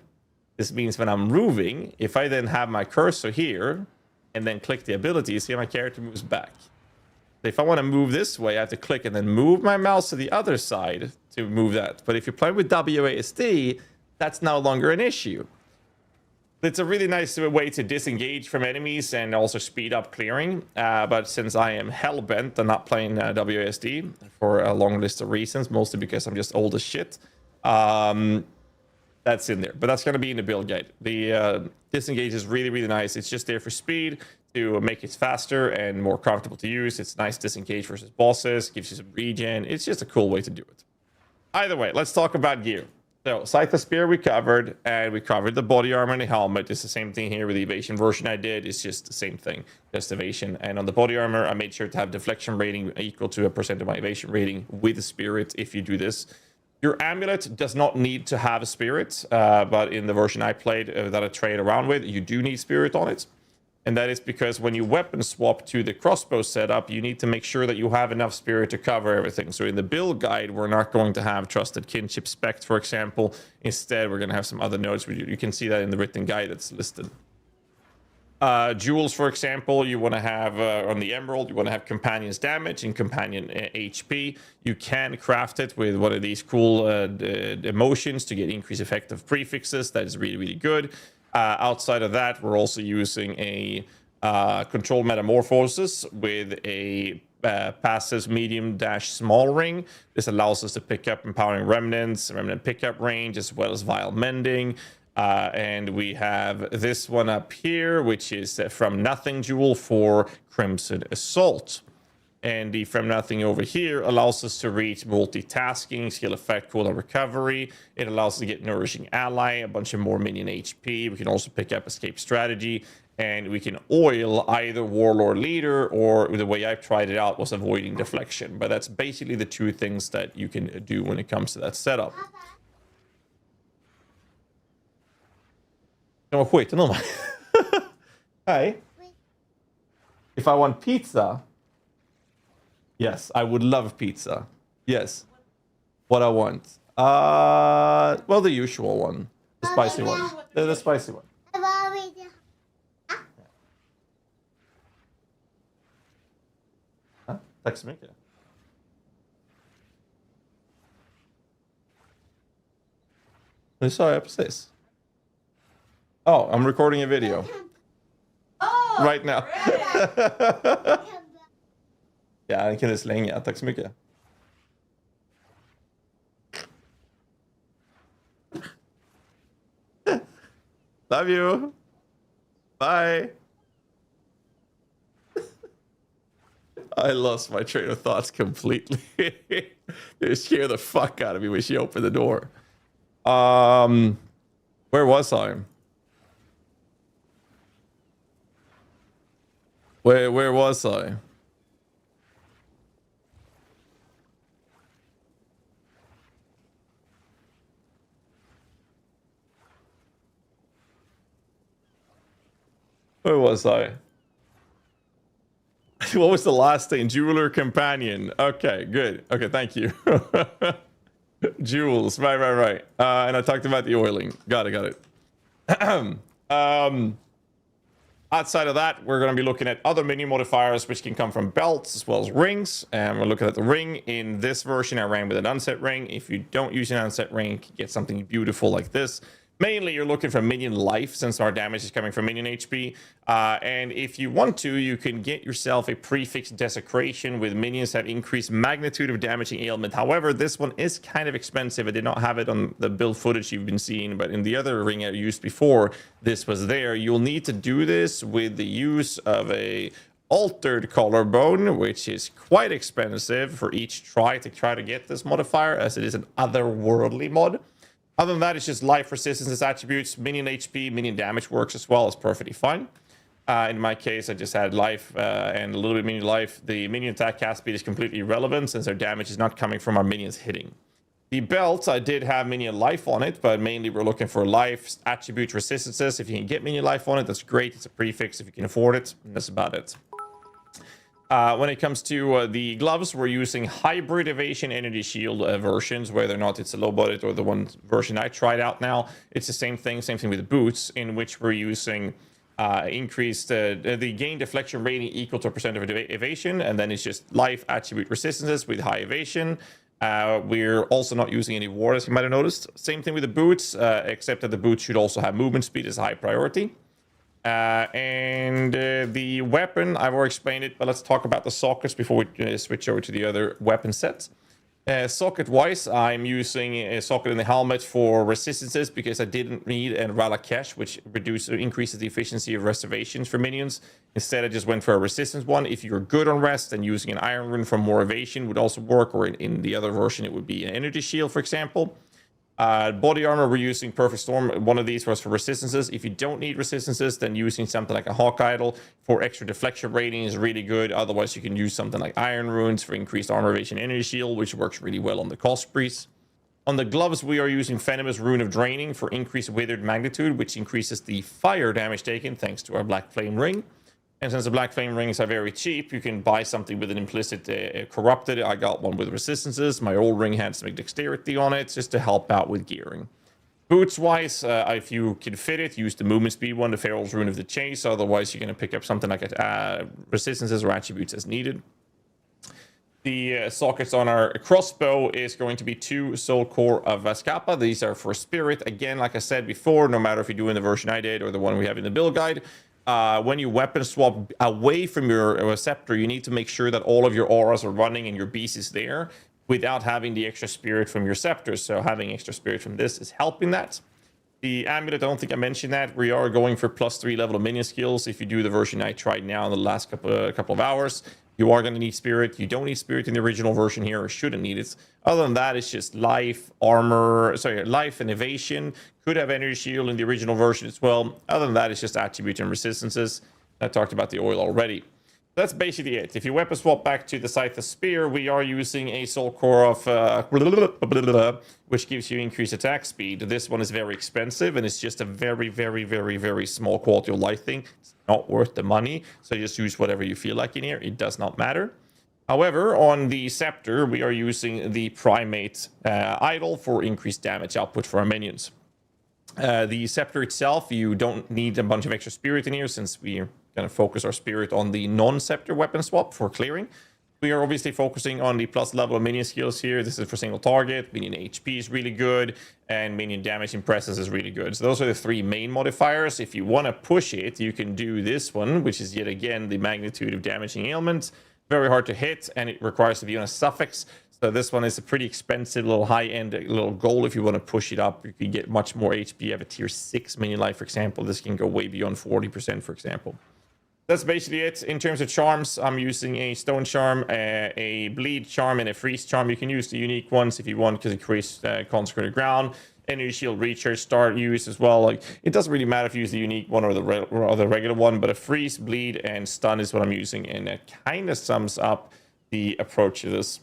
This means when I'm moving, if I then have my cursor here and then click the ability, see how my character moves back. If I want to move this way, I have to click and then move my mouse to the other side to move that. But if you're playing with WASD, that's no longer an issue. It's a really nice way to disengage from enemies and also speed up clearing. But since I am hell-bent on not playing WASD for a long list of reasons, mostly because I'm just old as shit, that's in there. But that's going to be in the build guide. The disengage is really, really nice. It's just there for speed to make it faster and more comfortable to use. It's nice disengage versus bosses, gives you some regen. It's just a cool way to do it. Either way, let's talk about gear. So, Scythe of Spear we covered, and we covered the body armor and the helmet. It's the same thing here with the evasion version I did. It's just the same thing, just evasion. And on the body armor, I made sure to have deflection rating equal to 1% of my evasion rating with the spirit if you do this. Your amulet does not need to have a spirit, but in the version I played that I trade around with, you do need spirit on it. And that is because when you weapon swap to the crossbow setup, you need to make sure that you have enough spirit to cover everything. So in the build guide, we're not going to have Trusted Kinship Spect, for example. Instead, we're going to have some other nodes. You can see that in the written guide that's listed. Jewels, for example, you want to have on the Emerald, you want to have Companion's Damage and Companion HP. You can craft it with one of these cool emotions to get increased effective prefixes. That is really, really good. Outside of that, we're also using a Control Metamorphosis with a passive medium-small ring. This allows us to pick up Empowering Remnants, Remnant pickup range, as well as Vile Mending. And we have this one up here, which is from Nothing Jewel for Crimson Assault. And the From Nothing over here allows us to reach multitasking, skill effect, cooldown recovery. It allows us to get Nourishing Ally, a bunch of more minion HP. We can also pick up Escape Strategy. And we can oil either Warlord Leader, or the way I've tried it out was Avoiding Deflection. But that's basically the two things that you can do when it comes to that setup. No, wait, no. Hi. If I want pizza... Yes, I would love pizza. Yes. What I want. Well, the usual one. The spicy one. The spicy one. Huh? Tack så mycket. Det sa jag precis. Oh, I'm recording a video. Right now. Ja, den kan du slänga. Tack så mycket. Love you. Bye. I lost my train of thoughts completely. It scared the fuck out of me when she opened the door. Where was I? Where was I? Where was I? What was the last thing? Jeweler Companion. Okay, good. Okay, thank you. Jewels. Right. And I talked about the oiling. Got it. Outside of that, we're going to be looking at other minion modifiers, which can come from belts as well as rings. And we're looking at the ring. In this version, I ran with an unset ring. If you don't use an unset ring, you can get something beautiful like this. Mainly, you're looking for minion life, since our damage is coming from minion HP. And if you want to, you can get yourself a prefix desecration with minions that have increased magnitude of damaging ailment. However, this one is kind of expensive. I did not have it on the build footage you've been seeing, but in the other ring I used before, this was there. You'll need to do this with the use of a altered collarbone, which is quite expensive for each try to get this modifier, as it is an otherworldly mod. Other than that, it's just life resistance attributes. Minion HP, minion damage works as well. It's perfectly fine. In my case, I just had life and a little bit of minion life. The minion attack cast speed is completely irrelevant, since their damage is not coming from our minions hitting. The belt, I did have minion life on it, but mainly we're looking for life, attribute, resistances. If you can get minion life on it, that's great. It's a prefix if you can afford it. And that's about it. When it comes to the gloves, we're using hybrid evasion energy shield versions, whether or not it's a low budget or the one version I tried out now. It's the same thing with the boots, in which we're using increased the gain deflection rating equal to a percent of evasion, and then it's just life, attribute, resistances with high evasion. We're also not using any ward, as you might have noticed. Same thing with the boots, except that the boots should also have movement speed as a high priority. The weapon, I've already explained it, but let's talk about the sockets before we switch over to the other weapon sets. Socket-wise, I'm using a socket in the helmet for resistances, because I didn't need a Ralakesh, which increases the efficiency of restorations for minions. Instead, I just went for a resistance one. If you're good on rest, then using an Iron Rune for more evasion would also work, or in the other version, it would be an energy shield, for example. Body armor, we're using Perfect Storm. One of these was for resistances. If you don't need resistances, then using something like a Hawk Idol for extra deflection rating is really good. Otherwise, you can use something like Iron Runes for increased armor evasion energy shield, which works really well on the cost priest. On the gloves, we are using Venomous Rune of Draining for increased withered magnitude, which increases the fire damage taken thanks to our Black Flame Ring. And since the Black Flame Rings are very cheap, you can buy something with an implicit corrupted. I got one with resistances. My old ring had some dexterity on it, just to help out with gearing. Boots-wise, if you can fit it, use the movement speed one, the Pharaoh's Rune of the Chase. Otherwise, you're going to pick up something like resistances or attributes as needed. The sockets on our crossbow is going to be 2 Soul Core of Vaskapa. These are for Spirit. Again, like I said before, no matter if you're doing the version I did or the one we have in the build guide, when you weapon swap away from your scepter, you need to make sure that all of your auras are running and your beast is there without having the extra spirit from your scepter. So having extra spirit from this is helping that. The amulet, I don't think I mentioned that. We are going for +3 level of minion skills. If you do the version I tried now in the last couple of hours, You are going to need spirit. You don't need spirit in the original version here, or shouldn't need it. Other than that, it's just life, armor, life and evasion. Could have energy shield in the original version as well. Other than that, it's just attribute and resistances. I talked about the oil already. That's basically it. If you weapon swap back to the Scythe of Spear, we are using a soul core of which gives you increased attack speed. This one is very expensive, and it's just a very, very, very, very small quality of life thing. It's not worth the money, so just use whatever you feel like in here. It does not matter. However, on the Scepter, we are using the Primate Idol for increased damage output for our minions. The Scepter itself, you don't need a bunch of extra spirit in here, since we're going to focus our spirit on the non-Scepter weapon swap for clearing. We are obviously focusing on the plus level of minion skills here. This is for single target. Minion HP is really good, and minion damage and presence is really good. So those are the three main modifiers. If you want to push it, you can do this one, which is yet again the magnitude of damaging ailments. Very hard to hit, and it requires to be on a suffix. So this one is a pretty expensive little high-end little goal. If you want to push it up, you can get much more HP. You have a tier 6 minion life, for example. This can go way beyond 40%, for example. That's basically it. In terms of charms, I'm using a stone charm, a bleed charm, and a freeze charm. You can use the unique ones if you want, because it creates consecrated ground. Energy shield recharge start use as well. Like, it doesn't really matter if you use the unique one or the regular one, but a freeze, bleed, and stun is what I'm using, and that kind of sums up the approach to this.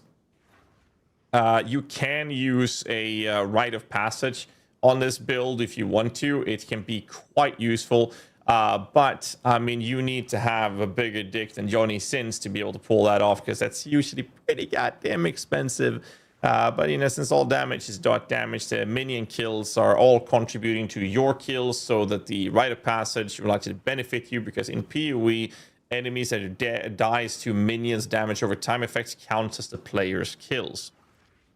You can use a rite of passage on this build if you want to. It can be quite useful. But I mean, you need to have a bigger dick than Johnny Sins to be able to pull that off, because that's usually pretty goddamn expensive. But in essence, all damage is dot damage. The minion kills are all contributing to your kills, so that the rite of passage will actually benefit you, because in PoE, enemies that dies to minions damage over time effects counts as the player's kills.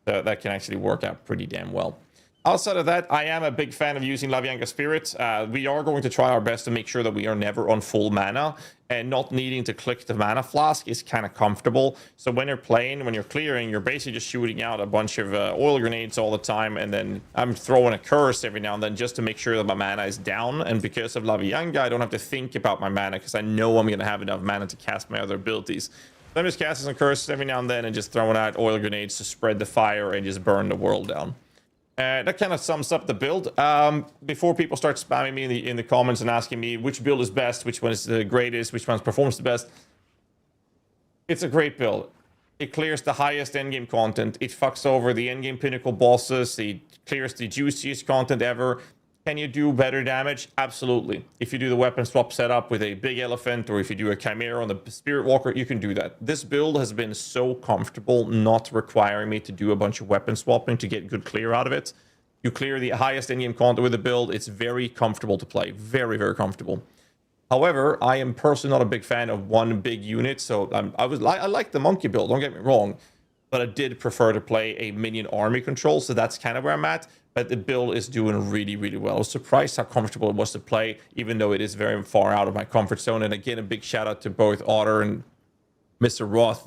So that can actually work out pretty damn well. Outside of that, I am a big fan of using Lavianga Spirit. We are going to try our best to make sure that we are never on full mana, and not needing to click the mana flask is kind of comfortable. So when you're playing, when you're clearing, you're basically just shooting out a bunch of oil grenades all the time, and then I'm throwing a curse every now and then just to make sure that my mana is down. And because of Lavianga, I don't have to think about my mana, because I know I'm going to have enough mana to cast my other abilities. So I'm just casting some curses every now and then and just throwing out oil grenades to spread the fire and just burn the world down. That kind of sums up the build. Before people start spamming me in the comments and asking me which build is best, which one is the greatest, which one performs the best, it's a great build. It clears the highest endgame content. It fucks over the endgame pinnacle bosses. It clears the juiciest content ever. Can you do better damage? Absolutely. If you do the weapon swap setup with a big elephant, or if you do a chimera on the spirit walker, you can do that. This build has been so comfortable, not requiring me to do a bunch of weapon swapping to get good clear out of it. You clear the highest in-game content with the build. It's very comfortable to play. Very, very comfortable. However, I am personally not a big fan of one big unit, so I like the monkey build, don't get me wrong, but I did prefer to play a minion army control, so that's kind of where I'm at. But the build is doing really, really well. I was surprised how comfortable it was to play, even though it is very far out of my comfort zone. And again, a big shout out to both Otter and Mr. Roth,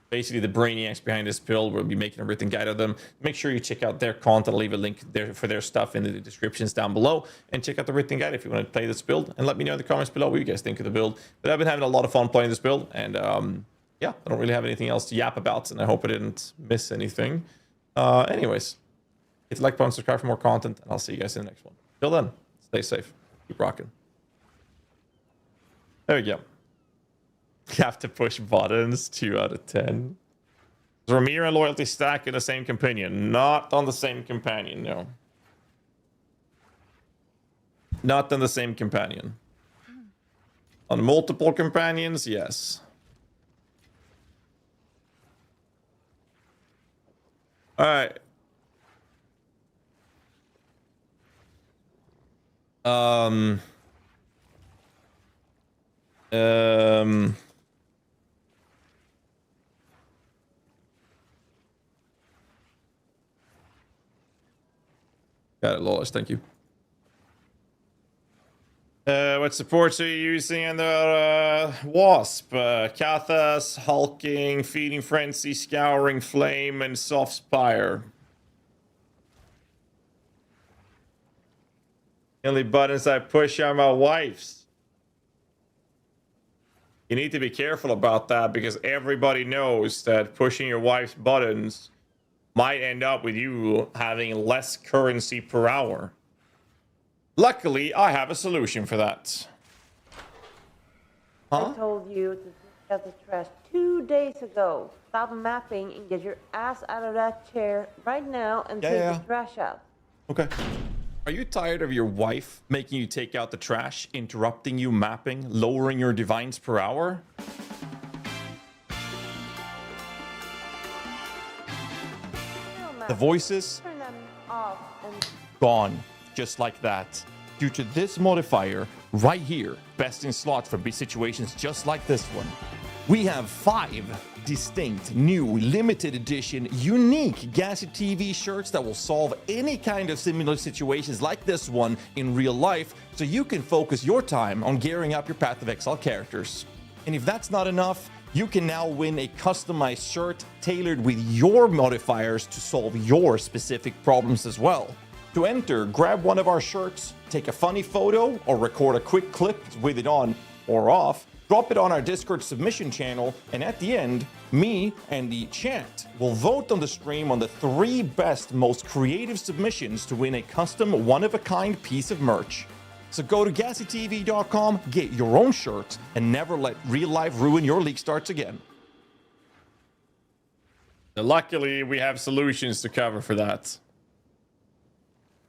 basically the brainiacs behind this build. We'll be making a written guide of them. Make sure you check out their content. I'll leave a link there for their stuff in the descriptions down below. And check out the written guide if you want to play this build. And let me know in the comments below what you guys think of the build. But I've been having a lot of fun playing this build. And yeah, I don't really have anything else to yap about. And I hope I didn't miss anything. Anyways. Hit the like button, subscribe for more content, and I'll see you guys in the next one. Till then, stay safe. Keep rocking. There we go. You have to push buttons. 2 out of 10. Is Ramir and Loyalty stack in the same companion? Not on the same companion, no. Not on the same companion. On multiple companions, yes. Alright. Got it, Lawless, thank you. What supports are you using in the Wasp? Kathas, Hulking, Feeding Frenzy, Scouring Flame, and Soft Spire. The only buttons I push are my wife's. You need to be careful about that because everybody knows that pushing your wife's buttons might end up with you having less currency per hour. Luckily, I have a solution for that. I told you to take out the trash 2 days ago. Stop mapping and get your ass out of that chair right now and take the trash out. Okay. Are you tired of your wife making you take out the trash, interrupting you mapping, lowering your divines per hour? The voices Turn them off and gone, just like that. Due to this modifier right here, best in slot for situations just like this one. We have 5 distinct, new, limited edition, unique GHAZZY TV shirts that will solve any kind of similar situations like this one in real life, so you can focus your time on gearing up your Path of Exile characters. And if that's not enough, you can now win a customized shirt tailored with your modifiers to solve your specific problems as well. To enter, grab one of our shirts, take a funny photo, or record a quick clip with it on or off, drop it on our Discord submission channel, and at the end, me and the chat will vote on the stream on the 3 best, most creative submissions to win a custom, one-of-a-kind piece of merch. So go to GHAZZYTV.com, get your own shirt, and never let real life ruin your league starts again. Luckily, we have solutions to cover for that.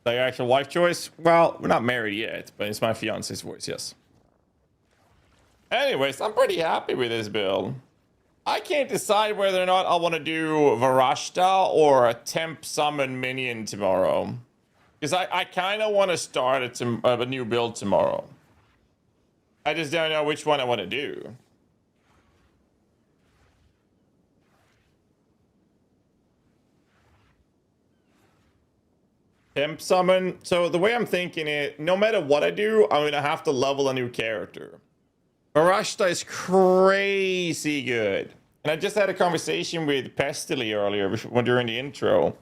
Your actual wife choice? Well, we're not married yet, but it's my fiance's voice, yes. Anyways, I'm pretty happy with this build. I can't decide whether or not I want to do Varashta or a temp summon minion tomorrow. Because I kind of want to start a new build tomorrow. I just don't know which one I want to do. Temp summon. So the way I'm thinking it, no matter what I do, I'm going to have to level a new character. Varashta is crazy good. And I just had a conversation with Pestily earlier during the intro.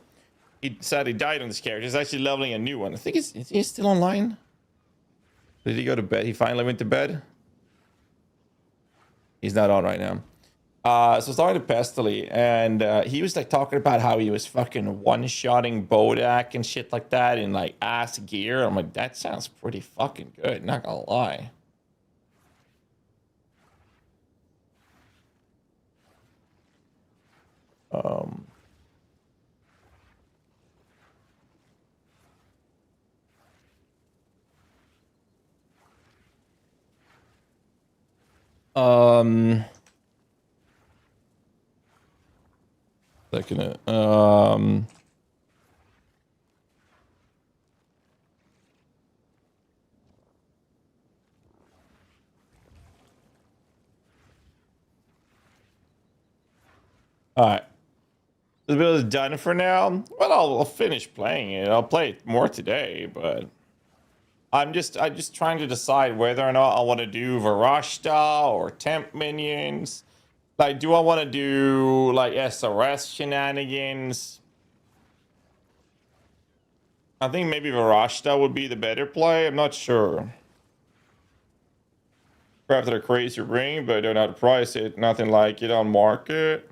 He said he died on this character. He's actually leveling a new one. I think is he still online? Did he go to bed? He finally went to bed? He's not on right now. So started to Pestily, and he was like talking about how he was fucking one-shotting Bodak and shit like that in like ass gear. I'm like, that sounds pretty fucking good, not gonna lie. Second. All right. The build is done for now. Well, I'll finish playing it. I'll play it more today, but I'm just trying to decide whether or not I want to do Varashta or temp minions. Like, do I want to do like SRS shenanigans? I think maybe Varashta would be the better play. I'm not sure. Crafted a crazy ring, but I don't know how to price it. Nothing like it on market.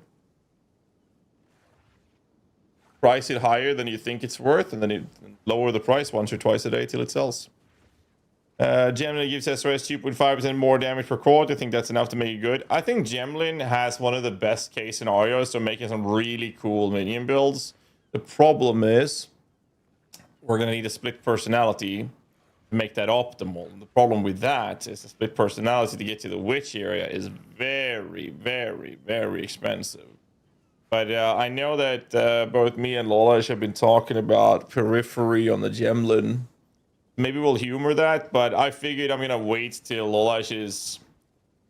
Price it higher than you think it's worth, and then you lower the price once or twice a day till it sells. Gemlin gives SRS 2.5% more damage per quad. I think that's enough to make it good. I think Gemlin has one of the best case scenarios, so making some really cool minion builds. The problem is we're going to need a split personality to make that optimal. The problem with that is the split personality to get to the witch area is very, very, very expensive. But I know that both me and Lolash have been talking about periphery on the Gemlin. Maybe we'll humor that, but I figured I'm going to wait till Lolash is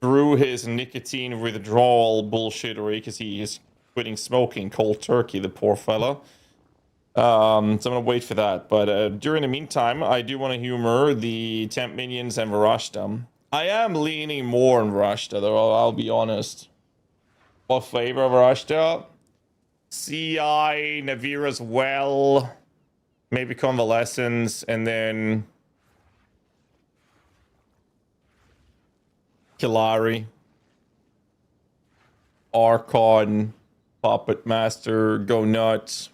through his nicotine withdrawal bullshittery because he is quitting smoking cold turkey, the poor fella. So I'm going to wait for that. But during the meantime, I do want to humor the temp minions and Varashta. I am leaning more on Varashta, though, I'll be honest. What flavor of Varashta? CI, Navira's Well, maybe Convalescence, and then Kilari. Archon, Puppet Master, go nuts.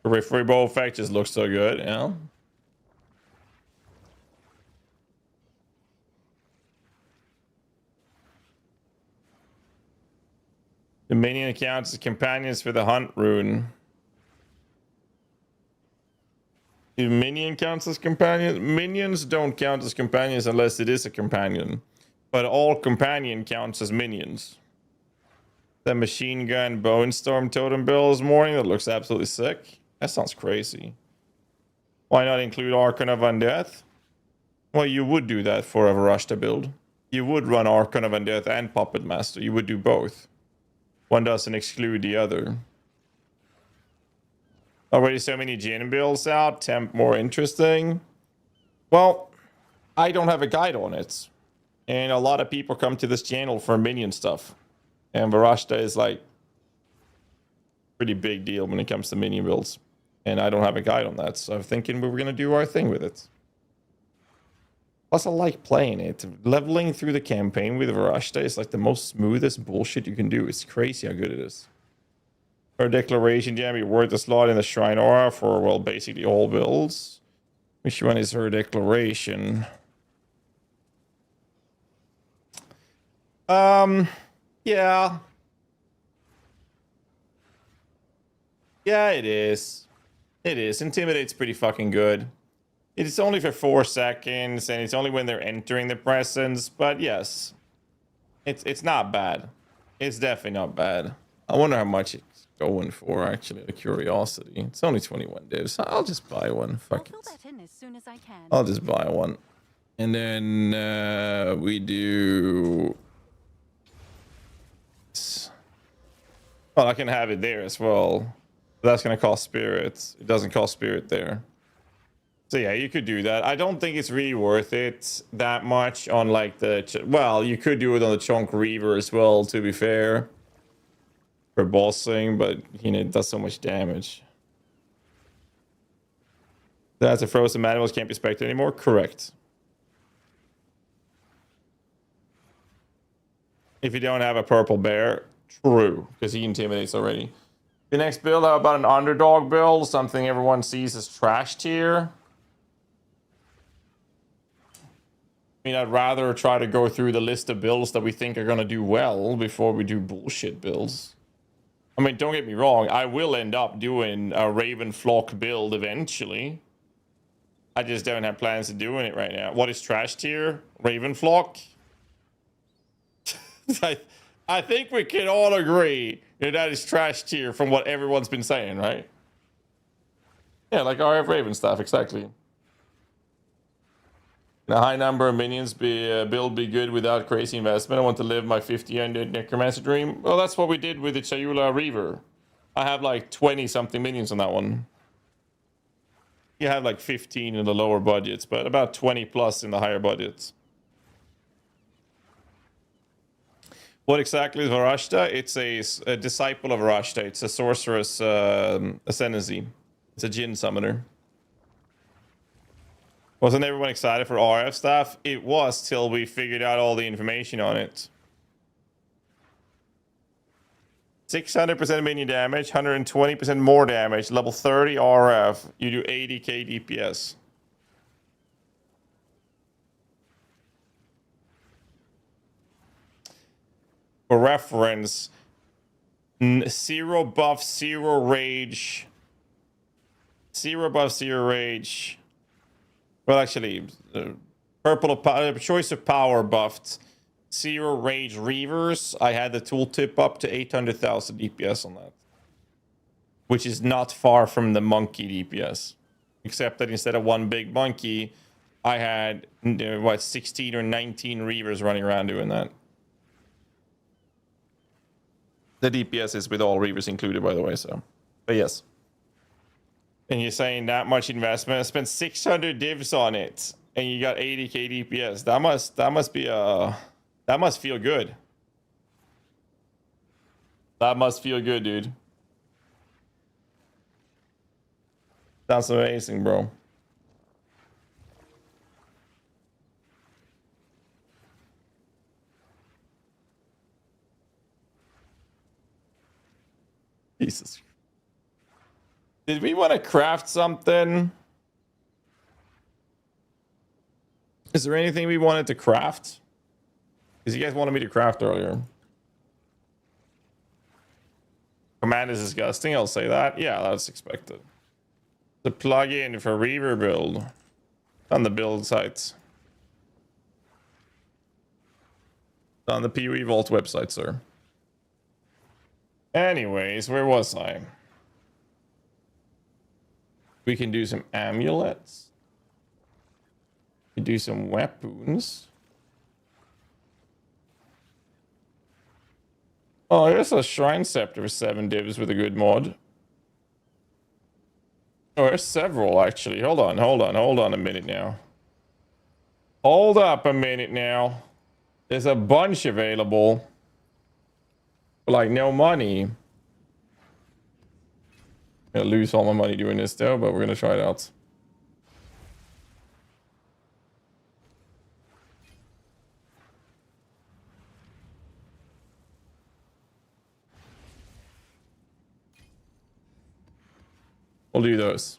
Periphery bow effect just looks so good, you know? The minion counts as companions for the hunt rune. Do minion counts as companions? Minions don't count as companions unless it is a companion. But all companion counts as minions. The machine gun bone storm totem build this morning, that looks absolutely sick. That sounds crazy. Why not include Archon of Undeath? Well, you would do that for a Varashta build. You would run Archon of Undeath and Puppet Master. You would do both. One doesn't exclude the other. Already so many Jin builds out. Temp more interesting. Well, I don't have a guide on it. And a lot of people come to this channel for minion stuff. And Varashta is like pretty big deal when it comes to minion builds. And I don't have a guide on that. So I'm thinking we were going to do our thing with it. Plus, I like playing it. Leveling through the campaign with Varashta is like the most smoothest bullshit you can do. It's crazy how good it is. Her declaration gem be worth a slot in the Shrine Aura for, well, basically all builds. Which one is her declaration? Yeah. Yeah, it is. It is. Intimidate's pretty fucking good. It's only for 4 seconds, and it's only when they're entering the presence. But yes, it's not bad. It's definitely not bad. I wonder how much it's going for, actually, out of curiosity. It's only 21 divs. I'll just buy one. Fuck it. I'll fill that in as soon as I can. I'll just buy one. And then we do... Well, I can have it there as well. That's going to cost spirits. It doesn't cost spirit there. So yeah, you could do that. I don't think it's really worth it that much on like the... Well, you could do it on the Chonk Reaver as well, to be fair. For bossing, but you know, it does so much damage. That's a frozen manuals can't be spectated anymore? Correct. If you don't have a purple bear, true, because he intimidates already. The next build, how about an underdog build? Something everyone sees as trash tier. I mean, I'd rather try to go through the list of builds that we think are going to do well before we do bullshit builds. I mean, don't get me wrong. I will end up doing a Raven Flock build eventually. I just don't have plans of doing it right now. What is trash tier? Raven Flock? I think we can all agree that is trash tier from what everyone's been saying, right? Yeah, like RF Raven stuff, exactly. A high number of minions build be good without crazy investment. I want to live my 50 undead necromancer dream. Well, that's what we did with the Chayula Reaver. I have like 20 something minions on that one. You have like 15 in the lower budgets, but about 20 plus in the higher budgets. What exactly is Varashta? It's a disciple of Varashta. It's a sorceress ascendancy. It's a Jinn summoner. Wasn't everyone excited for RF stuff? It was till we figured out all the information on it. 600% minion damage, 120% more damage, level 30 RF. You do 80k DPS. For reference, 0 buff, 0 rage. 0 buff, 0 rage. Well, actually, choice of power buffed. 0 rage reavers. I had the tooltip up to 800,000 DPS on that. Which is not far from the monkey DPS. Except that instead of one big monkey, I had, what, 16 or 19 reavers running around doing that. The DPS is with all reavers included, by the way, so. But yes. And you're saying that much investment? I spent 600 divs on it, and you got 80k DPS. That must be that must feel good. That must feel good, dude. Sounds amazing, bro. Jesus. Did we want to craft something? Is there anything we wanted to craft? Because you guys wanted me to craft earlier. Command is disgusting, I'll say that. Yeah, that's expected. The plugin for Reaver build on the build sites. On the PoE Vault website, sir. Anyways, where was I? We can do some amulets. We can do some weapons. Oh, there's a Shrine Scepter for 7 divs with a good mod. Oh, there's several actually. Hold on a minute now. Hold up a minute now. There's a bunch available. For like no money. I'm gonna lose all my money doing this though, but we're gonna try it out. We'll do those.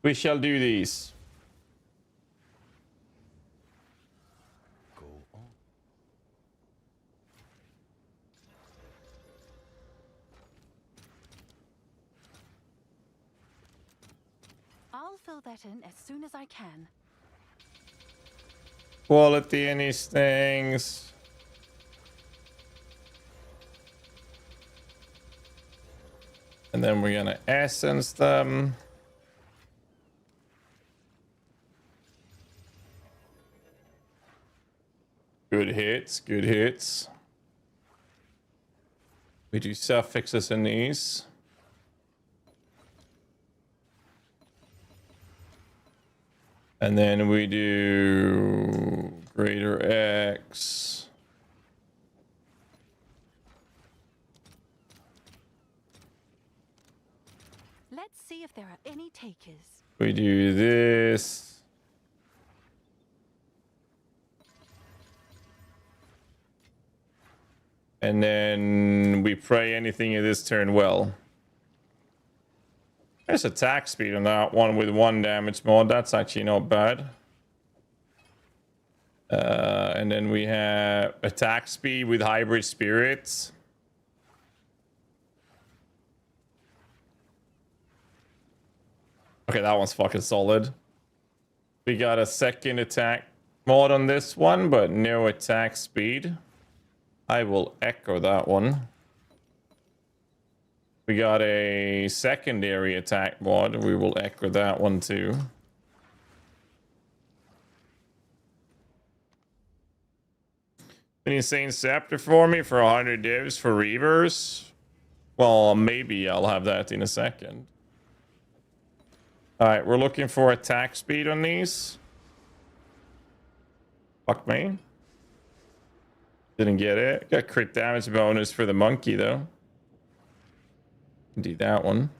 We shall do these. Go on. I'll fill that in as soon as I can. Quality in these things. And then we're gonna essence them. Good hits, good hits. We do suffixes in these. And then we do greater X. Let's see if there are any takers. We do this. And then we pray anything in this turn well. There's attack speed on that one with 1 damage mod. That's actually not bad. And then we have attack speed with hybrid spirits. Okay, that one's fucking solid. We got a second attack mod on this one, but no attack speed. I will echo that one. We got a secondary attack mod. We will echo that one too. An insane scepter for me for 100 divs for Reavers. Well, maybe I'll have that in a second. Alright, we're looking for attack speed on these. Fuck me. Didn't get it. Got crit damage bonus for the monkey though. Do that one.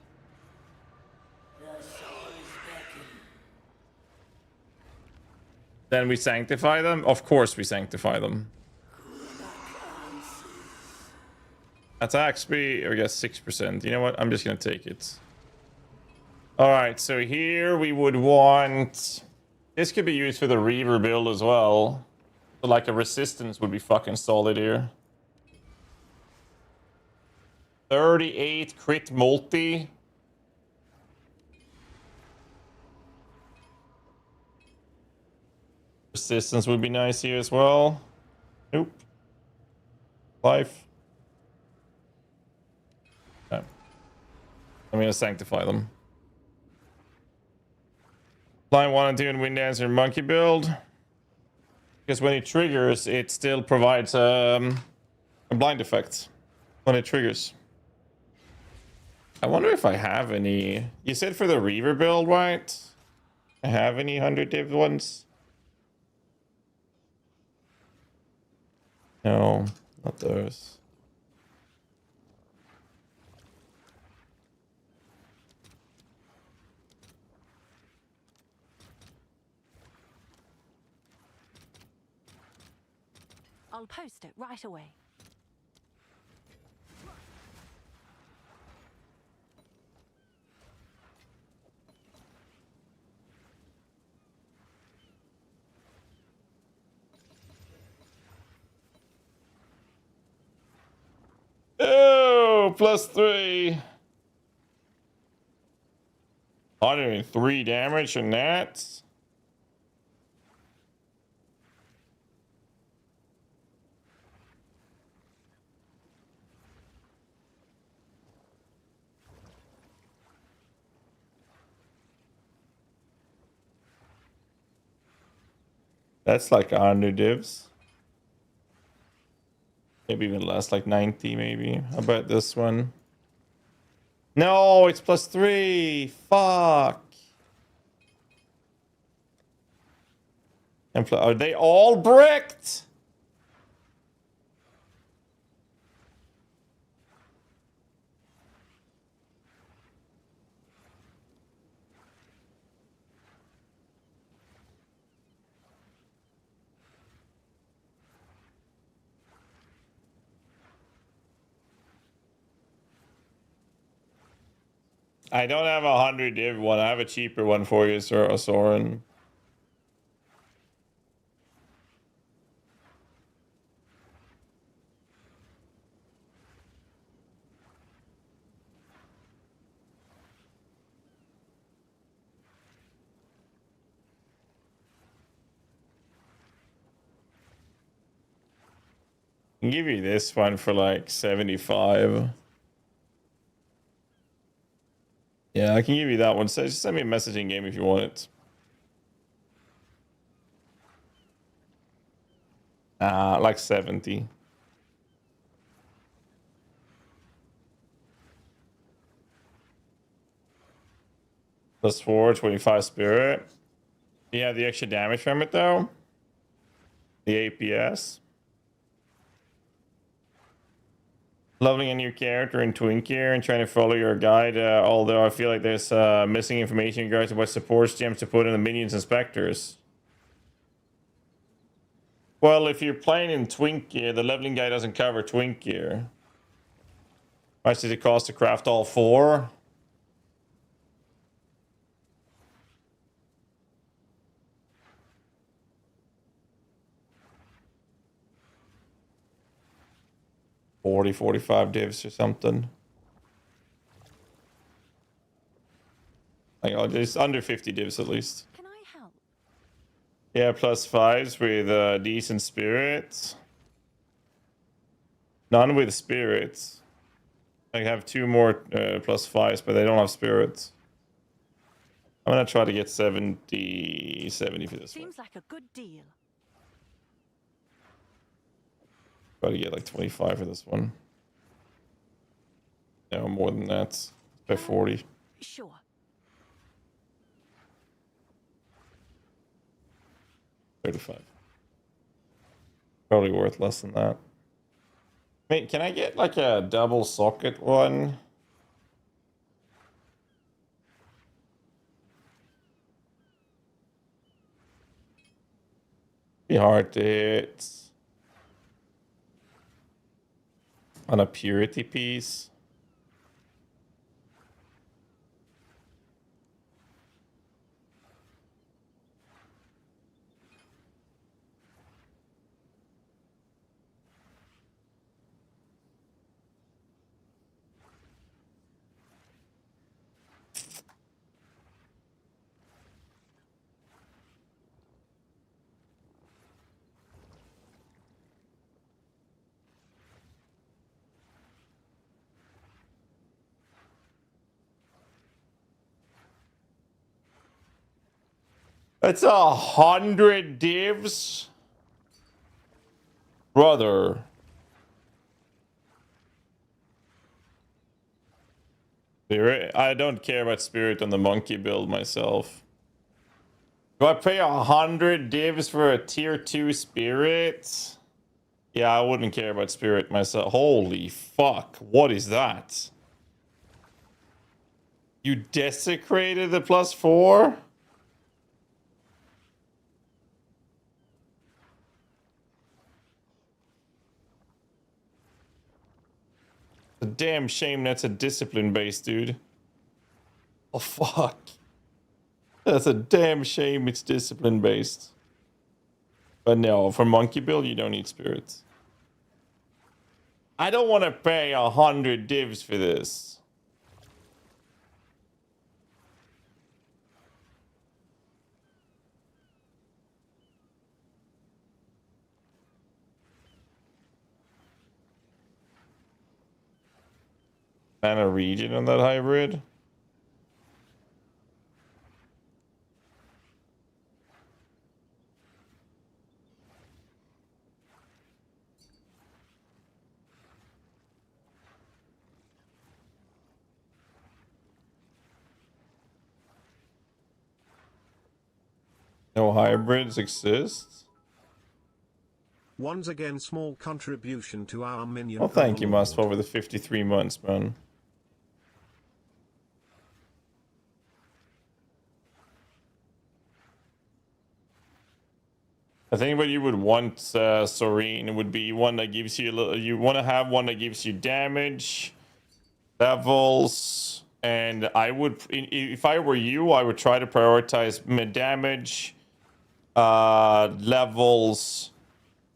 Then we sanctify them? Of course we sanctify them. Attack speed, I guess 6%. You know what? I'm just gonna take it. Alright, so here we would want... This could be used for the Reaver build as well. So like a resistance would be fucking solid here. 38 crit multi. Resistance would be nice here as well. Nope. Life. Okay. I'm gonna sanctify them. Line 1 and 2 in Wind Dancer Monkey build. Because when it triggers, it still provides a blind effect when it triggers. I wonder if I have any... You said for the Reaver build, right? I have any 100 div ones? No, not those. I'll post it right away. +3. 103 damage on that. That's like 100 divs. Maybe even less, like 90 maybe. How about this one? No, it's +3. Fuck. And are they all bricked? I don't have 100 div one. I have a cheaper one for you, sir, Soren. I can give you this one for like 75. Yeah, I can give you that one. So just send me a messaging game if you want it. Like 70. +4, 25 spirit. Yeah, the extra damage from it though. The APS. Leveling a new character in Twink here and trying to follow your guide, although I feel like there's missing information in regards to what supports gems to put in the minions and specters. Well, if you're playing in Twink gear, the leveling guide doesn't cover Twink gear. How much does it cost to craft all 4? $40-45 divs or something. Like, oh, it's under 50 divs at least. Can I help? Yeah, +5s with decent spirits. None with spirits. I have 2 more +5s, but they don't have spirits. I'm gonna try to get 70 for this one. Seems like a good deal. Try to get like 25 for this one. No, more than that. By 40. Sure. $35. Probably worth less than that. Wait, can I get like a double socket one? Be hard to hit. On a purity piece. It's 100 divs? Brother. I don't care about spirit on the monkey build myself. Do I pay 100 divs for a tier 2 spirit? Yeah, I wouldn't care about spirit myself. Holy fuck. What is that? You desecrated the +4? A damn shame that's a discipline base, dude. Oh, fuck. That's a damn shame it's discipline based. But no, for monkey build, you don't need spirits. I don't want to pay 100 divs for this. And a region on that hybrid. No hybrids exist. Once again, small contribution to our minion. Well, thank you, overlord. Musp, over the 53 months, man. I think what you would want, Soreen, would be one that gives you a little. You want to have one that gives you damage, levels, and I would, if I were you, I would try to prioritize damage, levels,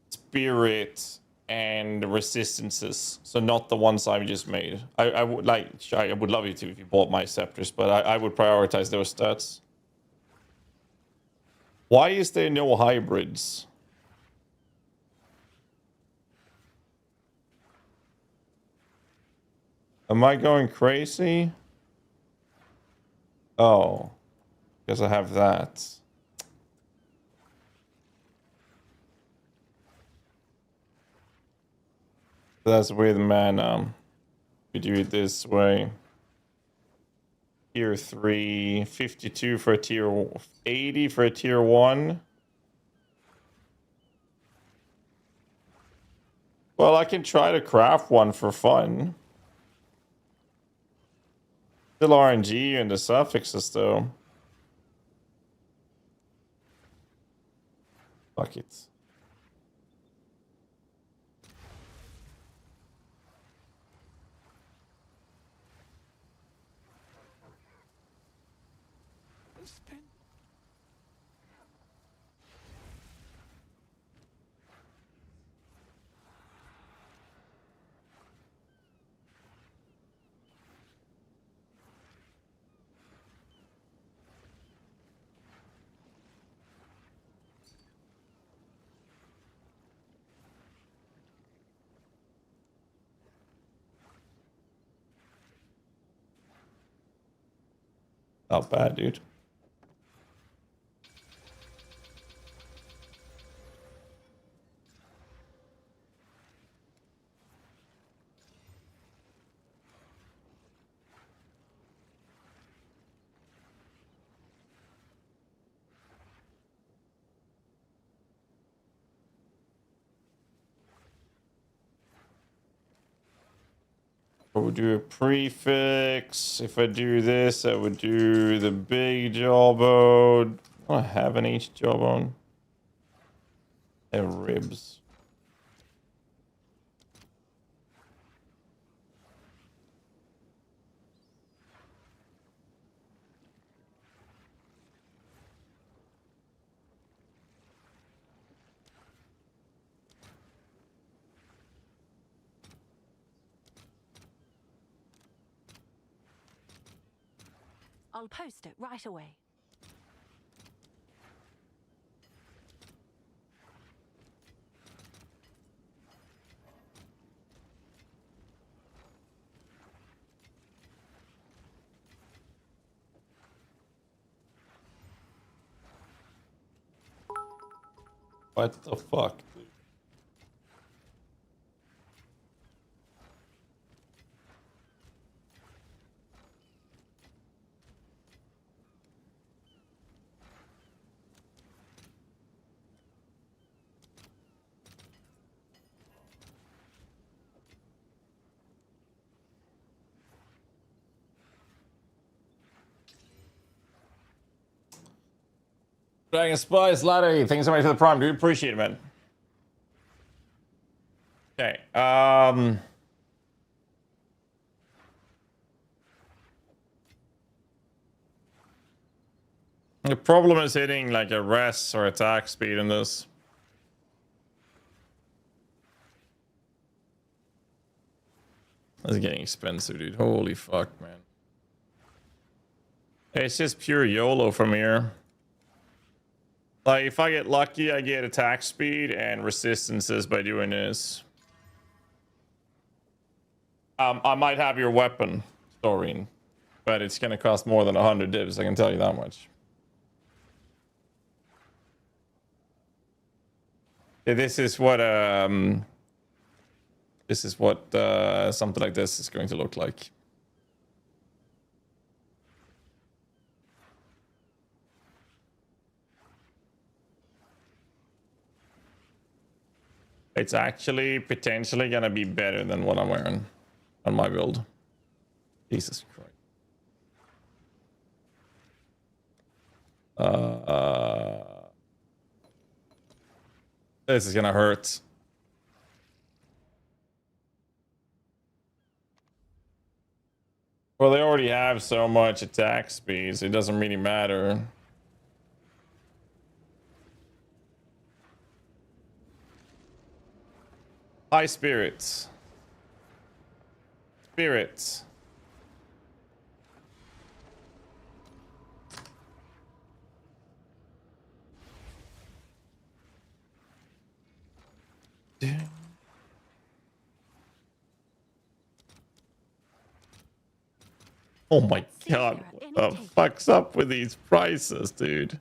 spirit, and resistances. So not the ones I just made. I would I would love you to if you bought my scepters, but I would prioritize those stats. Why is there no hybrids? Am I going crazy? Oh, because I have that. That's with mana. We do it this way. Tier 3, 52 for a tier 80 for a tier 1. Well, I can try to craft one for fun. Still RNG and the suffixes though. Fuck it. Not bad, dude. I would do a prefix. If I do this, I would do the big jawbone. I don't have an H jawbone. And ribs. I'll post it right away. What the fuck, dude? Dragon Spice, Ladder, thanks so much for the prime, dude. Appreciate it, man. Okay, the problem is hitting like a res or attack speed in this. That's getting expensive, dude. Holy fuck, man. It's just pure YOLO from here. Like, if I get lucky, I get attack speed and resistances by doing this. I might have your weapon, Doreen, but it's gonna cost more than 100 divs, I can tell you that much. Yeah, this is what something like this is going to look like. It's actually potentially gonna be better than what I'm wearing on my build. Jesus Christ. This is gonna hurt. Well, they already have so much attack speed, so it doesn't really matter. High spirits. Spirits. Oh my god, what the fuck's up with these prices, dude?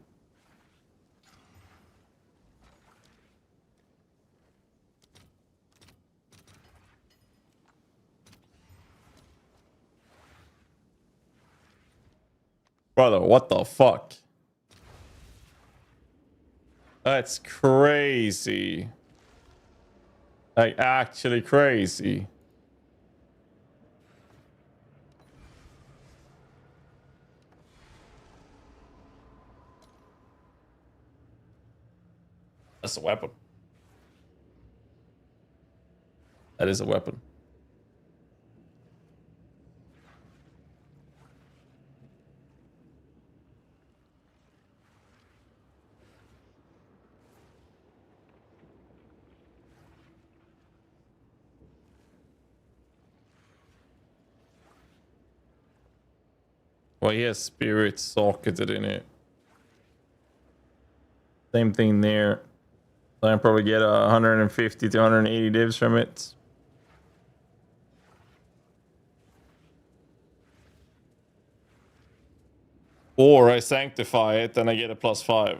Brother, what the fuck? That's crazy. Like, actually crazy. That's a weapon. That is a weapon. Well, he has spirit socketed in it. Same thing there. I probably get 150 to 180 divs from it. Or I sanctify it and I get a +5.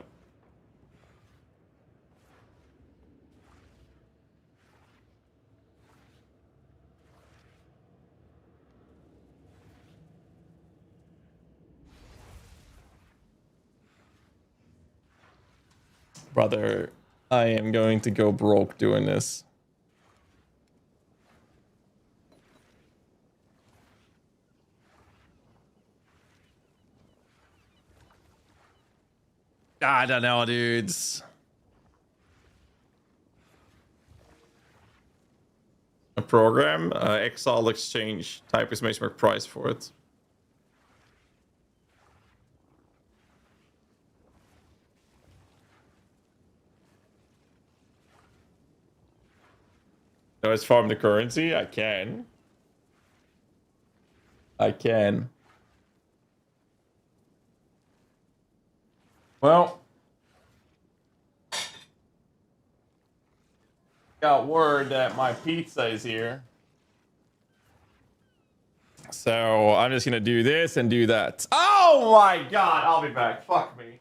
Brother, I am going to go broke doing this. I don't know, dudes. A program, Exile exchange. Type is maximum price for it. So it's farm the currency? I can. I can. Well, got word that my pizza is here. So I'm just gonna do this and do that. Oh my god, I'll be back. Fuck me.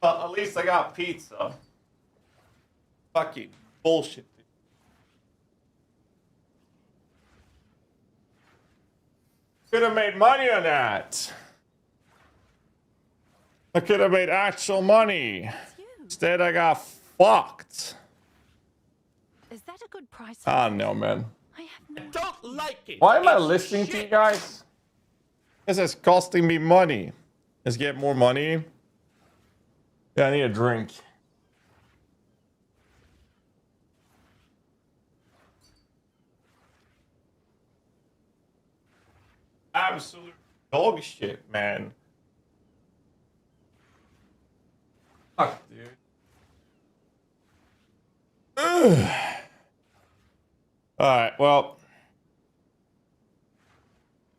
At least I got pizza. Fucking bullshit. Could have made money on that. I could have made actual money. Instead, I got fucked. Is that a good price? I don't know, man. I don't like it. Why am I listening to you guys? This is costing me money. Let's get more money. Yeah, I need a drink. Absolute dog shit, man. Fuck, dude. Alright, well.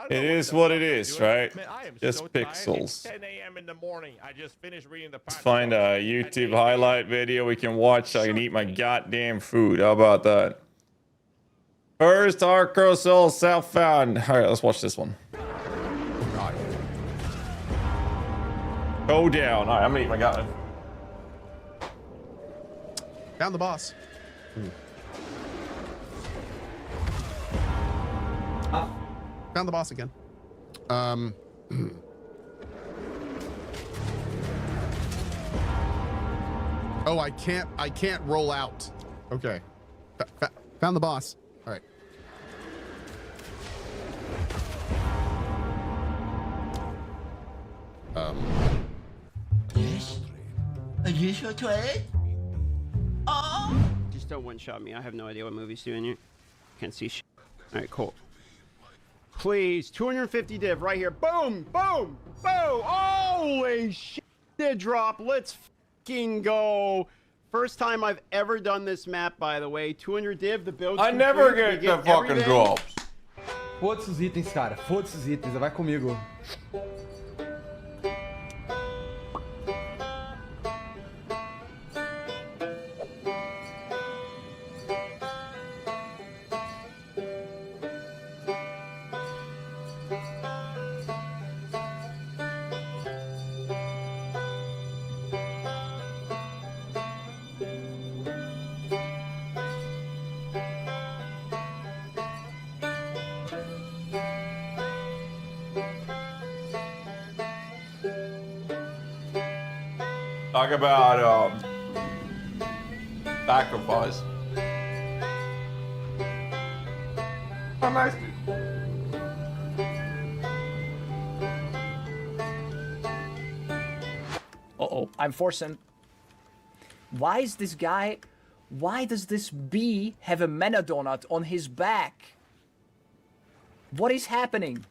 It is what it is, right? Man, just so pixels. 10 a.m. in the morning. I just finished reading the Let's find a YouTube highlight video we can watch so I can eat my goddamn food. How about that? First hardcore soul self-found. Alright, let's watch this one. Go down. Alright, I'm gonna eat my god. Found the boss. Found the boss again. Oh, I can't roll out. Okay. Found the boss. All right. Is your toilet? Oh! Just don't one-shot me. I have no idea what movie's doing here. Can't see shit. All right, cool. Please, 250 div right here. Boom, boom, boom. Holy shit, did drop. Let's fucking go. First time I've ever done this map, by the way. 200 div, the build. I never get the fucking drops. Foda-se os itens, cara. Foda-se os itens. Vai comigo. Talk about sacrifice. Oh, nice. Uh-oh, I'm forcing. Why is this guy... Why does this bee have a mana donut on his back? What is happening?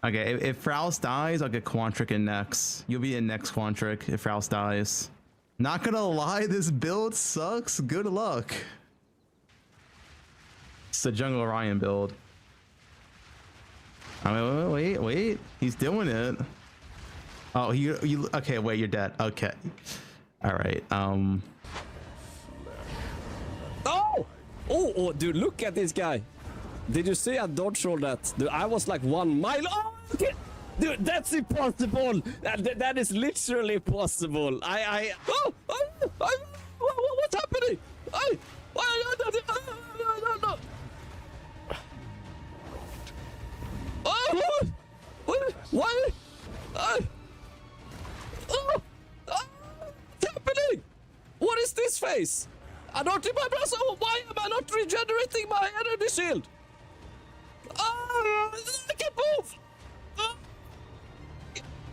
Okay, if Frowst dies, I'll get Quantric in next. You'll be in next Quantric if Frowst dies. Not gonna lie, this build sucks. Good luck. It's the Jungle Orion build. I mean, wait. He's doing it. Oh, you okay, wait, you're dead. Okay. Alright, Oh, dude, look at this guy. Did you see I dodge roll that? Dude, I was like 1 mile. Oh, okay. Dude, that's impossible. That is literally possible. What's happening? No. Oh, what? Why? What's happening? What is this face? I don't remember. So why am I not regenerating my energy shield? I can't move.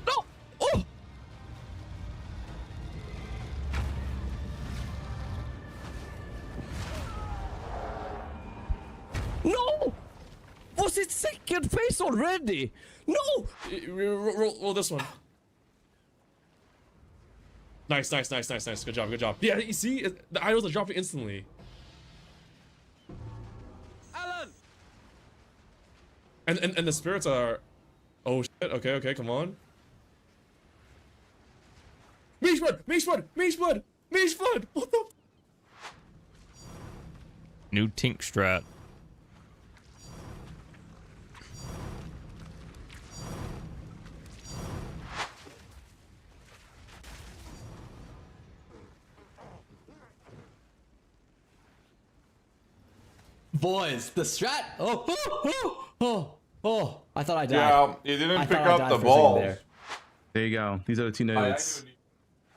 No. Oh. No. Was it second phase already? No. Roll this one. Nice. Good job. Yeah, you see, the idols are dropping instantly. Alan. And the spirits are... Oh shit, okay, come on. Mage Blood! What the... New Tink strat. Boys, the strat. Oh, I thought I died. Yeah, you didn't pick up the balls. There you go. These are the 2 nodes.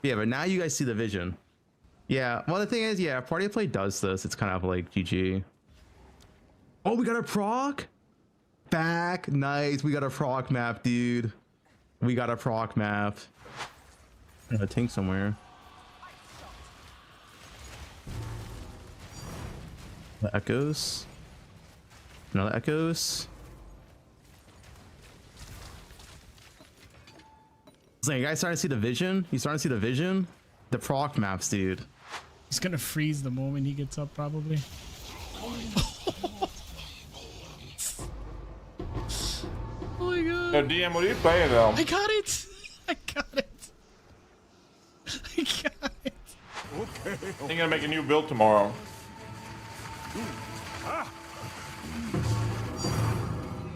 Yeah, but now you guys see the vision. Yeah, well, the thing is, yeah, if Party Play does this, it's kind of like GG. Oh, we got a proc? Back. Nice. We got a proc map, dude. We got a proc map. A tank somewhere. The echoes. Another echoes. So you guys starting to see the vision? You starting to see the vision? The proc maps, dude. He's gonna freeze the moment he gets up, probably. Oh my god. Yo, DM, what are you playing though? I got it. I got it. I got it. Okay. I'm gonna make a new build tomorrow.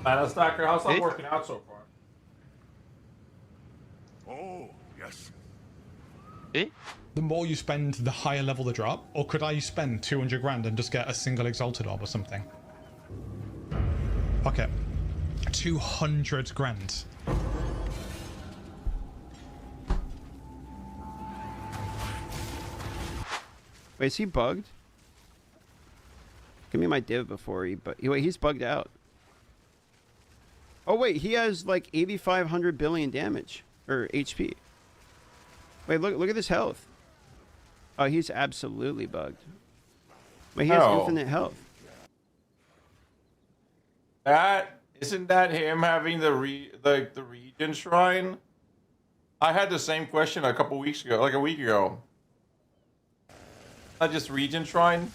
Mana Stacker, how's that working out so far? Oh, yes. The more you spend, the higher level the drop. Or could I spend 200 grand and just get a single exalted orb or something? Okay. 200 grand. Wait, is he bugged? Give me my div before he... But wait, he's bugged out. Oh wait, he has like 8,500 billion damage. Or HP. Wait, look at his health. Oh, he's absolutely bugged. Wait, he has infinite health. Isn't that him having the region shrine? I had the same question a couple weeks ago, like a week ago. Not just region shrine.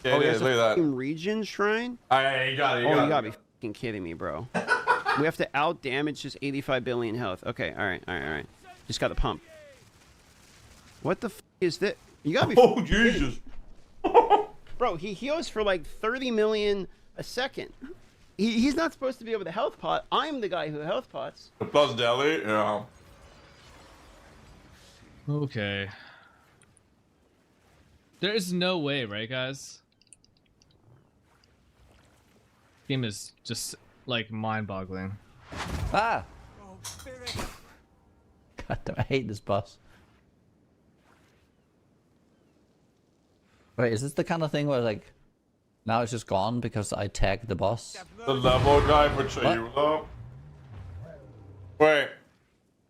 Yeah, Oh, he has look at that. a region shrine? You got it. You gotta be fucking kidding me, bro. We have to out damage just 85 billion health. Okay, all right. Just got the pump. What the f is that? You gotta be. Oh Jesus! Bro, he heals for like 30 million a second. He's not supposed to be able to health pot. I'm the guy who health pots. The plus deli, yeah. Okay. There is no way, right, guys? Game is just like mind-boggling. Ah! God, I hate this boss. Wait, is this the kind of thing where like now it's just gone because I tagged the boss? The level guy for Chayula. Wait.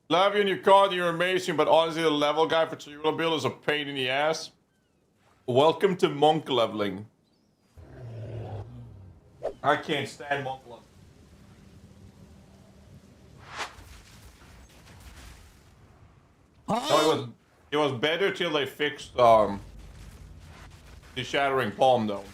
Love you and your card, you're amazing, but honestly the level guy for Chayula build is a pain in the ass. Welcome to monk leveling. I can't stand monk leveling. No, it was better till they fixed the shattering palm though.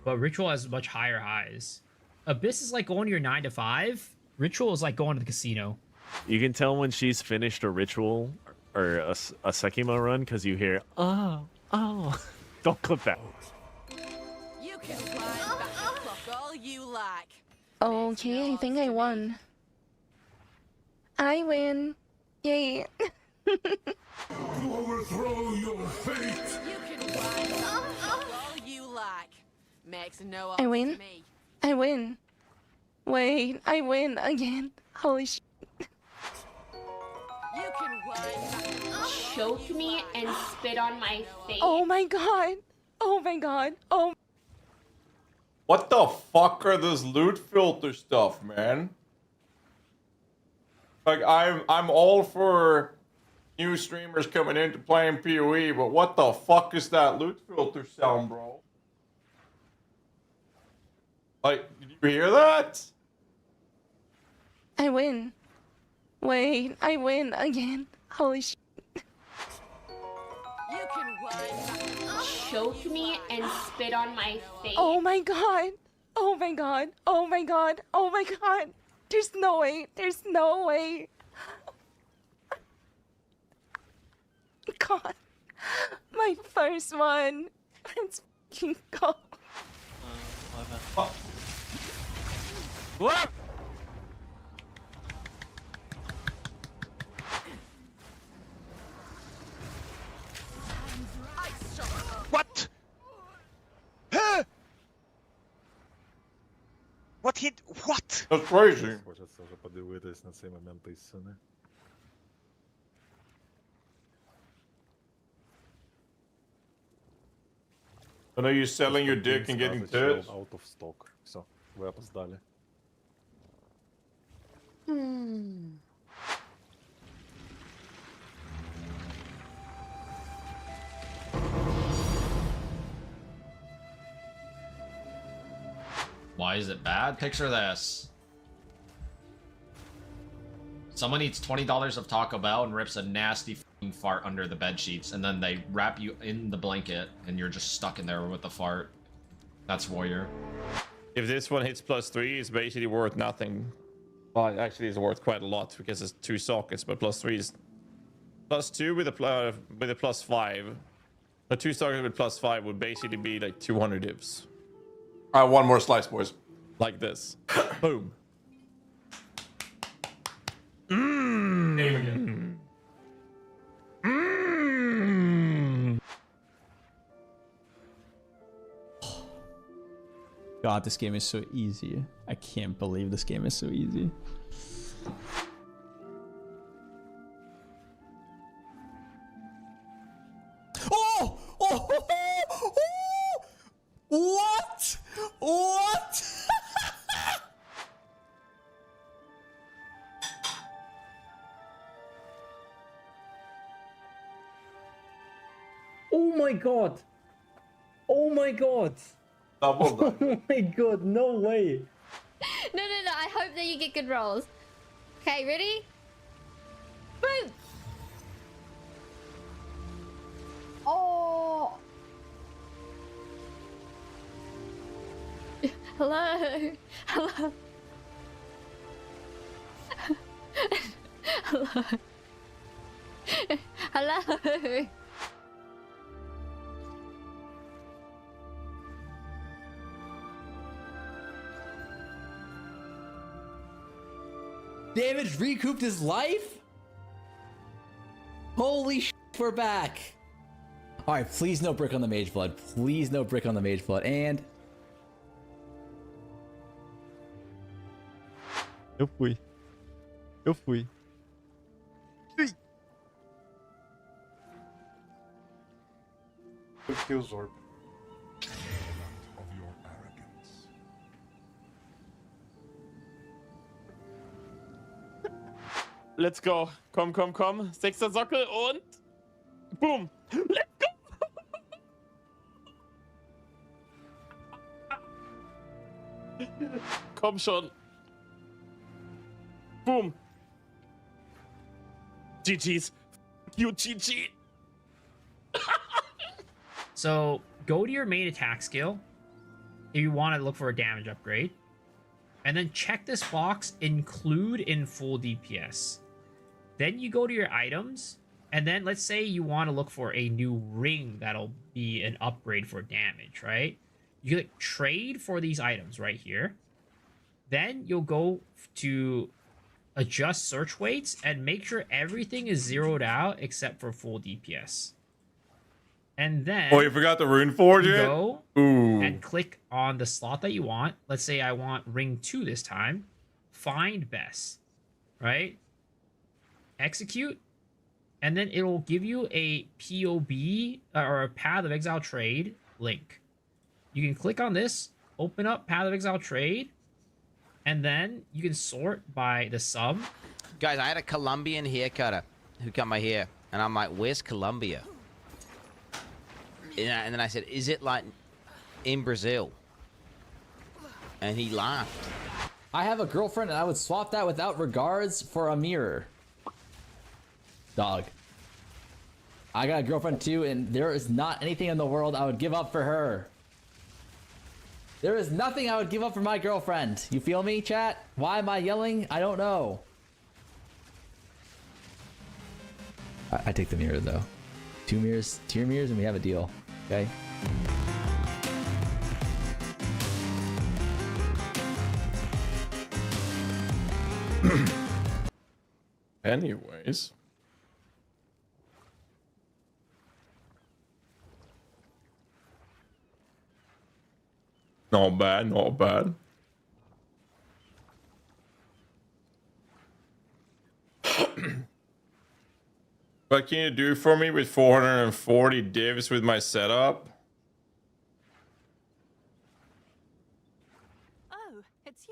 But Ritual has much higher highs. Abyss is like going to your 9 to 5. Ritual is like going to the casino. You can tell when she's finished a ritual or a Sekima run because you hear, oh. Don't clip that. You can climb back the clock all you like. Okay, I think I won. I win. Yay. To overthrow your fate. You can climb back the clock all you like. Makes no odds I win. to me. I win. Wait, I win again. Holy sh! You can climb back the clock. Choke me and spit on my face. Oh my god. Oh my god. Oh. What the fuck are this loot filter stuff, man? Like I'm all for new streamers coming into playing PoE, but what the fuck is that loot filter sound, bro? Like, did you hear that? I win. Wait, I win again. Holy sh! You can climb back the clock. Choke me and spit on my face. Oh my god. Oh my god. Oh my god. Oh my god. There's no way. There's no way. God. My first one. Let's fucking go. What? kid, what? That's crazy. Хочеться вже подивитись на цей момент істини. I know you selling your dick and getting tits. Out of stock. Все, ви опоздали. Why is it bad? Picture this. Someone eats $20 of Taco Bell and rips a nasty f***ing fart under the bed sheets, and then they wrap you in the blanket, and you're just stuck in there with the fart. That's Warrior. If this one hits +3, it's basically worth nothing. Well, actually, it's worth quite a lot because it's 2 sockets, but +3 is +2 with a +5. The 2 sockets with +5 would basically be like 200 divs. All right, one more slice, boys. Like this. Boom. Game again. God, this game is so easy. I can't believe this game is so easy. Oh! Oh! Oh! What? What? Oh my god! Oh my god! Double done. Oh my god, no way! No, I hope that you get good rolls. Okay, ready? Boom! Oh! Hello? Hello? Hello? Hello? Damage recouped his life? Holy sh**, we're back. All right, please no brick on the Mage Blood. Please no brick on the Mage Blood. And... Eu fui. Eu fui. Kills orb. Let's go. Komm. 6. Sockel und... Boom. Let's go. Komm schon. Boom. GG's. You GG. So go to your main attack skill if you want to look for a damage upgrade. And then check this box, include in full DPS. Then you go to your items, and then let's say you want to look for a new ring that'll be an upgrade for damage, right? You click trade for these items right here. Then you'll go to adjust search weights and make sure everything is zeroed out except for full DPS. And then Oh, you forgot the rune forge you yet? go Ooh. and click on the slot that you want. Let's say I want ring 2 this time. Find best, right? Execute, and then it will give you a POB or a Path of Exile trade link. You can click on this, open up Path of Exile trade, and then you can sort by the sub. Guys, I had a Colombian haircutter who cut my hair, and I'm like, where's Colombia? And then I said, is it like in Brazil? And he laughed. I have a girlfriend and I would swap that without regards for a mirror. Dog. I got a girlfriend too, and there is not anything in the world I would give up for her. There is nothing I would give up for my girlfriend. You feel me, chat? Why am I yelling? I don't know. I take the mirror though. 2 mirrors, and we have a deal. Okay. Anyways. Not bad. What can you do for me with 440 divs with my setup? Oh, it's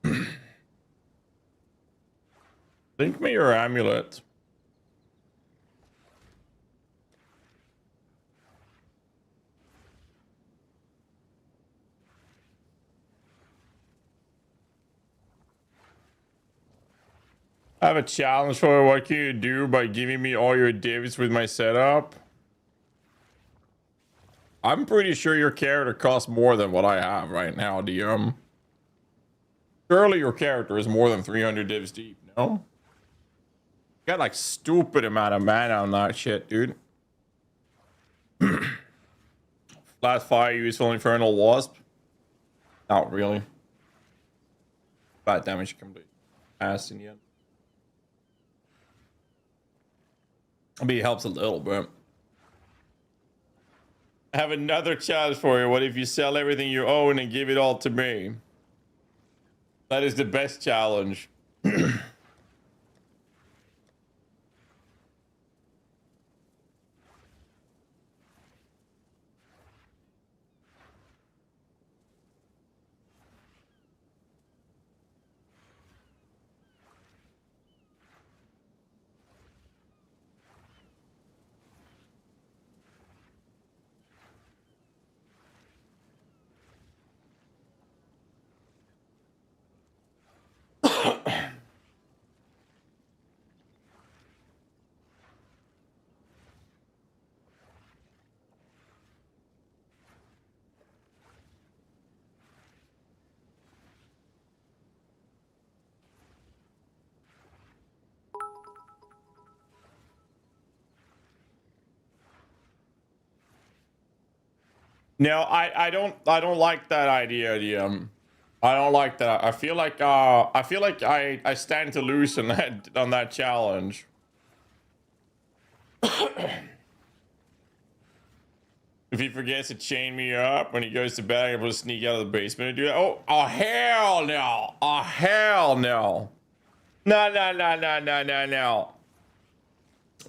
you. Link me your amulet. I have a challenge for what can you do by giving me all your divs with my setup? I'm pretty sure your character costs more than what I have right now, DM. Surely your character is more than 300 divs deep, no? Got like stupid amount of mana on that shit, dude. Flat fire useful Infernal Wasp? Not really. Bad damage complete. Ass in the end. I mean, it helps a little bit. I have another challenge for you. What if you sell everything you own and give it all to me? That is the best challenge. No, I don't like that idea, DM. I don't like that. I feel like I stand to lose on that challenge. If he forgets to chain me up when he goes to bed, I'm able to sneak out of the basement and do that. Oh hell no. Oh hell no. No.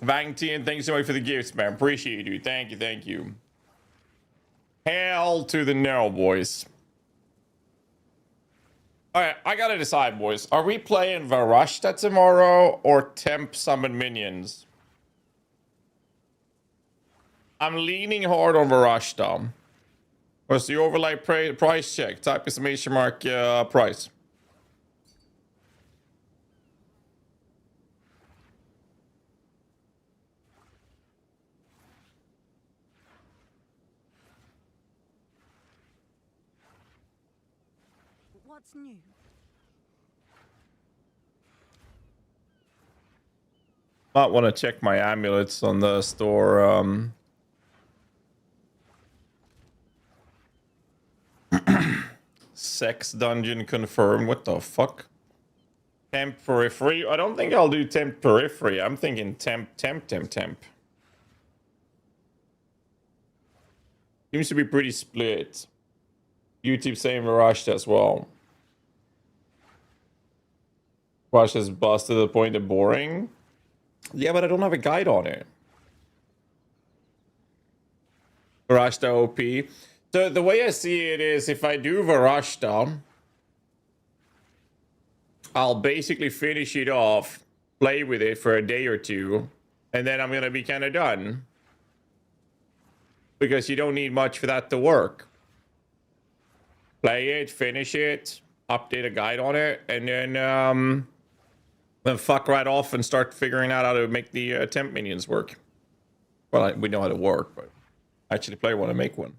Vangtian, thanks so much for the gifts, man. Appreciate you. Thank you. Hell to the no, boys. Alright, I gotta decide, boys. Are we playing Varashta tomorrow or Temp Summon Minions? I'm leaning hard on Varashta. What's the overlay price check? Type exclamation mark price. What's new? Might want to check my amulets on the store. Sex dungeon confirmed. What the fuck? Temp periphery? I don't think I'll do temp periphery. I'm thinking temp. Seems to be pretty split. YouTube saying Varashta as well. Varashta's busted to the point of boring. Yeah, but I don't have a guide on it. Varashta OP. So the way I see it is if I do Varashta, I'll basically finish it off, play with it for a day or two, and then I'm going to be kind of done. Because you don't need much for that to work. Play it, finish it, update a guide on it, and then fuck right off and start figuring out how to make the temp minions work. Well, we know how to work, but actually play one and make one.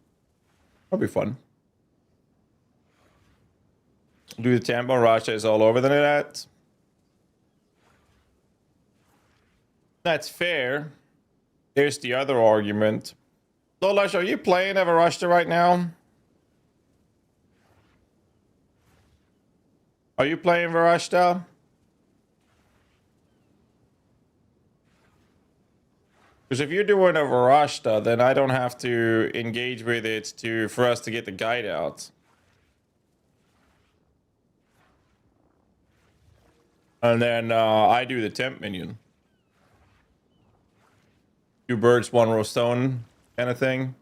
That'll be fun. Do the tempo Rasha is all over the net. That's fair. Here's the other argument. Lolash, are you playing Everashta right now? Are you playing Varashta? Because if you're doing a Varashta, then I don't have to engage with it for us to get the guide out. And then I do the temp minion. 2 birds, 1 row stone kind of thing.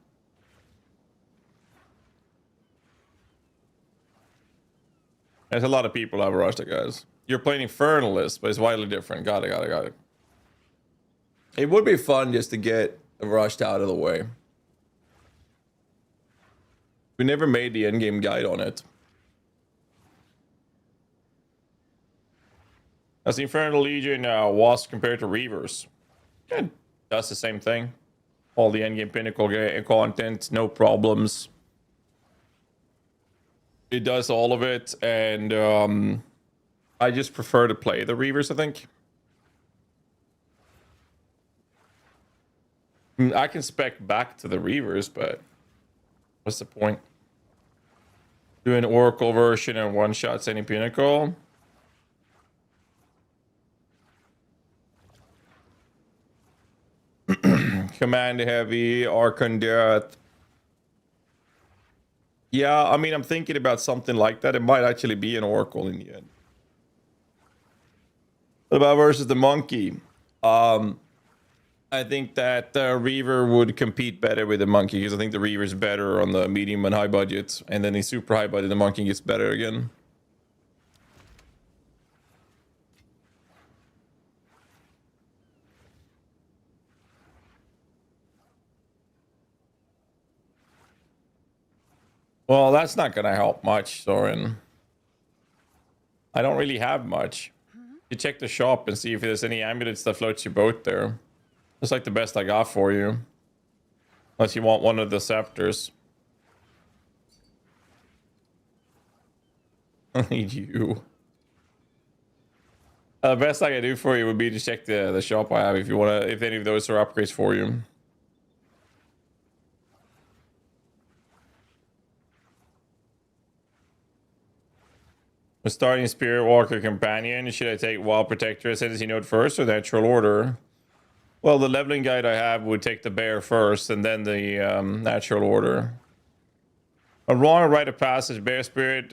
There's a lot of people who have Varashta, guys. You're playing Infernalist, but it's widely different. Got it. It would be fun just to get a Varashta out of the way. We never made the endgame guide on it. As the Infernal Legion Wasp compared to Reavers. It does the same thing. All the endgame pinnacle content, no problems. It does all of it, and I just prefer to play the Reavers, I think. I can spec back to the Reavers, but what's the point? Do an Oracle version and one-shots any pinnacle. Command heavy, Archon Death. Yeah, I mean, I'm thinking about something like that. It might actually be an Oracle in the end. What about versus the Monkey? I think that Reaver would compete better with the Monkey because I think the Reaver's better on the medium and high budgets, and then the super high budget, the Monkey gets better again. Well, that's not gonna help much, Soren. I don't really have much. You check the shop and see if there's any amulets that floats your boat there. That's like the best I got for you. Unless you want one of the scepters. I need you. The best I can do for you would be to check the shop I have if you wanna, if any of those are upgrades for you. We're starting Spirit Walker Companion. Should I take Wild Protector Ascendancy Note first or Natural Order? Well, the leveling guide I have would take the Bear first and then the Natural Order. A wrong Rite of Passage Bear Spirit,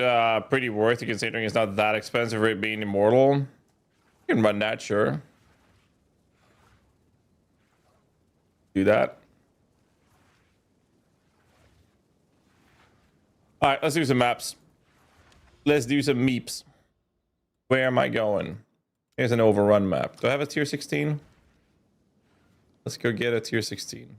pretty worth it considering it's not that expensive for it being immortal. You can run that, sure. Do that. Alright, let's do some maps. Let's do some meeps. Where am I going? Here's an overrun map. Do I have a tier 16? Let's go get a tier 16.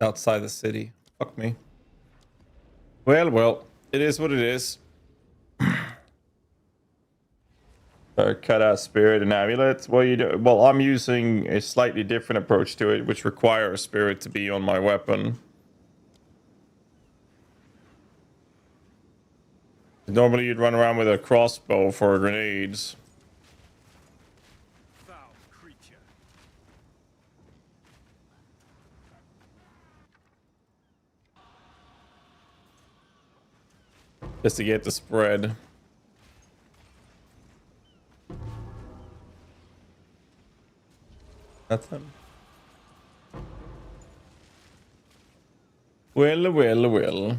Outside the city. Fuck me. Well, it is what it is. Cut out spirit and amulet. Well, you do. Well, I'm using a slightly different approach to it, which requires spirit to be on my weapon. Normally, you'd run around with a crossbow for grenades. Just to get the spread. Nothing. Well.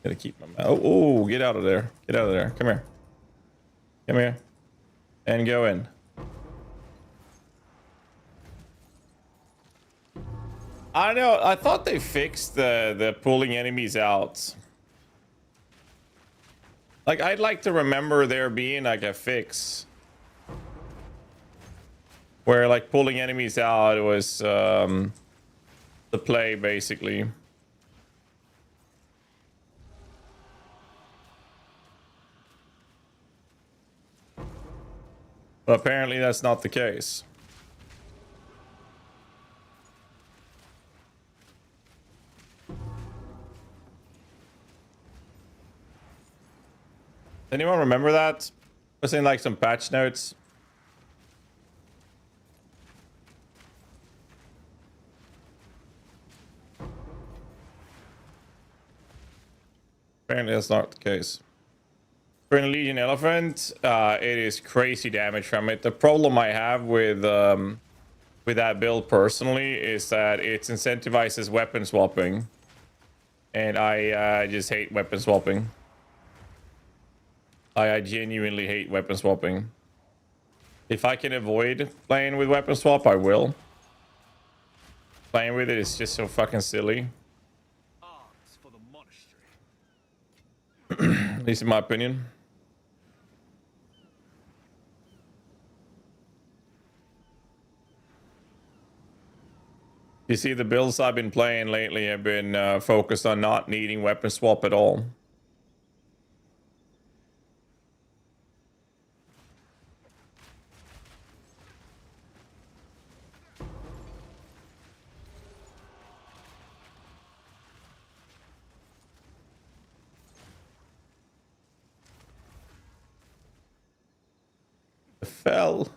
Gotta keep my mouth. Oh, get out of there. Get out of there. Come here. Come here. And go in. I don't know. I thought they fixed the pulling enemies out. Like, I'd like to remember there being like a fix where like pulling enemies out was the play basically. But apparently that's not the case. Anyone remember that? Was in like some patch notes. Apparently that's not the case. For an Legion Elephant, it is crazy damage from it. The problem I have with that build personally is that it incentivizes weapon swapping. And I just hate weapon swapping. I genuinely hate weapon swapping. If I can avoid playing with weapon swap, I will. Playing with it is just so fucking silly. At least in my opinion. You see, the builds I've been playing lately have been focused on not needing weapon swap at all. Fell.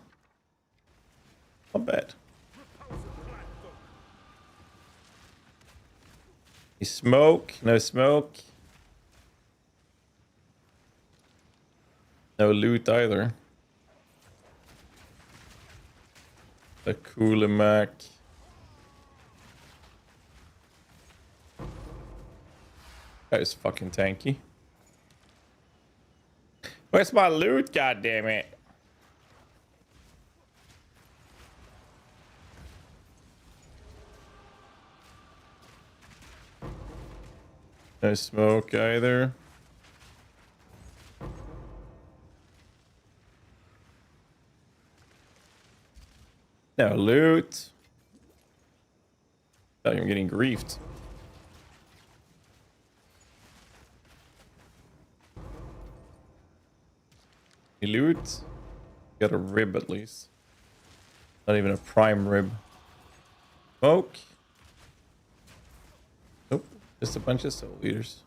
Not bad. You smoke? No smoke. No loot either. The cooler Mac. That is fucking tanky. Where's my loot, goddammit? No smoke either. No loot. I'm getting griefed. Any loot? Got a rib at least. Not even a prime rib. Smoke. Nope. Just a bunch of soul eaters.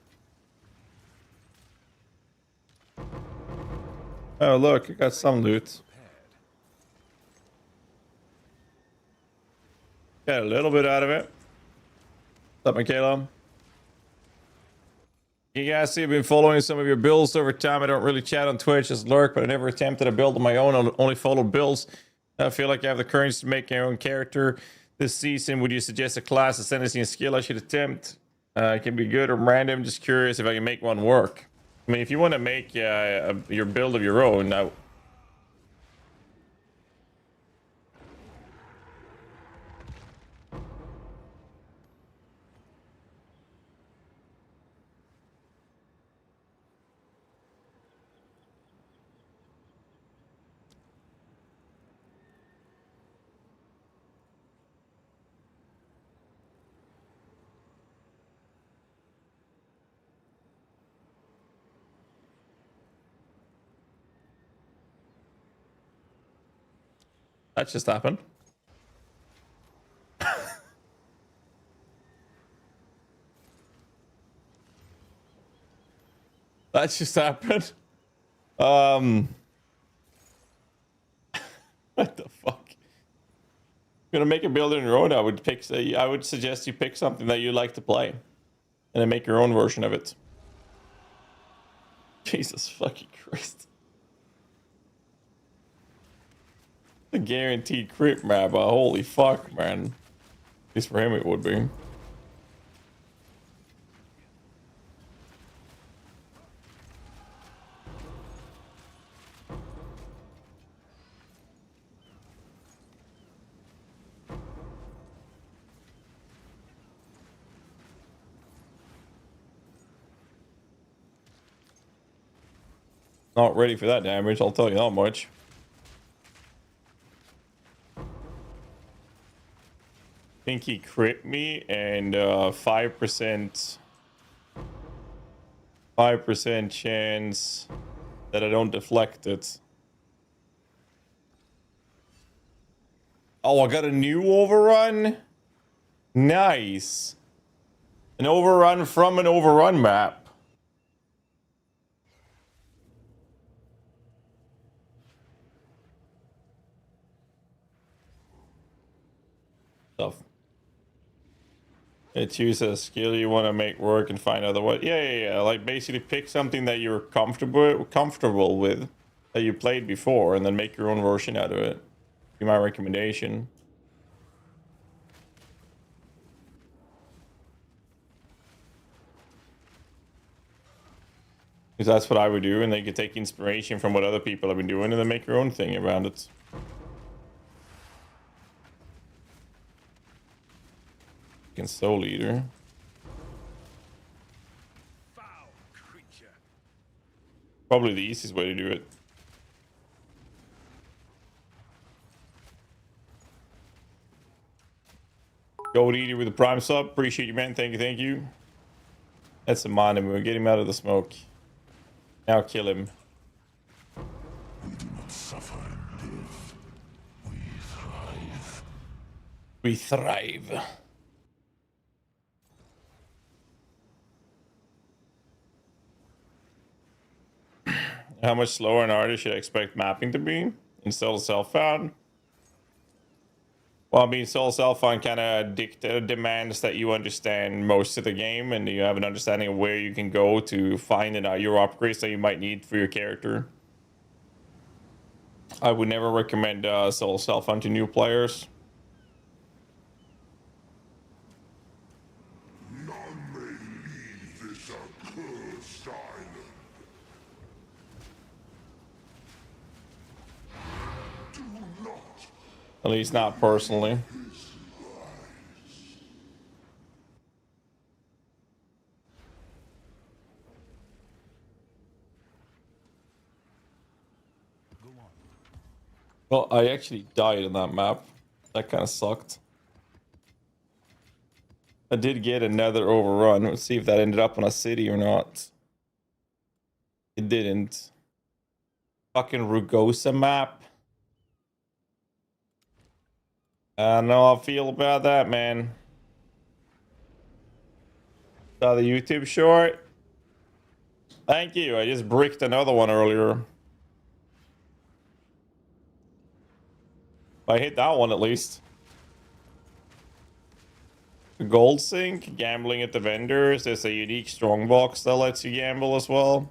Oh look, I got some loot. Got a little bit out of it. What's up, Michaela? You guys see, I've been following some of your builds over time. I don't really chat on Twitch, just lurk, but I never attempted a build on my own. I only follow builds. I feel like I have the courage to make my own character this season. Would you suggest a class, ascendancy, and skill I should attempt? It can be good or random. Just curious if I can make one work. I mean, if you want to make your build of your own, that just happened. That just happened. What the fuck? You're gonna make a build on your own. I would suggest you pick something that you like to play, and then make your own version of it. Jesus fucking Christ! The guaranteed crit map. Holy fuck, man! At least for him, it would be. Not ready for that damage, I'll tell you that much. I think he crit me and 5% chance that I don't deflect it. Oh, I got a new overrun? Nice. An overrun from an overrun map. Choose a skill you want to make work and find other way. Yeah. Like basically pick something that you're comfortable with, that you played before, and then make your own version out of it. Be my recommendation. Because that's what I would do, and then you can take inspiration from what other people have been doing, and then make your own thing around it. Soul Eater. Probably the easiest way to do it. Gold Eater with the prime sub. Appreciate you, man. Thank you. That's a mind move. Get him out of the smoke. Now kill him. We do not suffer and live. We thrive. We thrive. How much slower an artist should I expect mapping to be in Soul Self-Found? Well, I mean, Soul Self-Found kind of demands that you understand most of the game and you have an understanding of where you can go to find your upgrades that you might need for your character. I would never recommend Soul Self-Found to new players. At least not personally. Well, I actually died in that map. That kind of sucked. I did get another overrun. Let's see if that ended up on a city or not. It didn't. Fucking Rugosa map. I don't know how I feel about that, man. Saw the YouTube short. Thank you. I just bricked another one earlier. I hit that one at least. Gold Sync, gambling at the vendors. There's a unique strongbox that lets you gamble as well.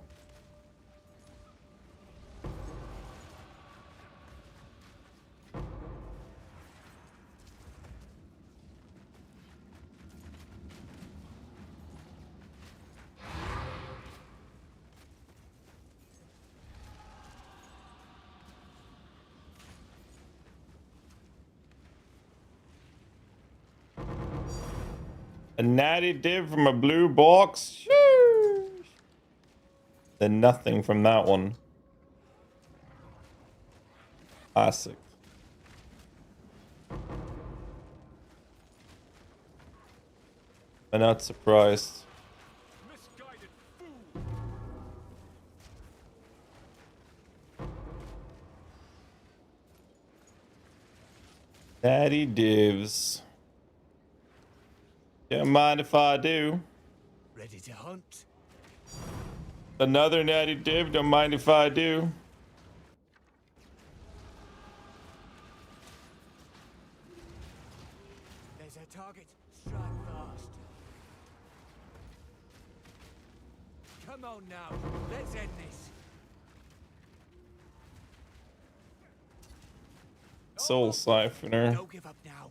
A natty div from a blue box. Sheesh. Then nothing from that one. Classic. I'm not surprised. Natty divs. Don't mind if I do. Ready to hunt. Another natty div. Don't mind if I do. There's a target. Strike fast. Come on now. Let's end this. Soul Siphoner. Don't give up now.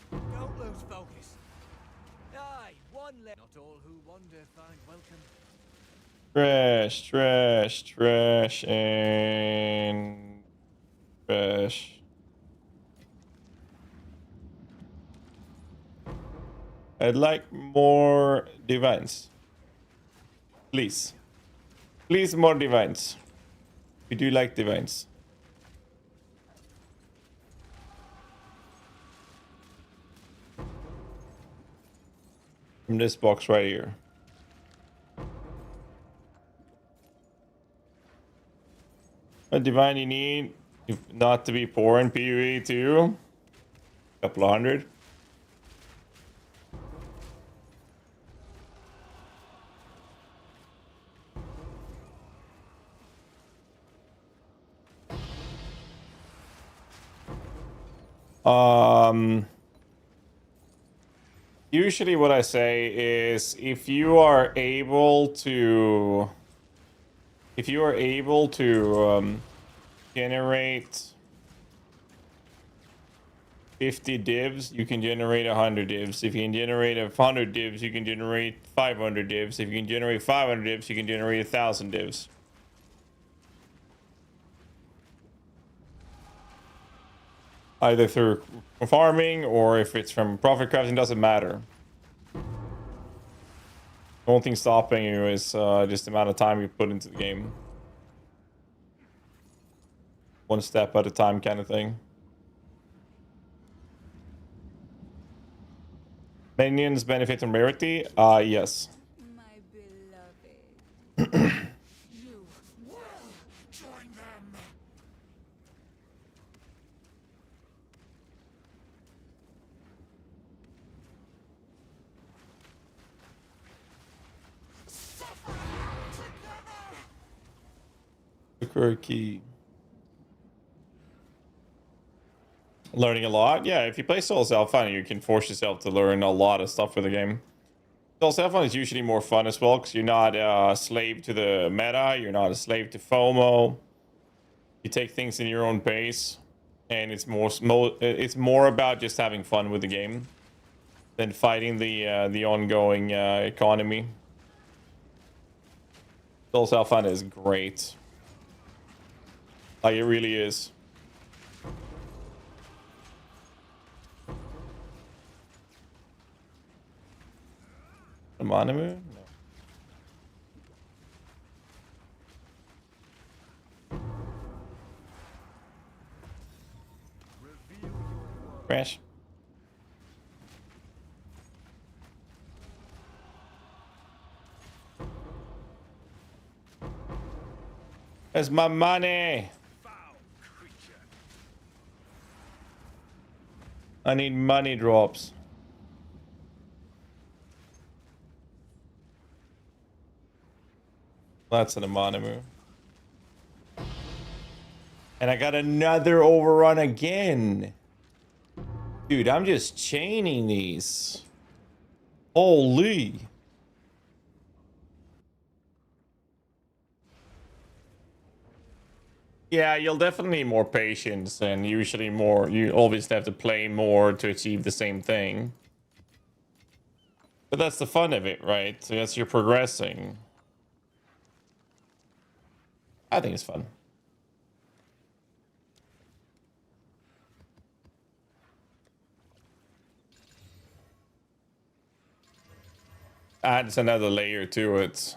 Don't lose focus. Aye, one left. Not all who wander find welcome. Trash, trash, trash, and trash. I'd like more divines. Please. Please, more divines. We do like divines. From this box right here. A divine you need, if not to be poor in PvE too. Couple of hundred. Usually what I say is if you are able to generate 50 divs, you can generate 100 divs. If you can generate 100 divs, you can generate 500 divs. If you can generate 500 divs, you can generate 1,000 divs. Either through farming or if it's from profit crafting, doesn't matter. The only thing stopping you is just the amount of time you put into the game. One step at a time kind of thing. Minions benefit from rarity? Yes. Key. Learning a lot? Yeah, if you play Souls Alpha, you can force yourself to learn a lot of stuff for the game. Souls Alpha is usually more fun as well, because you're not a slave to the meta, you're not a slave to FOMO. You take things in your own pace, and it's more about just having fun with the game than fighting the ongoing economy. Souls Alpha is great. Like, it really is. The Manamu? No. Crash. Where's my money? I need money drops. That's an Amanamu. And I got another overrun again. Dude, I'm just chaining these. Holy. Yeah, you'll definitely need more patience, and usually more. You always have to play more to achieve the same thing. But that's the fun of it, right? So as you're progressing. I think it's fun. Adds another layer to it.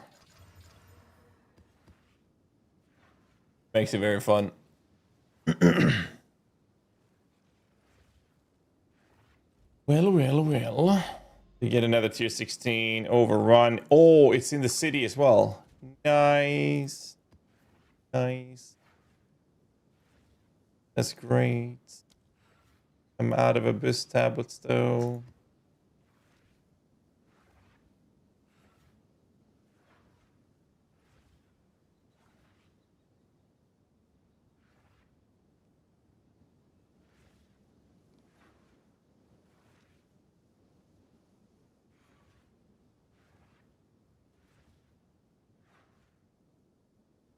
Makes it very fun. Well. You get another tier 16 overrun. Oh, it's in the city as well. Nice. Nice. That's great. I'm out of Abyss tablets though.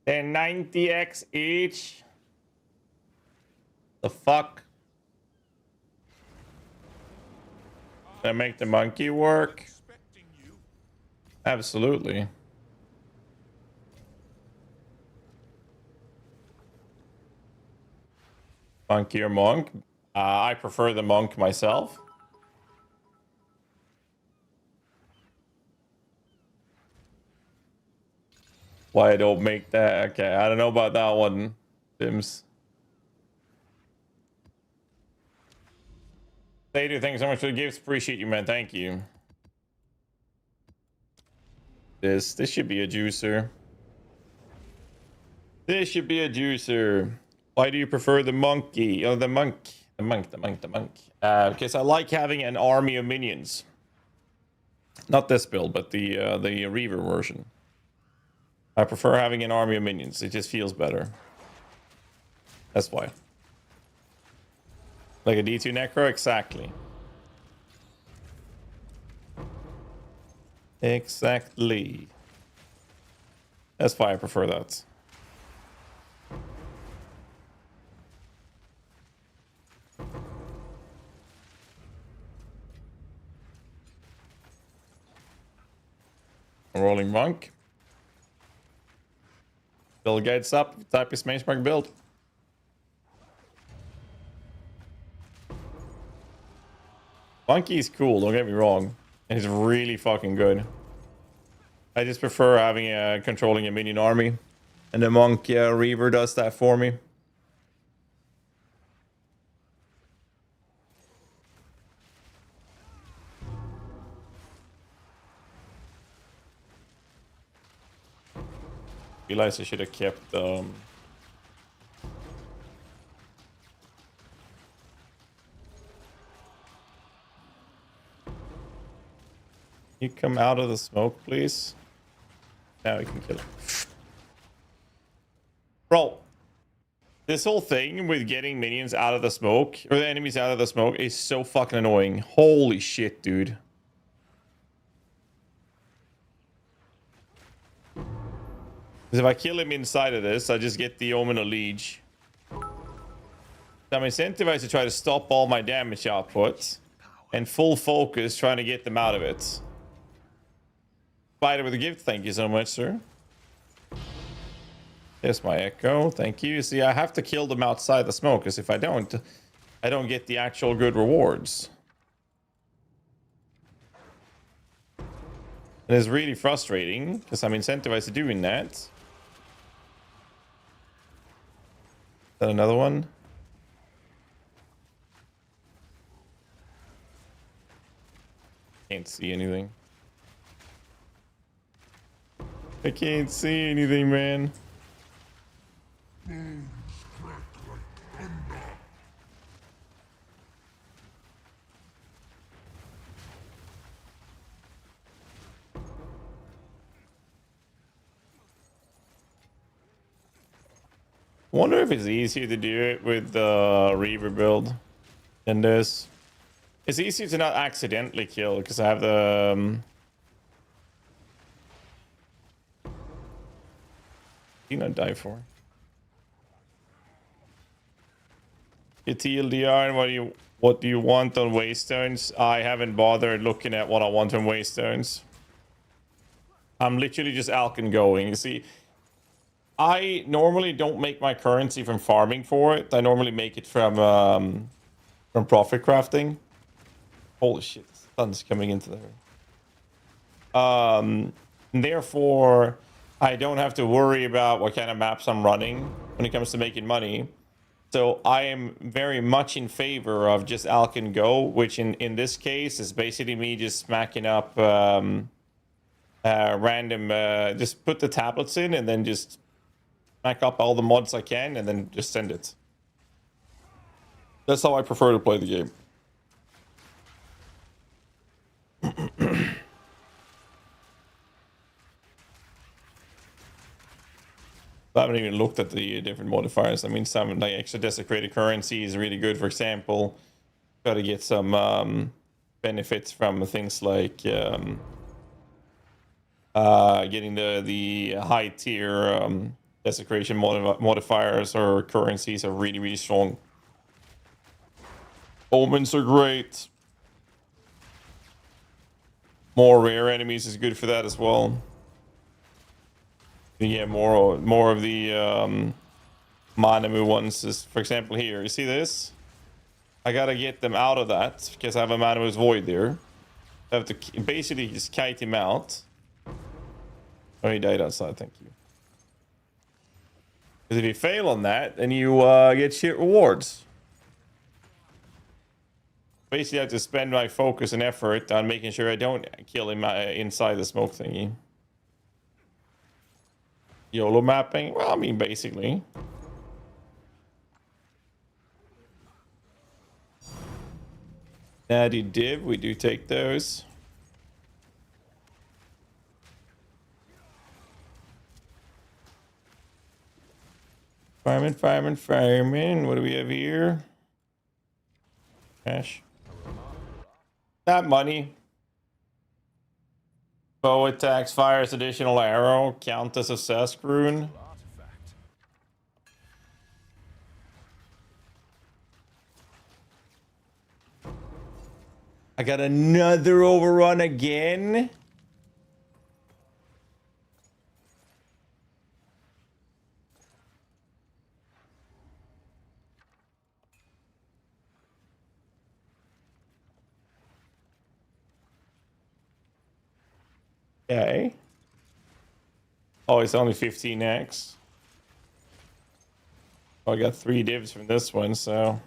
And 90x each. The fuck? Can I make the monkey work? Absolutely. Monkey or monk? I prefer the monk myself. Why I don't make that? Okay, I don't know about that one, Sims. Sadu, thanks so much for the gifts. Appreciate you, man. Thank you. This should be a juicer. This should be a juicer. Why do you prefer the monkey? Oh, the monk. The monk. Because I like having an army of minions. Not this build, but the Reaver version. I prefer having an army of minions. It just feels better. That's why. Like a D2 Necro? Exactly. Exactly. That's why I prefer that. Rolling Monk. Bill Gates up. Type is Mainspark build. Monkey is cool, don't get me wrong. And he's really fucking good. I just prefer having controlling a minion army. And the Monk Reaver does that for me. Realize I should have kept you come out of the smoke, please. Now we can kill him. Bro, this whole thing with getting minions out of the smoke, or the enemies out of the smoke, is so fucking annoying. Holy shit, dude. Because if I kill him inside of this, I just get the Omen of Liege. So I'm incentivized to try to stop all my damage output and full focus trying to get them out of it. Spider with a gift, thank you so much, sir. There's my echo, thank you. See, I have to kill them outside the smoke, because if I don't get the actual good rewards. And it's really frustrating, because I'm incentivized to doing that. Is that another one? Can't see anything. I can't see anything, man. I wonder if it's easier to do it with the Reaver build than this. It's easier to not accidentally kill because I have the you not die for your TLDR. And what do you want on Waystones? I haven't bothered looking at what I want on Waystones. I'm literally just Alkin going. You see, I normally don't make my currency from farming for it. I normally make it from profit crafting. Holy shit, the sun's coming into there. Therefore, I don't have to worry about what kind of maps I'm running when it comes to making money. So I am very much in favor of just Alkin Go, which in this case is basically me just smacking up random, just put the tablets in and then just smack up all the mods I can and then just send it. That's how I prefer to play the game. I haven't even looked at the different modifiers. I mean, some like extra desecrated currency is really good. For example, got to get some benefits from things like getting the high tier desecration modifiers or currencies are really, really strong. Omens are great. More rare enemies is good for that as well. Yeah, more of the Manamu ones is, for example, here. You see this? I gotta get them out of that because I have a Manamu's Void there. I have to basically just kite him out. Oh, he died outside. Thank you. Because if you fail on that, then you get shit rewards. Basically, I have to spend my focus and effort on making sure I don't kill him inside the smoke thingy. YOLO mapping? Well, I mean, basically. Natty Div, we do take those. Fireman. What do we have here? Cash. That money. Bow attacks, fires additional arrow. Count as a Sask rune. I got another overrun again. Okay. Oh, it's only 15x. Oh, I got 3 divs from this one, so.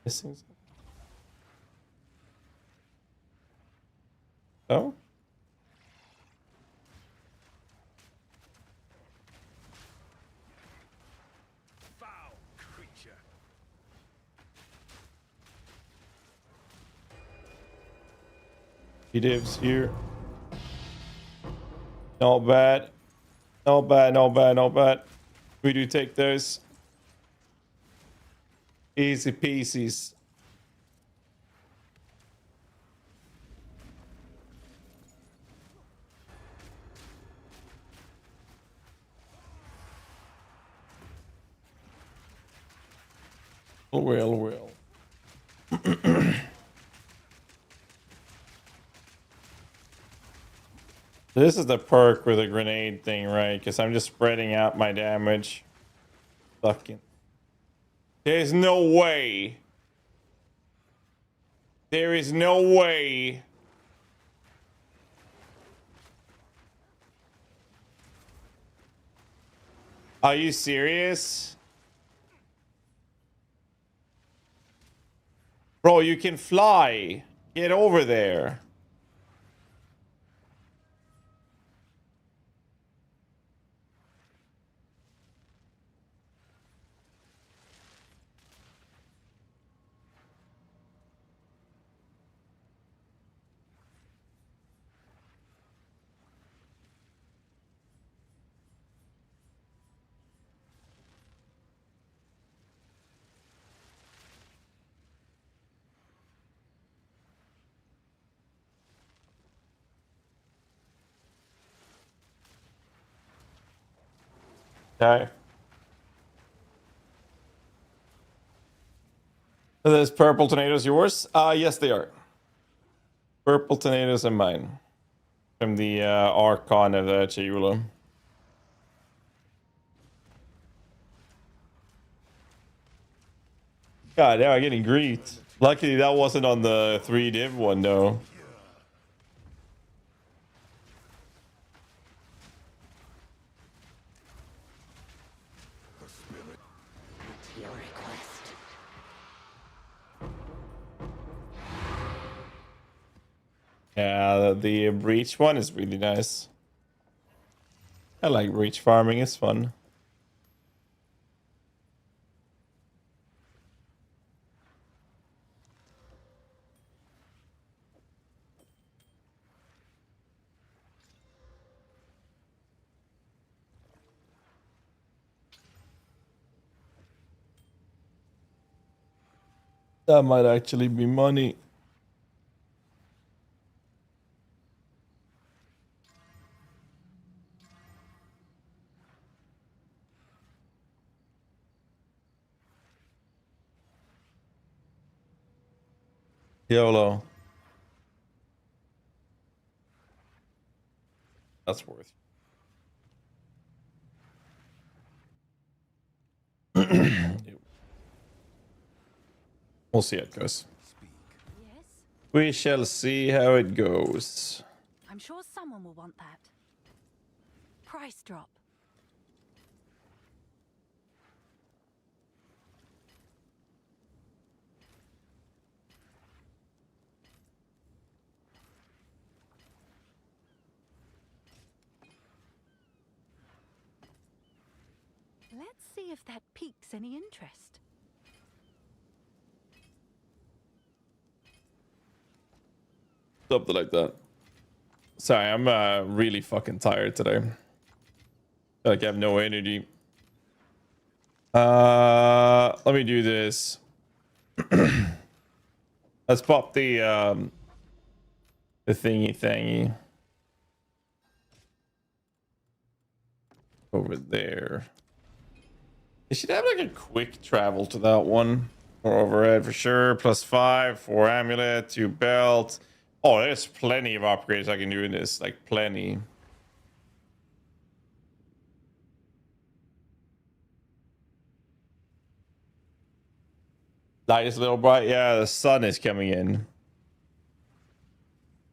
Missing something. Oh? Divs here. Not bad. Not bad, not bad, not bad. We do take those. Easy peasies. Well, well. This is the perk with the grenade thing, right? Because I'm just spreading out my damage. Fucking. There's no way. There is no way. Are you serious? Bro, you can fly. Get over there. Okay. Are those purple tornadoes yours? Yes, they are. Purple tornadoes are mine. From the Archon of the Chiula. God, now I'm getting greet. Luckily, that wasn't on the 3 div one, though. Yeah, the breach one is really nice. I like breach farming, it's fun. That might actually be money. YOLO. That's worth. We'll see how it goes. We shall see how it goes. I'm sure someone will want that. Price drop. Let's see if that piques any interest. Something like that. Sorry, I'm really fucking tired today. Feel like I have no energy. Let me do this. Let's pop the thingy over there. You should have like a quick travel to that one. Or overhead for sure. +5 for amulet, 2 belt. Oh, there's plenty of upgrades I can do in this. Like plenty. Light is a little bright. Yeah, the sun is coming in.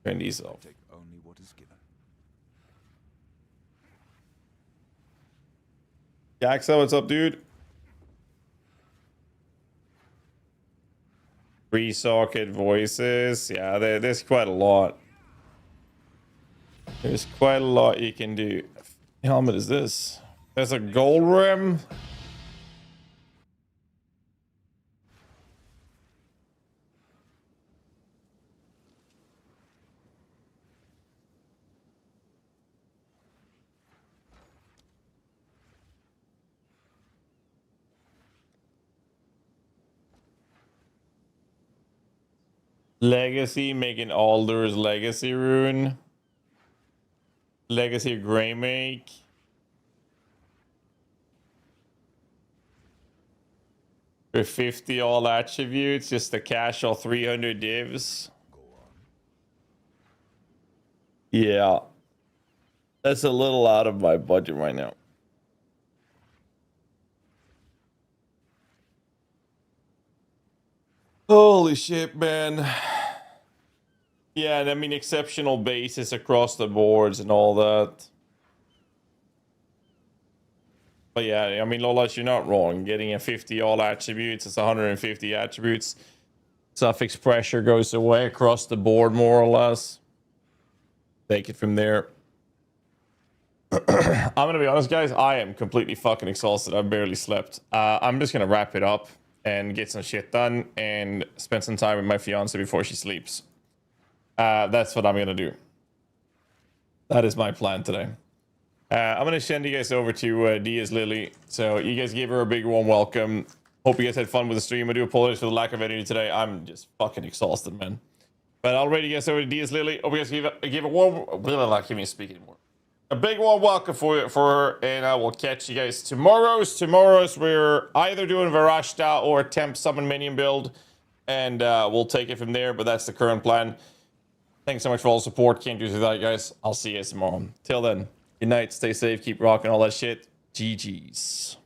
Turn these off. Take only what is given. Jaxa, what's up, dude? Free socket voices. Yeah, there's quite a lot. There's quite a lot you can do. What helmet is this? There's a gold rim. Legacy, making Alder's Legacy rune. Legacy Greymake. For 50 all attributes, just a casual 300 divs. Yeah. That's a little out of my budget right now. Holy shit, man. Yeah, and I mean, exceptional bases across the boards and all that. But yeah, I mean, Lolas, you're not wrong. Getting a 50 all attributes, it's 150 attributes. Suffix pressure goes away across the board, more or less. Take it from there. I'm gonna be honest, guys. I am completely fucking exhausted. I barely slept. I'm just gonna wrap it up and get some shit done and spend some time with my fiance before she sleeps. That's what I'm gonna do. That is my plan today. I'm gonna send you guys over to Diaz Lily. So you guys give her a big warm welcome. Hope you guys had fun with the stream. I do apologize for the lack of energy today. I'm just fucking exhausted, man. But I'll ready you guys over to Diaz Lily. Hope you guys give a warm. I can't even speak anymore. A big warm welcome for her, and I will catch you guys tomorrow's. We're either doing Varashta or temp summon minion build, and we'll take it from there. But that's the current plan. Thanks so much for all the support. Can't do without you guys. I'll see you guys tomorrow. Till then, good night. Stay safe. Keep rocking all that shit. GG's.